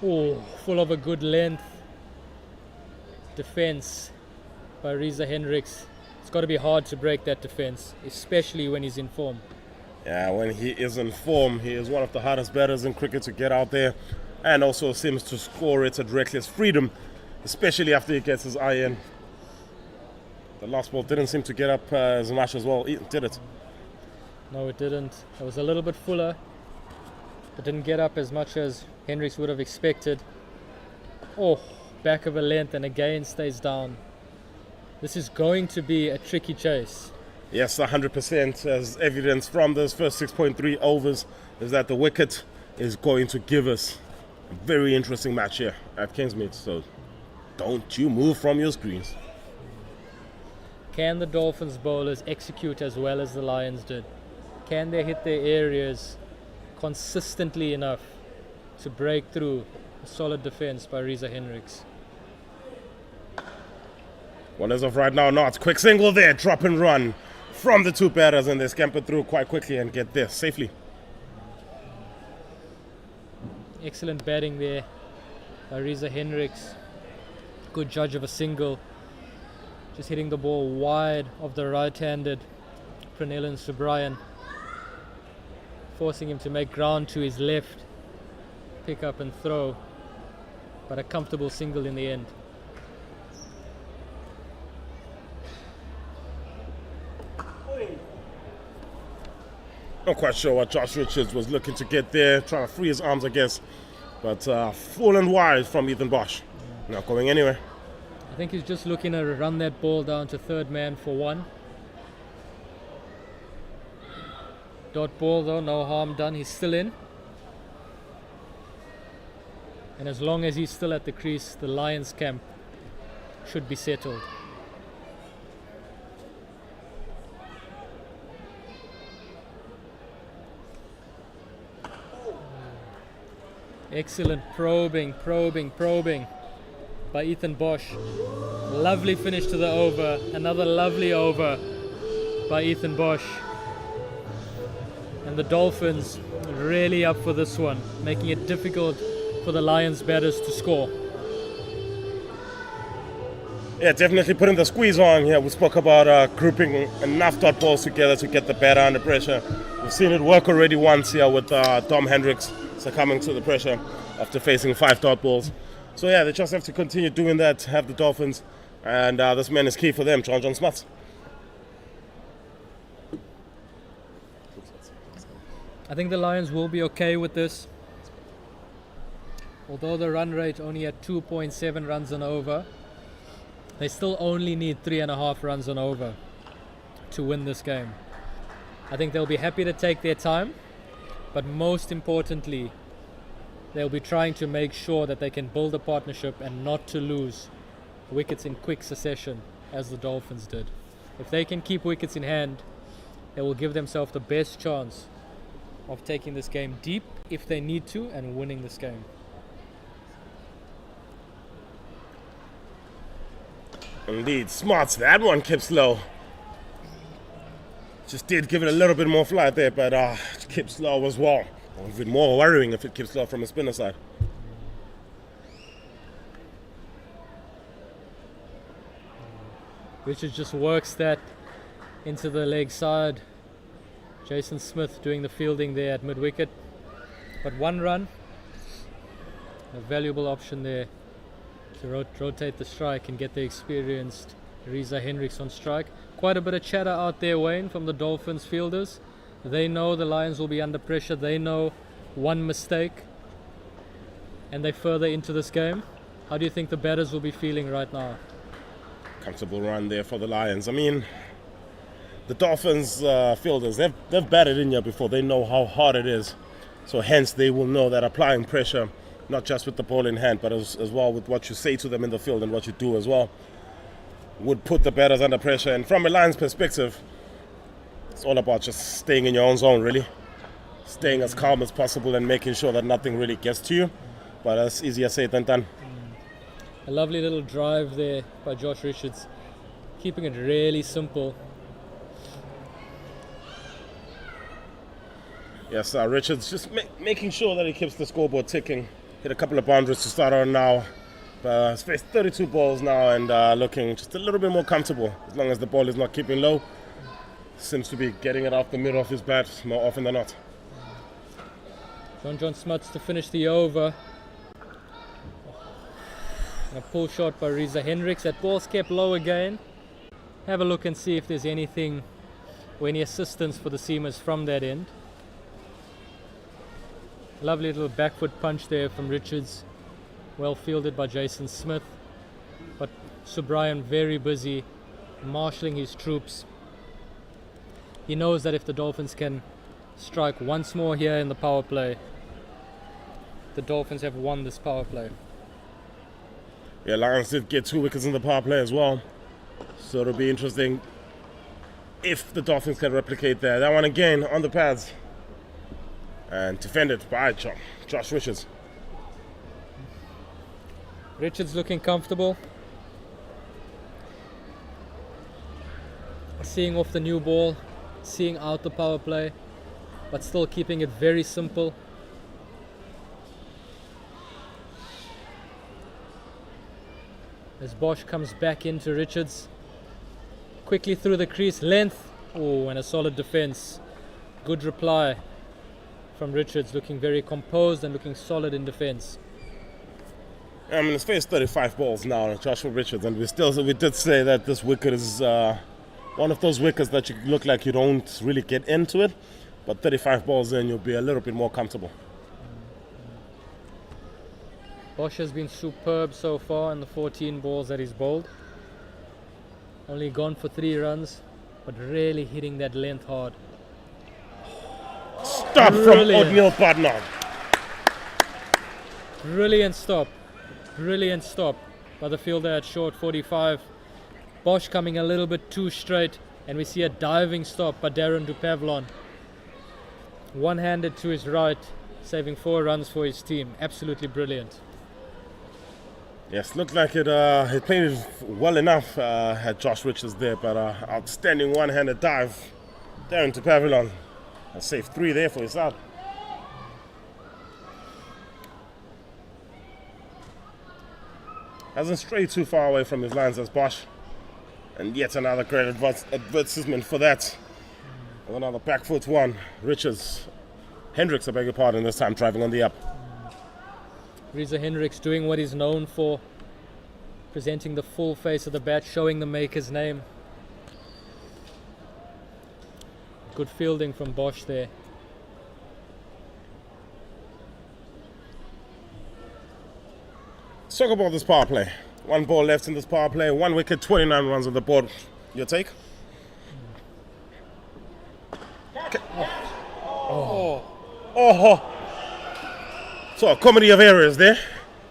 Oh, full of a good length defense by Reza Hendricks. It's got to be hard to break that defense, especially when he's in form. Yeah, when he is in form, he is one of the hardest batters in cricket to get out there, and also seems to score it at reckless freedom, especially after he gets his eye in. The last ball didn't seem to get up as much as well, did it? No, it didn't. It was a little bit fuller, but didn't get up as much as Hendricks would have expected. Oh, back of a length, and again stays down. This is going to be a tricky chase. Yes, 100%, as evidence from those first 6.3 overs is that the wicket is going to give us a very interesting match here at Kingsmead. So don't you move from your screens. Can the Dolphins bowlers execute as well as the Lions did? Can they hit their areas consistently enough to break through a solid defense by Reza Hendricks? Well, as of right now, not. Quick single there, drop and run from the two batters, and they scamper through quite quickly and get there safely. Excellent batting there by Reza Hendricks. Good judge of a single. Just hitting the ball wide of the right-handed Pranellan Subrayan, forcing him to make ground to his left, pick up and throw, but a comfortable single in the end. Not quite sure what Josh Richards was looking to get there, trying to free his arms, I guess. But full and wide from Ethan Bosch. Not going anywhere. I think he's just looking to run that ball down to third man for one. Dot ball though, no harm done. He's still in. And as long as he's still at the crease, the Lions camp should be settled. Excellent probing by Ethan Bosch. Lovely finish to the over. Another lovely over by Ethan Bosch. And the Dolphins really up for this one, making it difficult for the Lions batters to score. Yeah, definitely putting the squeeze on here. We spoke about grouping enough dot balls together to get the batter under pressure. We've seen it work already once here with Dom Hendricks succumbing to the pressure after facing 5 dot balls. So yeah, they just have to continue doing that, have the Dolphins, and this man is key for them, John Smuts. I think the Lions will be okay with this. Although the run rate only at 2.7 runs and over, they still only need 3.5 runs and over to win this game. I think they'll be happy to take their time, but most importantly, they'll be trying to make sure that they can build a partnership and not to lose wickets in quick succession as the Dolphins did. If they can keep wickets in hand, they will give themselves the best chance of taking this game deep if they need to and winning this game. Indeed, Smarts, that one kept slow. Just did give it a little bit more flight there, but it kept slow as well. Even more worrying if it keeps slow from a spinner side. Richard just works that into the leg side. Jason Smith doing the fielding there at mid-wicket. But 1 run, a valuable option there to rotate the strike and get the experienced Reza Hendricks on strike. Quite a bit of chatter out there, Wayne, from the Dolphins fielders. They know the Lions will be under pressure. They know one mistake and they're further into this game. How do you think the batters will be feeling right now? Comfortable run there for the Lions. I mean, the Dolphins fielders, they've batted in here before. They know how hard it is. So hence they will know that applying pressure, not just with the ball in hand, but as well with what you say to them in the field and what you do as well, would put the batters under pressure. And from a Lions perspective, it's all about just staying in your own zone, really. Staying as calm as possible and making sure that nothing really gets to you. But that's easier said than done. A lovely little drive there by Josh Richards, keeping it really simple. Yes, Richards just making sure that he keeps the scoreboard ticking. Hit a couple of boundaries to start on now. He's faced 32 balls now and looking just a little bit more comfortable as long as the ball is not keeping low. Seems to be getting it off the middle of his bat more often than not. John Smuts to finish the over. And a pull shot by Reza Hendricks. That ball's kept low again. Have a look and see if there's anything or any assistance for the seamers from that end. Lovely little back foot punch there from Richards. Well fielded by Jason Smith. But Subrian very busy marshalling his troops. He knows that if the Dolphins can strike once more here in the power play, the Dolphins have won this power play. Yeah, Lions did get 2 wickets in the power play as well. So it'll be interesting if the Dolphins can replicate that. That one again on the pads. And defended by Josh Richards. Richards looking comfortable. Seeing off the new ball, seeing out the power play, but still keeping it very simple. As Bosch comes back into Richards, quickly through the crease, length, oh, and a solid defense. Good reply from Richards, looking very composed and looking solid in defense. I mean, it's faced 35 balls now, Joshua Richards, and we did say that this wicket is one of those wickets that you look like you don't really get into it, but 35 balls in, you'll be a little bit more comfortable. Bosch has been superb so far in the 14 balls that he's bowled. Only gone for 3 runs, but really hitting that length hard. Stop Brilliant. from O'Neill Badman. Brilliant stop. Brilliant stop by the fielder at short 45. Bosch coming a little bit too straight, and we see a diving stop by Darren Dupavlon. One-handed to his right, saving 4 runs for his team. Absolutely brilliant. Yes, looked like it played well enough, had Josh Richards there, but outstanding one-handed dive. Darren Dupavlon. I'll save 3 there for his side. Hasn't strayed too far away from his lines as Bosch. And yet another great advertisement for that. Another back foot one. Hendricks, I beg your pardon, this time driving on the up. Reza Hendricks doing what he's known for, presenting the full face of the bat, showing the maker's name. Good fielding from Bosch there. Let's talk about this power play. 1 ball left in this power play, 1 wicket, 29 runs on the board. Your take? Okay. Oh. So a comedy of errors there.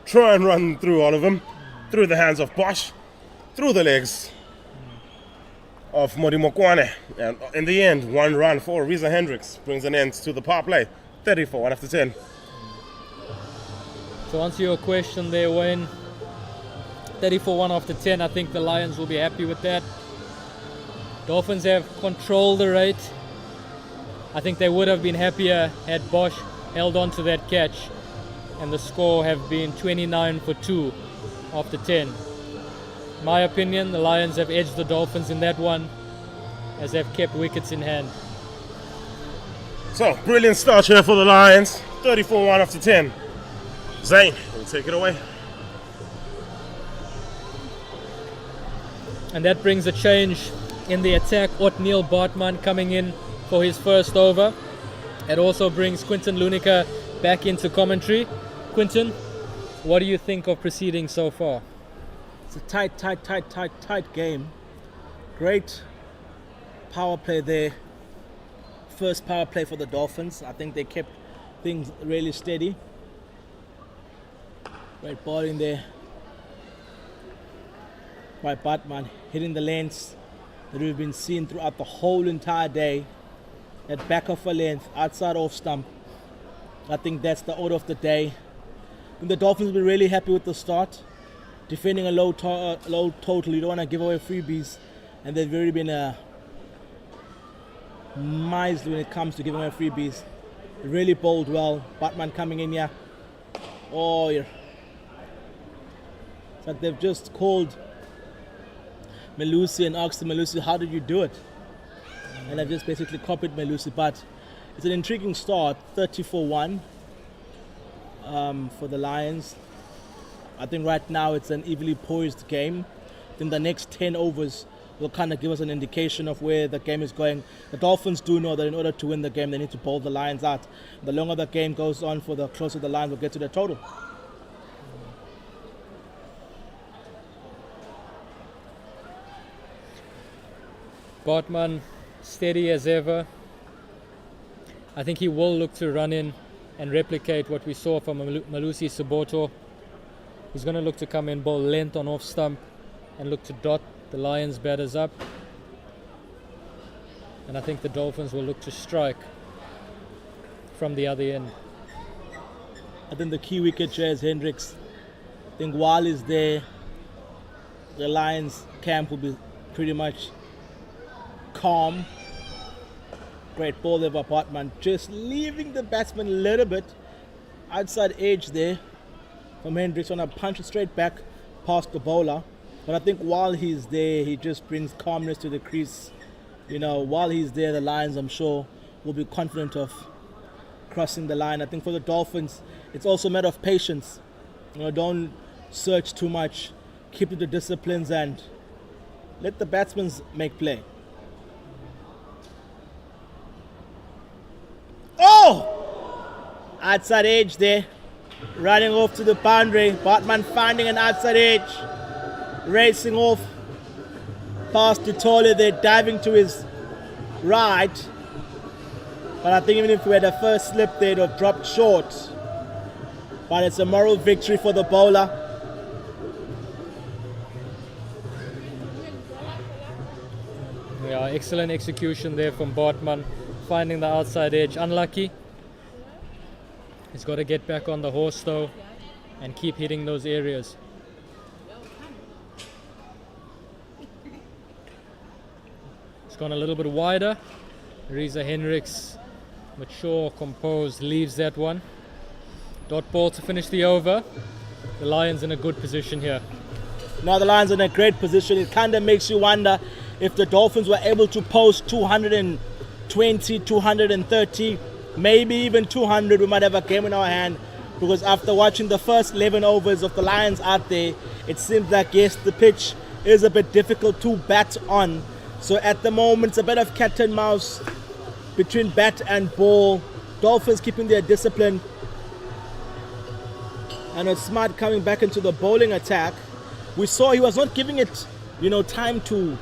Try and run through all of them. Through the hands of Bosch. Through the legs of Modi Mokwane. And in the end, 1 run for Reza Hendricks brings an end to the power play. 34, 1 after 10. To answer your question there, Wayne, 34 1 after 10, I think the Lions will be happy with that. Dolphins have controlled the rate. I think they would have been happier had Bosch held on to that catch, and the score have been 29 for 2 after 10. My opinion, the Lions have edged the Dolphins in that one, as they've kept wickets in hand. So, brilliant start here for the Lions. 34 1 after 10. Zane, we'll take it away. And that brings a change in the attack. Otniel Bartman coming in for his first over. It also brings Quinton Lunica back into commentary. Quinton, what do you think of proceedings so far? It's a tight game. Great power play there. First power play for the Dolphins. I think they kept things really steady. Great bowling there by Batman, hitting the lengths that we've been seeing throughout the whole entire day. That back of a length, outside off stump. I think that's the order of the day. And the Dolphins will be really happy with the start. Defending a low total, you don't want to give away freebies. And they've already been miserly when it comes to giving away freebies. They really bowled well. Batman coming in here. Oh, yeah. It's like they've just called Melusi and asked Melusi, how did you do it? And I've just basically copied Melusi. But it's an intriguing start, 34-1 for the Lions. I think right now it's an evenly poised game. I think the next 10 overs will kind of give us an indication of where the game is going. The Dolphins do know that in order to win the game, they need to bowl the Lions out. The longer the game goes on, for the closer the Lions will get to the total. Bartman steady as ever. I think he will look to run in and replicate what we saw from Malusi Soboto. He's going to look to come in, bowl length on off stump, and look to dot the Lions batters up. And I think the Dolphins will look to strike from the other end. I think the key wicket here is Hendricks. I think while he's there, the Lions camp will be pretty much calm. Great ball there by Bartman, just leaving the batsman a little bit outside edge there from Hendricks. On a punch straight back past the bowler. But I think while he's there, he just brings calmness to the crease. You know, while he's there, the Lions, I'm sure, will be confident of crossing the line. I think for the Dolphins, it's also a matter of patience. You know, don't search too much. Keep to the disciplines and let the batsmen make play. Oh! Outside edge there. Running off to the boundary. Bartman finding an outside edge. Racing off. Past Tutole there, diving to his right. But I think even if we had a first slip there, it would have dropped short. But it's a moral victory for the bowler. Yeah, excellent execution there from Bartman, finding the outside edge. Unlucky. He's got to get back on the horse though and keep hitting those areas. It's gone a little bit wider. Reza Hendricks, mature, composed, leaves that one. Dot ball to finish the over. The Lions in a good position here. Now the Lions in a great position. It kind of makes you wonder if the Dolphins were able to post 220, 230, maybe even 200, we might have a game in our hand. Because after watching the first 11 overs of the Lions out there, it seems like, yes, the pitch is a bit difficult to bat on. So at the moment, it's a bit of cat and mouse between bat and ball. Dolphins keeping their discipline. And it's Smart coming back into the bowling attack. We saw he was not giving it, time to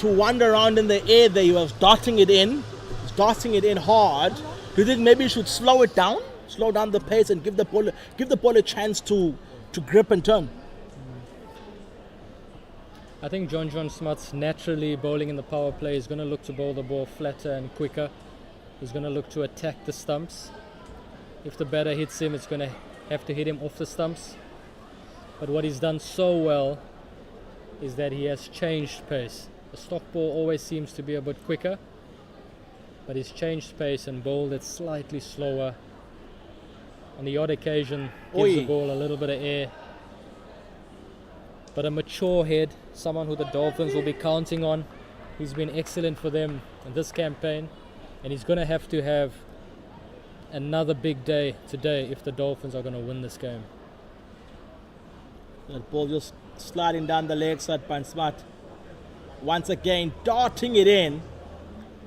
wander around in the air there. He was darting it in. He's darting it in hard. Do you think maybe he should slow it down? Slow down the pace and give the ball a chance to grip and turn? I think John Smuts naturally bowling in the power play is going to look to bowl the ball flatter and quicker. He's going to look to attack the stumps. If the batter hits him, it's going to have to hit him off the stumps. But what he's done so well is that he has changed pace. The stock ball always seems to be a bit quicker, but he's changed pace and bowled it slightly slower. On the odd occasion, gives the ball a little bit of air. But a mature head, someone who the Dolphins will be counting on. He's been excellent for them in this campaign, and he's going to have another big day today if the Dolphins are going to win this game. That ball just sliding down the leg side by Smart. Once again, darting it in.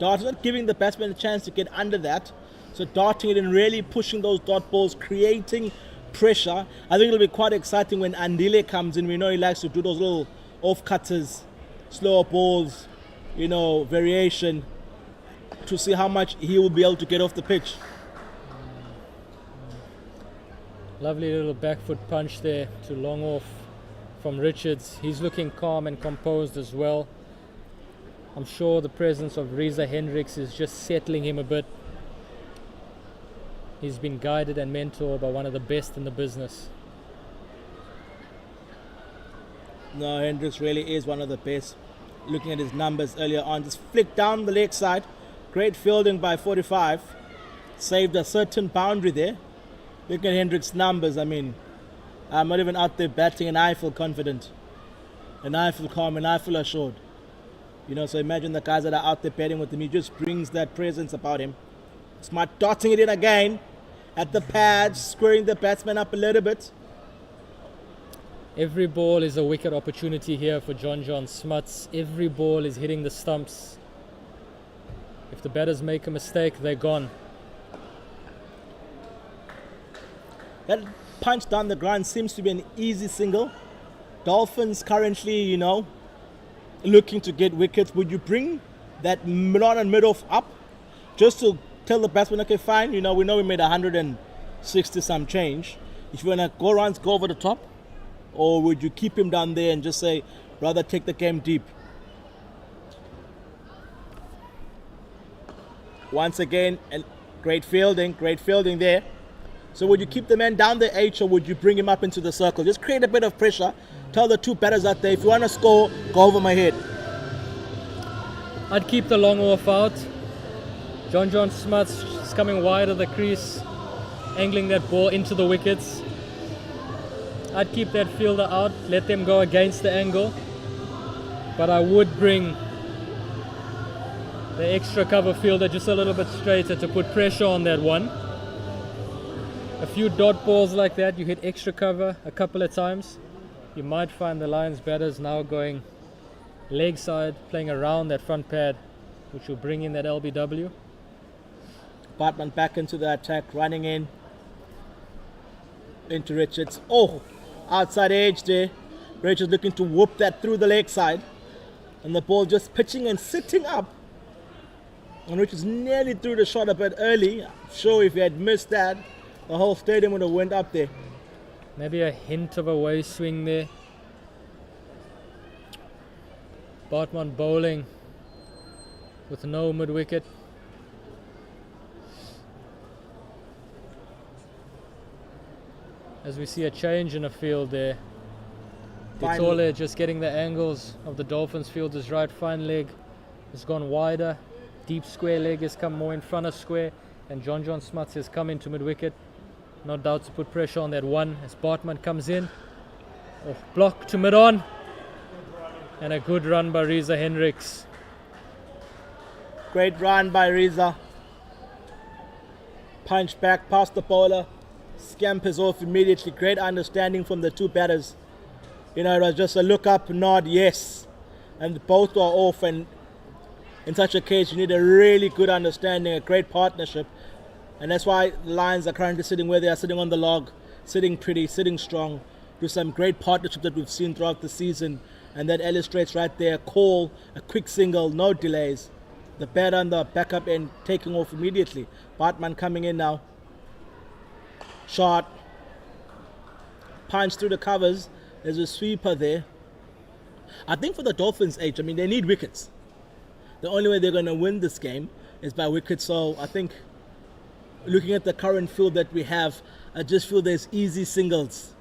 Not giving the batsman a chance to get under that. So darting it in, really pushing those dot balls, creating pressure. I think it'll be quite exciting when Andile comes in. We know he likes to do those little off-cutters, slower balls, variation, to see how much he will be able to get off the pitch. Lovely little back foot punch there to long off from Richards. He's looking calm and composed as well. I'm sure the presence of Reza Hendricks is just settling him a bit. He's been guided and mentored by one of the best in the business. No, Hendricks really is one of the best. Looking at his numbers earlier on, just flicked down the leg side. Great fielding by 45. Saved a certain boundary there. Look at Hendricks' numbers. I mean, I'm not even out there batting and I feel confident. And I feel calm and I feel assured. So imagine the guys that are out there batting with him. He just brings that presence about him. Smart darting it in again at the pads, squaring the batsman up a little bit. Every ball is a wicket opportunity here for John Smuts. Every ball is hitting the stumps. If the batters make a mistake, they're gone. That punch down the ground seems to be an easy single. Dolphins currently, looking to get wickets. Would you bring that mid-on and mid-off up just to tell the batsman, okay, fine, we know we made 160 some change. If you want to go around, go over the top? Or would you keep him down there and just say, rather take the game deep? Once again, and great fielding there. So would you keep the man down the H or would you bring him up into the circle? Just create a bit of pressure. Tell the two batters out there, if you want to score, go over my head. I'd keep the long off out. John Smuts is coming wide of the crease, angling that ball into the wickets. I'd keep that fielder out, let them go against the angle. But I would bring the extra cover fielder just a little bit straighter to put pressure on that one. A few dot balls like that, you hit extra cover a couple of times. You might find the Lions batters now going leg side, playing around that front pad, which will bring in that LBW. Bartman back into the attack, running into Richards. Oh, outside edge there. Richards looking to whoop that through the leg side. And the ball just pitching and sitting up. And Richards nearly threw the shot a bit early. I'm sure if he had missed that, the whole stadium would have went up there. Maybe a hint of a way swing there. Bartman bowling with no mid-wicket. As we see a change in the field there. Ditole just getting the angles of the Dolphins fielders right. Fine leg has gone wider. Deep square leg has come more in front of square. And John Smuts has come into mid-wicket. No doubt to put pressure on that one as Bartman comes in. Off block to mid-on. And a good run by Reza Hendricks. Great run by Reza. Punch back past the bowler. Scampers off immediately. Great understanding from the two batters. You know, it was just a look up, nod, yes. And both are off, and in such a case, you need a really good understanding, a great partnership. And that's why the Lions are currently sitting where they are, sitting on the log, sitting pretty, sitting strong. Do some great partnership that we've seen throughout the season. And that illustrates right there, call, a quick single, no delays. The batter and the backup end taking off immediately. Bartman coming in now. Shot. Punch through the covers. There's a sweeper there. I think for the Dolphins, I mean, they need wickets. The only way they're going to win this game is by wickets. So I think looking at the current field that we have, I just feel there's easy singles.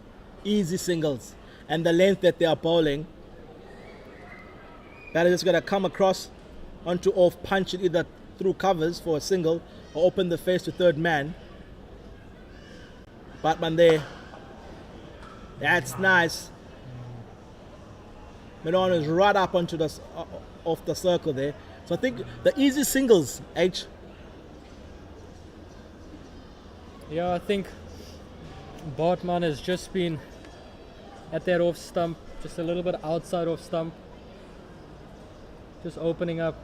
And the length that they are bowling, that is just going to come across onto off, punch it either through covers for a single or open the face to third man. Bartman there. That's nice. Menon is right up onto the off the circle there. So I think the easy singles, H. Yeah, I think Bartman has just been at that off stump, just a little bit outside off stump. Just opening up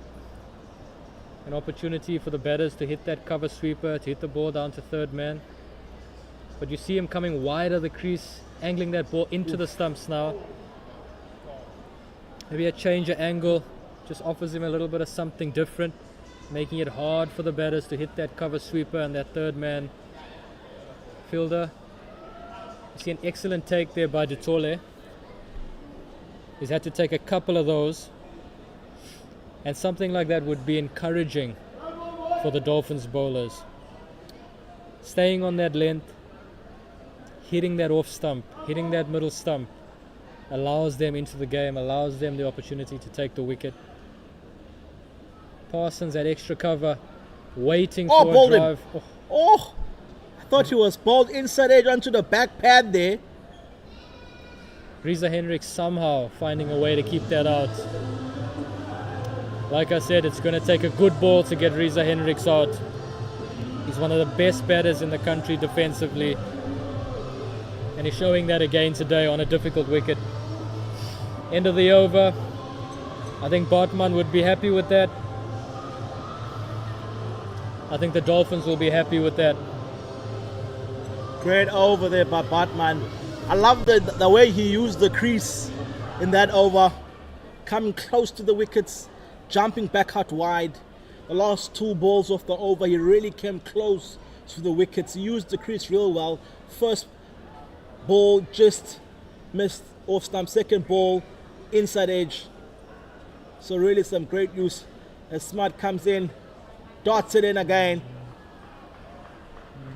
an opportunity for the batters to hit that cover sweeper, to hit the ball down to third man. But you see him coming wide of the crease, angling that ball into the stumps now. Maybe a change of angle just offers him a little bit of something different, making it hard for the batters to hit that cover sweeper and that third man fielder. You see an excellent take there by Ditole. He's had to take a couple of those, and something like that would be encouraging for the Dolphins bowlers. Staying on that length, hitting that off stump, hitting that middle stump, allows them into the game, allows them the opportunity to take the wicket. Parsons at extra cover, waiting for a drive. I thought he was bowled inside edge onto the back pad there. Reza Hendricks somehow finding a way to keep that out. Like I said, it's going to take a good ball to get Reza Hendricks out. He's one of the best batters in the country defensively, and he's showing that again today on a difficult wicket. End of the over. I think Bartman would be happy with that. I think the Dolphins will be happy with that. Great over there by Bartman. I love the way he used the crease in that over. Coming close to the wickets, jumping back out wide. The last two balls of the over, he really came close to the wickets. He used the crease real well. First ball just missed off stump. Second ball, inside edge. So really some great use. As Smart comes in, dots it in again.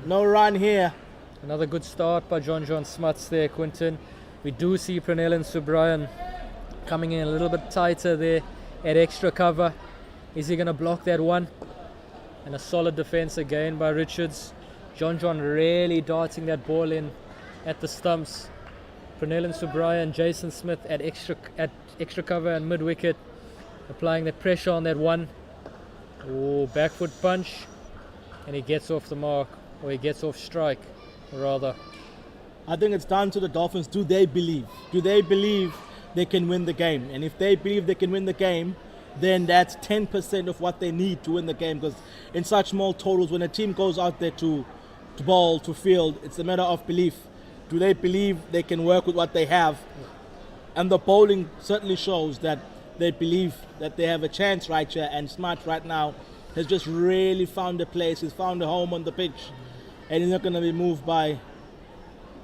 No run here. Another good start by John Smuts there, Quinton. We do see Pranel and Subrayan coming in a little bit tighter there at extra cover. Is he going to block that one? And a solid defense again by Richards. John really darting that ball in at the stumps. Pranel and Subrayan, Jason Smith at extra cover and mid wicket, applying the pressure on that one. Oh, back foot punch, and he gets off the mark, or he gets off strike rather. I think it's down to the Dolphins. Do they believe? Do they believe they can win the game? And if they believe they can win the game, then that's 10% of what they need to win the game. Because in such small totals, when a team goes out there to ball, to field, it's a matter of belief. Do they believe they can work with what they have? And the bowling certainly shows that they believe that they have a chance right here. And Smart right now has just really found a place. He's found a home on the pitch. And he's not going to be moved by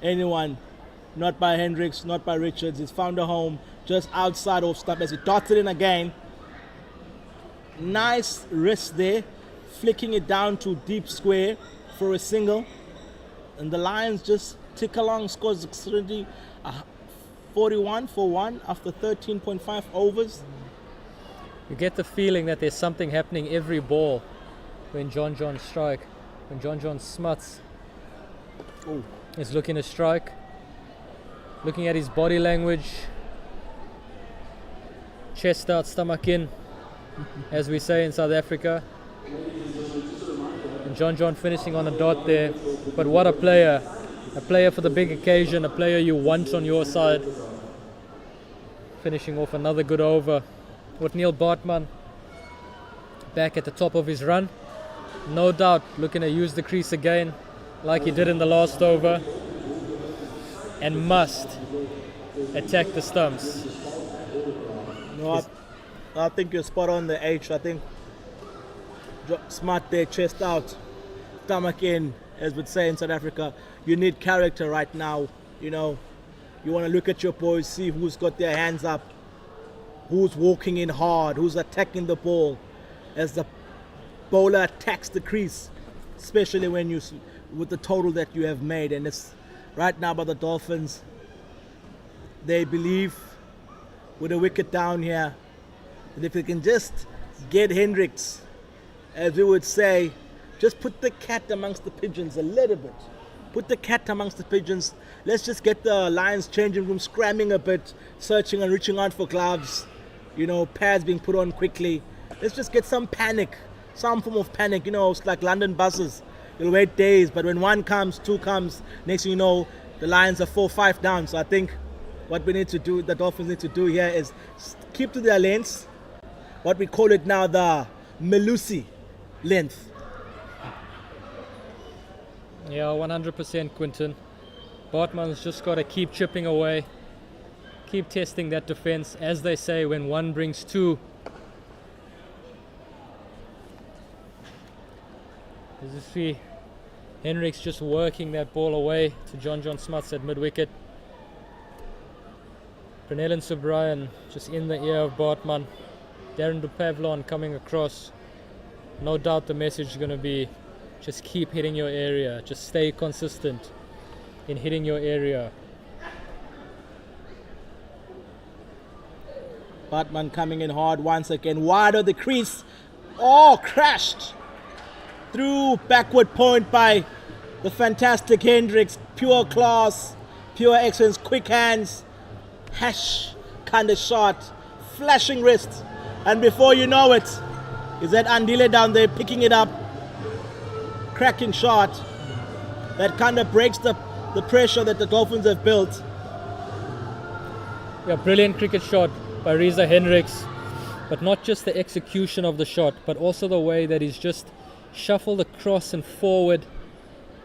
anyone. Not by Hendricks, not by Richards. He's found a home just outside off stump as he darts it in again. Nice wrist there, flicking it down to deep square for a single. And the Lions just tick along, scores 41 for 1 after 13.5 overs. You get the feeling that there's something happening every ball when John strike. When John Smuts is looking to strike, looking at his body language, chest out, stomach in, as we say in South Africa. And John finishing on a dot there. But what a player for the big occasion, a player you want on your side. Finishing off another good over with Neil Bartman back at the top of his run. No doubt looking to use the crease again like he did in the last over, and must attack the stumps. No, I think you're spot on the H. I think Smart there, chest out, stomach in, as we'd say in South Africa. You need character right now. You know, you want to look at your boys, see who's got their hands up, who's walking in hard, who's attacking the ball as the bowler attacks the crease, especially when you with the total that you have made. And it's right now by the Dolphins. They believe with a wicket down here, and if they can just get Hendricks, as we would say, just put the cat amongst the pigeons a little bit. Put the cat amongst the pigeons. Let's just get the Lions changing room scramming a bit, searching and reaching out for gloves. You know, pads being put on quickly. Let's just get some panic, some form of panic. You know, it's like London buses. You'll wait days, but when one comes, two comes, next thing you know, the Lions are 4-5 down. So I think what we need to do, the Dolphins need to do here is keep to their lanes. What we call it now, the Melusi length. Yeah, 100% Quinton. Bartman's just got to keep chipping away, keep testing that defense. As they say, when one brings two. As you see, Hendricks just working that ball away to John Smuts at mid-wicket. Pranel and Subrayan just in the ear of Bartman. Darren de Pavlon coming across. No doubt the message is going to be just keep hitting your area. Just stay consistent in hitting your area. Bartman coming in hard once again. Wide of the crease. Oh, crashed. Through backward point by the fantastic Hendricks. Pure class, pure excellence, quick hands. Hash kind of shot. Flashing wrist. And before you know it, is that Andile down there picking it up. Cracking shot that kind of breaks the pressure that the Dolphins have built. Yeah, brilliant cricket shot by Reza Hendricks, but not just the execution of the shot, but also the way that he's just shuffled across and forward.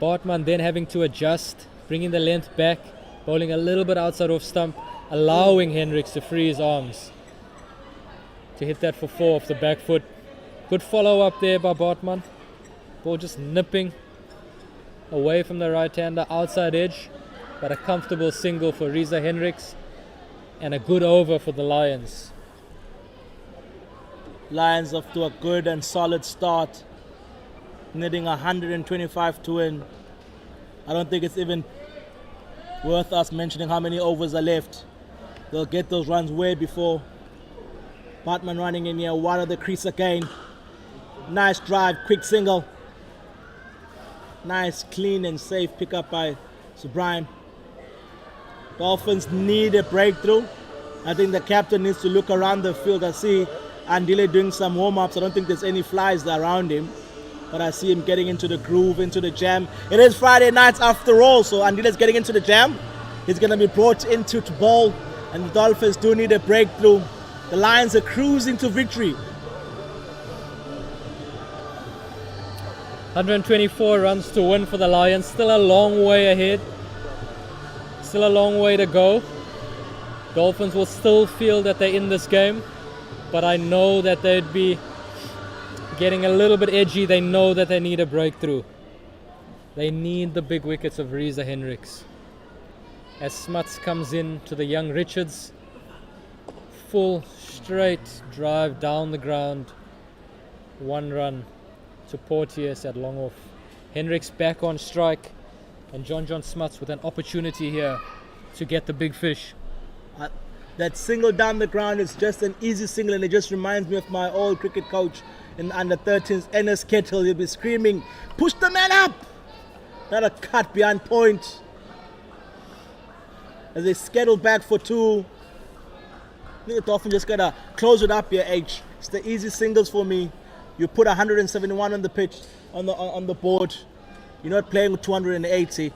Bartman then having to adjust, bringing the length back, bowling a little bit outside off stump, allowing Hendricks to free his arms to hit that for 4 off the back foot. Good follow up there by Bartman. Ball just nipping away from the right-hander, outside edge, but a comfortable single for Reza Hendricks and a good over for the Lions. Lions off to a good and solid start, needing 125 to win. I don't think it's even worth us mentioning how many overs are left. They'll get those runs way before. Bartman running in here, wide of the crease again. Nice drive, quick single. Nice, clean and safe pickup by Subrayan. Dolphins need a breakthrough. I think the captain needs to look around the field. I see Andile doing some warm-ups. I don't think there's any flies around him, but I see him getting into the groove, into the jam. It is Friday night after all, so Andile's getting into the jam. He's going to be brought into to bowl, and the Dolphins do need a breakthrough. The Lions are cruising to victory. 124 runs to win for the Lions. Still a long way ahead. Still a long way to go. Dolphins will still feel that they're in this game, but I know that they'd be getting a little bit edgy. They know that they need a breakthrough. They need the big wickets of Reza Hendricks. As Smuts comes in to the young Richards, full straight drive down the ground, 1 run to Porteous at long off. Hendricks back on strike, and John Smuts with an opportunity here to get the big fish. That single down the ground is just an easy single, and it just reminds me of my old cricket coach in under 13s, Ennis Kettle. He'll be screaming, "Push the man up!" Not a cut behind point. As they skittle back for 2. I think the Dolphins just gotta close it up here, H. It's the easy singles for me. You put 171 on the pitch, on the board. You're not playing with 280.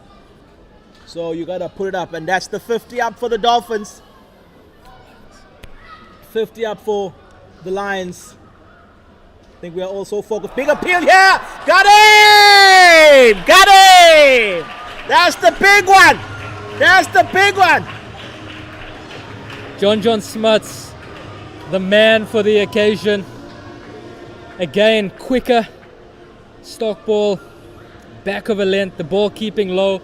So you gotta put it up, and that's the 50 up for the Dolphins. 50 up for the Lions. I think we are also focused. Big appeal here. Got him! Got him! That's the big one. That's the big one. John Smuts, the man for the occasion. Again, quicker stock ball, back of a length, the ball keeping low.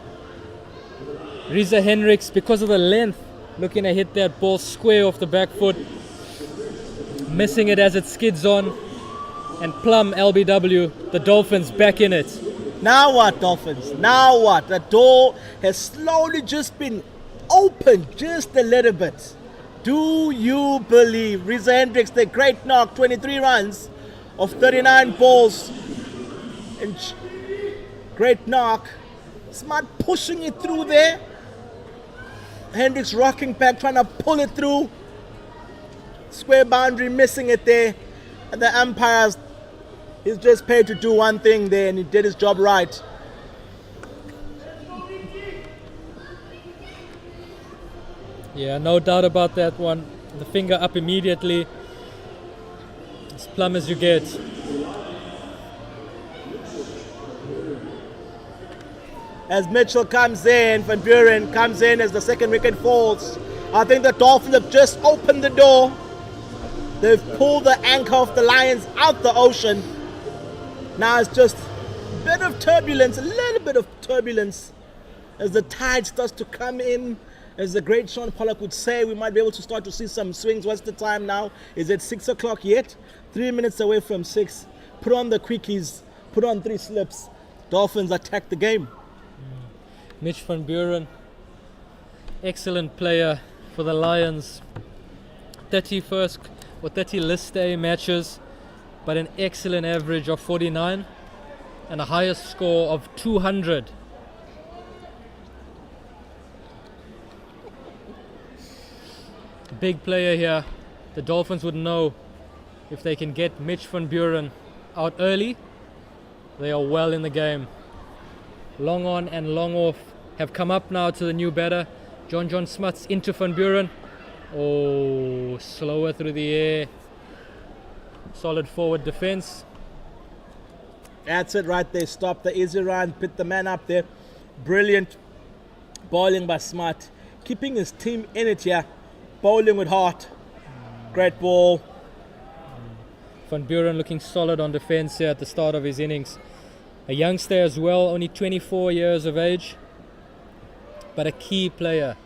Reza Hendricks, because of the length, looking to hit that ball square off the back foot, missing it as it skids on, and plumb LBW, the Dolphins back in it. Now what, Dolphins? Now what? The door has slowly just been opened just a little bit. Do you believe Reza Hendricks, the great knock, 23 runs of 39 balls, and great knock, Smart pushing it through there. Hendricks rocking back, trying to pull it through. Square boundary, missing it there. And the umpires, he's just paid to do one thing there, and he did his job right. Yeah, no doubt about that one. The finger up immediately. As plumb as you get. As Mitchell comes in, Van Buren comes in as the second wicket falls. I think the Dolphins have just opened the door. They've pulled the anchor of the Lions out the ocean. Now it's just a bit of turbulence, a little bit of turbulence as the tide starts to come in. As the great Sean Pollock would say, we might be able to start to see some swings. What's the time now? Is it 6 o'clock yet? 3 minutes away from 6. Put on the quickies, put on 3 slips. Dolphins attack the game. Mitch Van Buren, excellent player for the Lions. 31st or 30 list day matches, but an excellent average of 49 and a highest score of 200. Big player here. The Dolphins would know if they can get Mitch Van Buren out early, they are well in the game. Long on and long off have come up now to the new batter. John Smuts into Van Buren. Oh, slower through the air. Solid forward defense. That's it right there. Stop the easy run. Put the man up there. Brilliant bowling by Smart. Keeping his team in it here. Bowling with heart. Great ball. Van Buren looking solid on defense here at the start of his innings. A youngster as well, only 24 years of age, but a key player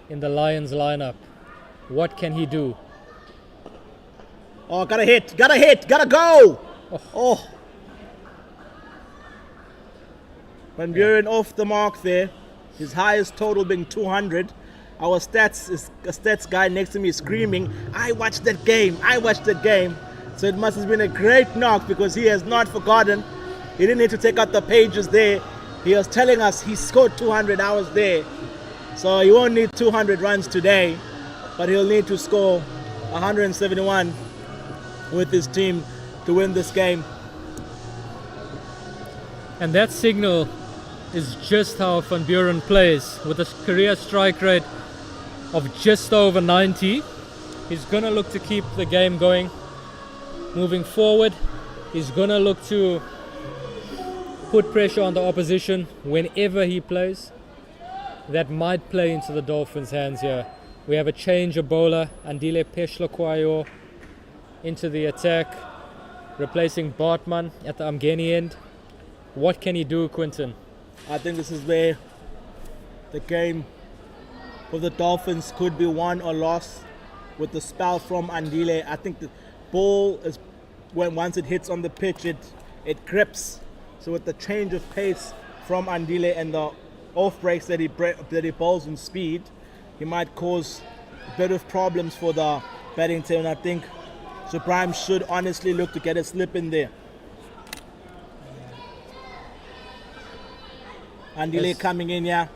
in the Lions lineup. What can he do? Oh, gotta hit, gotta go! Oh. Van Buren off the mark there. His highest total being 200. Our stats guy next to me is screaming, I watched that game. So it must have been a great knock because he has not forgotten. He didn't need to take out the pages there. He was telling us he scored 200 hours there. So he won't need 200 runs today, but he'll need to score 171 with his team to win this game. And that signal is just how Van Buren plays, with a career strike rate of just over 90. He's going to look to keep the game going. Moving forward, he's going to look to put pressure on the opposition whenever he plays. That might play into the Dolphins' hands here. We have a change of bowler, Andile Pechlokwayo into the attack, replacing Bartman at the Umgeni end. What can he do, Quinton? I think this is where the game for the Dolphins could be won or lost with the spell from Andile. I think the ball is, once it hits on the pitch, it grips. So with the change of pace from Andile and the off breaks that he bowls in speed, he might cause a bit of problems for the batting team. And I think Supreme should honestly look to get a slip in there. Andile Yes. coming in here.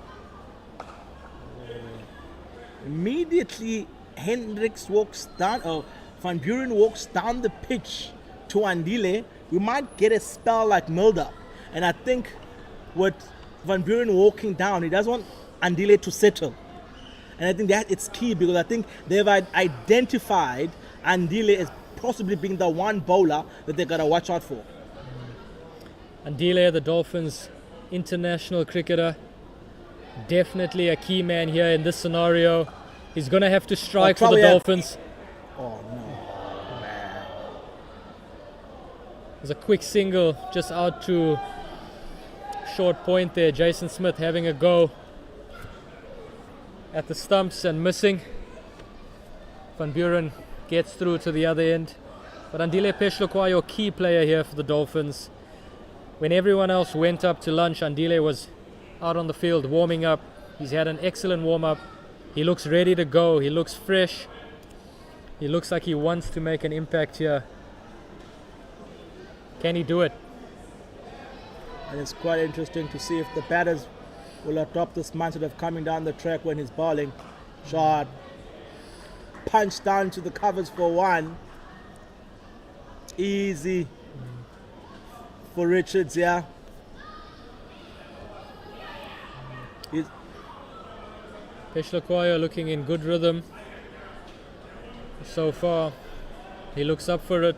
Immediately, Hendricks walks down, Van Buren walks down the pitch to Andile. We might get a spell like Mulder. And I think with Van Buren walking down, he doesn't want Andile to settle. And I think that it's key because I think they've identified Andile as possibly being the one bowler that they got to watch out for. Andile, the Dolphins' international cricketer, definitely a key man here in this scenario. He's going to have to strike for the Dolphins. Oh, no. There's a quick single just out to short point there. Jason Smith having a go at the stumps and missing. Van Buren gets through to the other end. But Andile Pechlokwayo, key player here for the Dolphins. When everyone else went up to lunch, Andile was out on the field warming up. He's had an excellent warm-up. He looks ready to go. He looks fresh. He looks like he wants to make an impact here. Can he do it? And it's quite interesting to see if the batters will adopt this mindset of coming down the track when he's bowling. Shot. Punch down to the covers for one. Easy for Richards here. Pechlokwayo looking in good rhythm so far. He looks up for it.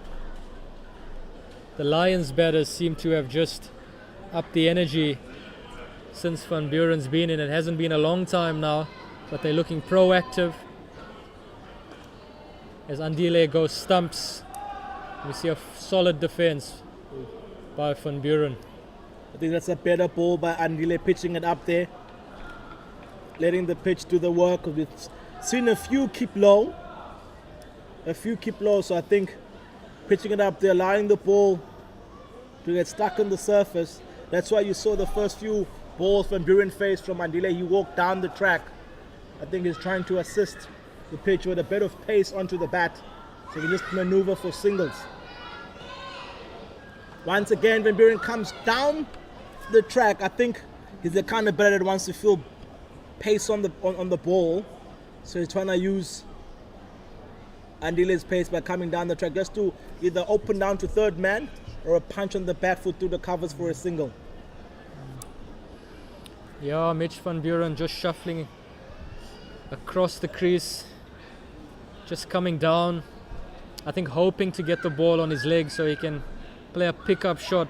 The Lions batters seem to have just upped the energy since Van Buren's been in. It hasn't been a long time now, but they're looking proactive. As Andile goes stumps, we see a solid defense by Van Buren. I think that's a better ball by Andile, pitching it up there, letting the pitch do the work. We've seen a few keep low, so I think pitching it up there, allowing the ball to get stuck on the surface. That's why you saw the first few balls Van Buren faced from Andile. He walked down the track. I think he's trying to assist the pitch with a bit of pace onto the bat, so he can just maneuver for singles. Once again, Van Buren comes down the track. I think he's the kind of batter that wants to feel pace on the ball, so he's trying to use Andile's pace by coming down the track just to either open down to third man or a punch on the back foot through the covers for a single. Yeah, Mitch Van Buren just shuffling across the crease, just coming down, I think hoping to get the ball on his leg so he can play a pickup shot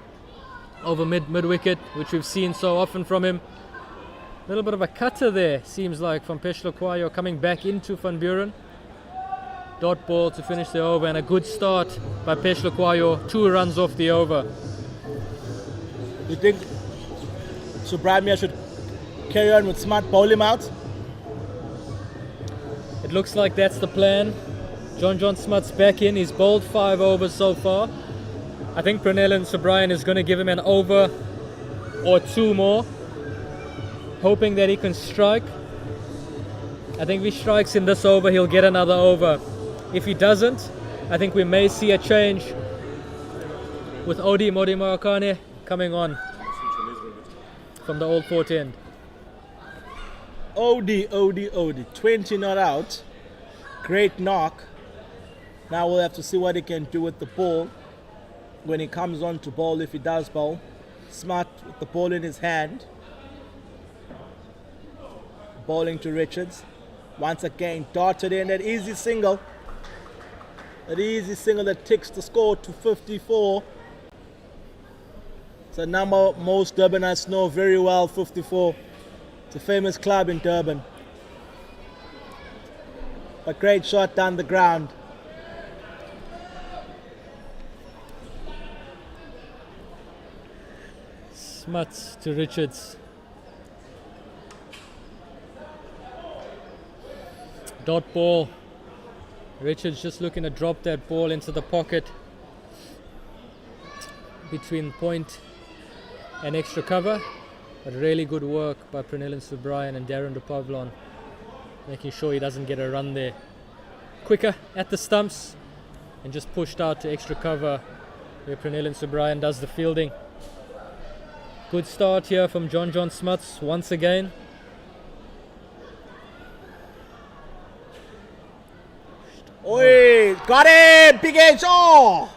over mid-wicket, which we've seen so often from him. A little bit of a cutter there, seems like, from Pechlokwayo coming back into Van Buren. Dot ball to finish the over, and a good start by Pechlokwayo. 2 runs off the over. You think Subramia should carry on with Smart, bowl him out? It looks like that's the plan. John Smuts back in. He's bowled 5 overs so far. I think Pranellan Subrayan is going to give him an over or 2 more, hoping that he can strike. I think if he strikes in this over, he'll get another over. If he doesn't, I think we may see a change with Odi Modimarakane coming on from the Old Fort end. Odi. 20 not out. Great knock. Now we'll have to see what he can do with the ball when he comes on to bowl, if he does bowl. Smart with the ball in his hand. Bowling to Richards. Once again, darted in that easy single. An easy single that takes the score to 54. It's a number most Durbanites know very well, 54. It's a famous club in Durban. A great shot down the ground. Smuts to Richards. Dot ball. Richards just looking to drop that ball into the pocket between point and extra cover. But really good work by Pranillan Subrayan and Darren de Pavlon, making sure he doesn't get a run there. Quicker at the stumps and just pushed out to extra cover where Pranillan Subrayan does the fielding. Good start here from John Smuts once again. Oi, got it! Big edge! Oh!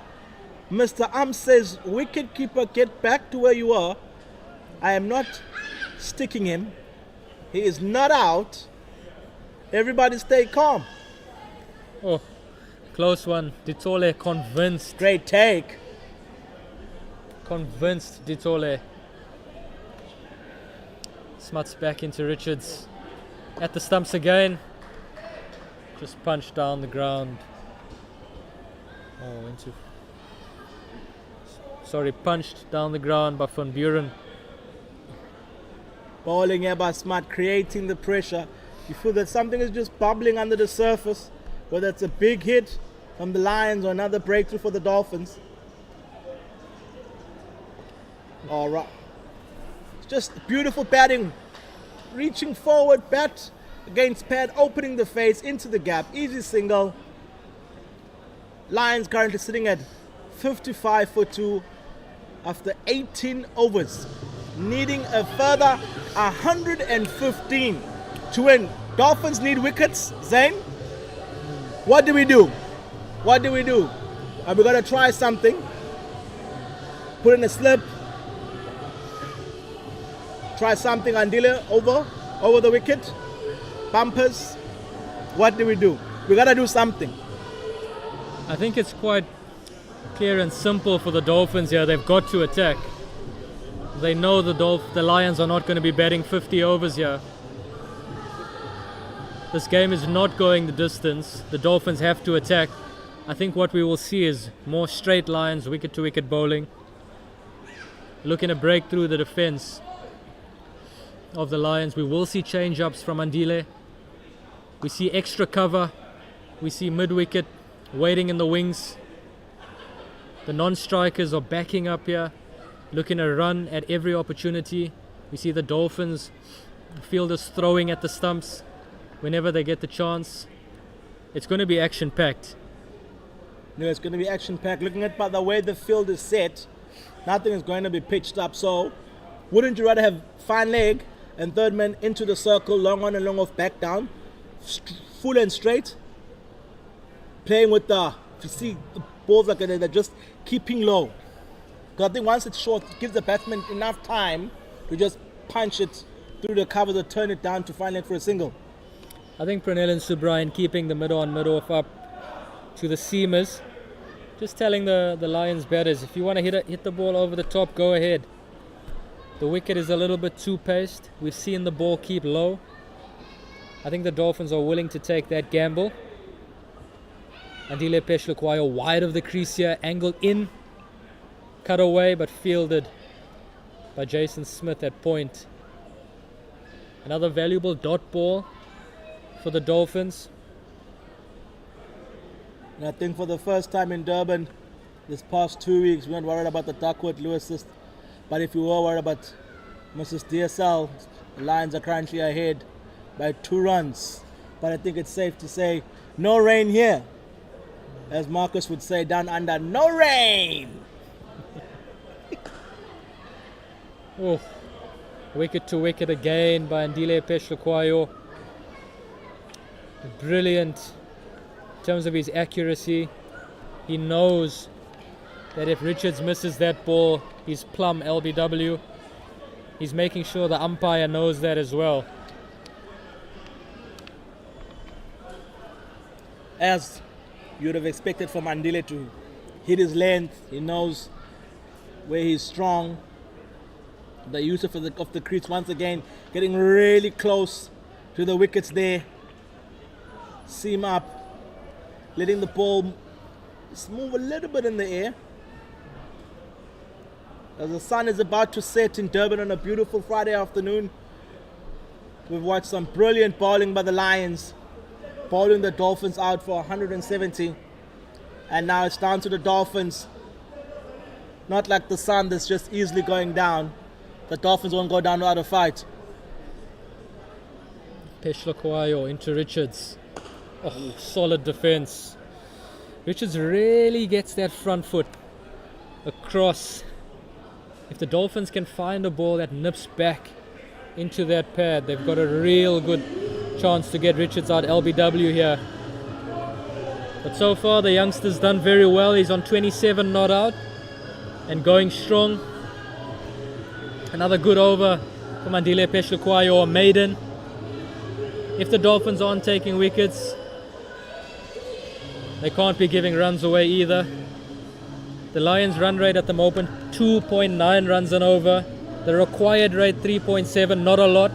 Mr. says, wicket keeper, get back to where you are. I am not sticking him. He is not out. Everybody stay calm. Oh, close one. Ditole convinced. Great take. Convinced Ditole. Smuts back into Richards. At the stumps again. Just punched down the ground. Punched down the ground by Van Buren. Bowling here by Smart, creating the pressure. You feel that something is just bubbling under the surface, whether it's a big hit from the Lions or another breakthrough for the Dolphins. All right. It's just beautiful batting. Reaching forward, bat against pad, opening the face into the gap. Easy single. Lions currently sitting at 55 for 2 after 18 overs. Needing a further 115 to win. Dolphins need wickets, Zain. What do we do? What do we do? Are we going to try something? Put in a slip. Try something on dealer over the wicket. Bumpers. What do we do? We got to do something. I think it's quite clear and simple for the Dolphins here. They've got to attack. They know the Lions are not going to be batting 50 overs here. This game is not going the distance. The Dolphins have to attack. I think what we will see is more straight lines, wicket-to-wicket bowling. Looking to break through the defense of the Lions. We will see change-ups from Andile. We see extra cover. We see mid-wicket waiting in the wings. The non-strikers are backing up here, looking to run at every opportunity. We see the Dolphins fielders throwing at the stumps whenever they get the chance. It's going to be action-packed. No, it's going to be action-packed. Looking at by the way the field is set, nothing is going to be pitched up. So, wouldn't you rather have fine leg and third man into the circle, long on and long off, back down, full and straight, playing with the, you see the balls like they're just keeping low. Because I think once it's short, it gives the batsman enough time to just punch it through the cover to turn it down to find leg for a single. I think Pranillan Subrayan keeping the mid-on, mid-off up to the seamers. Just telling the Lions batters, if you want to hit the ball over the top, go ahead. The wicket is a little bit too paced. We've seen the ball keep low. I think the Dolphins are willing to take that gamble. Andile Peshlukwaya wide of the crease here, angled in, cut away, but fielded by Jason Smith at point. Another valuable dot ball for the Dolphins. And I think for the first time in Durban this past 2 weeks, we weren't worried about the Duckworth Lewis. But if you were worried about Mrs. DSL, the Lions are currently ahead by 2 runs. But I think it's safe to say, no rain here. As Marcus would say, down under, no rain! Oh, wicket to wicket again by Andile Peshlukwaya. Brilliant in terms of his accuracy. He knows that if Richards misses that ball, he's plumb LBW. He's making sure the umpire knows that as well. As you would have expected from Andile to hit his length. He knows where he's strong. The use of the crease once again, getting really close to the wickets there. Seam up, letting the ball move a little bit in the air. As the sun is about to set in Durban on a beautiful Friday afternoon, we've watched some brilliant bowling by the Lions, bowling the Dolphins out for 170. And now it's down to the Dolphins. Not like the sun that's just easily going down. The Dolphins won't go down without a fight. Peshla into Richards. Oh, solid defense. Richards really gets that front foot across. If the Dolphins can find a ball that nips back into that pad, they've got a real good chance to get Richards out LBW here. But so far the youngster's done very well. He's on 27 not out and going strong. Another good over from Andile Peshla or maiden. If the Dolphins aren't taking wickets, they can't be giving runs away either. The Lions run rate at the moment 2.9 runs and over. The required rate 3.7, not a lot.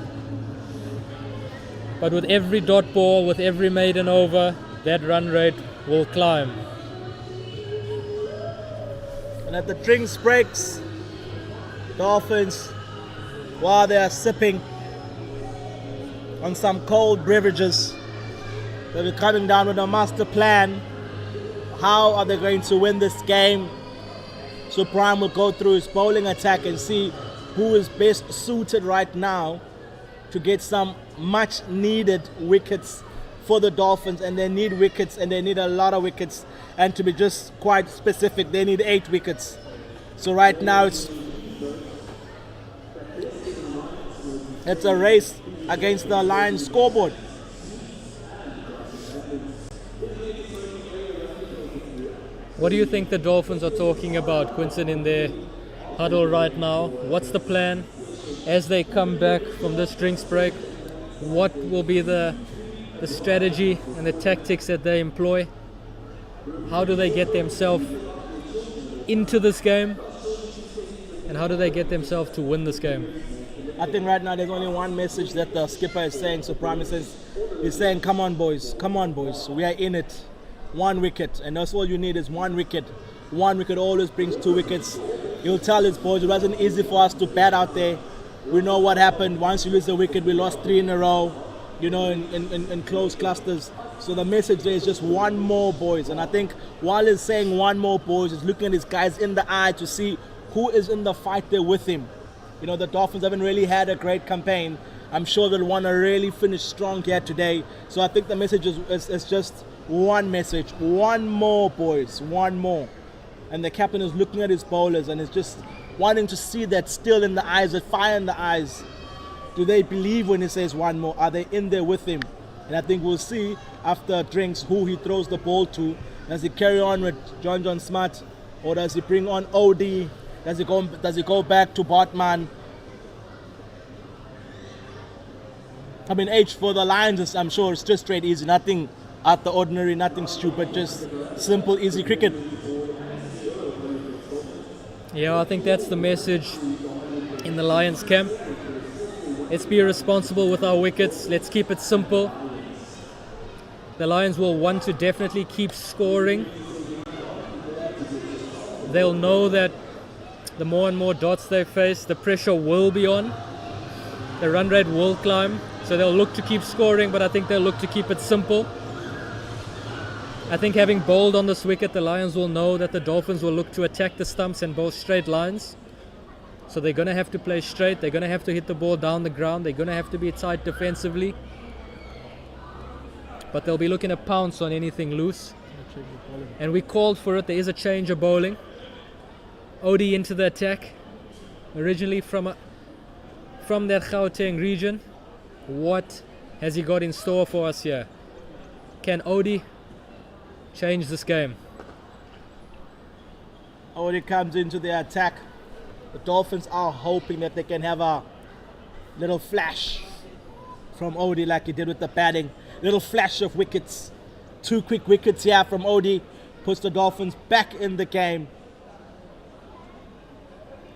But with every dot ball, with every maiden over, that run rate will climb. And at the drinks breaks, Dolphins, while they are sipping on some cold beverages, they'll be coming down with a master plan. How are they going to win this game? So Prime will go through his bowling attack and see who is best suited right now to get some much needed wickets for the Dolphins. And they need wickets, and they need a lot of wickets. And to be just quite specific, they need 8 wickets. So right now it's a race against the Lions scoreboard. What do you think the Dolphins are talking about, Quinton, in their huddle right now? What's the plan as they come back from this drinks break? What will be the strategy and the tactics that they employ? How do they get themselves into this game? And how do they get themselves to win this game? I think right now there's only one message that the skipper is saying. So Prime is saying, come on boys, we are in it. 1 wicket, and that's all you need is 1 wicket. 1 wicket always brings 2 wickets. He'll tell his boys it wasn't easy for us to bat out there. We know what happened. Once you lose a wicket, we lost 3 in a row, in close clusters. So the message there is just 1 more, boys. And I think while he's saying 1 more, boys, he's looking at his guys in the eye to see who is in the fight there with him. The Dolphins haven't really had a great campaign. I'm sure they'll want to really finish strong here today. So I think the message is just 1 message. 1 more, boys. 1 more. And the captain is looking at his bowlers and is just wanting to see that still in the eyes, that fire in the eyes. Do they believe when he says 1 more? Are they in there with him? And I think we'll see after drinks who he throws the ball to. Does he carry on with John Smart? Or does he bring on OD? Does he go back to Botman? I mean, H for the Lions, I'm sure it's just straight easy. Nothing out the ordinary, nothing stupid. Just simple, easy cricket. Yeah, I think that's the message in the Lions camp. Let's be responsible with our wickets. Let's keep it simple. The Lions will want to definitely keep scoring. They'll know that the more and more dots they face, the pressure will be on. The run rate will climb. So they'll look to keep scoring, but I think they'll look to keep it simple. I think having bowled on this wicket, the Lions will know that the Dolphins will look to attack the stumps and bowl straight lines. So they're going to have to play straight. They're going to have to hit the ball down the ground. They're going to have to be tight defensively. But they'll be looking to pounce on anything loose. And we called for it. There is a change of bowling. Odie into the attack. Originally from that Gauteng region. What has he got in store for us here? Can Odie change this game? Odie comes into the attack. The Dolphins are hoping that they can have a little flash from Odie like he did with the batting. Little flash of wickets. 2 quick wickets here from Odie puts the Dolphins back in the game.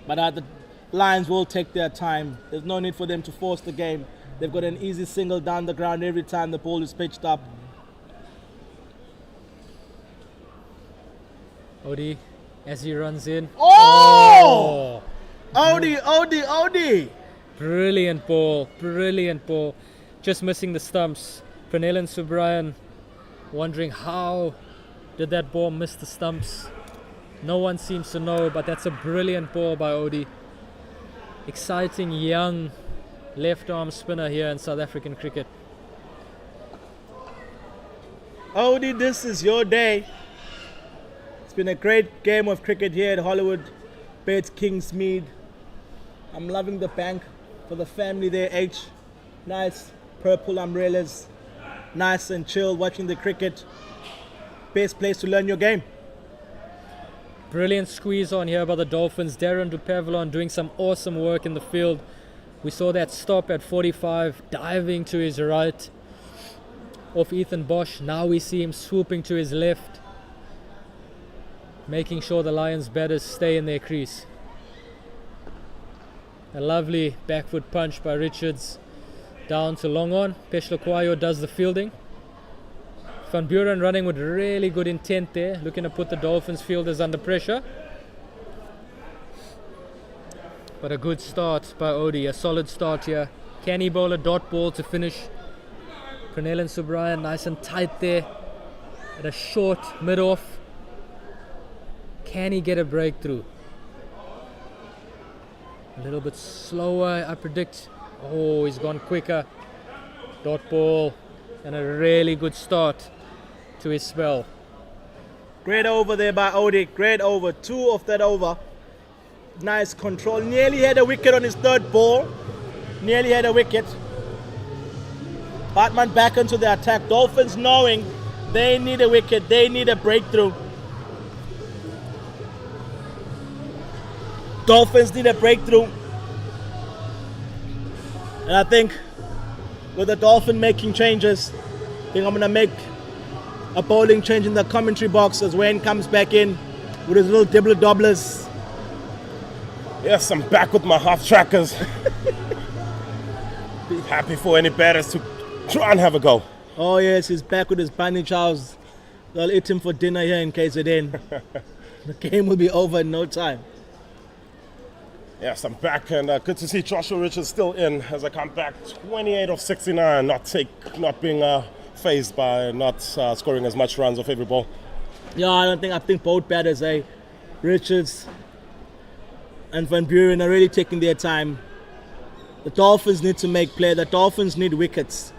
But the Lions will take their time. There's no need for them to force the game. They've got an easy single down the ground every time the ball is pitched up. Odie, as he runs in. Oh! Odie! Brilliant ball. Just missing the stumps. Pernell Subrian wondering how did that ball miss the stumps. No one seems to know, but that's a brilliant ball by Odie. Exciting young left arm spinner here in South African cricket. Odie, this is your day. It's been a great game of cricket here at Hollywoodbets Kingsmead. I'm loving the bank for the family there, H. Nice purple umbrellas. Nice and chill watching the cricket. Best place to learn your game. Brilliant squeeze on here by the Dolphins. Darren Dupavlon doing some awesome work in the field. We saw that stop at 45, diving to his right off Ethan Bosch. Now we see him swooping to his left, making sure the Lions batters stay in their crease. A lovely back foot punch by Richards down to long on. Peshlakwayo does the fielding. Van Buren running with really good intent there, looking to put the Dolphins fielders under pressure. But a good start by Odie, a solid start here. Can he bowl a dot ball to finish? Pernell Subrian nice and tight there at a short mid-off. Can he get a breakthrough? A little bit slower, I predict. Oh, he's gone quicker. Dot ball and a really good start to his spell. Great over there by Odie. Great over. 2 of that over. Nice control. Nearly had a wicket on his third ball. Nearly had a wicket. Batman back into the attack. Dolphins knowing they need a wicket. They need a breakthrough. Dolphins need a breakthrough. And I think with the Dolphin making changes, I think I'm going to make a bowling change in the commentary box as Wayne comes back in with his little dibble-dobblers. Yes, I'm back with my half trackers. Be happy for any batters to try and have a go. Oh yes, he's back with his bunny chows. They'll eat him for dinner here in KZN. The game will be over in no time. Yes, I'm back, and good to see Joshua Richards still in as I come back. 28 of 69, not being phased by not scoring as much runs off every ball. Yeah, I think both batters, Richards and Van Buren are really taking their time. The Dolphins need to make play. The Dolphins need wickets.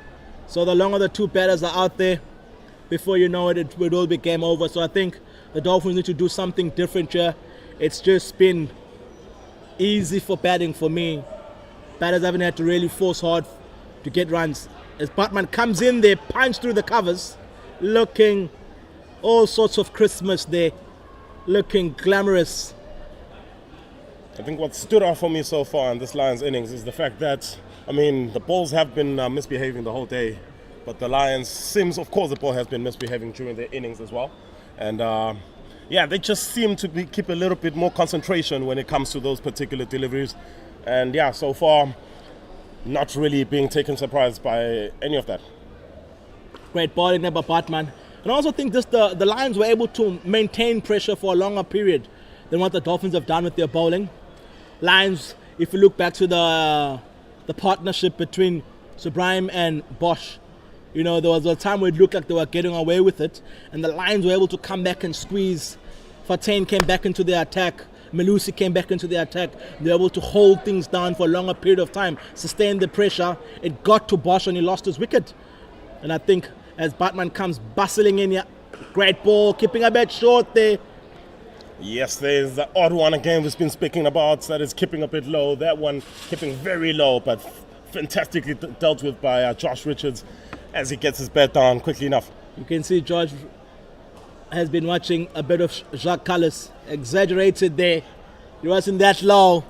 So the longer the two batters are out there, before you know it, it will be game over. So I think the Dolphins need to do something different here. It's just been easy for batting for me. Batters haven't had to really force hard to get runs. As Batman comes in there, punch through the covers, looking all sorts of Christmas there, looking glamorous. I think what stood out for me so far in this Lions innings is the fact that, the balls have been misbehaving the whole day, but the Lions of course the ball has been misbehaving during their innings as well. And they just seem to keep a little bit more concentration when it comes to those particular deliveries. And so far, not really being taken surprised by any of that. Great bowling there by Batman. And I also think the Lions were able to maintain pressure for a longer period than what the Dolphins have done with their bowling. Lions, if you look back to the partnership between Subrahim and Bosch, there was a time where it looked like they were getting away with it, and the Lions were able to come back and squeeze. Fatain came back into the attack. Melusi came back into the attack. They were able to hold things down for a longer period of time, sustain the pressure. It got to Bosch and he lost his wicket. And I think as Batman comes bustling in here, great ball, keeping a bit short there. Yes, there's the odd one again we've been speaking about that is keeping a bit low. That one keeping very low, but fantastically dealt with by Josh Richards as he gets his bat down quickly enough. You can see George has been watching a bit of Jacques Callis. Exaggerated there. He wasn't that low,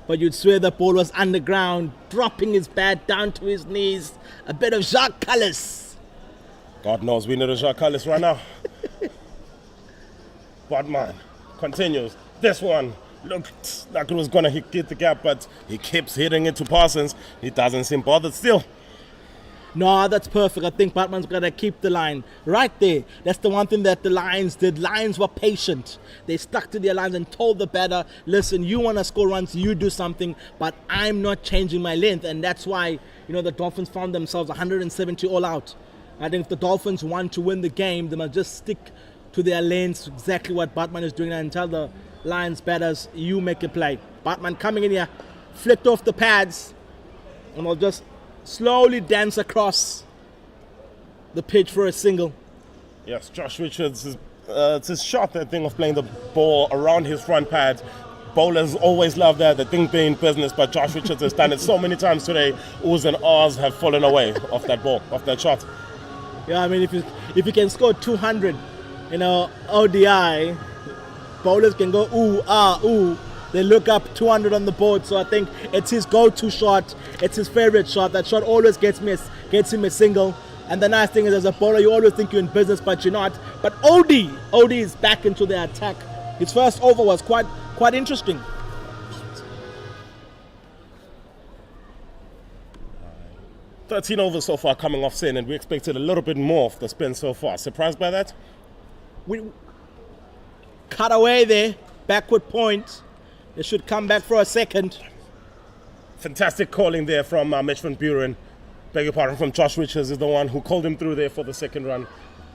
but you'd swear the ball was underground, dropping his bat down to his knees. A bit of Jacques Callis. God knows we need a Jacques Callis right now. Bartman continues. This one looked like it was going to hit the gap, but he keeps hitting it to Parsons. He doesn't seem bothered still. No, that's perfect. I think Batman's got to keep the line right there. That's the one thing that the Lions did. Lions were patient. They stuck to their lines and told the batter, listen, you want to score runs, you do something, but I'm not changing my length. And that's why, the Dolphins found themselves 170 all out. I think if the Dolphins want to win the game, they must just stick to their lanes, exactly what Batman is doing, and tell the Lions batters, you make a play. Batman coming in here, flicked off the pads, and will just slowly dance across the pitch for a single. Yes, Josh Richards, it's his shot, that thing of playing the ball around his front pad. Bowlers always love that, the thing being business, but Josh Richards has done it so many times today. Oohs and ahs have fallen away off that ball, off that shot. Yeah, I mean, if you can score 200 in a ODI, bowlers can go ooh, ah, ooh. They look up 200 on the board, so I think it's his go-to shot. It's his favorite shot. That shot always gets him a single. And the nice thing is, as a bowler, you always think you're in business, but you're not. But OD is back into the attack. His first over was quite interesting. $13 overs so far coming off sin, and we expected a little bit more of the spin so far. Surprised by that? We cut away there, backward point. They should come back for a second. Fantastic calling there from Mitch Van Buren. Beg your pardon, from Josh Richards is the one who called him through there for the second run.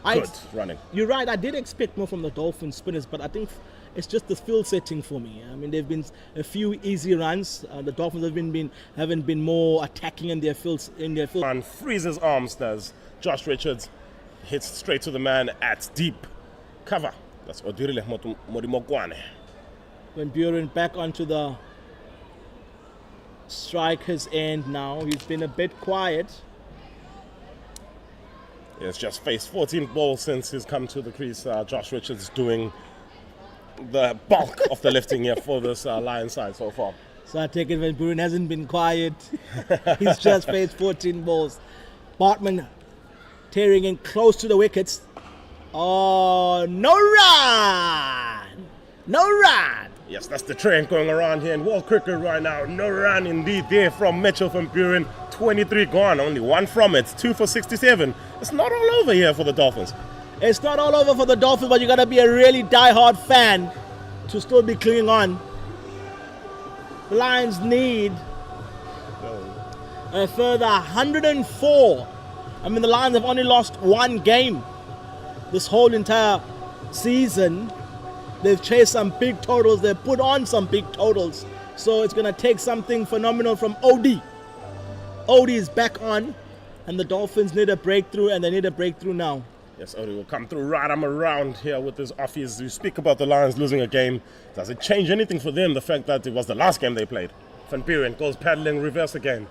Good running. You're right, I did expect more from the Dolphins spinners, but I think it's just the field setting for me. I mean, there have been a few easy runs. The Dolphins haven't been more attacking in their fields. And freezes arms, does Josh Richards. Hits straight to the man at deep cover. That's Odirile Modimogwane. When Buren back onto the striker's end now. He's been a bit quiet. He has just faced 14 balls since he's come to the crease. Josh Richards doing the bulk of the lifting here for this Lions side so far. So I take it Van Buren hasn't been quiet. He's just faced 14 balls. Bartman tearing in close to the wickets. Oh, no run! No run! Yes, that's the trend going around here in world cricket right now. No run indeed there from Mitchell Van Buren. 23 gone, only one from it. 2 for 67. It's not all over here for the Dolphins. It's not all over for the Dolphins, but you got to be a really die-hard fan to still be clinging on. The Lions need a further 104. I mean, the Lions have only lost one game this whole entire season. They've chased some big totals. They've put on some big totals. So it's going to take something phenomenal from OD. OD is back on, and the Dolphins need a breakthrough, and they need a breakthrough now. Yes, OD will come through right around here with his office. You speak about the Lions losing a game. Does it change anything for them, the fact that it was the last game they played? Van Buren goes paddling reverse again.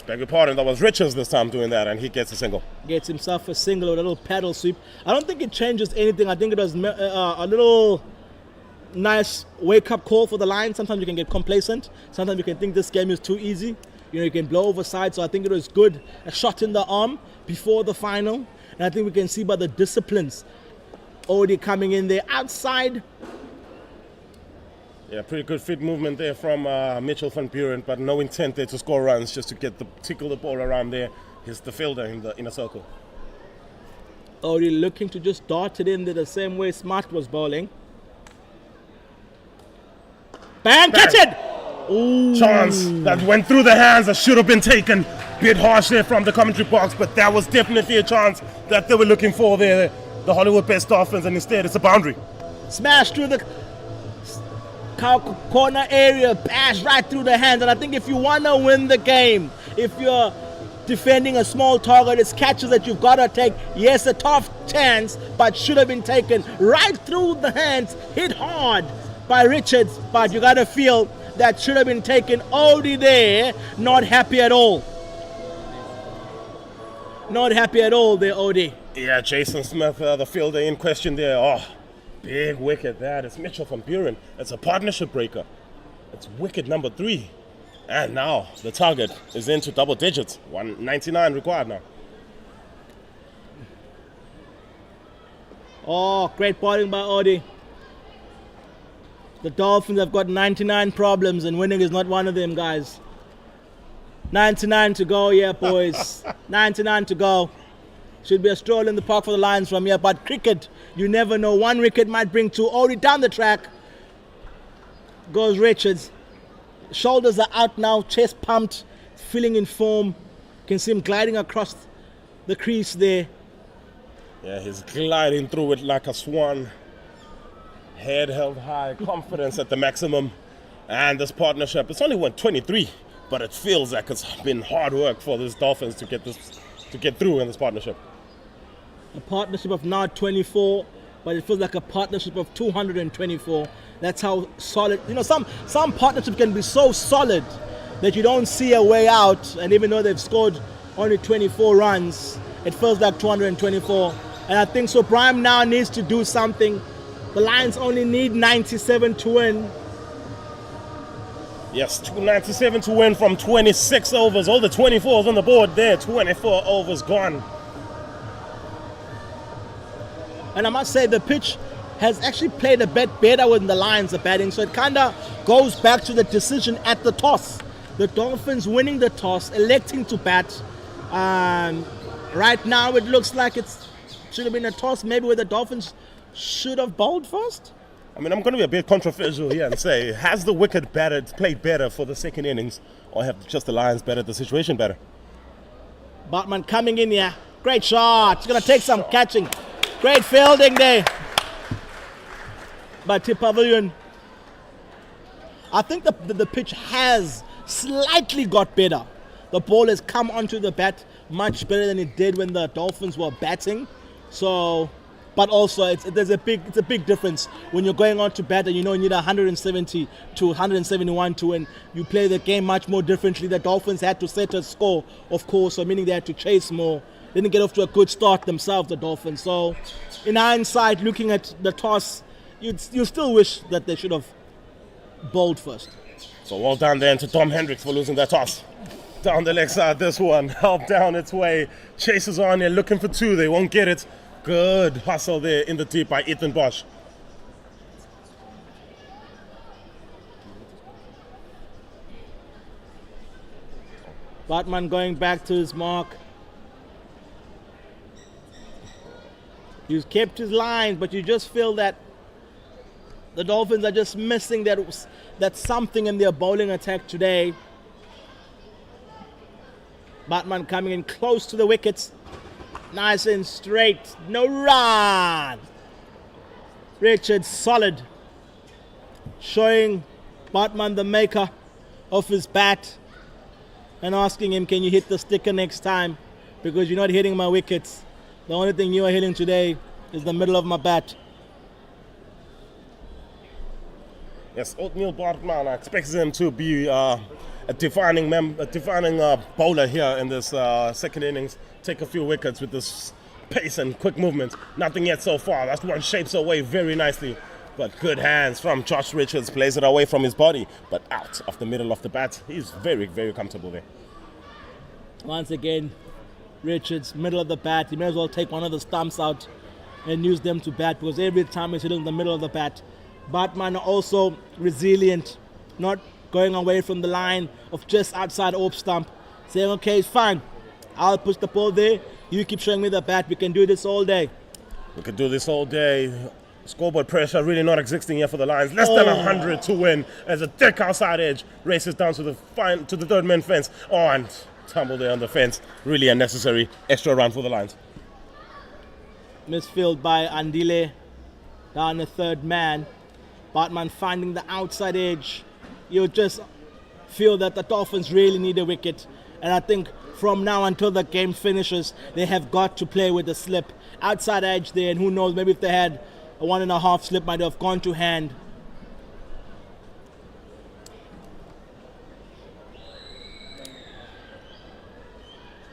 Beg your pardon, that was Richards this time doing that, and he gets a single. Gets himself a single with a little paddle sweep. I don't think it changes anything. I think it was a little nice wake-up call for the Lions. Sometimes you can get complacent. Sometimes you can think this game is too easy. You can blow over side. So I think it was good. A shot in the arm before the final. And I think we can see by the disciplines already coming in there outside. Yeah, pretty good feet movement there from Mitchell Van Buren, but no intent there to score runs, just to tickle the ball around there. He's the fielder in the inner circle. Already looking to just dart it in there the same way Smart was bowling. Bang, catch it! Ooh. Chance that went through the hands that should have been taken. Bit harsh there from the commentary box, but that was definitely a chance that they were looking for there, the Hollywoodbets Dolphins, and instead it's a boundary. Smash through the corner area, bash right through the hands. And I think if you want to win the game, if you're defending a small target, it's catches that you've got to take. Yes, a tough chance, but should have been taken right through the hands, hit hard by Richards, but you got to feel that should have been taken. Odie there, not happy at all. Not happy at all there, Odie. Yeah, Jason Smith, the fielder in question there. Oh, big wicket that. It's Mitchell Van Buren. It's a partnership breaker. It's wicket number 3. And now the target is into double digits. 199 required now. Oh, great bowling by Odi. The Dolphins have got 99 problems and winning is not one of them, guys. 99 to go, yeah, boys. 99 to go. Should be a stroll in the park for the Lions from here. But cricket, you never know. One wicket might bring two. Odi down the track. Goes Richards. Shoulders are out now, chest pumped, feeling in form. You can see him gliding across the crease there. Yeah, he's gliding through it like a swan. Head held high, confidence at the maximum. And this partnership, it's only won 23, but it feels like it's been hard work for these Dolphins to get through in this partnership. A partnership of now 24, but it feels like a partnership of 224. That's how solid. You know, some partnerships can be so solid that you don't see a way out. And even though they've scored only 24 runs, it feels like 224. And I think so. Prime now needs to do something. The Lions only need 97 to win. Yes, 297 to win from 26 overs. All the 24s on the board there. 24 overs gone. And I must say the pitch has actually played a bit better when the Lions are batting. So it kind of goes back to the decision at the toss. The Dolphins winning the toss, electing to bat. Right now it looks like it should have been a toss maybe where the Dolphins should have bowled first. I mean, I'm going to be a bit controversial here and say, has the wicket played better for the second innings, or have just the Lions bettered the situation better? Bartman coming in here. Great shot. He's going to take some catching. Great fielding there by Tip Pavilion. I think the pitch has slightly got better. The ball has come onto the bat much better than it did when the Dolphins were batting. So, but also it's a big difference when you're going on to bat and you know you need 170 to 171 to win. You play the game much more differently. The Dolphins had to set a score, of course, so meaning they had to chase more. They didn't get off to a good start themselves, the Dolphins. So, in hindsight, looking at the toss, you still wish that they should have bowled first. So well done then to Tom Hendricks for losing that toss. Down the leg side, this one helped down its way. Chasers on there looking for two. They won't get it. Good hustle there in the deep by Ethan Bosch. Bartman going back to his mark. He's kept his lines, but you just feel that the Dolphins are just missing that something in their bowling attack today. Bartman coming in close to the wickets. Nice and straight. No run. Richards solid. Showing Bartman the maker of his bat and asking him, can you hit the sticker next time? Because you're not hitting my wickets. The only thing you are hitting today is the middle of my bat. Yes, Oatmeal Bartman expects him to be a defining bowler here in this second innings. Take a few wickets with this pace and quick movement. Nothing yet so far. That one shapes away very nicely. But good hands from Josh Richards. Plays it away from his body, but out of the middle of the bat. He's very, very comfortable there. Once again, Richards, middle of the bat. He may as well take one of the stumps out and use them to bat, because every time he's hitting the middle of the bat. Bartman also resilient, not going away from the line of just outside off stump, saying, okay, it's fine. I'll push the ball there. You keep showing me the bat. We can do this all day. We can do this all day. Scoreboard pressure really not existing here for the Lions. Less than 100 to win as a thick outside edge races down to the third man fence. Oh, and tumble there on the fence. Really unnecessary extra run for the Lions. Misfield by Andile down the third man. Bartman finding the outside edge. You just feel that the Dolphins really need a wicket. And I think from now until the game finishes, they have got to play with the slip. Outside edge there, and who knows, maybe if they had a 1.5 slip, might have gone to hand.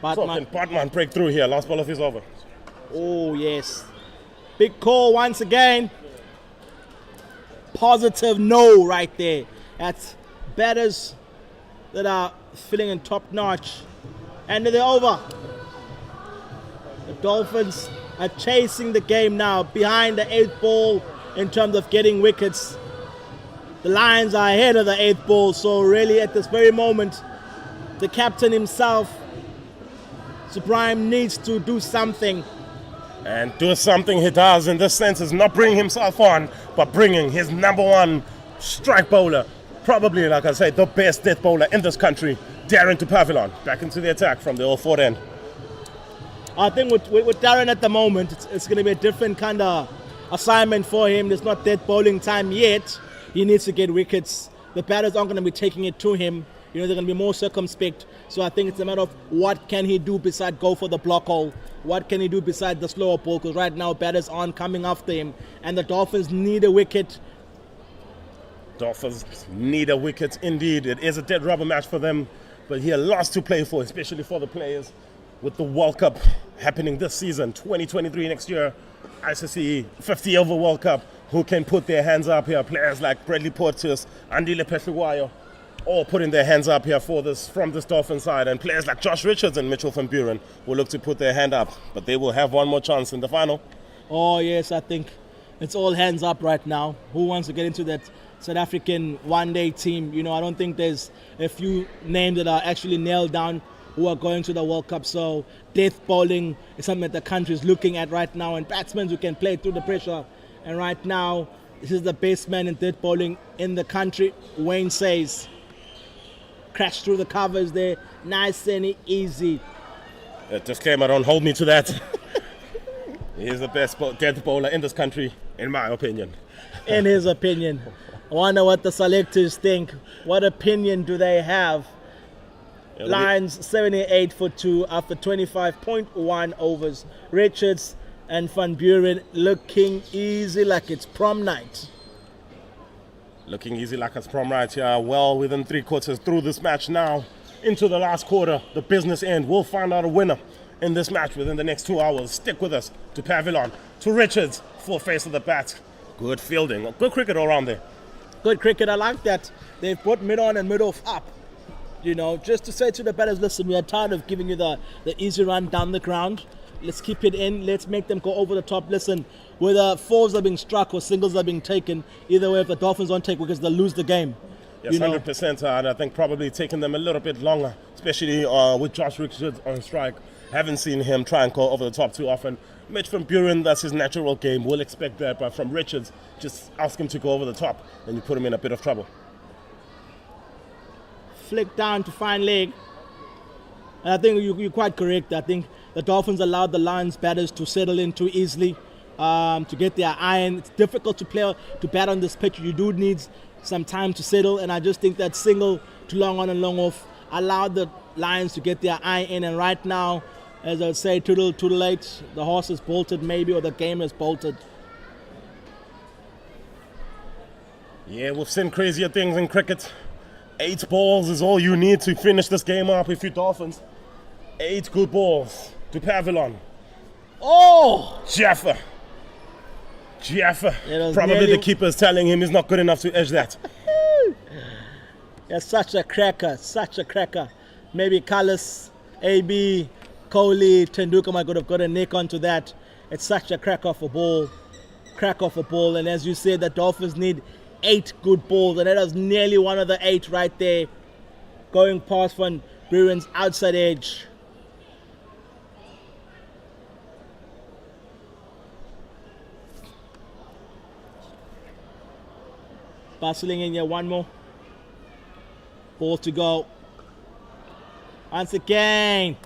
So can Bartman break through here? Last ball of his over. Oh, yes. Big call once again. Positive no right there. That's batters that are feeling in top notch. And they're over. The Dolphins are chasing the game now, behind the 8th ball in terms of getting wickets. The Lions are ahead of the 8th ball, so really at this very moment, the captain himself, Supreme, needs to do something. And do something he does in this sense is not bringing himself on, but bringing his number one strike bowler, probably, like I say, the best death bowler in this country, Darren to Pavilion, back into the attack from the Old Fort end. I think with Darren at the moment, it's going to be a different kind of assignment for him. There's not death bowling time yet. He needs to get wickets. The batters aren't going to be taking it to him. You know, they're going to be more circumspect. So I think it's a matter of what can he do besides go for the block hole? What can he do besides the slower ball? Because right now batters aren't coming after him. And the Dolphins need a wicket. Dolphins need a wicket indeed. It is a dead rubber match for them. But he has lots to play for, especially for the players. With the World Cup happening this season, 2023 next year, ICC 50 over World Cup, who can put their hands up here? Players like Bradley Porteous, Andile Petluwayo, all putting their hands up here for this from this Dolphin side, and players like Josh Richards and Mitchell van Buren will look to put their hand up, but they will have one more chance in the final. Oh yes, I think it's all hands up right now. Who wants to get into that South African one-day team? You know, I don't think there's a few names that are actually nailed down who are going to the World Cup. So death bowling is something that the country is looking at right now, and batsmen who can play through the pressure. And right now, this is the best man in death bowling in the country. Wayne says, crash through the covers there, nice and easy. Disclaimer, don't hold me to that. He's the best death bowler in this country, in my opinion. In his opinion. I wonder what the selectors think. What opinion do they have? Lions 78 for 2 after 25.1 overs. Richards and Van Buren looking easy like it's prom night. Looking easy like it's prom night here. Well within 3 quarters through this match now. Into the last quarter, the business end. We'll find out a winner in this match within the next 2 hours. Stick with us to Pavilion, to Richards, full face of the bat. Good fielding, good cricket all around there. Good cricket, I like that. They've put mid on and mid off up. You know, just to say to the batters, listen, we are tired of giving you the easy run down the ground. Let's keep it in. Let's make them go over the top. Listen, whether fours are being struck or singles are being taken, either way, if the Dolphins don't take wickets, they'll lose the game. Yes, 100%. And I think probably taking them a little bit longer, especially with Josh Richards on strike. Haven't seen him try and go over the top too often. Mitch van Buren, that's his natural game. We'll expect that. But from Richards, just ask him to go over the top, and you put him in a bit of trouble. Flick down to fine leg. And I think you're quite correct. I think the Dolphins allowed the Lions batters to settle in too easily, to get their iron. It's difficult to bat on this pitch. You do need some time to settle, and I just think that single too long on and long off allowed the Lions to get their eye in. And right now, as I would say, too late. The horse is bolted maybe, or the game is bolted. Yeah, we've seen crazier things in cricket. 8 balls is all you need to finish this game up if you're Dolphins. 8 good balls to Pavilion. Oh! Jaffa. Probably the keeper's telling him he's not good enough to edge that. Yeah, such a cracker. Maybe Callis, AB, Kohli, Tendulkar might have got a nick onto that. It's such a crack off a ball. And as you said, the Dolphins need 8 good balls, and that was nearly one of the 8 right there, going past Van Buren's outside edge. Bustling in here, one more. Ball to go. Once again.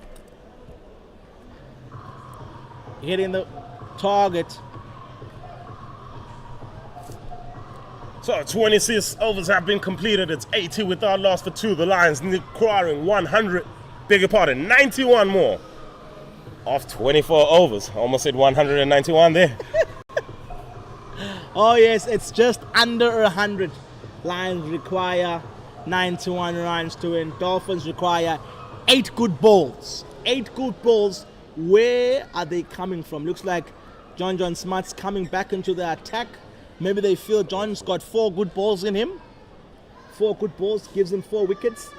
Hitting the target. So 26 overs have been completed. It's 80 without loss for 2. The Lions requiring 100, 91 more of 24 overs. Almost said 191 there. Oh yes, it's just under 100. Lions require 91 runs to win. Dolphins require 8 good balls. 8 good balls. Where are they coming from? Looks like John Smart's coming back into the attack. Maybe they feel John's got 4 good balls in him. 4 good balls gives him 4 wickets.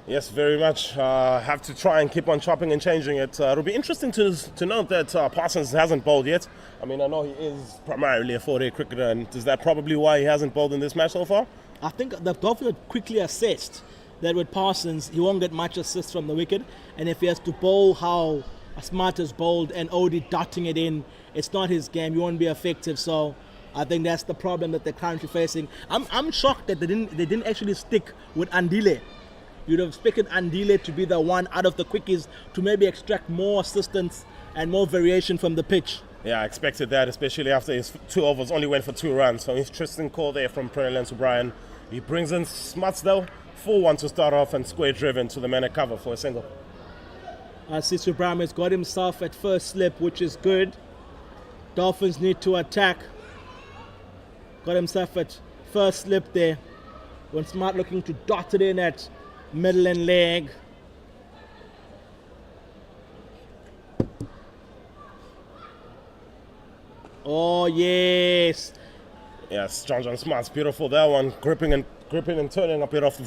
Yes, very much. Have to try and keep on chopping and changing it. It'll be interesting to note that Parsons hasn't bowled yet. I mean, I know he is primarily a 4-day cricketer, and is that probably why he hasn't bowled in this match so far? I think the Dolphins quickly assessed that with Parsons, he won't get much assist from the wicket, and if he has to bowl how Smart has bowled and Odie dotting it in, it's not his game. He won't be effective. So I think that's the problem that they're currently facing. I'm shocked that they didn't actually stick with Andile. You'd have expected Andile to be the one out of the quickies to maybe extract more assistance and more variation from the pitch. Yeah, I expected that, especially after his 2 overs only went for 2 runs. So interesting call there from Prenelance O'Brien. He brings in Smuts though, 4-1 to start off and square driven to the man at cover for a single. Sisu Brahma has got himself at first slip, which is good. Dolphins need to attack. Got himself at first slip there. When Smart looking to dot it in at middle and leg. Oh yes. Yes, John Smart's beautiful. That one, gripping and turning a bit off the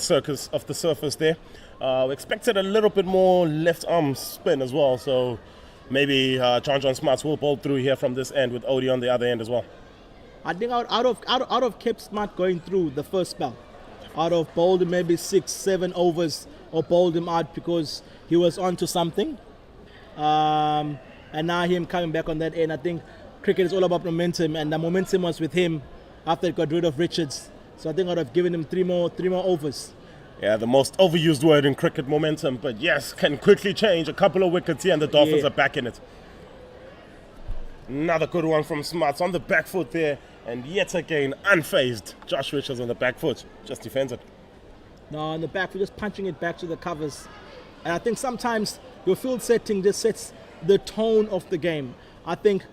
surface there. We expected a little bit more left arm spin as well, so maybe John Smarts will bowl through here from this end with Odie on the other end as well. I think out of kept Smart going through the first spell. Out of bowled him maybe 6-7 overs or bowled him out because he was onto something. And now him coming back on that end. I think cricket is all about momentum, and the momentum was with him after he got rid of Richards. So I think I'd have given him three more overs. Yeah, the most overused word in cricket, momentum, but yes, can quickly change. A couple of wickets here and the Dolphins are back in it. Another good one from Smarts on the back foot there, and yet again unfazed. Josh Richards on the back foot, just defends it. No, on the back foot, just punching it back to the covers. And I think sometimes your field setting just sets the tone of the game. I think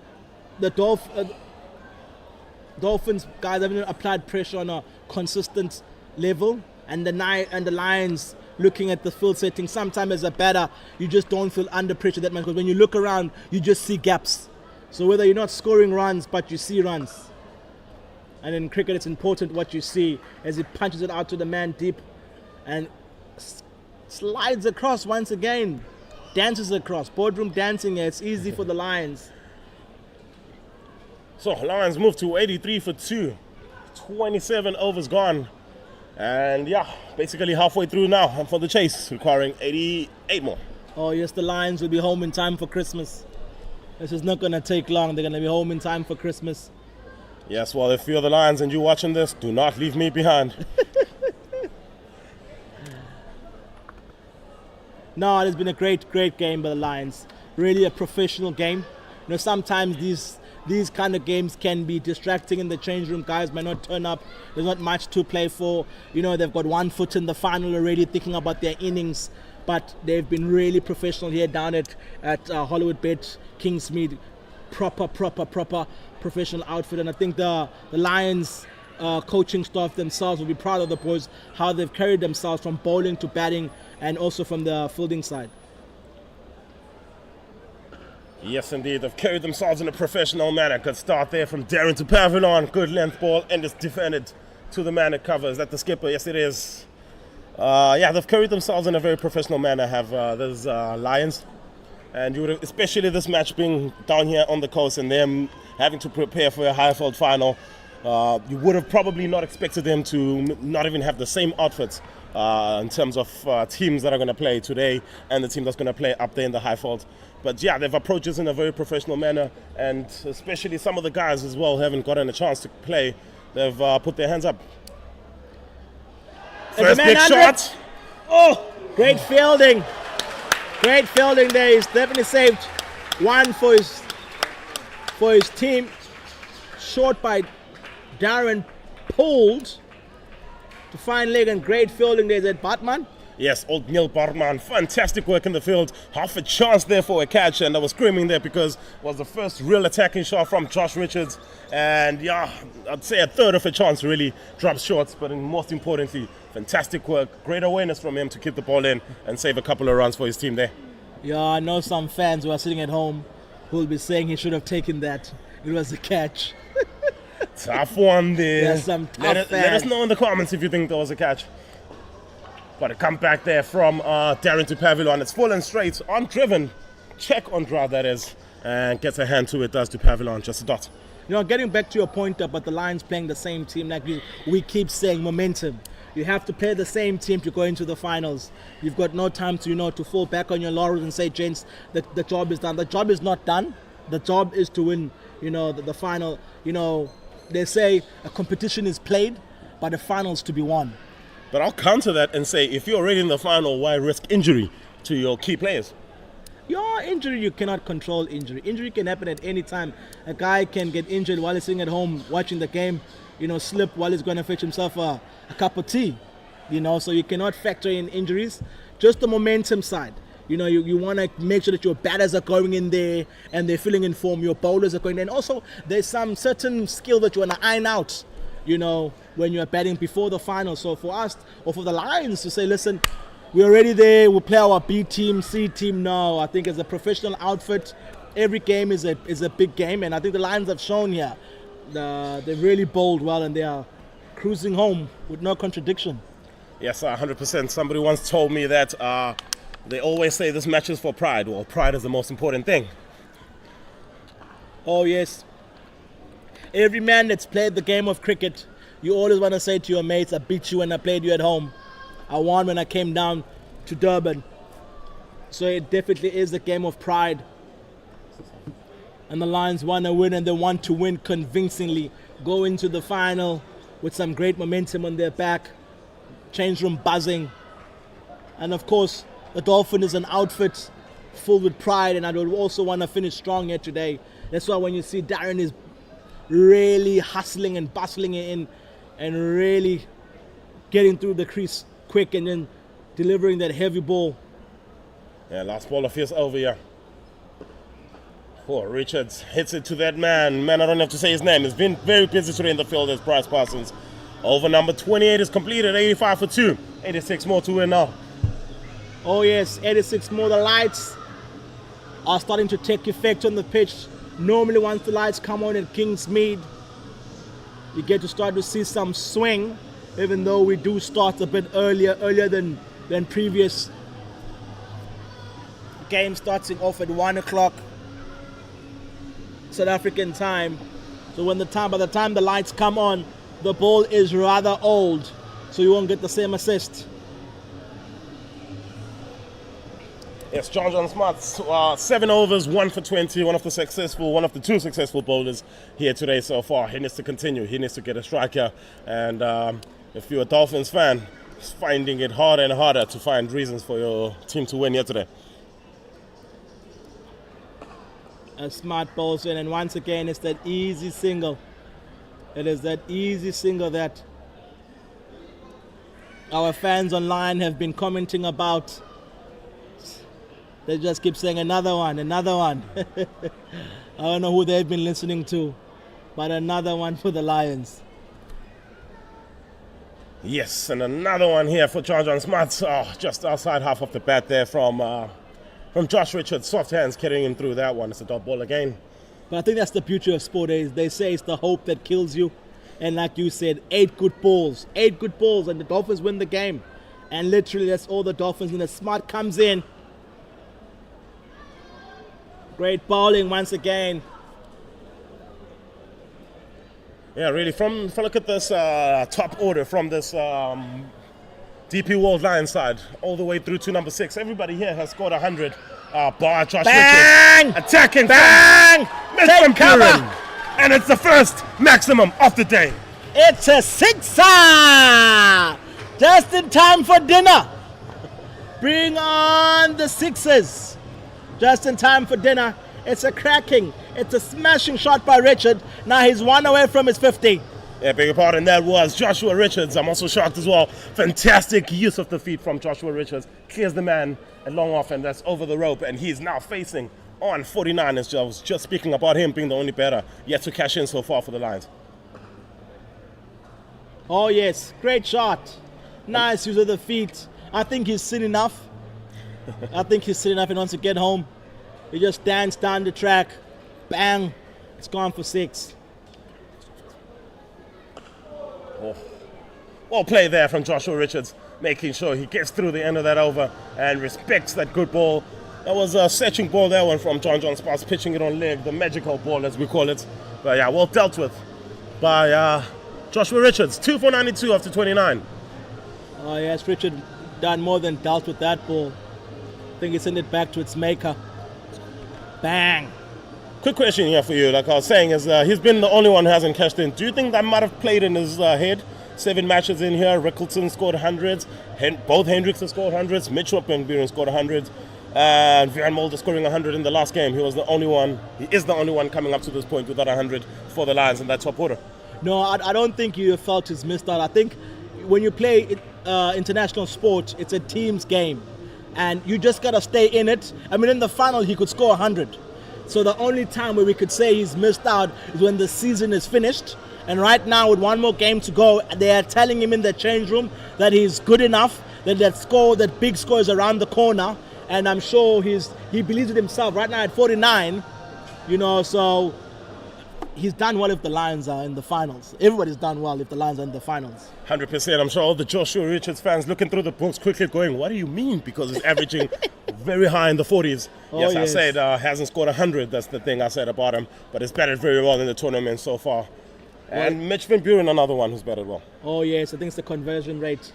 the Dolphins guys haven't applied pressure on a consistent level, and the Lions looking at the field setting, sometimes as a batter you just don't feel under pressure that much, because when you look around you just see gaps. So whether you're not scoring runs but you see runs, and in cricket it's important what you see as he punches it out to the man deep and slides across once again, dances across, boardroom dancing here. It's easy for the Lions. So Lions move to 83 for 2, 27 overs gone. And yeah, basically halfway through now and for the chase, requiring 88 more. Oh yes, the Lions will be home in time for Christmas. This is not going to take long. They're going to be home in time for Christmas. Yes, well, if you're the Lions and you're watching this, do not leave me behind. No, it's been a great game by the Lions. Really a professional game. You know, sometimes these kind of games can be distracting in the change room. Guys might not turn up. There's not much to play for. You know, they've got one foot in the final already, thinking about their innings. But they've been really professional here down at Hollywoodbets, Kingsmead. Proper professional outfit. And I think the Lions coaching staff themselves will be proud of the boys, how they've carried themselves from bowling to batting and also from the fielding side. Yes, indeed. They've carried themselves in a professional manner. Good start there from Darren to Pavilion. Good length ball, and it's defended to the man it covers. Is that the skipper? Yes, it is. Yeah, they've carried themselves in a very professional manner, have those Lions. And you would have, especially this match being down here on the coast and them having to prepare for a Highfield final, you would have probably not expected them to not even have the same outfits in terms of teams that are going to play today and the team that's going to play up there in the Highfield. But yeah, they've approached this in a very professional manner, and especially some of the guys as well haven't gotten a chance to play. They've put their hands up. First big shot. Oh, great fielding. Great fielding there. He's definitely saved one for his team. Short by Darren, pulled to fine leg, and great fielding there. Is that Batman? Yes, old Neil Bartman, fantastic work in the field. Half a chance there for a catch, and I was screaming there because it was the first real attacking shot from Josh Richards. And yeah, I'd say a third of a chance really drops short, but most importantly, fantastic work. Great awareness from him to keep the ball in and save a couple of runs for his team there. Yeah, I know some fans who are sitting at home who will be saying he should have taken that. It was a catch. Tough one there. There's some tough fans. Let us know in the comments if you think that was a catch. But a comeback there from Darren to Pavilion. It's full and straight, on driven. Check on drive, that is. And gets a hand to it, does to Pavilion, just a dot. You know, getting back to your point about the Lions playing the same team, like we keep saying, momentum. You have to play the same team to go into the finals. You've got no time to, to fall back on your laurels and say, gents, the job is done. The job is not done. The job is to win, the final. They say a competition is played, but the final's to be won. But I'll counter that and say, if you're already in the final, why risk injury to your key players? Your injury, you cannot control injury. Injury can happen at any time. A guy can get injured while he's sitting at home watching the game, slip while he's going to fetch himself a cup of tea. So you cannot factor in injuries. Just the momentum side. You want to make sure that your batters are going in there and they're filling in form. Your bowlers are going there. And also, there's some certain skill that you want to iron out, when you're batting before the final. So for us, or for the Lions to say, listen, we're already there, we'll play our B team, C team. No, I think as a professional outfit, every game is a big game. And I think the Lions have shown here, they really bowled well and they are cruising home with no contradiction. Yes, 100%. Somebody once told me that they always say this match is for pride. Well, pride is the most important thing. Oh, yes. Every man that's played the game of cricket, you always want to say to your mates, I beat you when I played you at home. I won when I came down to Durban. So it definitely is a game of pride. And the Lions want to win, and they want to win convincingly. Go into the final with some great momentum on their back. Change room buzzing. And of course, the Dolphin is an outfit full with pride, and I would also want to finish strong here today. That's why when you see Darren is really hustling and bustling in and really getting through the crease quick and then delivering that heavy ball. Yeah, last ball of his over here. Oh, Richards hits it to that man. Man, I don't have to say his name. He's been very busy today in the field as Bryce Parsons. Over number 28 is completed, 85 for 2. 86 more to win now. Oh yes, 86 more. The lights are starting to take effect on the pitch. Normally once the lights come on at Kingsmead, you get to start to see some swing, even though we do start a bit earlier than previous. Game starting off at 1 o'clock South African time. So by the time the lights come on, the ball is rather old, so you won't get the same assist. Yes, John Smart's 7 overs, 1 for 20, one of the 2 successful bowlers here today so far. He needs to continue. He needs to get a striker. And if you're a Dolphins fan, it's finding it harder and harder to find reasons for your team to win here today. A Smart bowls in, and once again, it's that easy single. It is that easy single that our fans online have been commenting about. They just keep saying another one. I don't know who they've been listening to, but another one for the Lions. Yes, and another one here for John Smart. Just outside half of the bat there from Josh Richards. Soft hands carrying him through that one. It's a dot ball again. But I think that's the beauty of sport. They say it's the hope that kills you. And like you said, 8 good balls, and the Dolphins win the game. And literally that's all the Dolphins need. Smart comes in. Great bowling once again. Yeah, really, if I look at this top order from this DP World Lions side all the way through to number 6, everybody here has scored 100. Bar Josh Bang! Richards attacking. Bang! Take cover! And it's the first maximum of the day. It's a 6er! Just in time for dinner. Bring on the 6s. Just in time for dinner. It's a smashing shot by Richard. Now he's 1 away from his 50. Yeah, beg your pardon, that was Joshua Richards. I'm also shocked as well. Fantastic use of the feet from Joshua Richards. Clears the man at long off, and that's over the rope. And he's now facing on 49. As I was just speaking about him being the only batter yet to cash in so far for the Lions. Oh yes, great shot. Nice use of the feet. I think he's seen enough. He wants to get home. He just danced down the track. Bang. It's gone for 6. Oh, Well played there from Joshua Richards, making sure he gets through the end of that over and respects that good ball. That was a searching ball, that one from John Sparks, pitching it on leg, the magical ball as we call it. But yeah, well dealt with by Joshua Richards, 2 for 92 after 29. Oh yes, Richard done more than dealt with that ball. I think he sent it back to its maker. Bang! Quick question here for you, like I was saying, is he's been the only one who hasn't cashed in. Do you think that might have played in his head? 7 matches in here, Rickleton scored hundreds, both Hendricks have scored hundreds, Mitchell and Buren scored hundreds, and Van Mulder scoring 100 in the last game. He is the only one coming up to this point without 100 for the Lions in that top order. No, I don't think you felt he's missed out. I think when you play international sport, it's a team's game, and you just got to stay in it. I mean, in the final, he could score 100. So the only time where we could say he's missed out is when the season is finished. And right now, with one more game to go, they are telling him in the change room that he's good enough, that big score is around the corner. And I'm sure he believes it himself. Right now at 49, so he's done well if the Lions are in the finals. Everybody's done well if the Lions are in the finals. 100%. I'm sure all the Joshua Richards fans looking through the books quickly going, what do you mean? Because he's averaging very high in the 40s. Yes, I said hasn't scored 100. That's the thing I said about him. But he's batted very well in the tournament so far. And Mitch Van Buren, another one who's batted well. Oh, yes. I think it's the conversion rate.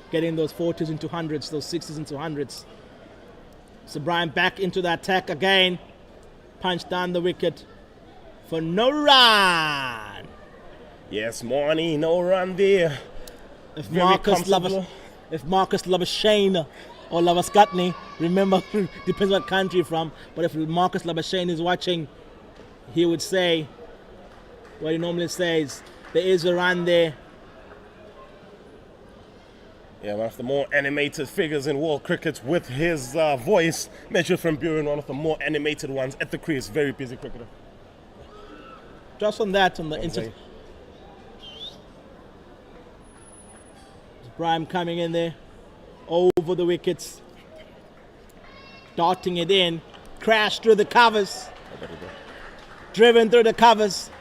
Getting those 40s into 100s, those 60s into 100s. So Brian back into the attack again. Punch down the wicket for no run. Yes, Marnie, no run there. If Marcus Labuschagne or Labuschagne, remember, depends what country you're from, but if Marcus Labuschagne is watching, he would say what he normally says, there is a run there. Yeah, one of the more animated figures in world cricket with his voice. Mitch Van Buren, one of the more animated ones at the crease. Very busy cricketer. Just on that, on the Brian coming in there, over the wickets, darting it in, crashed through the covers, driven through the covers.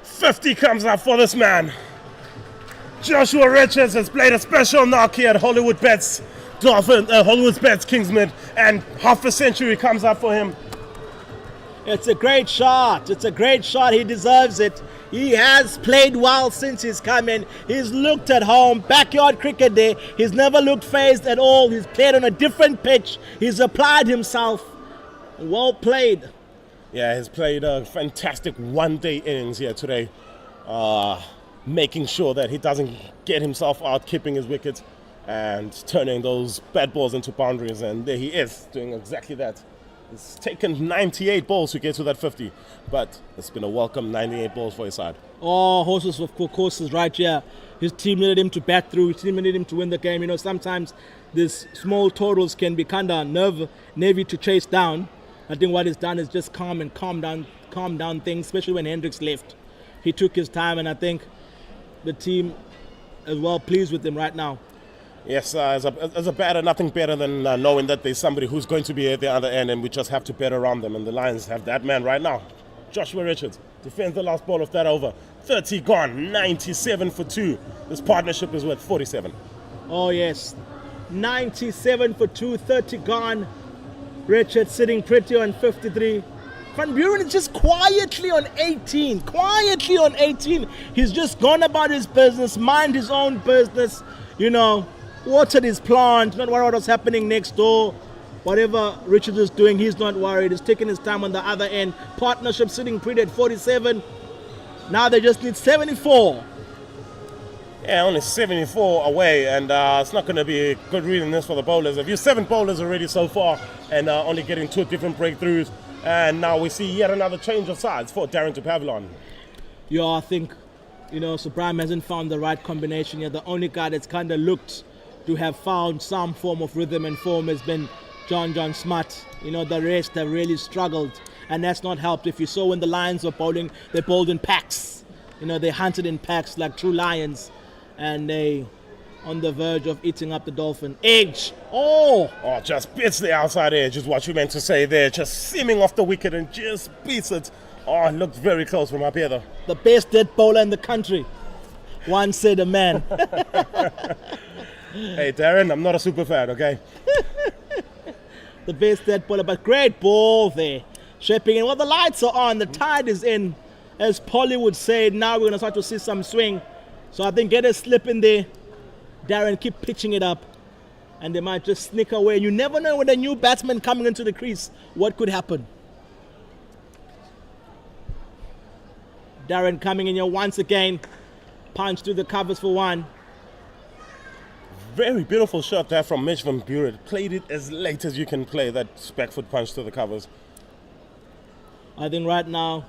50 comes up for this man. Joshua Richards has played a special knock here at Hollywoodbets, Hollywoodbets Kingsmid, and half a century comes up for him. It's a great shot. It's a great shot. He deserves it. He has played well since he's come in. He's looked at home. Backyard cricket day. He's never looked phased at all. He's played on a different pitch. He's applied himself. Well played. Yeah, he's played a fantastic one-day innings here today. Making sure that he doesn't get himself out, keeping his wickets and turning those bad balls into boundaries. And there he is, doing exactly that. It's taken 98 balls to get to that 50, but it's been a welcome 98 balls for his side. Oh, horses of course is right here. His team needed him to bat through. His team needed him to win the game. Sometimes these small totals can be kind of nervy to chase down. I think what he's done is just calm down things, especially when Hendricks left. He took his time, and I think the team is well pleased with him right now. Yes, as a batter, nothing better than knowing that there's somebody who's going to be at the other end, and we just have to bet around them. And the Lions have that man right now. Joshua Richards defends the last ball of that over. 30 gone, 97 for 2. This partnership is worth 47. Oh, yes. 97 for 2, 30 gone. Richards sitting pretty on 53. Van Buren is just quietly on 18. Quietly on 18. He's just gone about his business, mind his own business, watered his plant, not worried about what's happening next door. Whatever Richards is doing, he's not worried. He's taking his time on the other end. Partnership sitting pretty at 47. Now they just need 74. Yeah, only 74 away, and it's not going to be a good reading this for the bowlers. If you're 7 bowlers already so far, and only getting 2 different breakthroughs, and now we see yet another change of sides for Darren to Pavilion. Yeah, I think, so Brian hasn't found the right combination yet. The only guy that's kind of looked to have found some form of rhythm and form has been John Smart. The rest have really struggled, and that's not helped. If you saw when the Lions were bowling, they bowled in packs. They hunted in packs like true lions, and they on the verge of eating up the Dolphin. Edge! Oh, just beats the outside edge is what you meant to say there. Just seaming off the wicket and just beats it. Oh, it looked very close from up here though. The best dead bowler in the country. One said a man. Hey, Darren, I'm not a super fan, okay? The best dead bowler, but great ball there. Shaping in. Well, the lights are on. The tide is in. As Polly would say, now we're going to start to see some swing. So I think get a slip in there. Darren, keep pitching it up. And they might just sneak away. You never know with a new batsman coming into the crease what could happen. Darren coming in here once again. Punch through the covers for one. Very beautiful shot there from Mitch van Buren. Played it as late as you can play that back foot punch to the covers. I think right now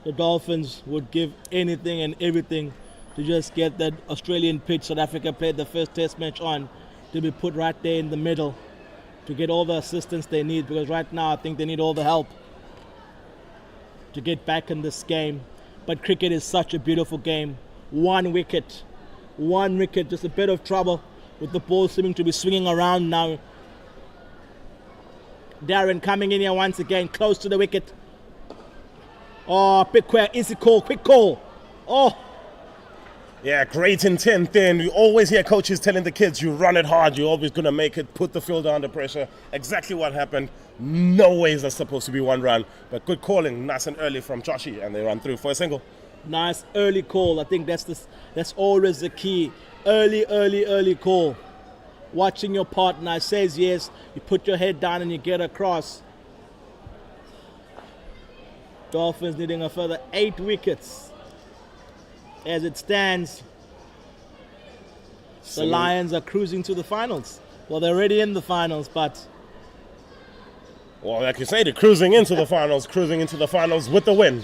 the Dolphins would give anything and everything to just get that Australian pitch South Africa played the first test match on to be put right there in the middle to get all the assistance they need, because right now I think they need all the help to get back in this game. But cricket is such a beautiful game. One wicket, just a bit of trouble with the ball seeming to be swinging around now. Darren coming in here once again, close to the wicket. Oh, easy call, quick call. Oh. Yeah, great intent there. And we always hear coaches telling the kids, you run it hard, you're always going to make it, put the fielder under pressure. Exactly what happened. No ways that's supposed to be one run. But good calling, nice and early from Joshy, and they run through for a single. Nice early call. I think that's always the key. Early call. Watching your partner says yes, you put your head down and you get across. Dolphins needing a further 8 wickets. As it stands, the Lions are cruising to the finals. Well, they're already in the finals, but... Well, like you say, they're cruising into the finals with the win.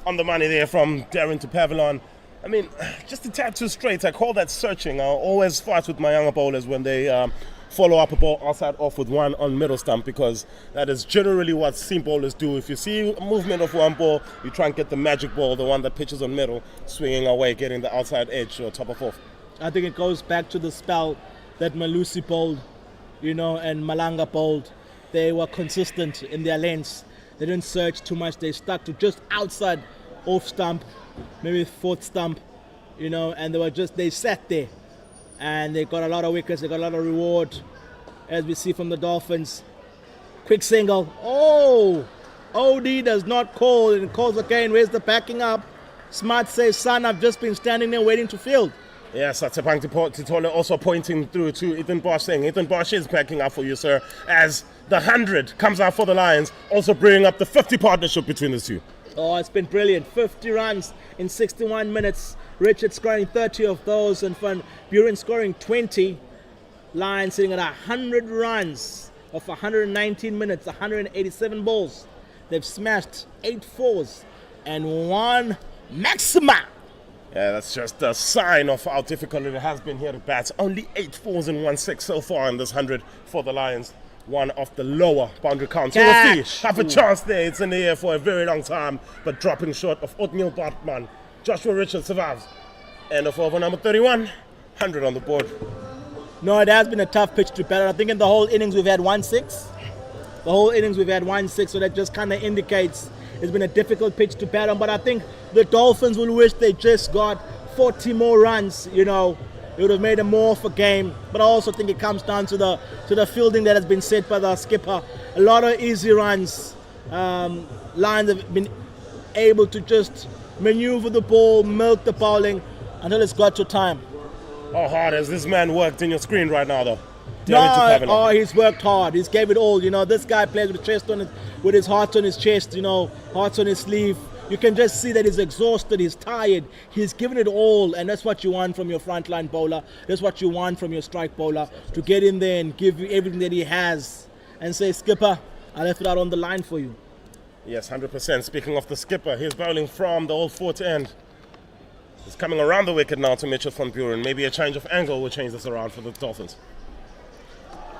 On the money there from Darren to Pavilion. I mean, just a tad too straight. I call that searching. I always fight with my younger bowlers when they follow up a ball outside off with one on middle stump, because that is generally what seam bowlers do. If you see a movement of one ball, you try and get the magic ball, the one that pitches on middle, swinging away, getting the outside edge or top of off. I think it goes back to the spell that Malusi bowled, and Malanga bowled. They were consistent in their lanes. They didn't search too much. They stuck to just outside off stump, maybe fourth stump, and they sat there. And they got a lot of wickets, they got a lot of reward, as we see from the Dolphins. Quick single. Oh! OD does not call, and calls again. Where's the backing up? Smart says, son, I've just been standing there waiting to field. Yes, Satsepang Titole also pointing through to Ethan Bosch, saying Ethan Bosch is backing up for you, sir, as the 100 comes out for the Lions, also bringing up the 50 partnership between the two. Oh, it's been brilliant. 50 runs in 61 minutes. Richard scoring 30 of those, and Van Buren scoring 20. Lions sitting at 100 runs of 119 minutes, 187 balls. They've smashed 8 fours and 1 maxima. Yeah, that's just a sign of how difficult it has been here to bat. Only 8 fours and 1 6 so far in this 100 for the Lions. One of the lower boundary counts. So we'll see. Have a chance there. It's in the air for a very long time, but dropping short of Othniel Bartman. Joshua Richards survives. End of over number 31. 100 on the board. No, it has been a tough pitch to bat. I think in the whole innings we've had 1-6. The whole innings we've had 1-6, so that just kind of indicates it's been a difficult pitch to bat on. But I think the Dolphins will wish they just got 40 more runs, It would have made a more of a game, but I also think it comes down to the fielding that has been set by the skipper. A lot of easy runs. Lions have been able to just maneuver the ball, milk the bowling until it's got to time. How hard has this man worked in your screen right now, though? He's worked hard. He's gave it all. This guy plays with his heart on his chest. Heart on his sleeve. You can just see that he's exhausted, he's tired, he's given it all, and that's what you want from your frontline bowler. That's what you want from your strike bowler, to get in there and give you everything that he has and say, skipper, I left it out on the line for you. Yes, 100%. Speaking of the skipper, he's bowling from the old fourth end. He's coming around the wicket now to Mitchell van Buren. Maybe a change of angle will change this around for the Dolphins.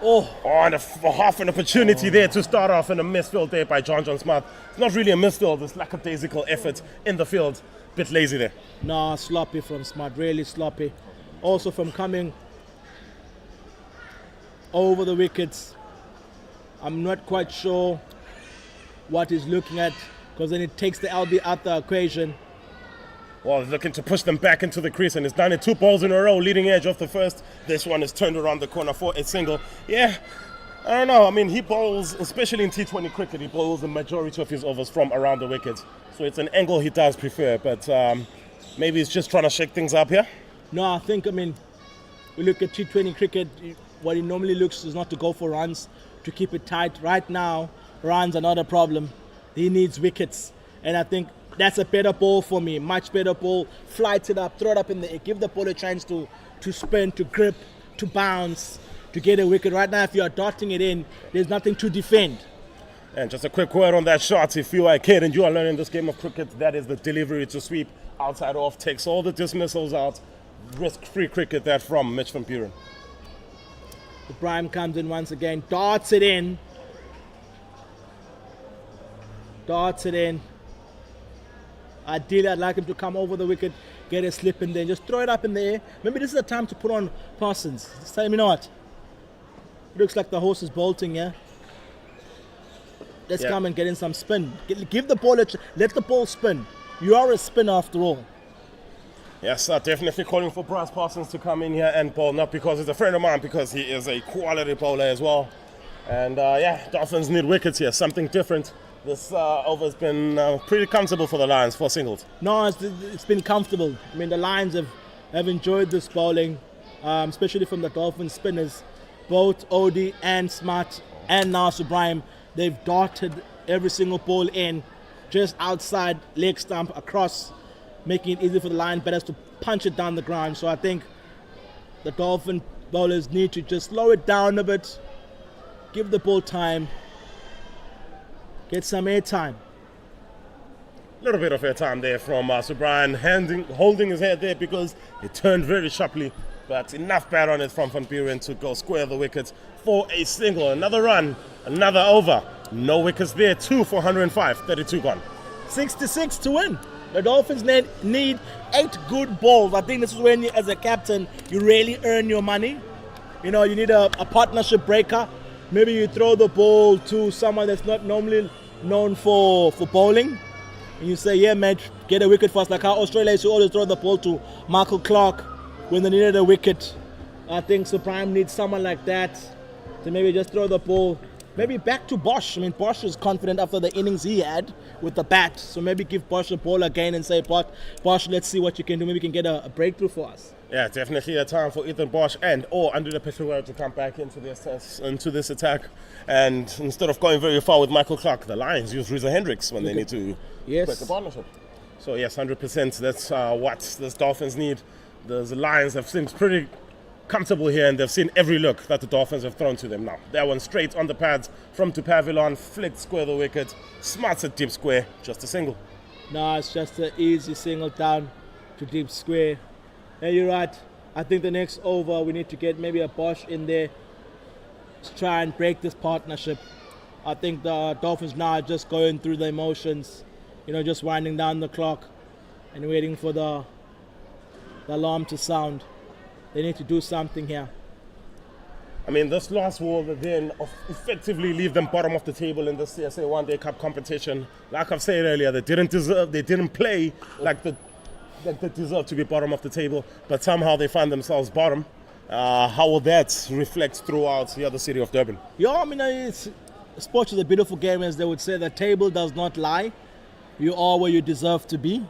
And half an opportunity there to start off, in a misfield there by John Smart. It's not really a misfield, it's lackadaisical effort in the field. Bit lazy there. No, sloppy from Smart, really sloppy. Also from coming over the wickets. I'm not quite sure what he's looking at, because then it takes the LB out the equation. well, looking to push them back into the crease, and he's done it 2 balls in a row, leading edge of the first. This one is turned around the corner for a single. Yeah, I don't know. I mean, he bowls, especially in T20 cricket, he bowls the majority of his overs from around the wicket. So it's an angle he does prefer, but maybe he's just trying to shake things up here. No, I think, we look at T20 cricket, what he normally looks is not to go for runs, to keep it tight. Right now, runs are not a problem. He needs wickets. And I think that's a better ball for me, much better ball. Flight it up, throw it up in the air, give the ball a chance to spin, to grip, to bounce, to get a wicket. Right now, if you are darting it in, there's nothing to defend. And just a quick word on that shot. If you are a kid and you are learning this game of cricket, that is the delivery to sweep, outside off, takes all the dismissals out. Risk-free cricket that from Mitch van Buren. Ibrahim comes in once again, darts it in. Ideally, I'd like him to come over the wicket, get a slip in there, just throw it up in the air. Maybe this is the time to put on Parsons. Just tell him, you know what? It looks like the horse is bolting, yeah? Let's come and get in some spin. Give the ball let the ball spin. You are a spinner after all. Yes, definitely calling for Bryce Parsons to come in here and bowl, not because he's a friend of mine, because he is a quality bowler as well. And Dolphins need wickets here, something different. This over's been pretty comfortable for the Lions for singles. No, it's been comfortable. The Lions have enjoyed this bowling, especially from the Dolphins spinners. Both Odie and Smart and now Ibrahim, they've darted every single ball in, just outside leg stump, across, making it easy for the Lion batters to punch it down the ground. So I think the Dolphin bowlers need to just slow it down a bit, give the ball time, get some air time. A little bit of air time there from Brian, holding his head there because it turned very sharply, but enough bat on it from Van Buren to go square the wickets for a single. Another run, another over. No wickets there, 2 for 105, 32 gone. 66 to win. The Dolphins need 8 good balls. I think this is when, as a captain, you really earn your money. You need a partnership breaker. Maybe you throw the ball to someone that's not normally known for bowling. And you say, yeah, mate, get a wicket for us. Like how Australia used to always throw the ball to Michael Clark when they needed a wicket. I think Supreme needs someone like that to maybe just throw the ball. Maybe back to Bosch. Bosch is confident after the innings he had with the bat. So maybe give Bosch a ball again and say, Bosch, let's see what you can do. Maybe you can get a breakthrough for us. Yeah, definitely a time for Ethan Bosch or Andre the Peshawar to come back into this attack. And instead of going very far with Michael Clark, the Lions use Reza Hendricks when they need to break the partnership. So yes, 100%. That's what the Dolphins need. The Lions have seemed pretty comfortable here, and they've seen every look that the Dolphins have thrown to them now. That one straight on the pads from Tupavilon, flicked square the wicket, smarts at deep square, just a single. No, it's just an easy single down to deep square. And you're right. I think the next over we need to get maybe a Bosch in there to try and break this partnership. I think the Dolphins now are just going through the emotions, just winding down the clock and waiting for the alarm to sound. They need to do something here. This last will then effectively leave them bottom of the table in the CSA One Day Cup competition. Like I've said earlier, they didn't play like they deserve to be bottom of the table, but somehow they find themselves bottom. How will that reflect throughout the other city of Durban? Yeah, sports is a beautiful game, as they would say. The table does not lie. You are where you deserve to be.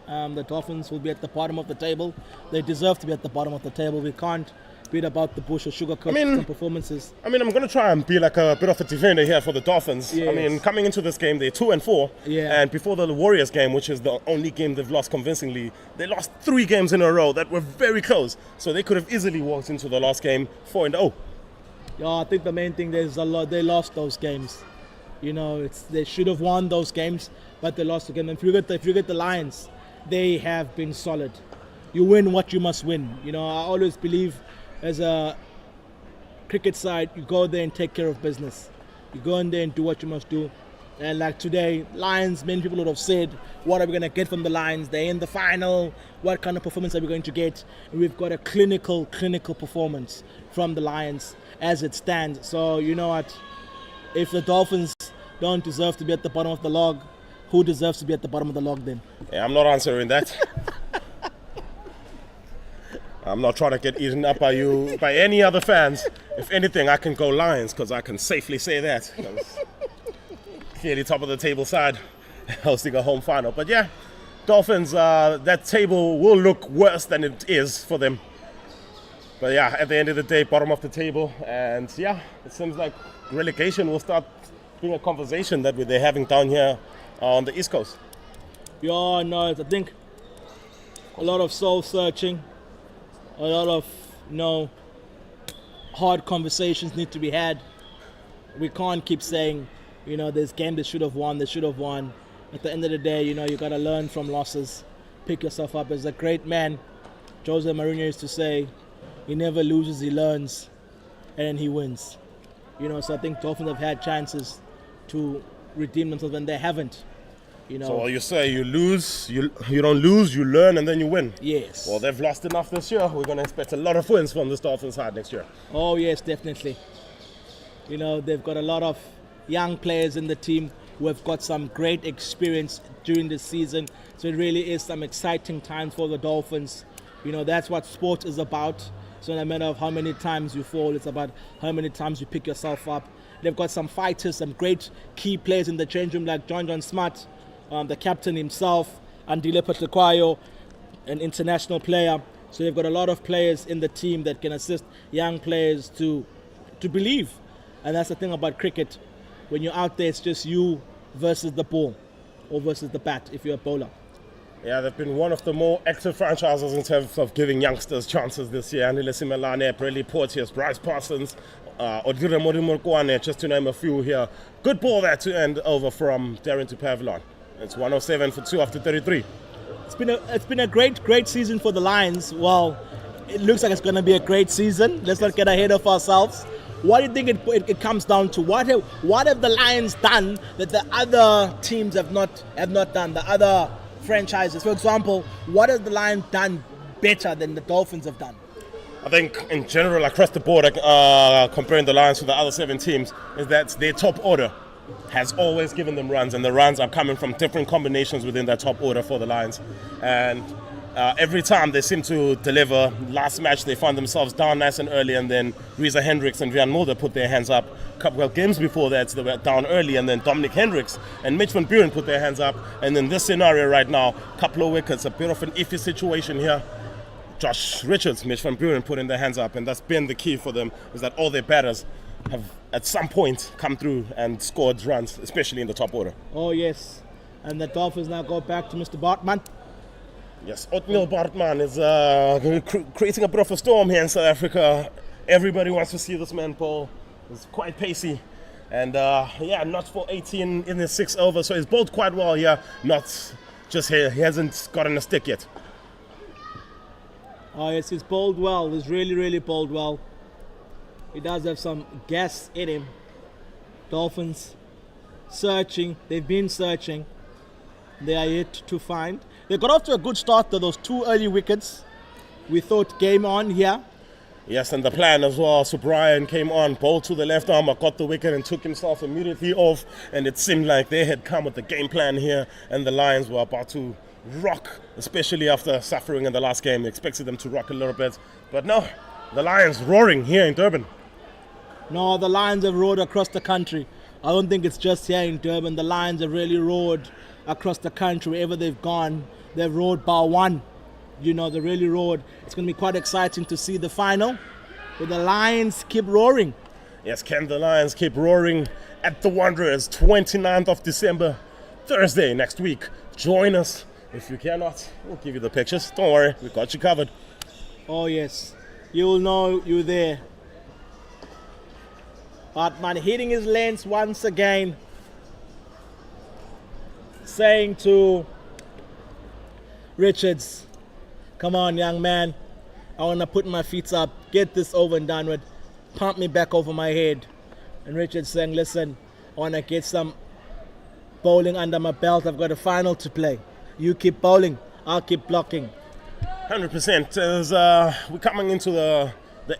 The Dolphins will be at the bottom of the table. They deserve to be at the bottom of the table. We can't beat about the bush or sugarcoat some performances. I'm going to try and be like a bit of a defender here for the Dolphins. Yes. Coming into this game, they're 2-4. Yeah. And before the Warriors game, which is the only game they've lost convincingly, they lost 3 games in a row that were very close. So they could have easily walked into the last game 4-0. Yeah, I think the main thing is they lost those games. They should have won those games, but they lost the game. And if you get the Lions, they have been solid. You win what you must win. I always believe as a cricket side, you go there and take care of business. You go in there and do what you must do. And like today, Lions, many people would have said, what are we going to get from the Lions? They're in the final. What kind of performance are we going to get? And we've got a clinical performance from the Lions as it stands. So you know what? If the Dolphins don't deserve to be at the bottom of the log, who deserves to be at the bottom of the log then? Yeah, I'm not answering that. I'm not trying to get eaten up by any other fans. If anything, I can go Lions because I can safely say that. Clearly top of the table side, hosting a home final. But yeah, Dolphins, that table will look worse than it is for them. But yeah, at the end of the day, bottom of the table. And yeah, it seems like relegation will start being a conversation that they're having down here on the East Coast. Yeah, no, I think a lot of soul searching, a lot of, hard conversations need to be had. We can't keep saying, there's game they should have won. At the end of the day, you got to learn from losses, pick yourself up. As a great man, Jose Mourinho used to say, he never loses, he learns, and then he wins. So I think Dolphins have had chances to redeem themselves, and they haven't. So you say you lose, you don't lose, you learn, and then you win. Yes. Well, they've lost enough this year. We're going to expect a lot of wins from this Dolphins side next year. Oh, yes, definitely. They've got a lot of young players in the team who have got some great experience during the season. So it really is some exciting times for the Dolphins. That's what sport is about. So no matter of how many times you fall, it's about how many times you pick yourself up. They've got some fighters, some great key players in the change room like John Smart, the captain himself, Andile Patekwayo, an international player. So they've got a lot of players in the team that can assist young players to believe. And that's the thing about cricket. When you're out there, it's just you versus the ball or versus the bat if you're a bowler. Yeah, they've been one of the more active franchises in terms of giving youngsters chances this year. Andile Simelane, Bradley Porteous, Bryce Parsons, Odire Morimorkwane, just to name a few here. Good ball there to end over from Darren to Pavlon. It's 107 for 2 after 33. It's been a great season for the Lions. Well, it looks like it's going to be a great season. Let's not get ahead of ourselves. What do you think it comes down to? What have the Lions done that the other teams have not done? The other franchises, for example, what has the Lions done better than the Dolphins have done? I think in general, across the board, comparing the Lions to the other 7 teams, is that their top order has always given them runs, and the runs are coming from different combinations within that top order for the Lions. And every time they seem to deliver. Last match they found themselves down nice and early, and then Reza Hendricks and Rian Mulder put their hands up. A couple of games before that they were down early, and then Dominic Hendricks and Mitch van Buren put their hands up. And in this scenario right now, a couple of wickets, a bit of an iffy situation here. Josh Richards, Mitch van Buren putting their hands up, and that's been the key for them, is that all their batters have at some point come through and scored runs, especially in the top order. Oh yes, and the Dolphins now go back to Mr. Bartman. Yes, Othniel Bartman is creating a bit of a storm here in South Africa. Everybody wants to see this man bowl. He's quite pacey, and not for 18 in the 6th over, so he's bowled quite well here. Not just here, he hasn't gotten a stick yet. Oh yes, he's bowled well. He's really bowled well. He does have some gas in him. Dolphins searching. They've been searching. They are yet to find. They got off to a good start though, those 2 early wickets. We thought game on here. Yes, and the plan as well. So Brian came on, bowled to the left arm, got the wicket and took himself immediately off. And it seemed like they had come with the game plan here, and the Lions were about to rock, especially after suffering in the last game. We expected them to rock a little bit, but no, the Lions roaring here in Durban. No, the Lions have roared across the country. I don't think it's just here in Durban. The Lions have really roared across the country. Wherever they've gone, they've roared bar one. They really roared. It's going to be quite exciting to see the final, where the Lions keep roaring. Yes, can the Lions keep roaring at the Wanderers, 29th of December, Thursday next week. Join us. If you cannot, we'll give you the pictures. Don't worry, we got you covered. Oh yes, you'll know you're there. Bartman hitting his lens once again, saying to Richards, come on young man, I want to put my feet up, get this over and done with, pump me back over my head. And Richards saying, listen, I want to get some bowling under my belt, I've got a final to play. You keep bowling, I'll keep blocking. 100%. We're coming into the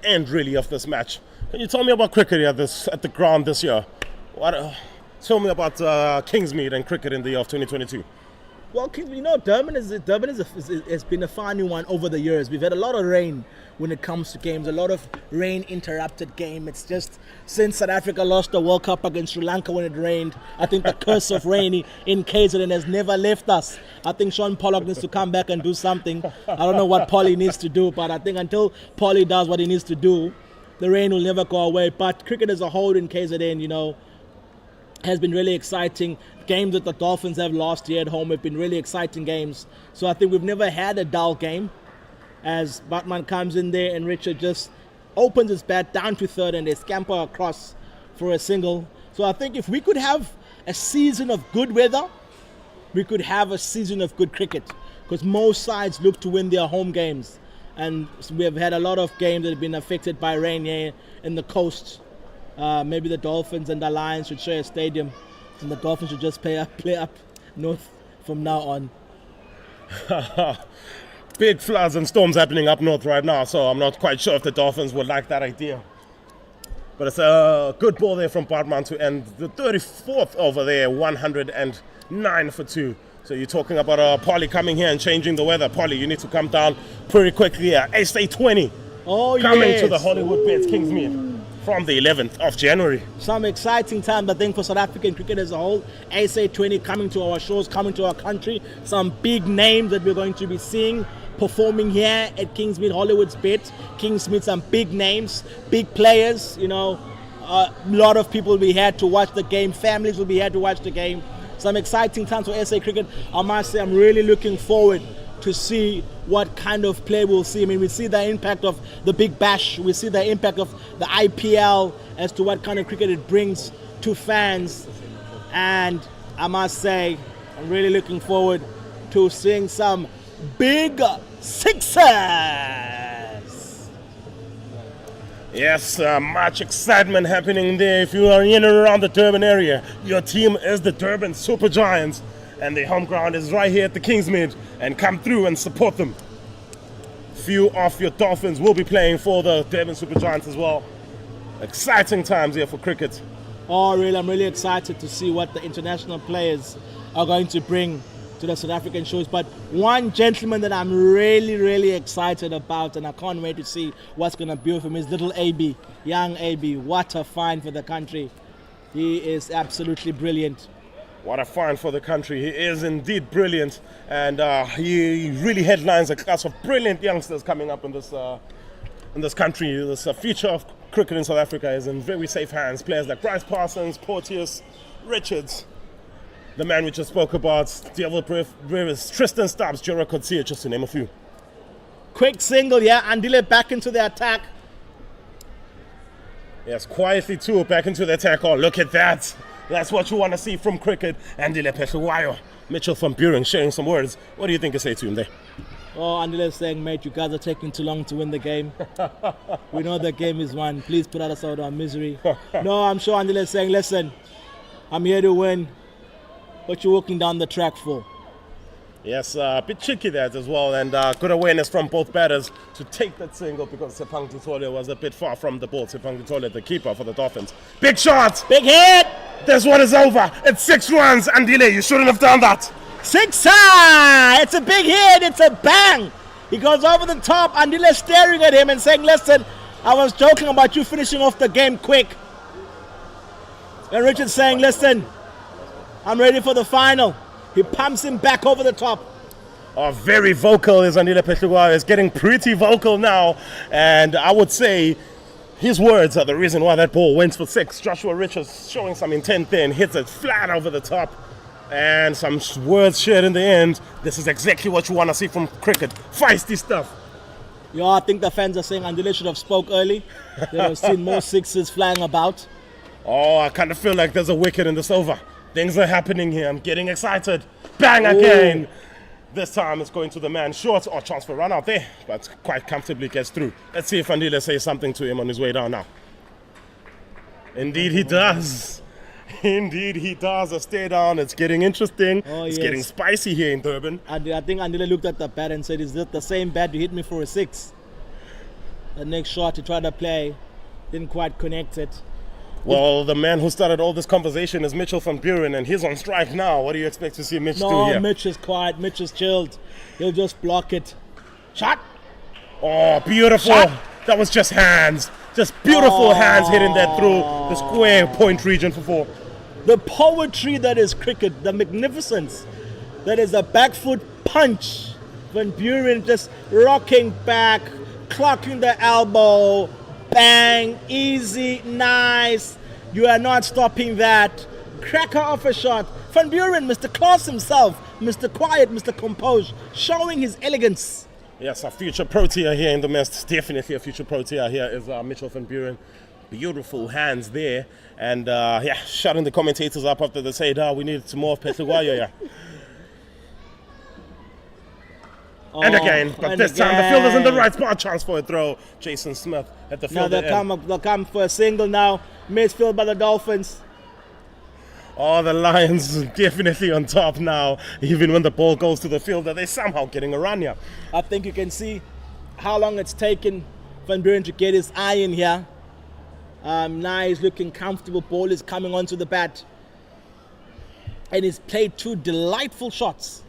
end really of this match. Can you tell me about cricket at the ground this year? Tell me about Kingsmead and cricket in the year of 2022. Well, Durban has been a funny one over the years. We've had a lot of rain when it comes to games, a lot of rain-interrupted game. It's just since South Africa lost the World Cup against Sri Lanka when it rained, I think the curse of rain in KZN has never left us. I think Sean Pollock needs to come back and do something. I don't know what Polly needs to do, but I think until Polly does what he needs to do, the rain will never go away. But cricket as a whole in KZN, has been really exciting. Games that the Dolphins have lost here at home have been really exciting games. So I think we've never had a dull game. As Batman comes in there and Richard just opens his bat down to third and they scamper across for a single. So I think if we could have a season of good weather, we could have a season of good cricket. Because most sides look to win their home games. And we have had a lot of games that have been affected by rain here in the coast. Maybe the Dolphins and the Lions should share a stadium, and the Dolphins should just play up north from now on. Big floods and storms happening up north right now, so I'm not quite sure if the Dolphins would like that idea. But it's a good ball there from Bartman to end the 34th over there, 109 for 2. So you're talking about Polly coming here and changing the weather. Polly, you need to come down pretty quickly here. SA 20 coming to the Hollywoodbets Kingsmead from the 11th of January. Some exciting time, I think, for South African cricket as a whole. SA 20 coming to our shores, coming to our country. Some big names that we're going to be seeing performing here at Kingsmead Hollywoodbets. Kingsmead, some big names, big players. A lot of people will be here to watch the game. Families will be here to watch the game. Some exciting times for SA cricket. I must say, I'm really looking forward to see what kind of play we'll see. I mean, we see the impact of the Big Bash. We see the impact of the IPL as to what kind of cricket it brings to fans. And I must say, I'm really looking forward to seeing some big sixes. Yes, much excitement happening there. If you are in and around the Durban area, your team is the Durban Super Giants. And the home ground is right here at the Kingsmead, and come through and support them. Few of your Dolphins will be playing for the Durban Super Giants as well. Exciting times here for cricket. Oh, really, I'm really excited to see what the international players are going to bring to the South African shows. But one gentleman that I'm really, really excited about, and I can't wait to see what's going to be with him, is little AB, young AB. What a find for the country. He is absolutely brilliant. What a find for the country. He is indeed brilliant, and he really headlines a class of brilliant youngsters coming up in this country. This future of cricket in South Africa is in very safe hands. Players like Bryce Parsons, Porteous, Richards, the man we just spoke about, Devil Rivers, Tristan Stubbs, Jura Kotsia, just to name a few. Quick single, yeah, Andile back into the attack. Yes, quietly too, back into the attack. Oh, look at that. That's what you want to see from cricket. Andile Peshawayo. Mitchell van Buren sharing some words. What do you think to say to him there? Oh, Andile is saying, mate, you guys are taking too long to win the game. We know the game is won. Please put us out of our misery. No, I'm sure Andile is saying, listen, I'm here to win. What you walking down the track for? Yes, a bit tricky that as well, and good awareness from both batters to take that single because Sepang Tutole was a bit far from the ball. Sepang Tutole, the keeper for the Dolphins. Big shot! Big hit! This one is over. It's 6 runs. Andile, you shouldn't have done that. 6! It's a big hit. It's a bang. He goes over the top. Andile staring at him and saying, listen, I was joking about you finishing off the game quick. And Richard's saying, listen, I'm ready for the final. He pumps him back over the top. Oh, very vocal is Andile Peshawayo. Is getting pretty vocal now. And I would say his words are the reason why that ball went for 6. Joshua Richards showing some intent there and hits it flat over the top. And some words shared in the end. This is exactly what you want to see from cricket. Feisty stuff. Yeah, I think the fans are saying Andile should have spoke early. They have seen more 6s flying about. Oh, I kind of feel like there's a wicket in this over. Things are happening here. I'm getting excited. Bang again. Ooh. This time it's going to the man short. Or chance for run out there. But quite comfortably gets through. Let's see if Andile says something to him on his way down now. Indeed he does. Indeed he does. A stay down. It's getting interesting. Oh, it's getting spicy here in Durban. I think Andile looked at the bat and said, is that the same bat you hit me for a 6? The next shot he tried to play didn't quite connect it. Well, the man who started all this conversation is Mitchell van Buren, and he's on strike now. What do you expect to see Mitch do here? No, Mitch is quiet. Mitch is chilled. He'll just block it. Shot. Oh, beautiful. Shot. That was just hands. Just beautiful hands hitting that through the square point region for 4. The poetry that is cricket, the magnificence that is a back foot punch. Van Buren just rocking back, clocking the elbow, bang, easy, nice. You are not stopping that. Cracker off a shot. Van Buren, Mr. Class himself, Mr. Quiet, Mr. Composed, showing his elegance. Yes, a future Protea here in the midst. Definitely a future Protea here is Mitchell van Buren. Beautiful hands there. And shutting the commentators up after they said, we need some more Petluguayo, yeah. And again, but this time the fielder's in the right spot. Chance for a throw. Jason Smith at the field. Now they'll come for a single now. Midfield by the Dolphins. Oh, the Lions definitely on top now. Even when the ball goes to the fielder, they're somehow getting a run here. I think you can see how long it's taken Van Buren to get his eye in here. Now he's looking comfortable. Ball is coming onto the bat. And he's played 2 delightful shots.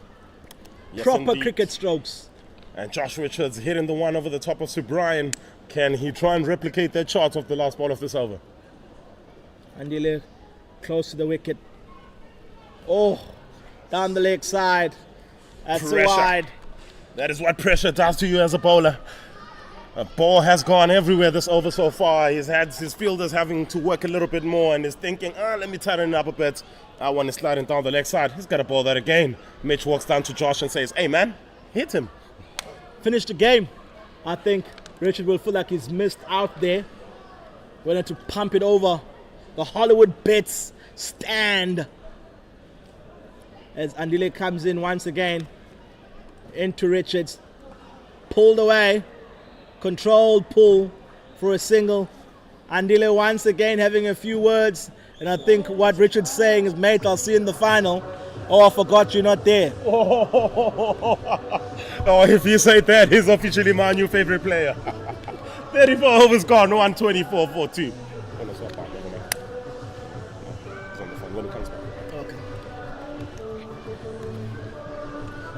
Yes, Proper indeed. cricket strokes. And Josh Richards hitting the one over the top of Sir Brian. Can he try and replicate that shot of the last ball of this over? Andile close to the wicket. Oh, down the leg side. That's Pressure. wide. That is what pressure does to you as a bowler. A ball has gone everywhere this over so far. He's had his fielders having to work a little bit more and is thinking, let me tighten it up a bit. I want to slide him down the leg side. He's got to ball that again. Mitch walks down to Josh and says, hey man, hit him. Finish the game. I think Richard will feel like he's missed out there. We're going to pump it over. The Hollywoodbets stand. As Andile comes in once again. Into Richards. Pulled away. Controlled pull for a single. Andile once again having a few words. And I think what Richard's saying is, mate, I'll see you in the final. Oh, I forgot you're not there. Oh, if you say that, he's officially my new favorite player. 34 overs gone, 124 for 2. Okay.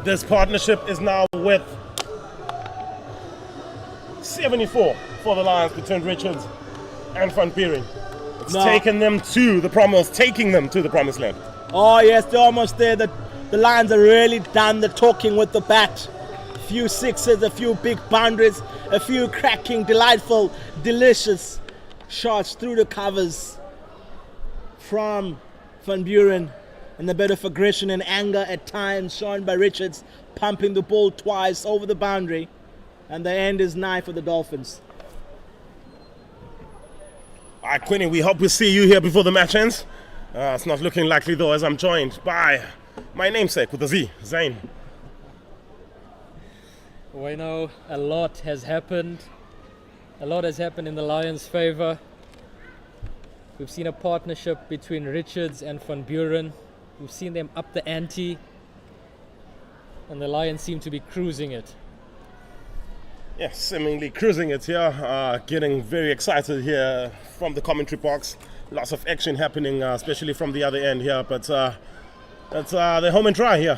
This partnership is now with 74 for the Lions between Richards and Van Buren. It's taking them to the promised land. Oh yes, they're almost there. The Lions are really done the talking with the bat. A few sixes, a few big boundaries, a few cracking, delightful, delicious shots through the covers from Van Buren, and a bit of aggression and anger at times shown by Richards, pumping the ball twice over the boundary, and the end is nigh for the Dolphins. All right, Quinny, we hope we see you here before the match ends. It's not looking likely, though, as I'm joined by my namesake with a Z, Zane. We know a lot has happened. A lot has happened in the Lions' favor. We've seen a partnership between Richards and Van Buren. We've seen them up the ante. And the Lions seem to be cruising it. Yeah, seemingly cruising it here, getting very excited here from the commentary box. Lots of action happening, especially from the other end here, but they're home and dry here.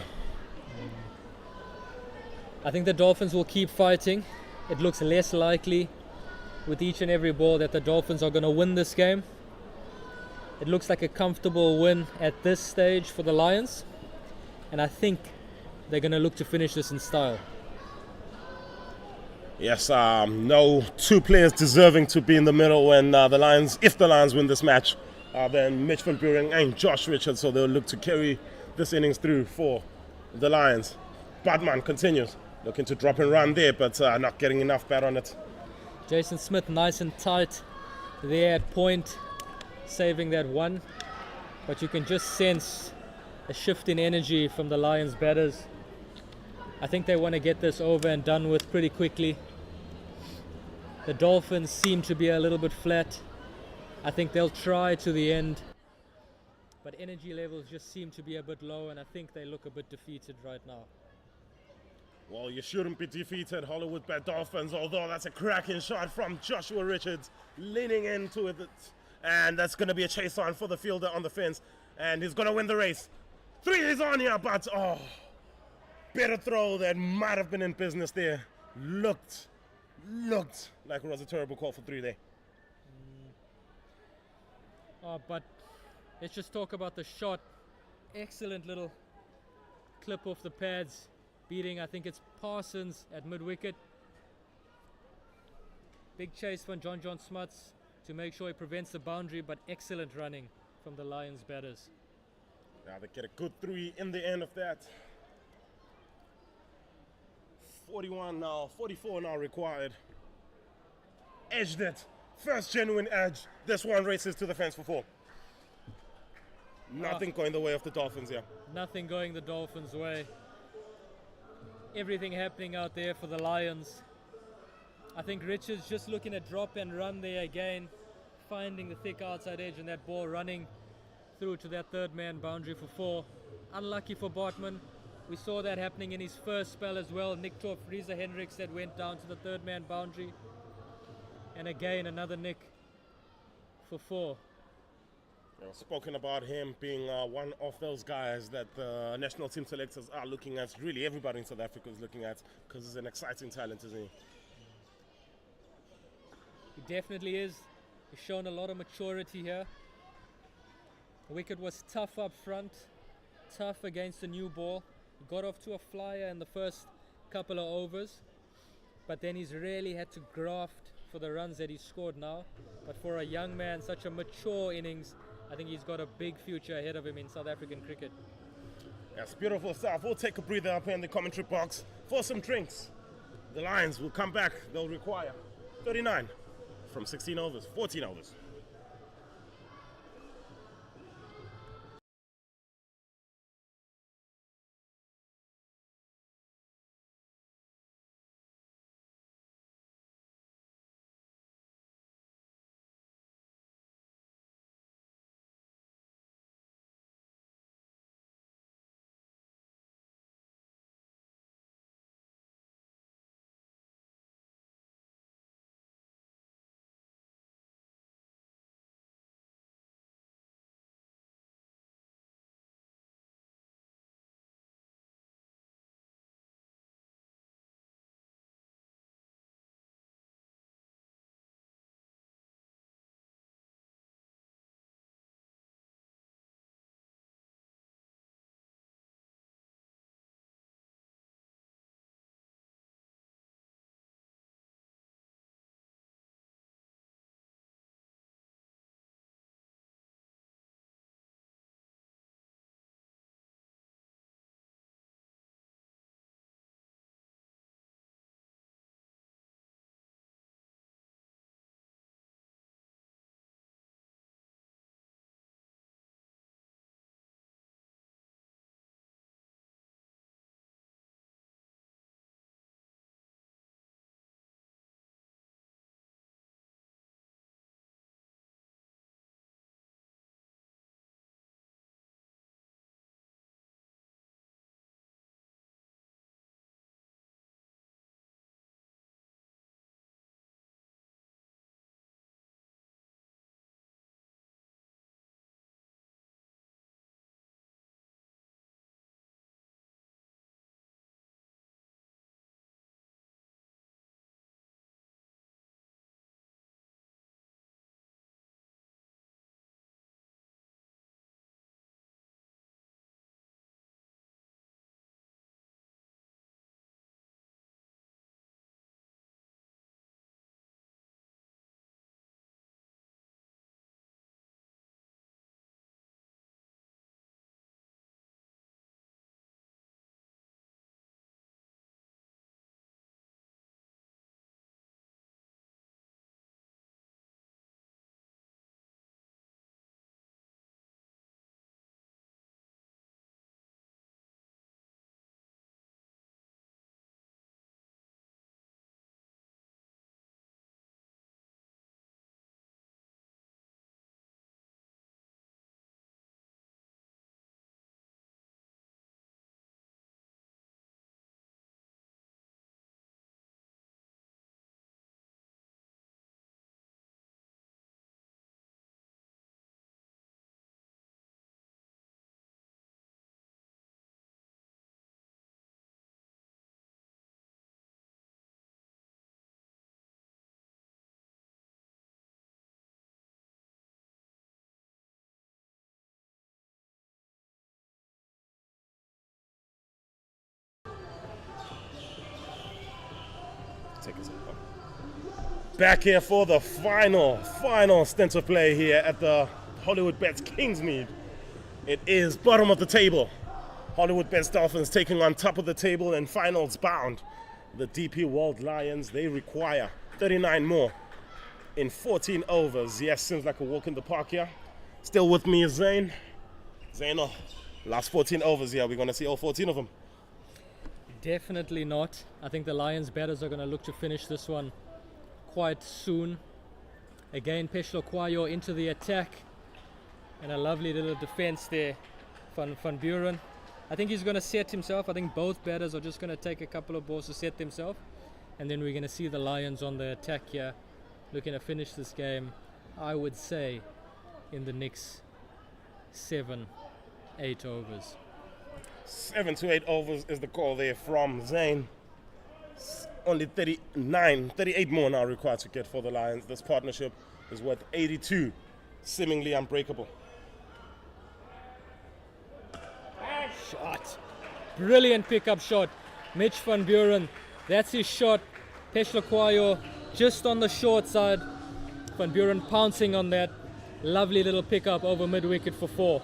I think the Dolphins will keep fighting. It looks less likely with each and every ball that the Dolphins are going to win this game. It looks like a comfortable win at this stage for the Lions, and I think they're going to look to finish this in style. Yes, no 2 players deserving to be in the middle when if the Lions win this match, then Mitch van Buren and Josh Richards, so they'll look to carry this innings through for the Lions. Badman continues, looking to drop and run there, but not getting enough bat on it. Jason Smith nice and tight there at point, saving that one, but you can just sense a shift in energy from the Lions batters. I think they want to get this over and done with pretty quickly. The Dolphins seem to be a little bit flat. I think they'll try to the end, but energy levels just seem to be a bit low, and I think they look a bit defeated right now. Well, you shouldn't be defeated, Hollywoodbets Dolphins, although that's a cracking shot from Joshua Richards, leaning into it And that's going to be a chase on for the fielder on the fence. And he's going to win the race. 3 is on here, but better throw that might have been in business there. Looked like it was a terrible call for 3 there. But let's just talk about the shot. Excellent little clip off the pads, beating, I think it's Parsons at mid-wicket. Big chase from John Smuts to make sure he prevents the boundary, but excellent running from the Lions batters. Now they get a good 3 in the end of that. 41 now, 44 now required. Edged it. First genuine edge. This one races to the fence for 4. Nothing going the way of the Dolphins here. Nothing going the Dolphins' way. Everything happening out there for the Lions. I think Richards just looking at drop and run there again, finding the thick outside edge and that ball running through to that third man boundary for 4. Unlucky for Bartman. We saw that happening in his first spell as well. Nicked off Reza Hendricks that went down to the third man boundary. And again another nick for 4. Spoken about him being one of those guys that the national team selectors are looking at. Really everybody in South Africa is looking at, because he's an exciting talent, isn't he? He definitely is. He's shown a lot of maturity here. The wicket was tough up front, tough against the new ball. He got off to a flyer in the first couple of overs, but then he's really had to graft for the runs that he scored now. But for a young man, such a mature innings, I think he's got a big future ahead of him in South African cricket. That's beautiful stuff. We'll take a breather up here in the commentary box for some drinks. The Lions will come back. They'll require 39 from 16 overs, 14 overs. take it. Back here for the final stint of play here at the Hollywoodbets Kingsmead. It is bottom of the table. Hollywoodbets Dolphins taking on top of the table and finals bound. The DP World Lions, they require 39 more in 14 overs. Yes, seems like a walk in the park here. Still with me is Zane. Zane, last 14 overs here. We're going to see all 14 of them. Definitely not. I think the Lions batters are going to look to finish this one quite soon. Again, Peshlo Kwayo into the attack. And a lovely little defense there from Van Buren. I think he's going to set himself. I think both batters are just going to take a couple of balls to set themselves. And then we're going to see the Lions on the attack here, looking to finish this game, I would say, in the next 7-8 overs. 7 to 8 overs is the call there from Zane. Only 38 more now required to get for the Lions. This partnership is worth 82, seemingly unbreakable. Shot. Brilliant pickup shot. Mitch Van Buren, that's his shot. Peshlo Kwayo just on the short side. Van Buren pouncing on that. Lovely little pickup over mid-wicket for 4.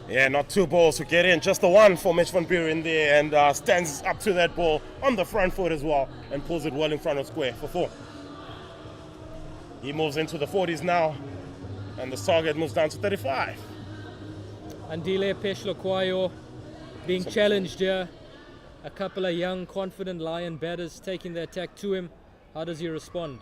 Yeah, not 2 balls to get in, just the one for Mitch Van Buren there, and stands up to that ball on the front foot as well and pulls it well in front of square for 4. He moves into the 40s now, and the target moves down to 35. Andile Peshlo Kwayo being challenged here. A couple of young, confident Lion batters taking the attack to him. How does he respond?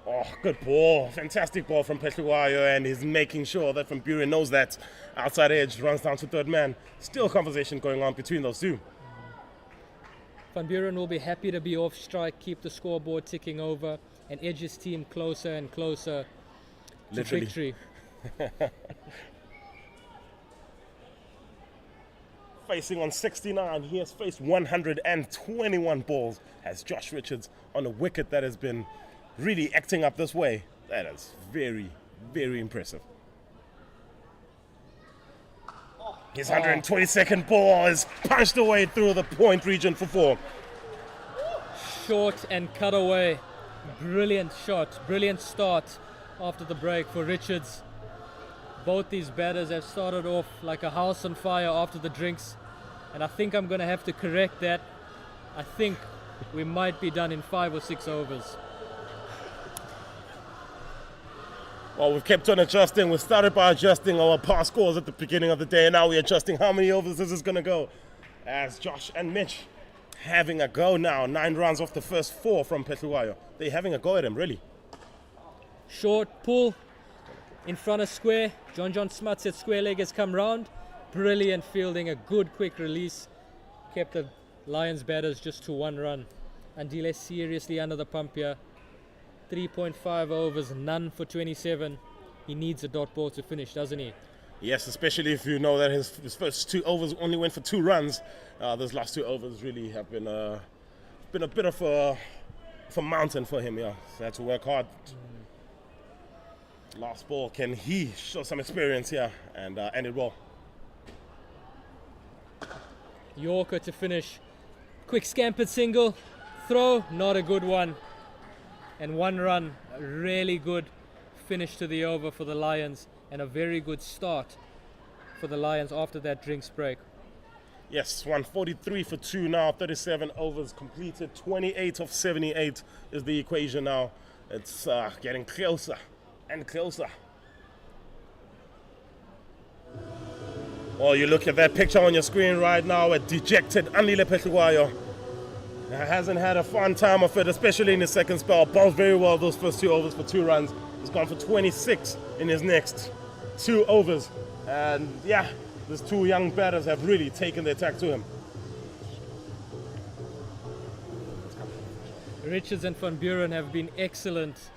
Oh, good ball. Fantastic ball from Peshlo Kwayo, and he's making sure that Van Buren knows that. Outside edge, runs down to third man. Still conversation going on between those two. Van Buren will be happy to be off strike, keep the scoreboard ticking over, and edge his team closer and closer to victory. Facing on 69, he has faced 121 balls as Josh Richards on a wicket that has been really acting up this way. That is very, very impressive. His 122nd ball is punched away through the point region for 4. Short and cut away. Brilliant shot, brilliant start after the break for Richards. Both these batters have started off like a house on fire after the drinks, and I think I'm going to have to correct that. I think we might be done in 5 or 6 overs. Well, we've kept on adjusting. We started by adjusting our past scores at the beginning of the day, and now we're adjusting how many overs this is going to go. As Josh and Mitch having a go now. 9 runs off the first 4 from Peshlo Kwayo. They're having a go at him, really. Short pull in front of square. John Smuts at square leg has come round. Brilliant fielding, a good quick release. Kept the Lions batters just to 1 run. Andile seriously under the pump here. 3.5 overs, none for 27. He needs a dot ball to finish, doesn't he? Yes, especially if you know that his first 2 overs only went for 2 runs. Those last 2 overs really have been a bit of a mountain for him. Yeah, so he had to work hard. Last ball, can he show some experience here and end it well? Yorker to finish. Quick scampered single. Throw, not a good one. And 1 run, a really good finish to the over for the Lions, and a very good start for the Lions after that drinks break. Yes, 143 for 2 now, 37 overs completed, 28 of 78 is the equation now. It's getting closer and closer. Well, you look at that picture on your screen right now, a dejected Andile Peshlo Kwayo. Hasn't had a fun time of it, especially in his second spell. Bowled very well those first 2 overs for 2 runs. He's gone for 26 in his next 2 overs. And yeah, these 2 young batters have really taken the attack to him. Richards and Van Buren have been excellent.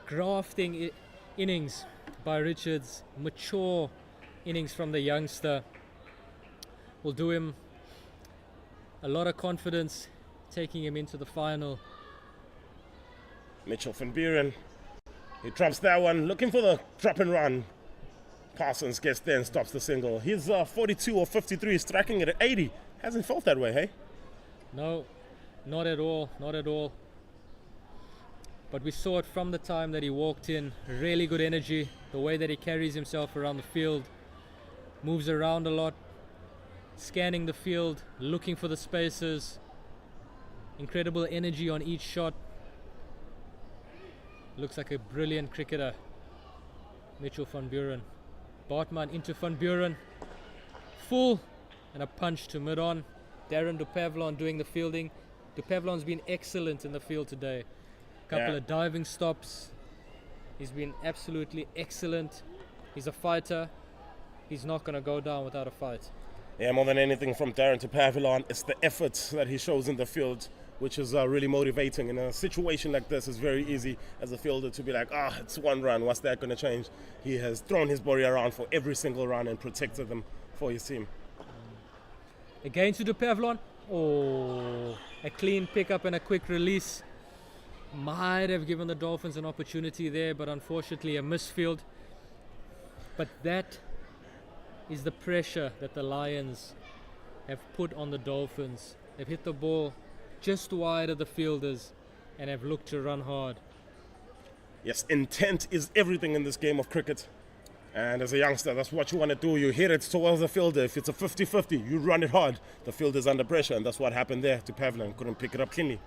Grafting innings by Richards. Mature innings from the youngster. Will do him a lot of confidence, taking him into the final. Mitchell Van Buren, he drops that one, looking for the drop and run. Parsons gets there and stops the single. He's 42 or 53, striking it at 80. Hasn't felt that way, hey? No, not at all, not at all. But we saw it from the time that he walked in. Really good energy, the way that he carries himself around the field, moves around a lot, scanning the field, looking for the spaces, incredible energy on each shot. Looks like a brilliant cricketer, Mitchell van Buren. Bartman into van Buren, full, and a punch to mid-on. Darren de Pavlon doing the fielding. De Pavlon's been excellent in the field today. Couple of diving stops. He's been absolutely excellent. He's a fighter. He's not going to go down without a fight. Yeah, more than anything from Darren to Pavlon, it's the effort that he shows in the field, which is really motivating. In a situation like this, it's very easy as a fielder to be like, it's 1 run, what's that going to change? He has thrown his body around for every single run and protected them for his team. Again to De Pavlon. Oh, a clean pickup and a quick release. Might have given the Dolphins an opportunity there, but unfortunately a misfield. But that is the pressure that the Lions have put on the Dolphins. They've hit the ball just wide of the fielders and have looked to run hard. Yes, intent is everything in this game of cricket. And as a youngster, that's what you want to do. You hit it towards the fielder. If it's a 50-50, you run it hard. The fielder's under pressure, and that's what happened there to Pavlon. Couldn't pick it up cleanly.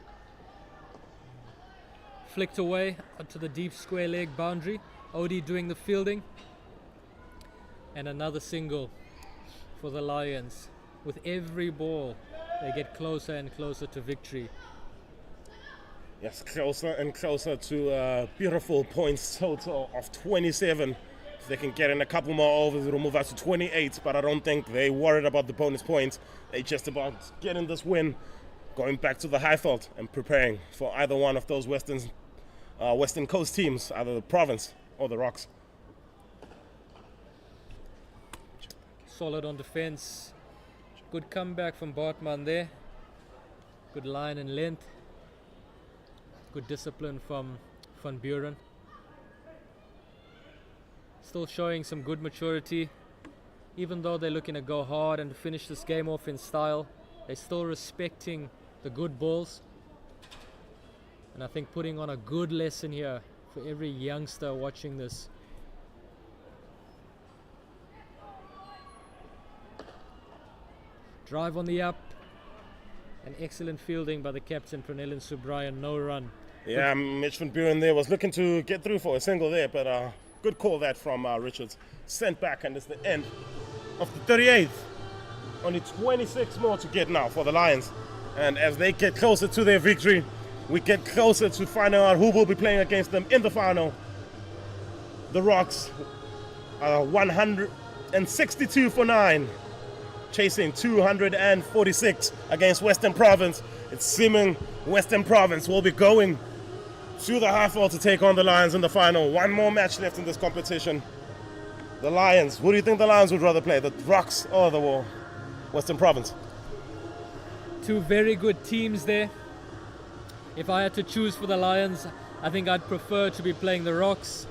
Flicked away onto the deep square leg boundary. Odie doing the fielding. And another single for the Lions. With every ball, they get closer and closer to victory. Yes, closer and closer to a beautiful points total of 27. If they can get in a couple more overs, it'll move out to 28. But I don't think they're worried about the bonus points. They're just about getting this win, going back to the Highveld and preparing for either one of those Western Coast teams, either the Province or the Rocks. Solid on defense. Good comeback from Bartman there. Good line and length. Good discipline from Van Buren. Still showing some good maturity. Even though they're looking to go hard and finish this game off in style, they're still respecting the good balls. And I think putting on a good lesson here for every youngster watching this. Drive on the up. An excellent fielding by the captain, Pranelin Subrayan. No run. Yeah, Mitch van Buren there was looking to get through for a single there, but good call that from Richards. Sent back, and it's the end of the 38th. Only 26 more to get now for the Lions. And as they get closer to their victory, we get closer to finding out who will be playing against them in the final. The Rocks are 162 for 9, chasing 246 against Western Province. It's seeming Western Province will be going to the Highveld to take on the Lions in the final. One more match left in this competition. The Lions, who do you think the Lions would rather play, the Rocks or the Western Province? Two very good teams there. If I had to choose for the Lions, I think I'd prefer to be playing the Rocks.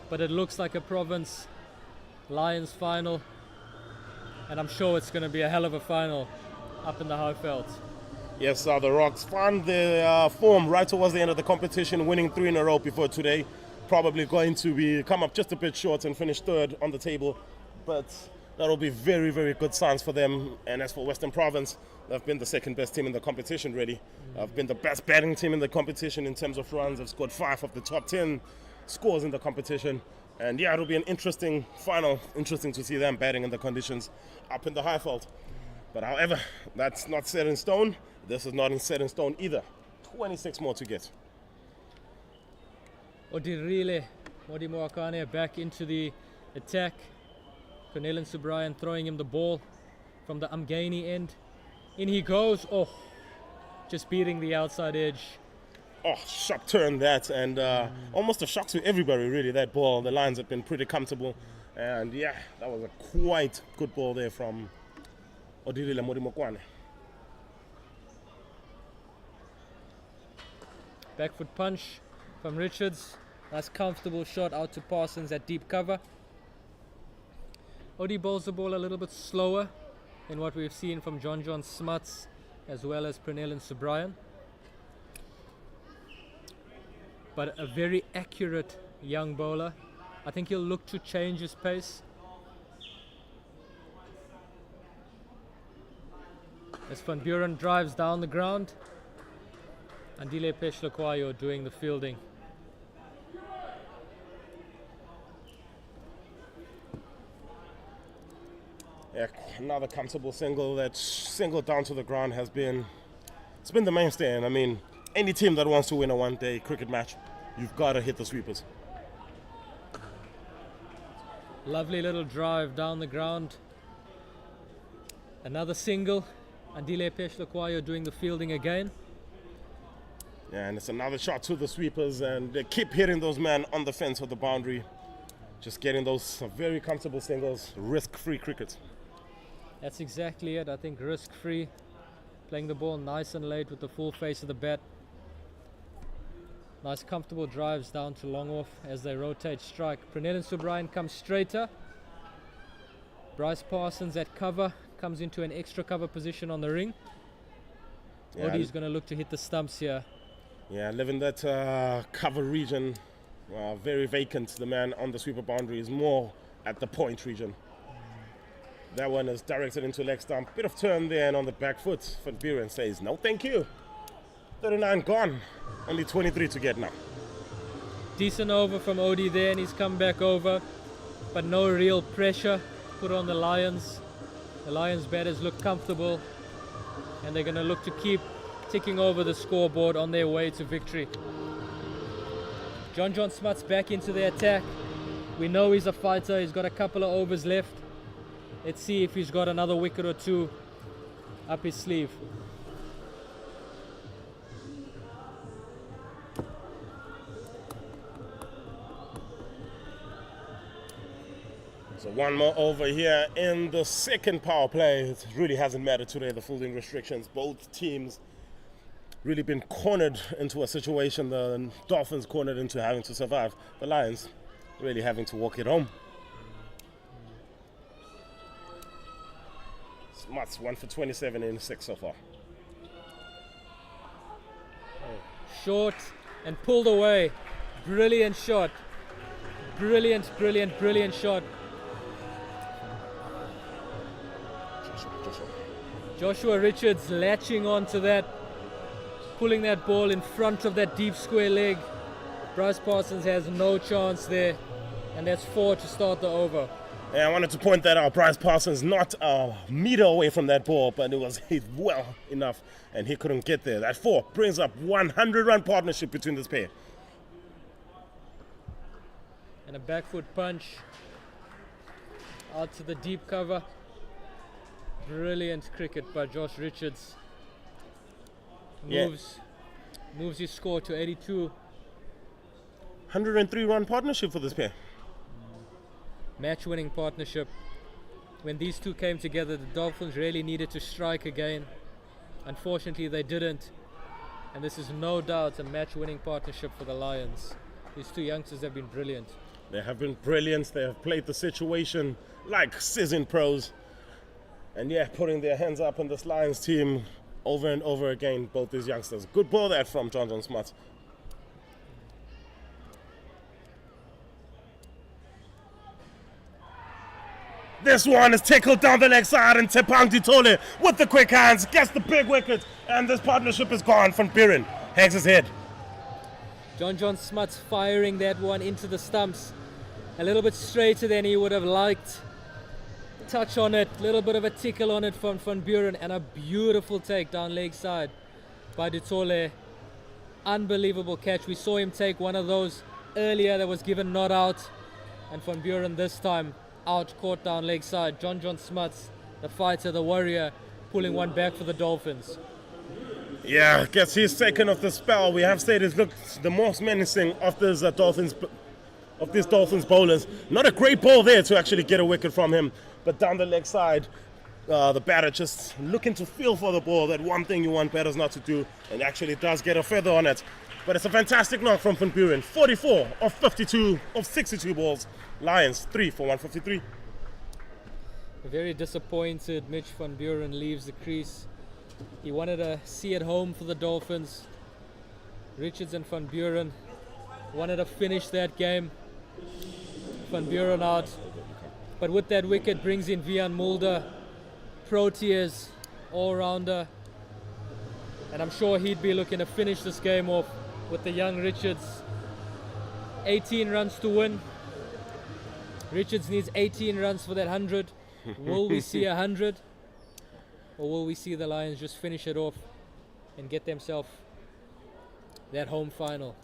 But it looks like a Province Lions final. And I'm sure it's going to be a hell of a final up in the Highveld. Yes, the Rocks found their form right towards the end of the competition, winning 3 in a row before today. Probably going to come up just a bit short and finish 3rd on the table. But that'll be very, very good signs for them. And as for Western Province, they've been the 2nd best team in the competition, really. They've been the best batting team in the competition in terms of runs. They've scored 5 of the top 10 scores in the competition. And yeah, it'll be an interesting final. Interesting to see them batting in the conditions up in the Highveld. But however, that's not set in stone. This is not set in stone either. 26 more to get. Odirile Modimoakane back into the attack. Pranelin Subrayan throwing him the ball from the Umgani end. In he goes. Oh, just beating the outside edge. Oh, shock turn that, and almost a shock to everybody, really, that ball. The Lions have been pretty comfortable. And yeah, that was a quite good ball there from Odirile Modimoakane. Back foot punch from Richards. Nice comfortable shot out to Parsons at deep cover. Odi bowls the ball a little bit slower than what we've seen from John Smuts as well as Pranel and Subrian. But a very accurate young bowler. I think he'll look to change his pace. As Van Buren drives down the ground, Andile Pechlekwayo doing the fielding. Yeah, another comfortable single. That single down to the ground it's been the mainstay. And I mean, any team that wants to win a one-day cricket match, you've got to hit the sweepers. Lovely little drive down the ground. Another single. Andile Pechlekwayo doing the fielding again. Yeah, and it's another shot to the sweepers, and they keep hitting those men on the fence of the boundary. Just getting those very comfortable singles, risk-free cricket. That's exactly it. I think risk-free. Playing the ball nice and late with the full face of the bat. Nice comfortable drives down to long off as they rotate strike. Pranel and Subrian come straighter. Bryce Parsons at cover comes into an extra cover position on the ring. Yeah, Odie's going to look to hit the stumps here. Yeah, living that cover region, very vacant. The man on the sweeper boundary is more at the point region. That one is directed into leg stump. Bit of turn there, and on the back foot, Van Buren says, no thank you. 39 gone. Only 23 to get now. Decent over from Odie there, and he's come back over. But no real pressure put on the Lions. The Lions batters look comfortable, and they're going to look to keep ticking over the scoreboard on their way to victory. John Smuts back into the attack. We know he's a fighter. He's got a couple of overs left. Let's see if he's got another wicket or two up his sleeve. So one more over here in the second power play. It really hasn't mattered today, the fielding restrictions. Both teams really been cornered into a situation. The Dolphins cornered into having to survive. The Lions really having to walk it home. Smuts 1 for 27 in 6 so far. Short and pulled away. Brilliant shot. Brilliant shot. Joshua Richards latching onto that, pulling that ball in front of that deep square leg. Bryce Parsons has no chance there, and that's 4 to start the over. Yeah, I wanted to point that out. Bryce Parsons not a meter away from that ball, but it was hit well enough, and he couldn't get there. That 4 brings up 100-run partnership between this pair. And a back foot punch out to the deep cover. Brilliant cricket by Josh Richards. Moves his score to 82. 103-run partnership for this pair. Match-winning partnership. When these two came together, the Dolphins really needed to strike again. Unfortunately, they didn't. And this is no doubt a match-winning partnership for the Lions. These two youngsters have been brilliant. They have been brilliant. They have played the situation like seasoned pros. And yeah, putting their hands up on this Lions team over and over again, both these youngsters. Good ball there from John Smuts. This one is tackled down the leg side, and Tepang Ditole with the quick hands gets the big wicket, and this partnership is gone. Van Buren hangs his head. John Smuts firing that one into the stumps. A little bit straighter than he would have liked. Touch on it, a little bit of a tickle on it from Van Buren, and a beautiful take down leg side by Ditole. Unbelievable catch. We saw him take one of those earlier that was given not out, and Van Buren this time out, caught down leg side. John Smuts, the fighter, the warrior, pulling one back for the Dolphins. Yeah, gets his second of the spell. We have said he's looked the most menacing of this Dolphins bowlers. Not a great ball there to actually get a wicket from him, but down the leg side, the batter just looking to feel for the ball. That one thing you want batters not to do, and actually does get a feather on it. But it's a fantastic knock from Van Buren. 44 of 52 of 62 balls. Lions 3 for 153. Very disappointed. Mitch Van Buren leaves the crease. He wanted a see it home for the Dolphins. Richards and Van Buren wanted to finish that game. Van Buren out. But with that wicket brings in Vian Mulder, Proteas, all-rounder. And I'm sure he'd be looking to finish this game off with the young Richards. 18 runs to win. Richards needs 18 runs for that 100. Will we see 100? Or will we see the Lions just finish it off and get themselves that home final?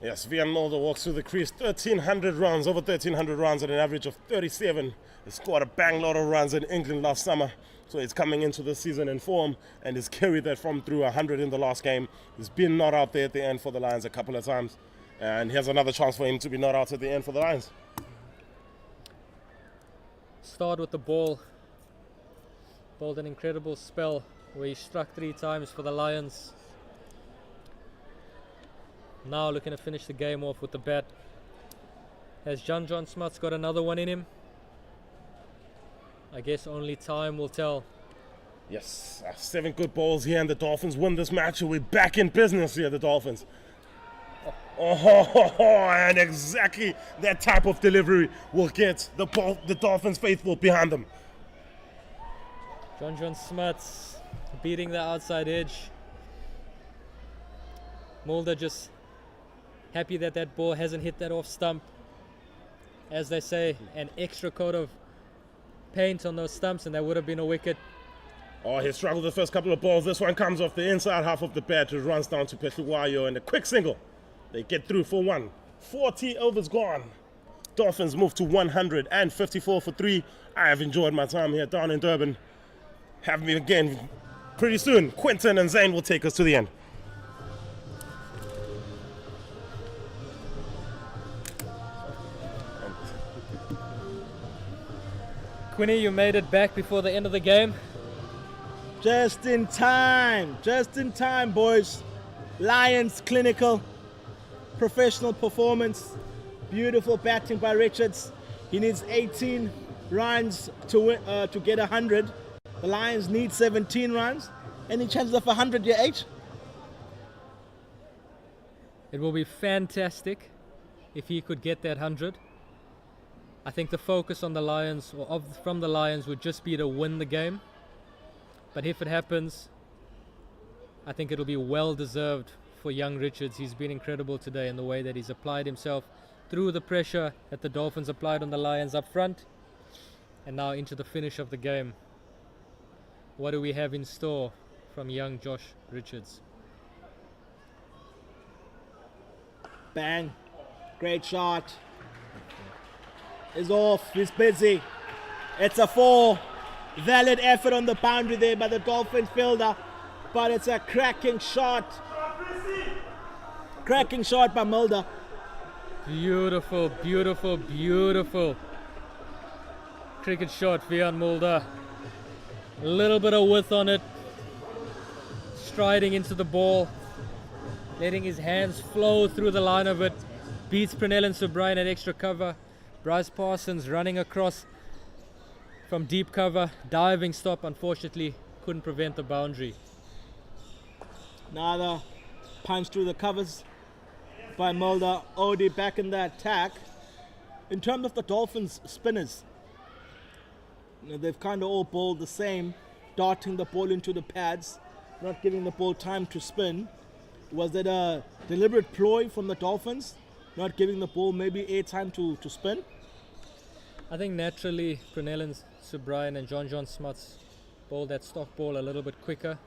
Yes, Vian Mulder walks through the crease. 1,300 runs, over 1,300 runs at an average of 37. He scored a bang load of runs in England last summer. So he's coming into the season in form and he's carried that from through 100 in the last game. He's been not out there at the end for the Lions a couple of times. And here's another chance for him to be not out at the end for the Lions. Start with the ball. Bowled an incredible spell where he struck 3 times for the Lions. Now looking to finish the game off with the bat. Has John Smuts got another one in him? I guess only time will tell. Yes, 7 good balls here and the Dolphins win this match. We're back in business here, the Dolphins. And exactly that type of delivery will get the Dolphins faithful behind them. John Smuts beating the outside edge. Mulder just happy that that ball hasn't hit that off stump. As they say, an extra coat of paint on those stumps and that would have been a wicket. Oh, he struggled the first couple of balls. This one comes off the inside half of the bat. It runs down to Petluwayo and a quick single. They get through for 1. 40 overs gone. Dolphins move to 154 for 3. I have enjoyed my time here down in Durban. Have me again pretty soon. Quinton and Zane will take us to the end. Quinny, you made it back before the end of the game. Just in time, boys. Lions clinical, professional performance, beautiful batting by Richards. He needs 18 runs to get 100. The Lions need 17 runs. Any chances of 100 here, H? It will be fantastic if he could get that 100. I think the focus on the Lions, from the Lions, would just be to win the game. But if it happens, I think it'll be well deserved for young Richards. He's been incredible today in the way that he's applied himself through the pressure that the Dolphins applied on the Lions up front, and now into the finish of the game. What do we have in store from young Josh Richards? Bang. Great shot. Is off. He's busy. It's a 4. Valid effort on the boundary there by the Dolphins fielder. But it's a cracking shot. Cracking shot by Mulder. Beautiful, beautiful, beautiful cricket shot, Vian Mulder. A little bit of width on it. Striding into the ball. Letting his hands flow through the line of it. Beats Pranell and Subrian at extra cover. Bryce Parsons running across from deep cover. Diving stop, unfortunately, couldn't prevent the boundary. Another punch through the covers by Mulder. Odie back in the attack. In terms of the Dolphins spinners, they've kind of all bowled the same, darting the ball into the pads, not giving the ball time to spin. Was it a deliberate ploy from the Dolphins, not giving the ball maybe air time to spin? I think naturally Pranell Subrian and John Smuts bowled that stock ball a little bit quicker.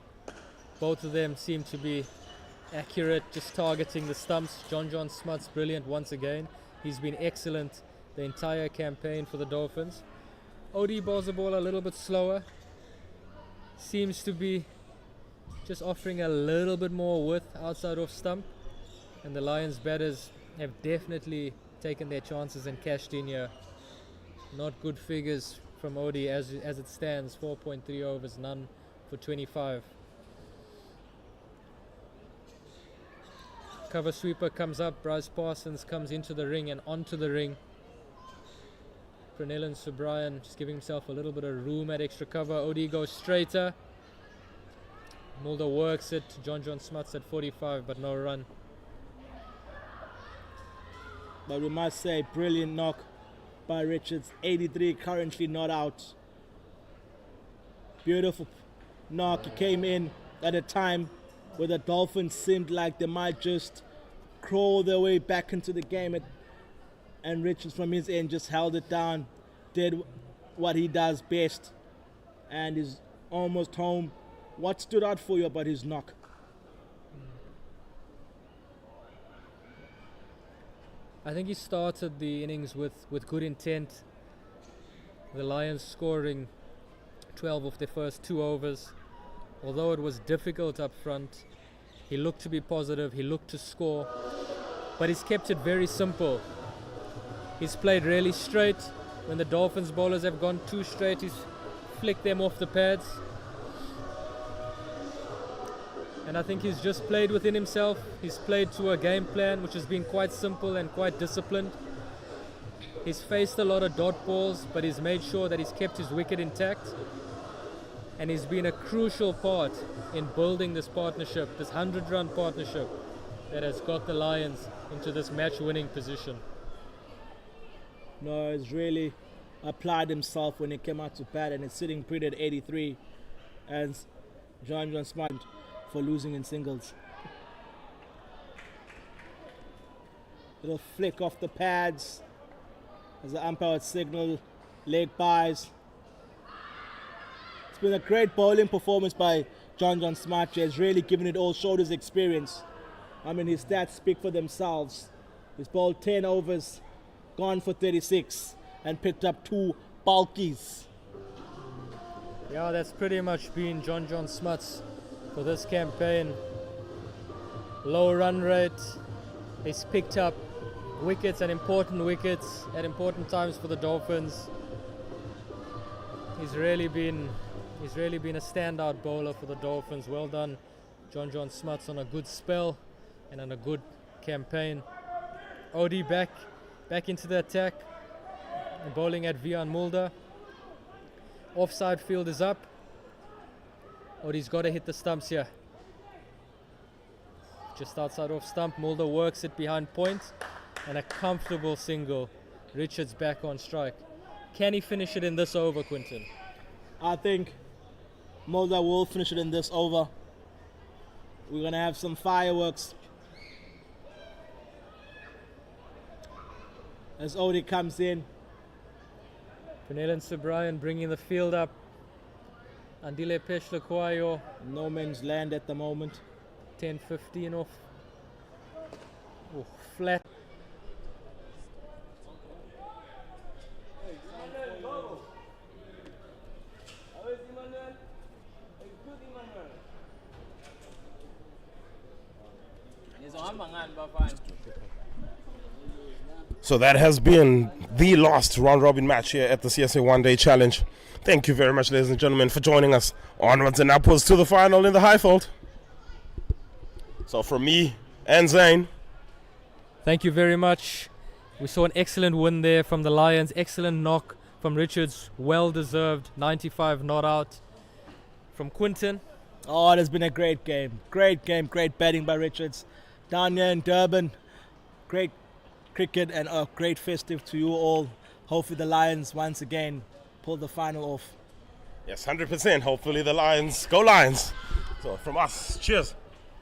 Both of them seem to be accurate, just targeting the stumps. John Smuts brilliant once again. He's been excellent the entire campaign for the Dolphins. Odie bowls the ball a little bit slower. Seems to be just offering a little bit more width outside off stump. And the Lions batters have definitely taken their chances and cashed in here. Not good figures from Odie as it stands. 4.3 overs, none for 25. Cover sweeper comes up. Bryce Parsons comes into the ring and onto the ring. Pranell Subrian just giving himself a little bit of room at extra cover. Odie goes straighter. Mulder works it. John Smuts at 45, but no run. But we must say, brilliant knock by Richards. 83, currently not out. Beautiful knock. He came in at a time where the Dolphins seemed like they might just crawl their way back into the game. And Richards from his end just held it down, did what he does best, and is almost home. What stood out for you about his knock? I think he started the innings with good intent. The Lions scoring 12 of their first 2 overs. Although it was difficult up front, he looked to be positive, he looked to score, but he's kept it very simple. He's played really straight. When the Dolphins bowlers have gone too straight, he's flicked them off the pads. And I think he's just played within himself. He's played to a game plan which has been quite simple and quite disciplined. He's faced a lot of dot balls, but he's made sure that he's kept his wicket intact. And he's been a crucial part in building this partnership, this 100-run partnership that has got the Lions into this match-winning position. No, he's really applied himself when he came out to bat, and it's sitting pretty at 83 as John Smart for losing in singles. Little flick off the pads as the umpire would signal leg buys. It's been a great bowling performance by John Smart. He's really given it all, showed his experience. I mean, his stats speak for themselves. He's bowled 10 overs, gone for 36, and picked up 2 bulkies. Yeah, that's pretty much been John Smuts for this campaign. Low run rate. He's picked up wickets and important wickets at important times for the Dolphins. He's really been a standout bowler for the Dolphins. Well done, John Smuts, on a good spell and on a good campaign. Odie back into the attack, and bowling at Vian Mulder. Offside field is up. Odie's got to hit the stumps here. Just outside off stump, Mulder works it behind point, and a comfortable single. Richards back on strike. Can he finish it in this over, Quinton? I think Mulder will finish it in this over. We're going to have some fireworks as Odie comes in. Pernell and Subrian bringing the field up. Andile Peshlequayo, No man's land at the moment. 10-15 off. Oh, flat. So that has been the last round-robin match here at the CSA One Day Challenge. Thank you very much, ladies and gentlemen, for joining us. Onwards and upwards to the final in the Highfield. So from me and Zane, Thank you very much. We saw an excellent win there from the Lions. Excellent knock from Richards. Well-deserved. 95 not out. From Quinton. Oh, it has been a great game. Great game, great batting by Richards. Down here in Durban, great cricket and a great festive to you all. Hopefully the Lions once again pull the final off. yes, 100%. Hopefully the Lions go Lions. So from us, cheers.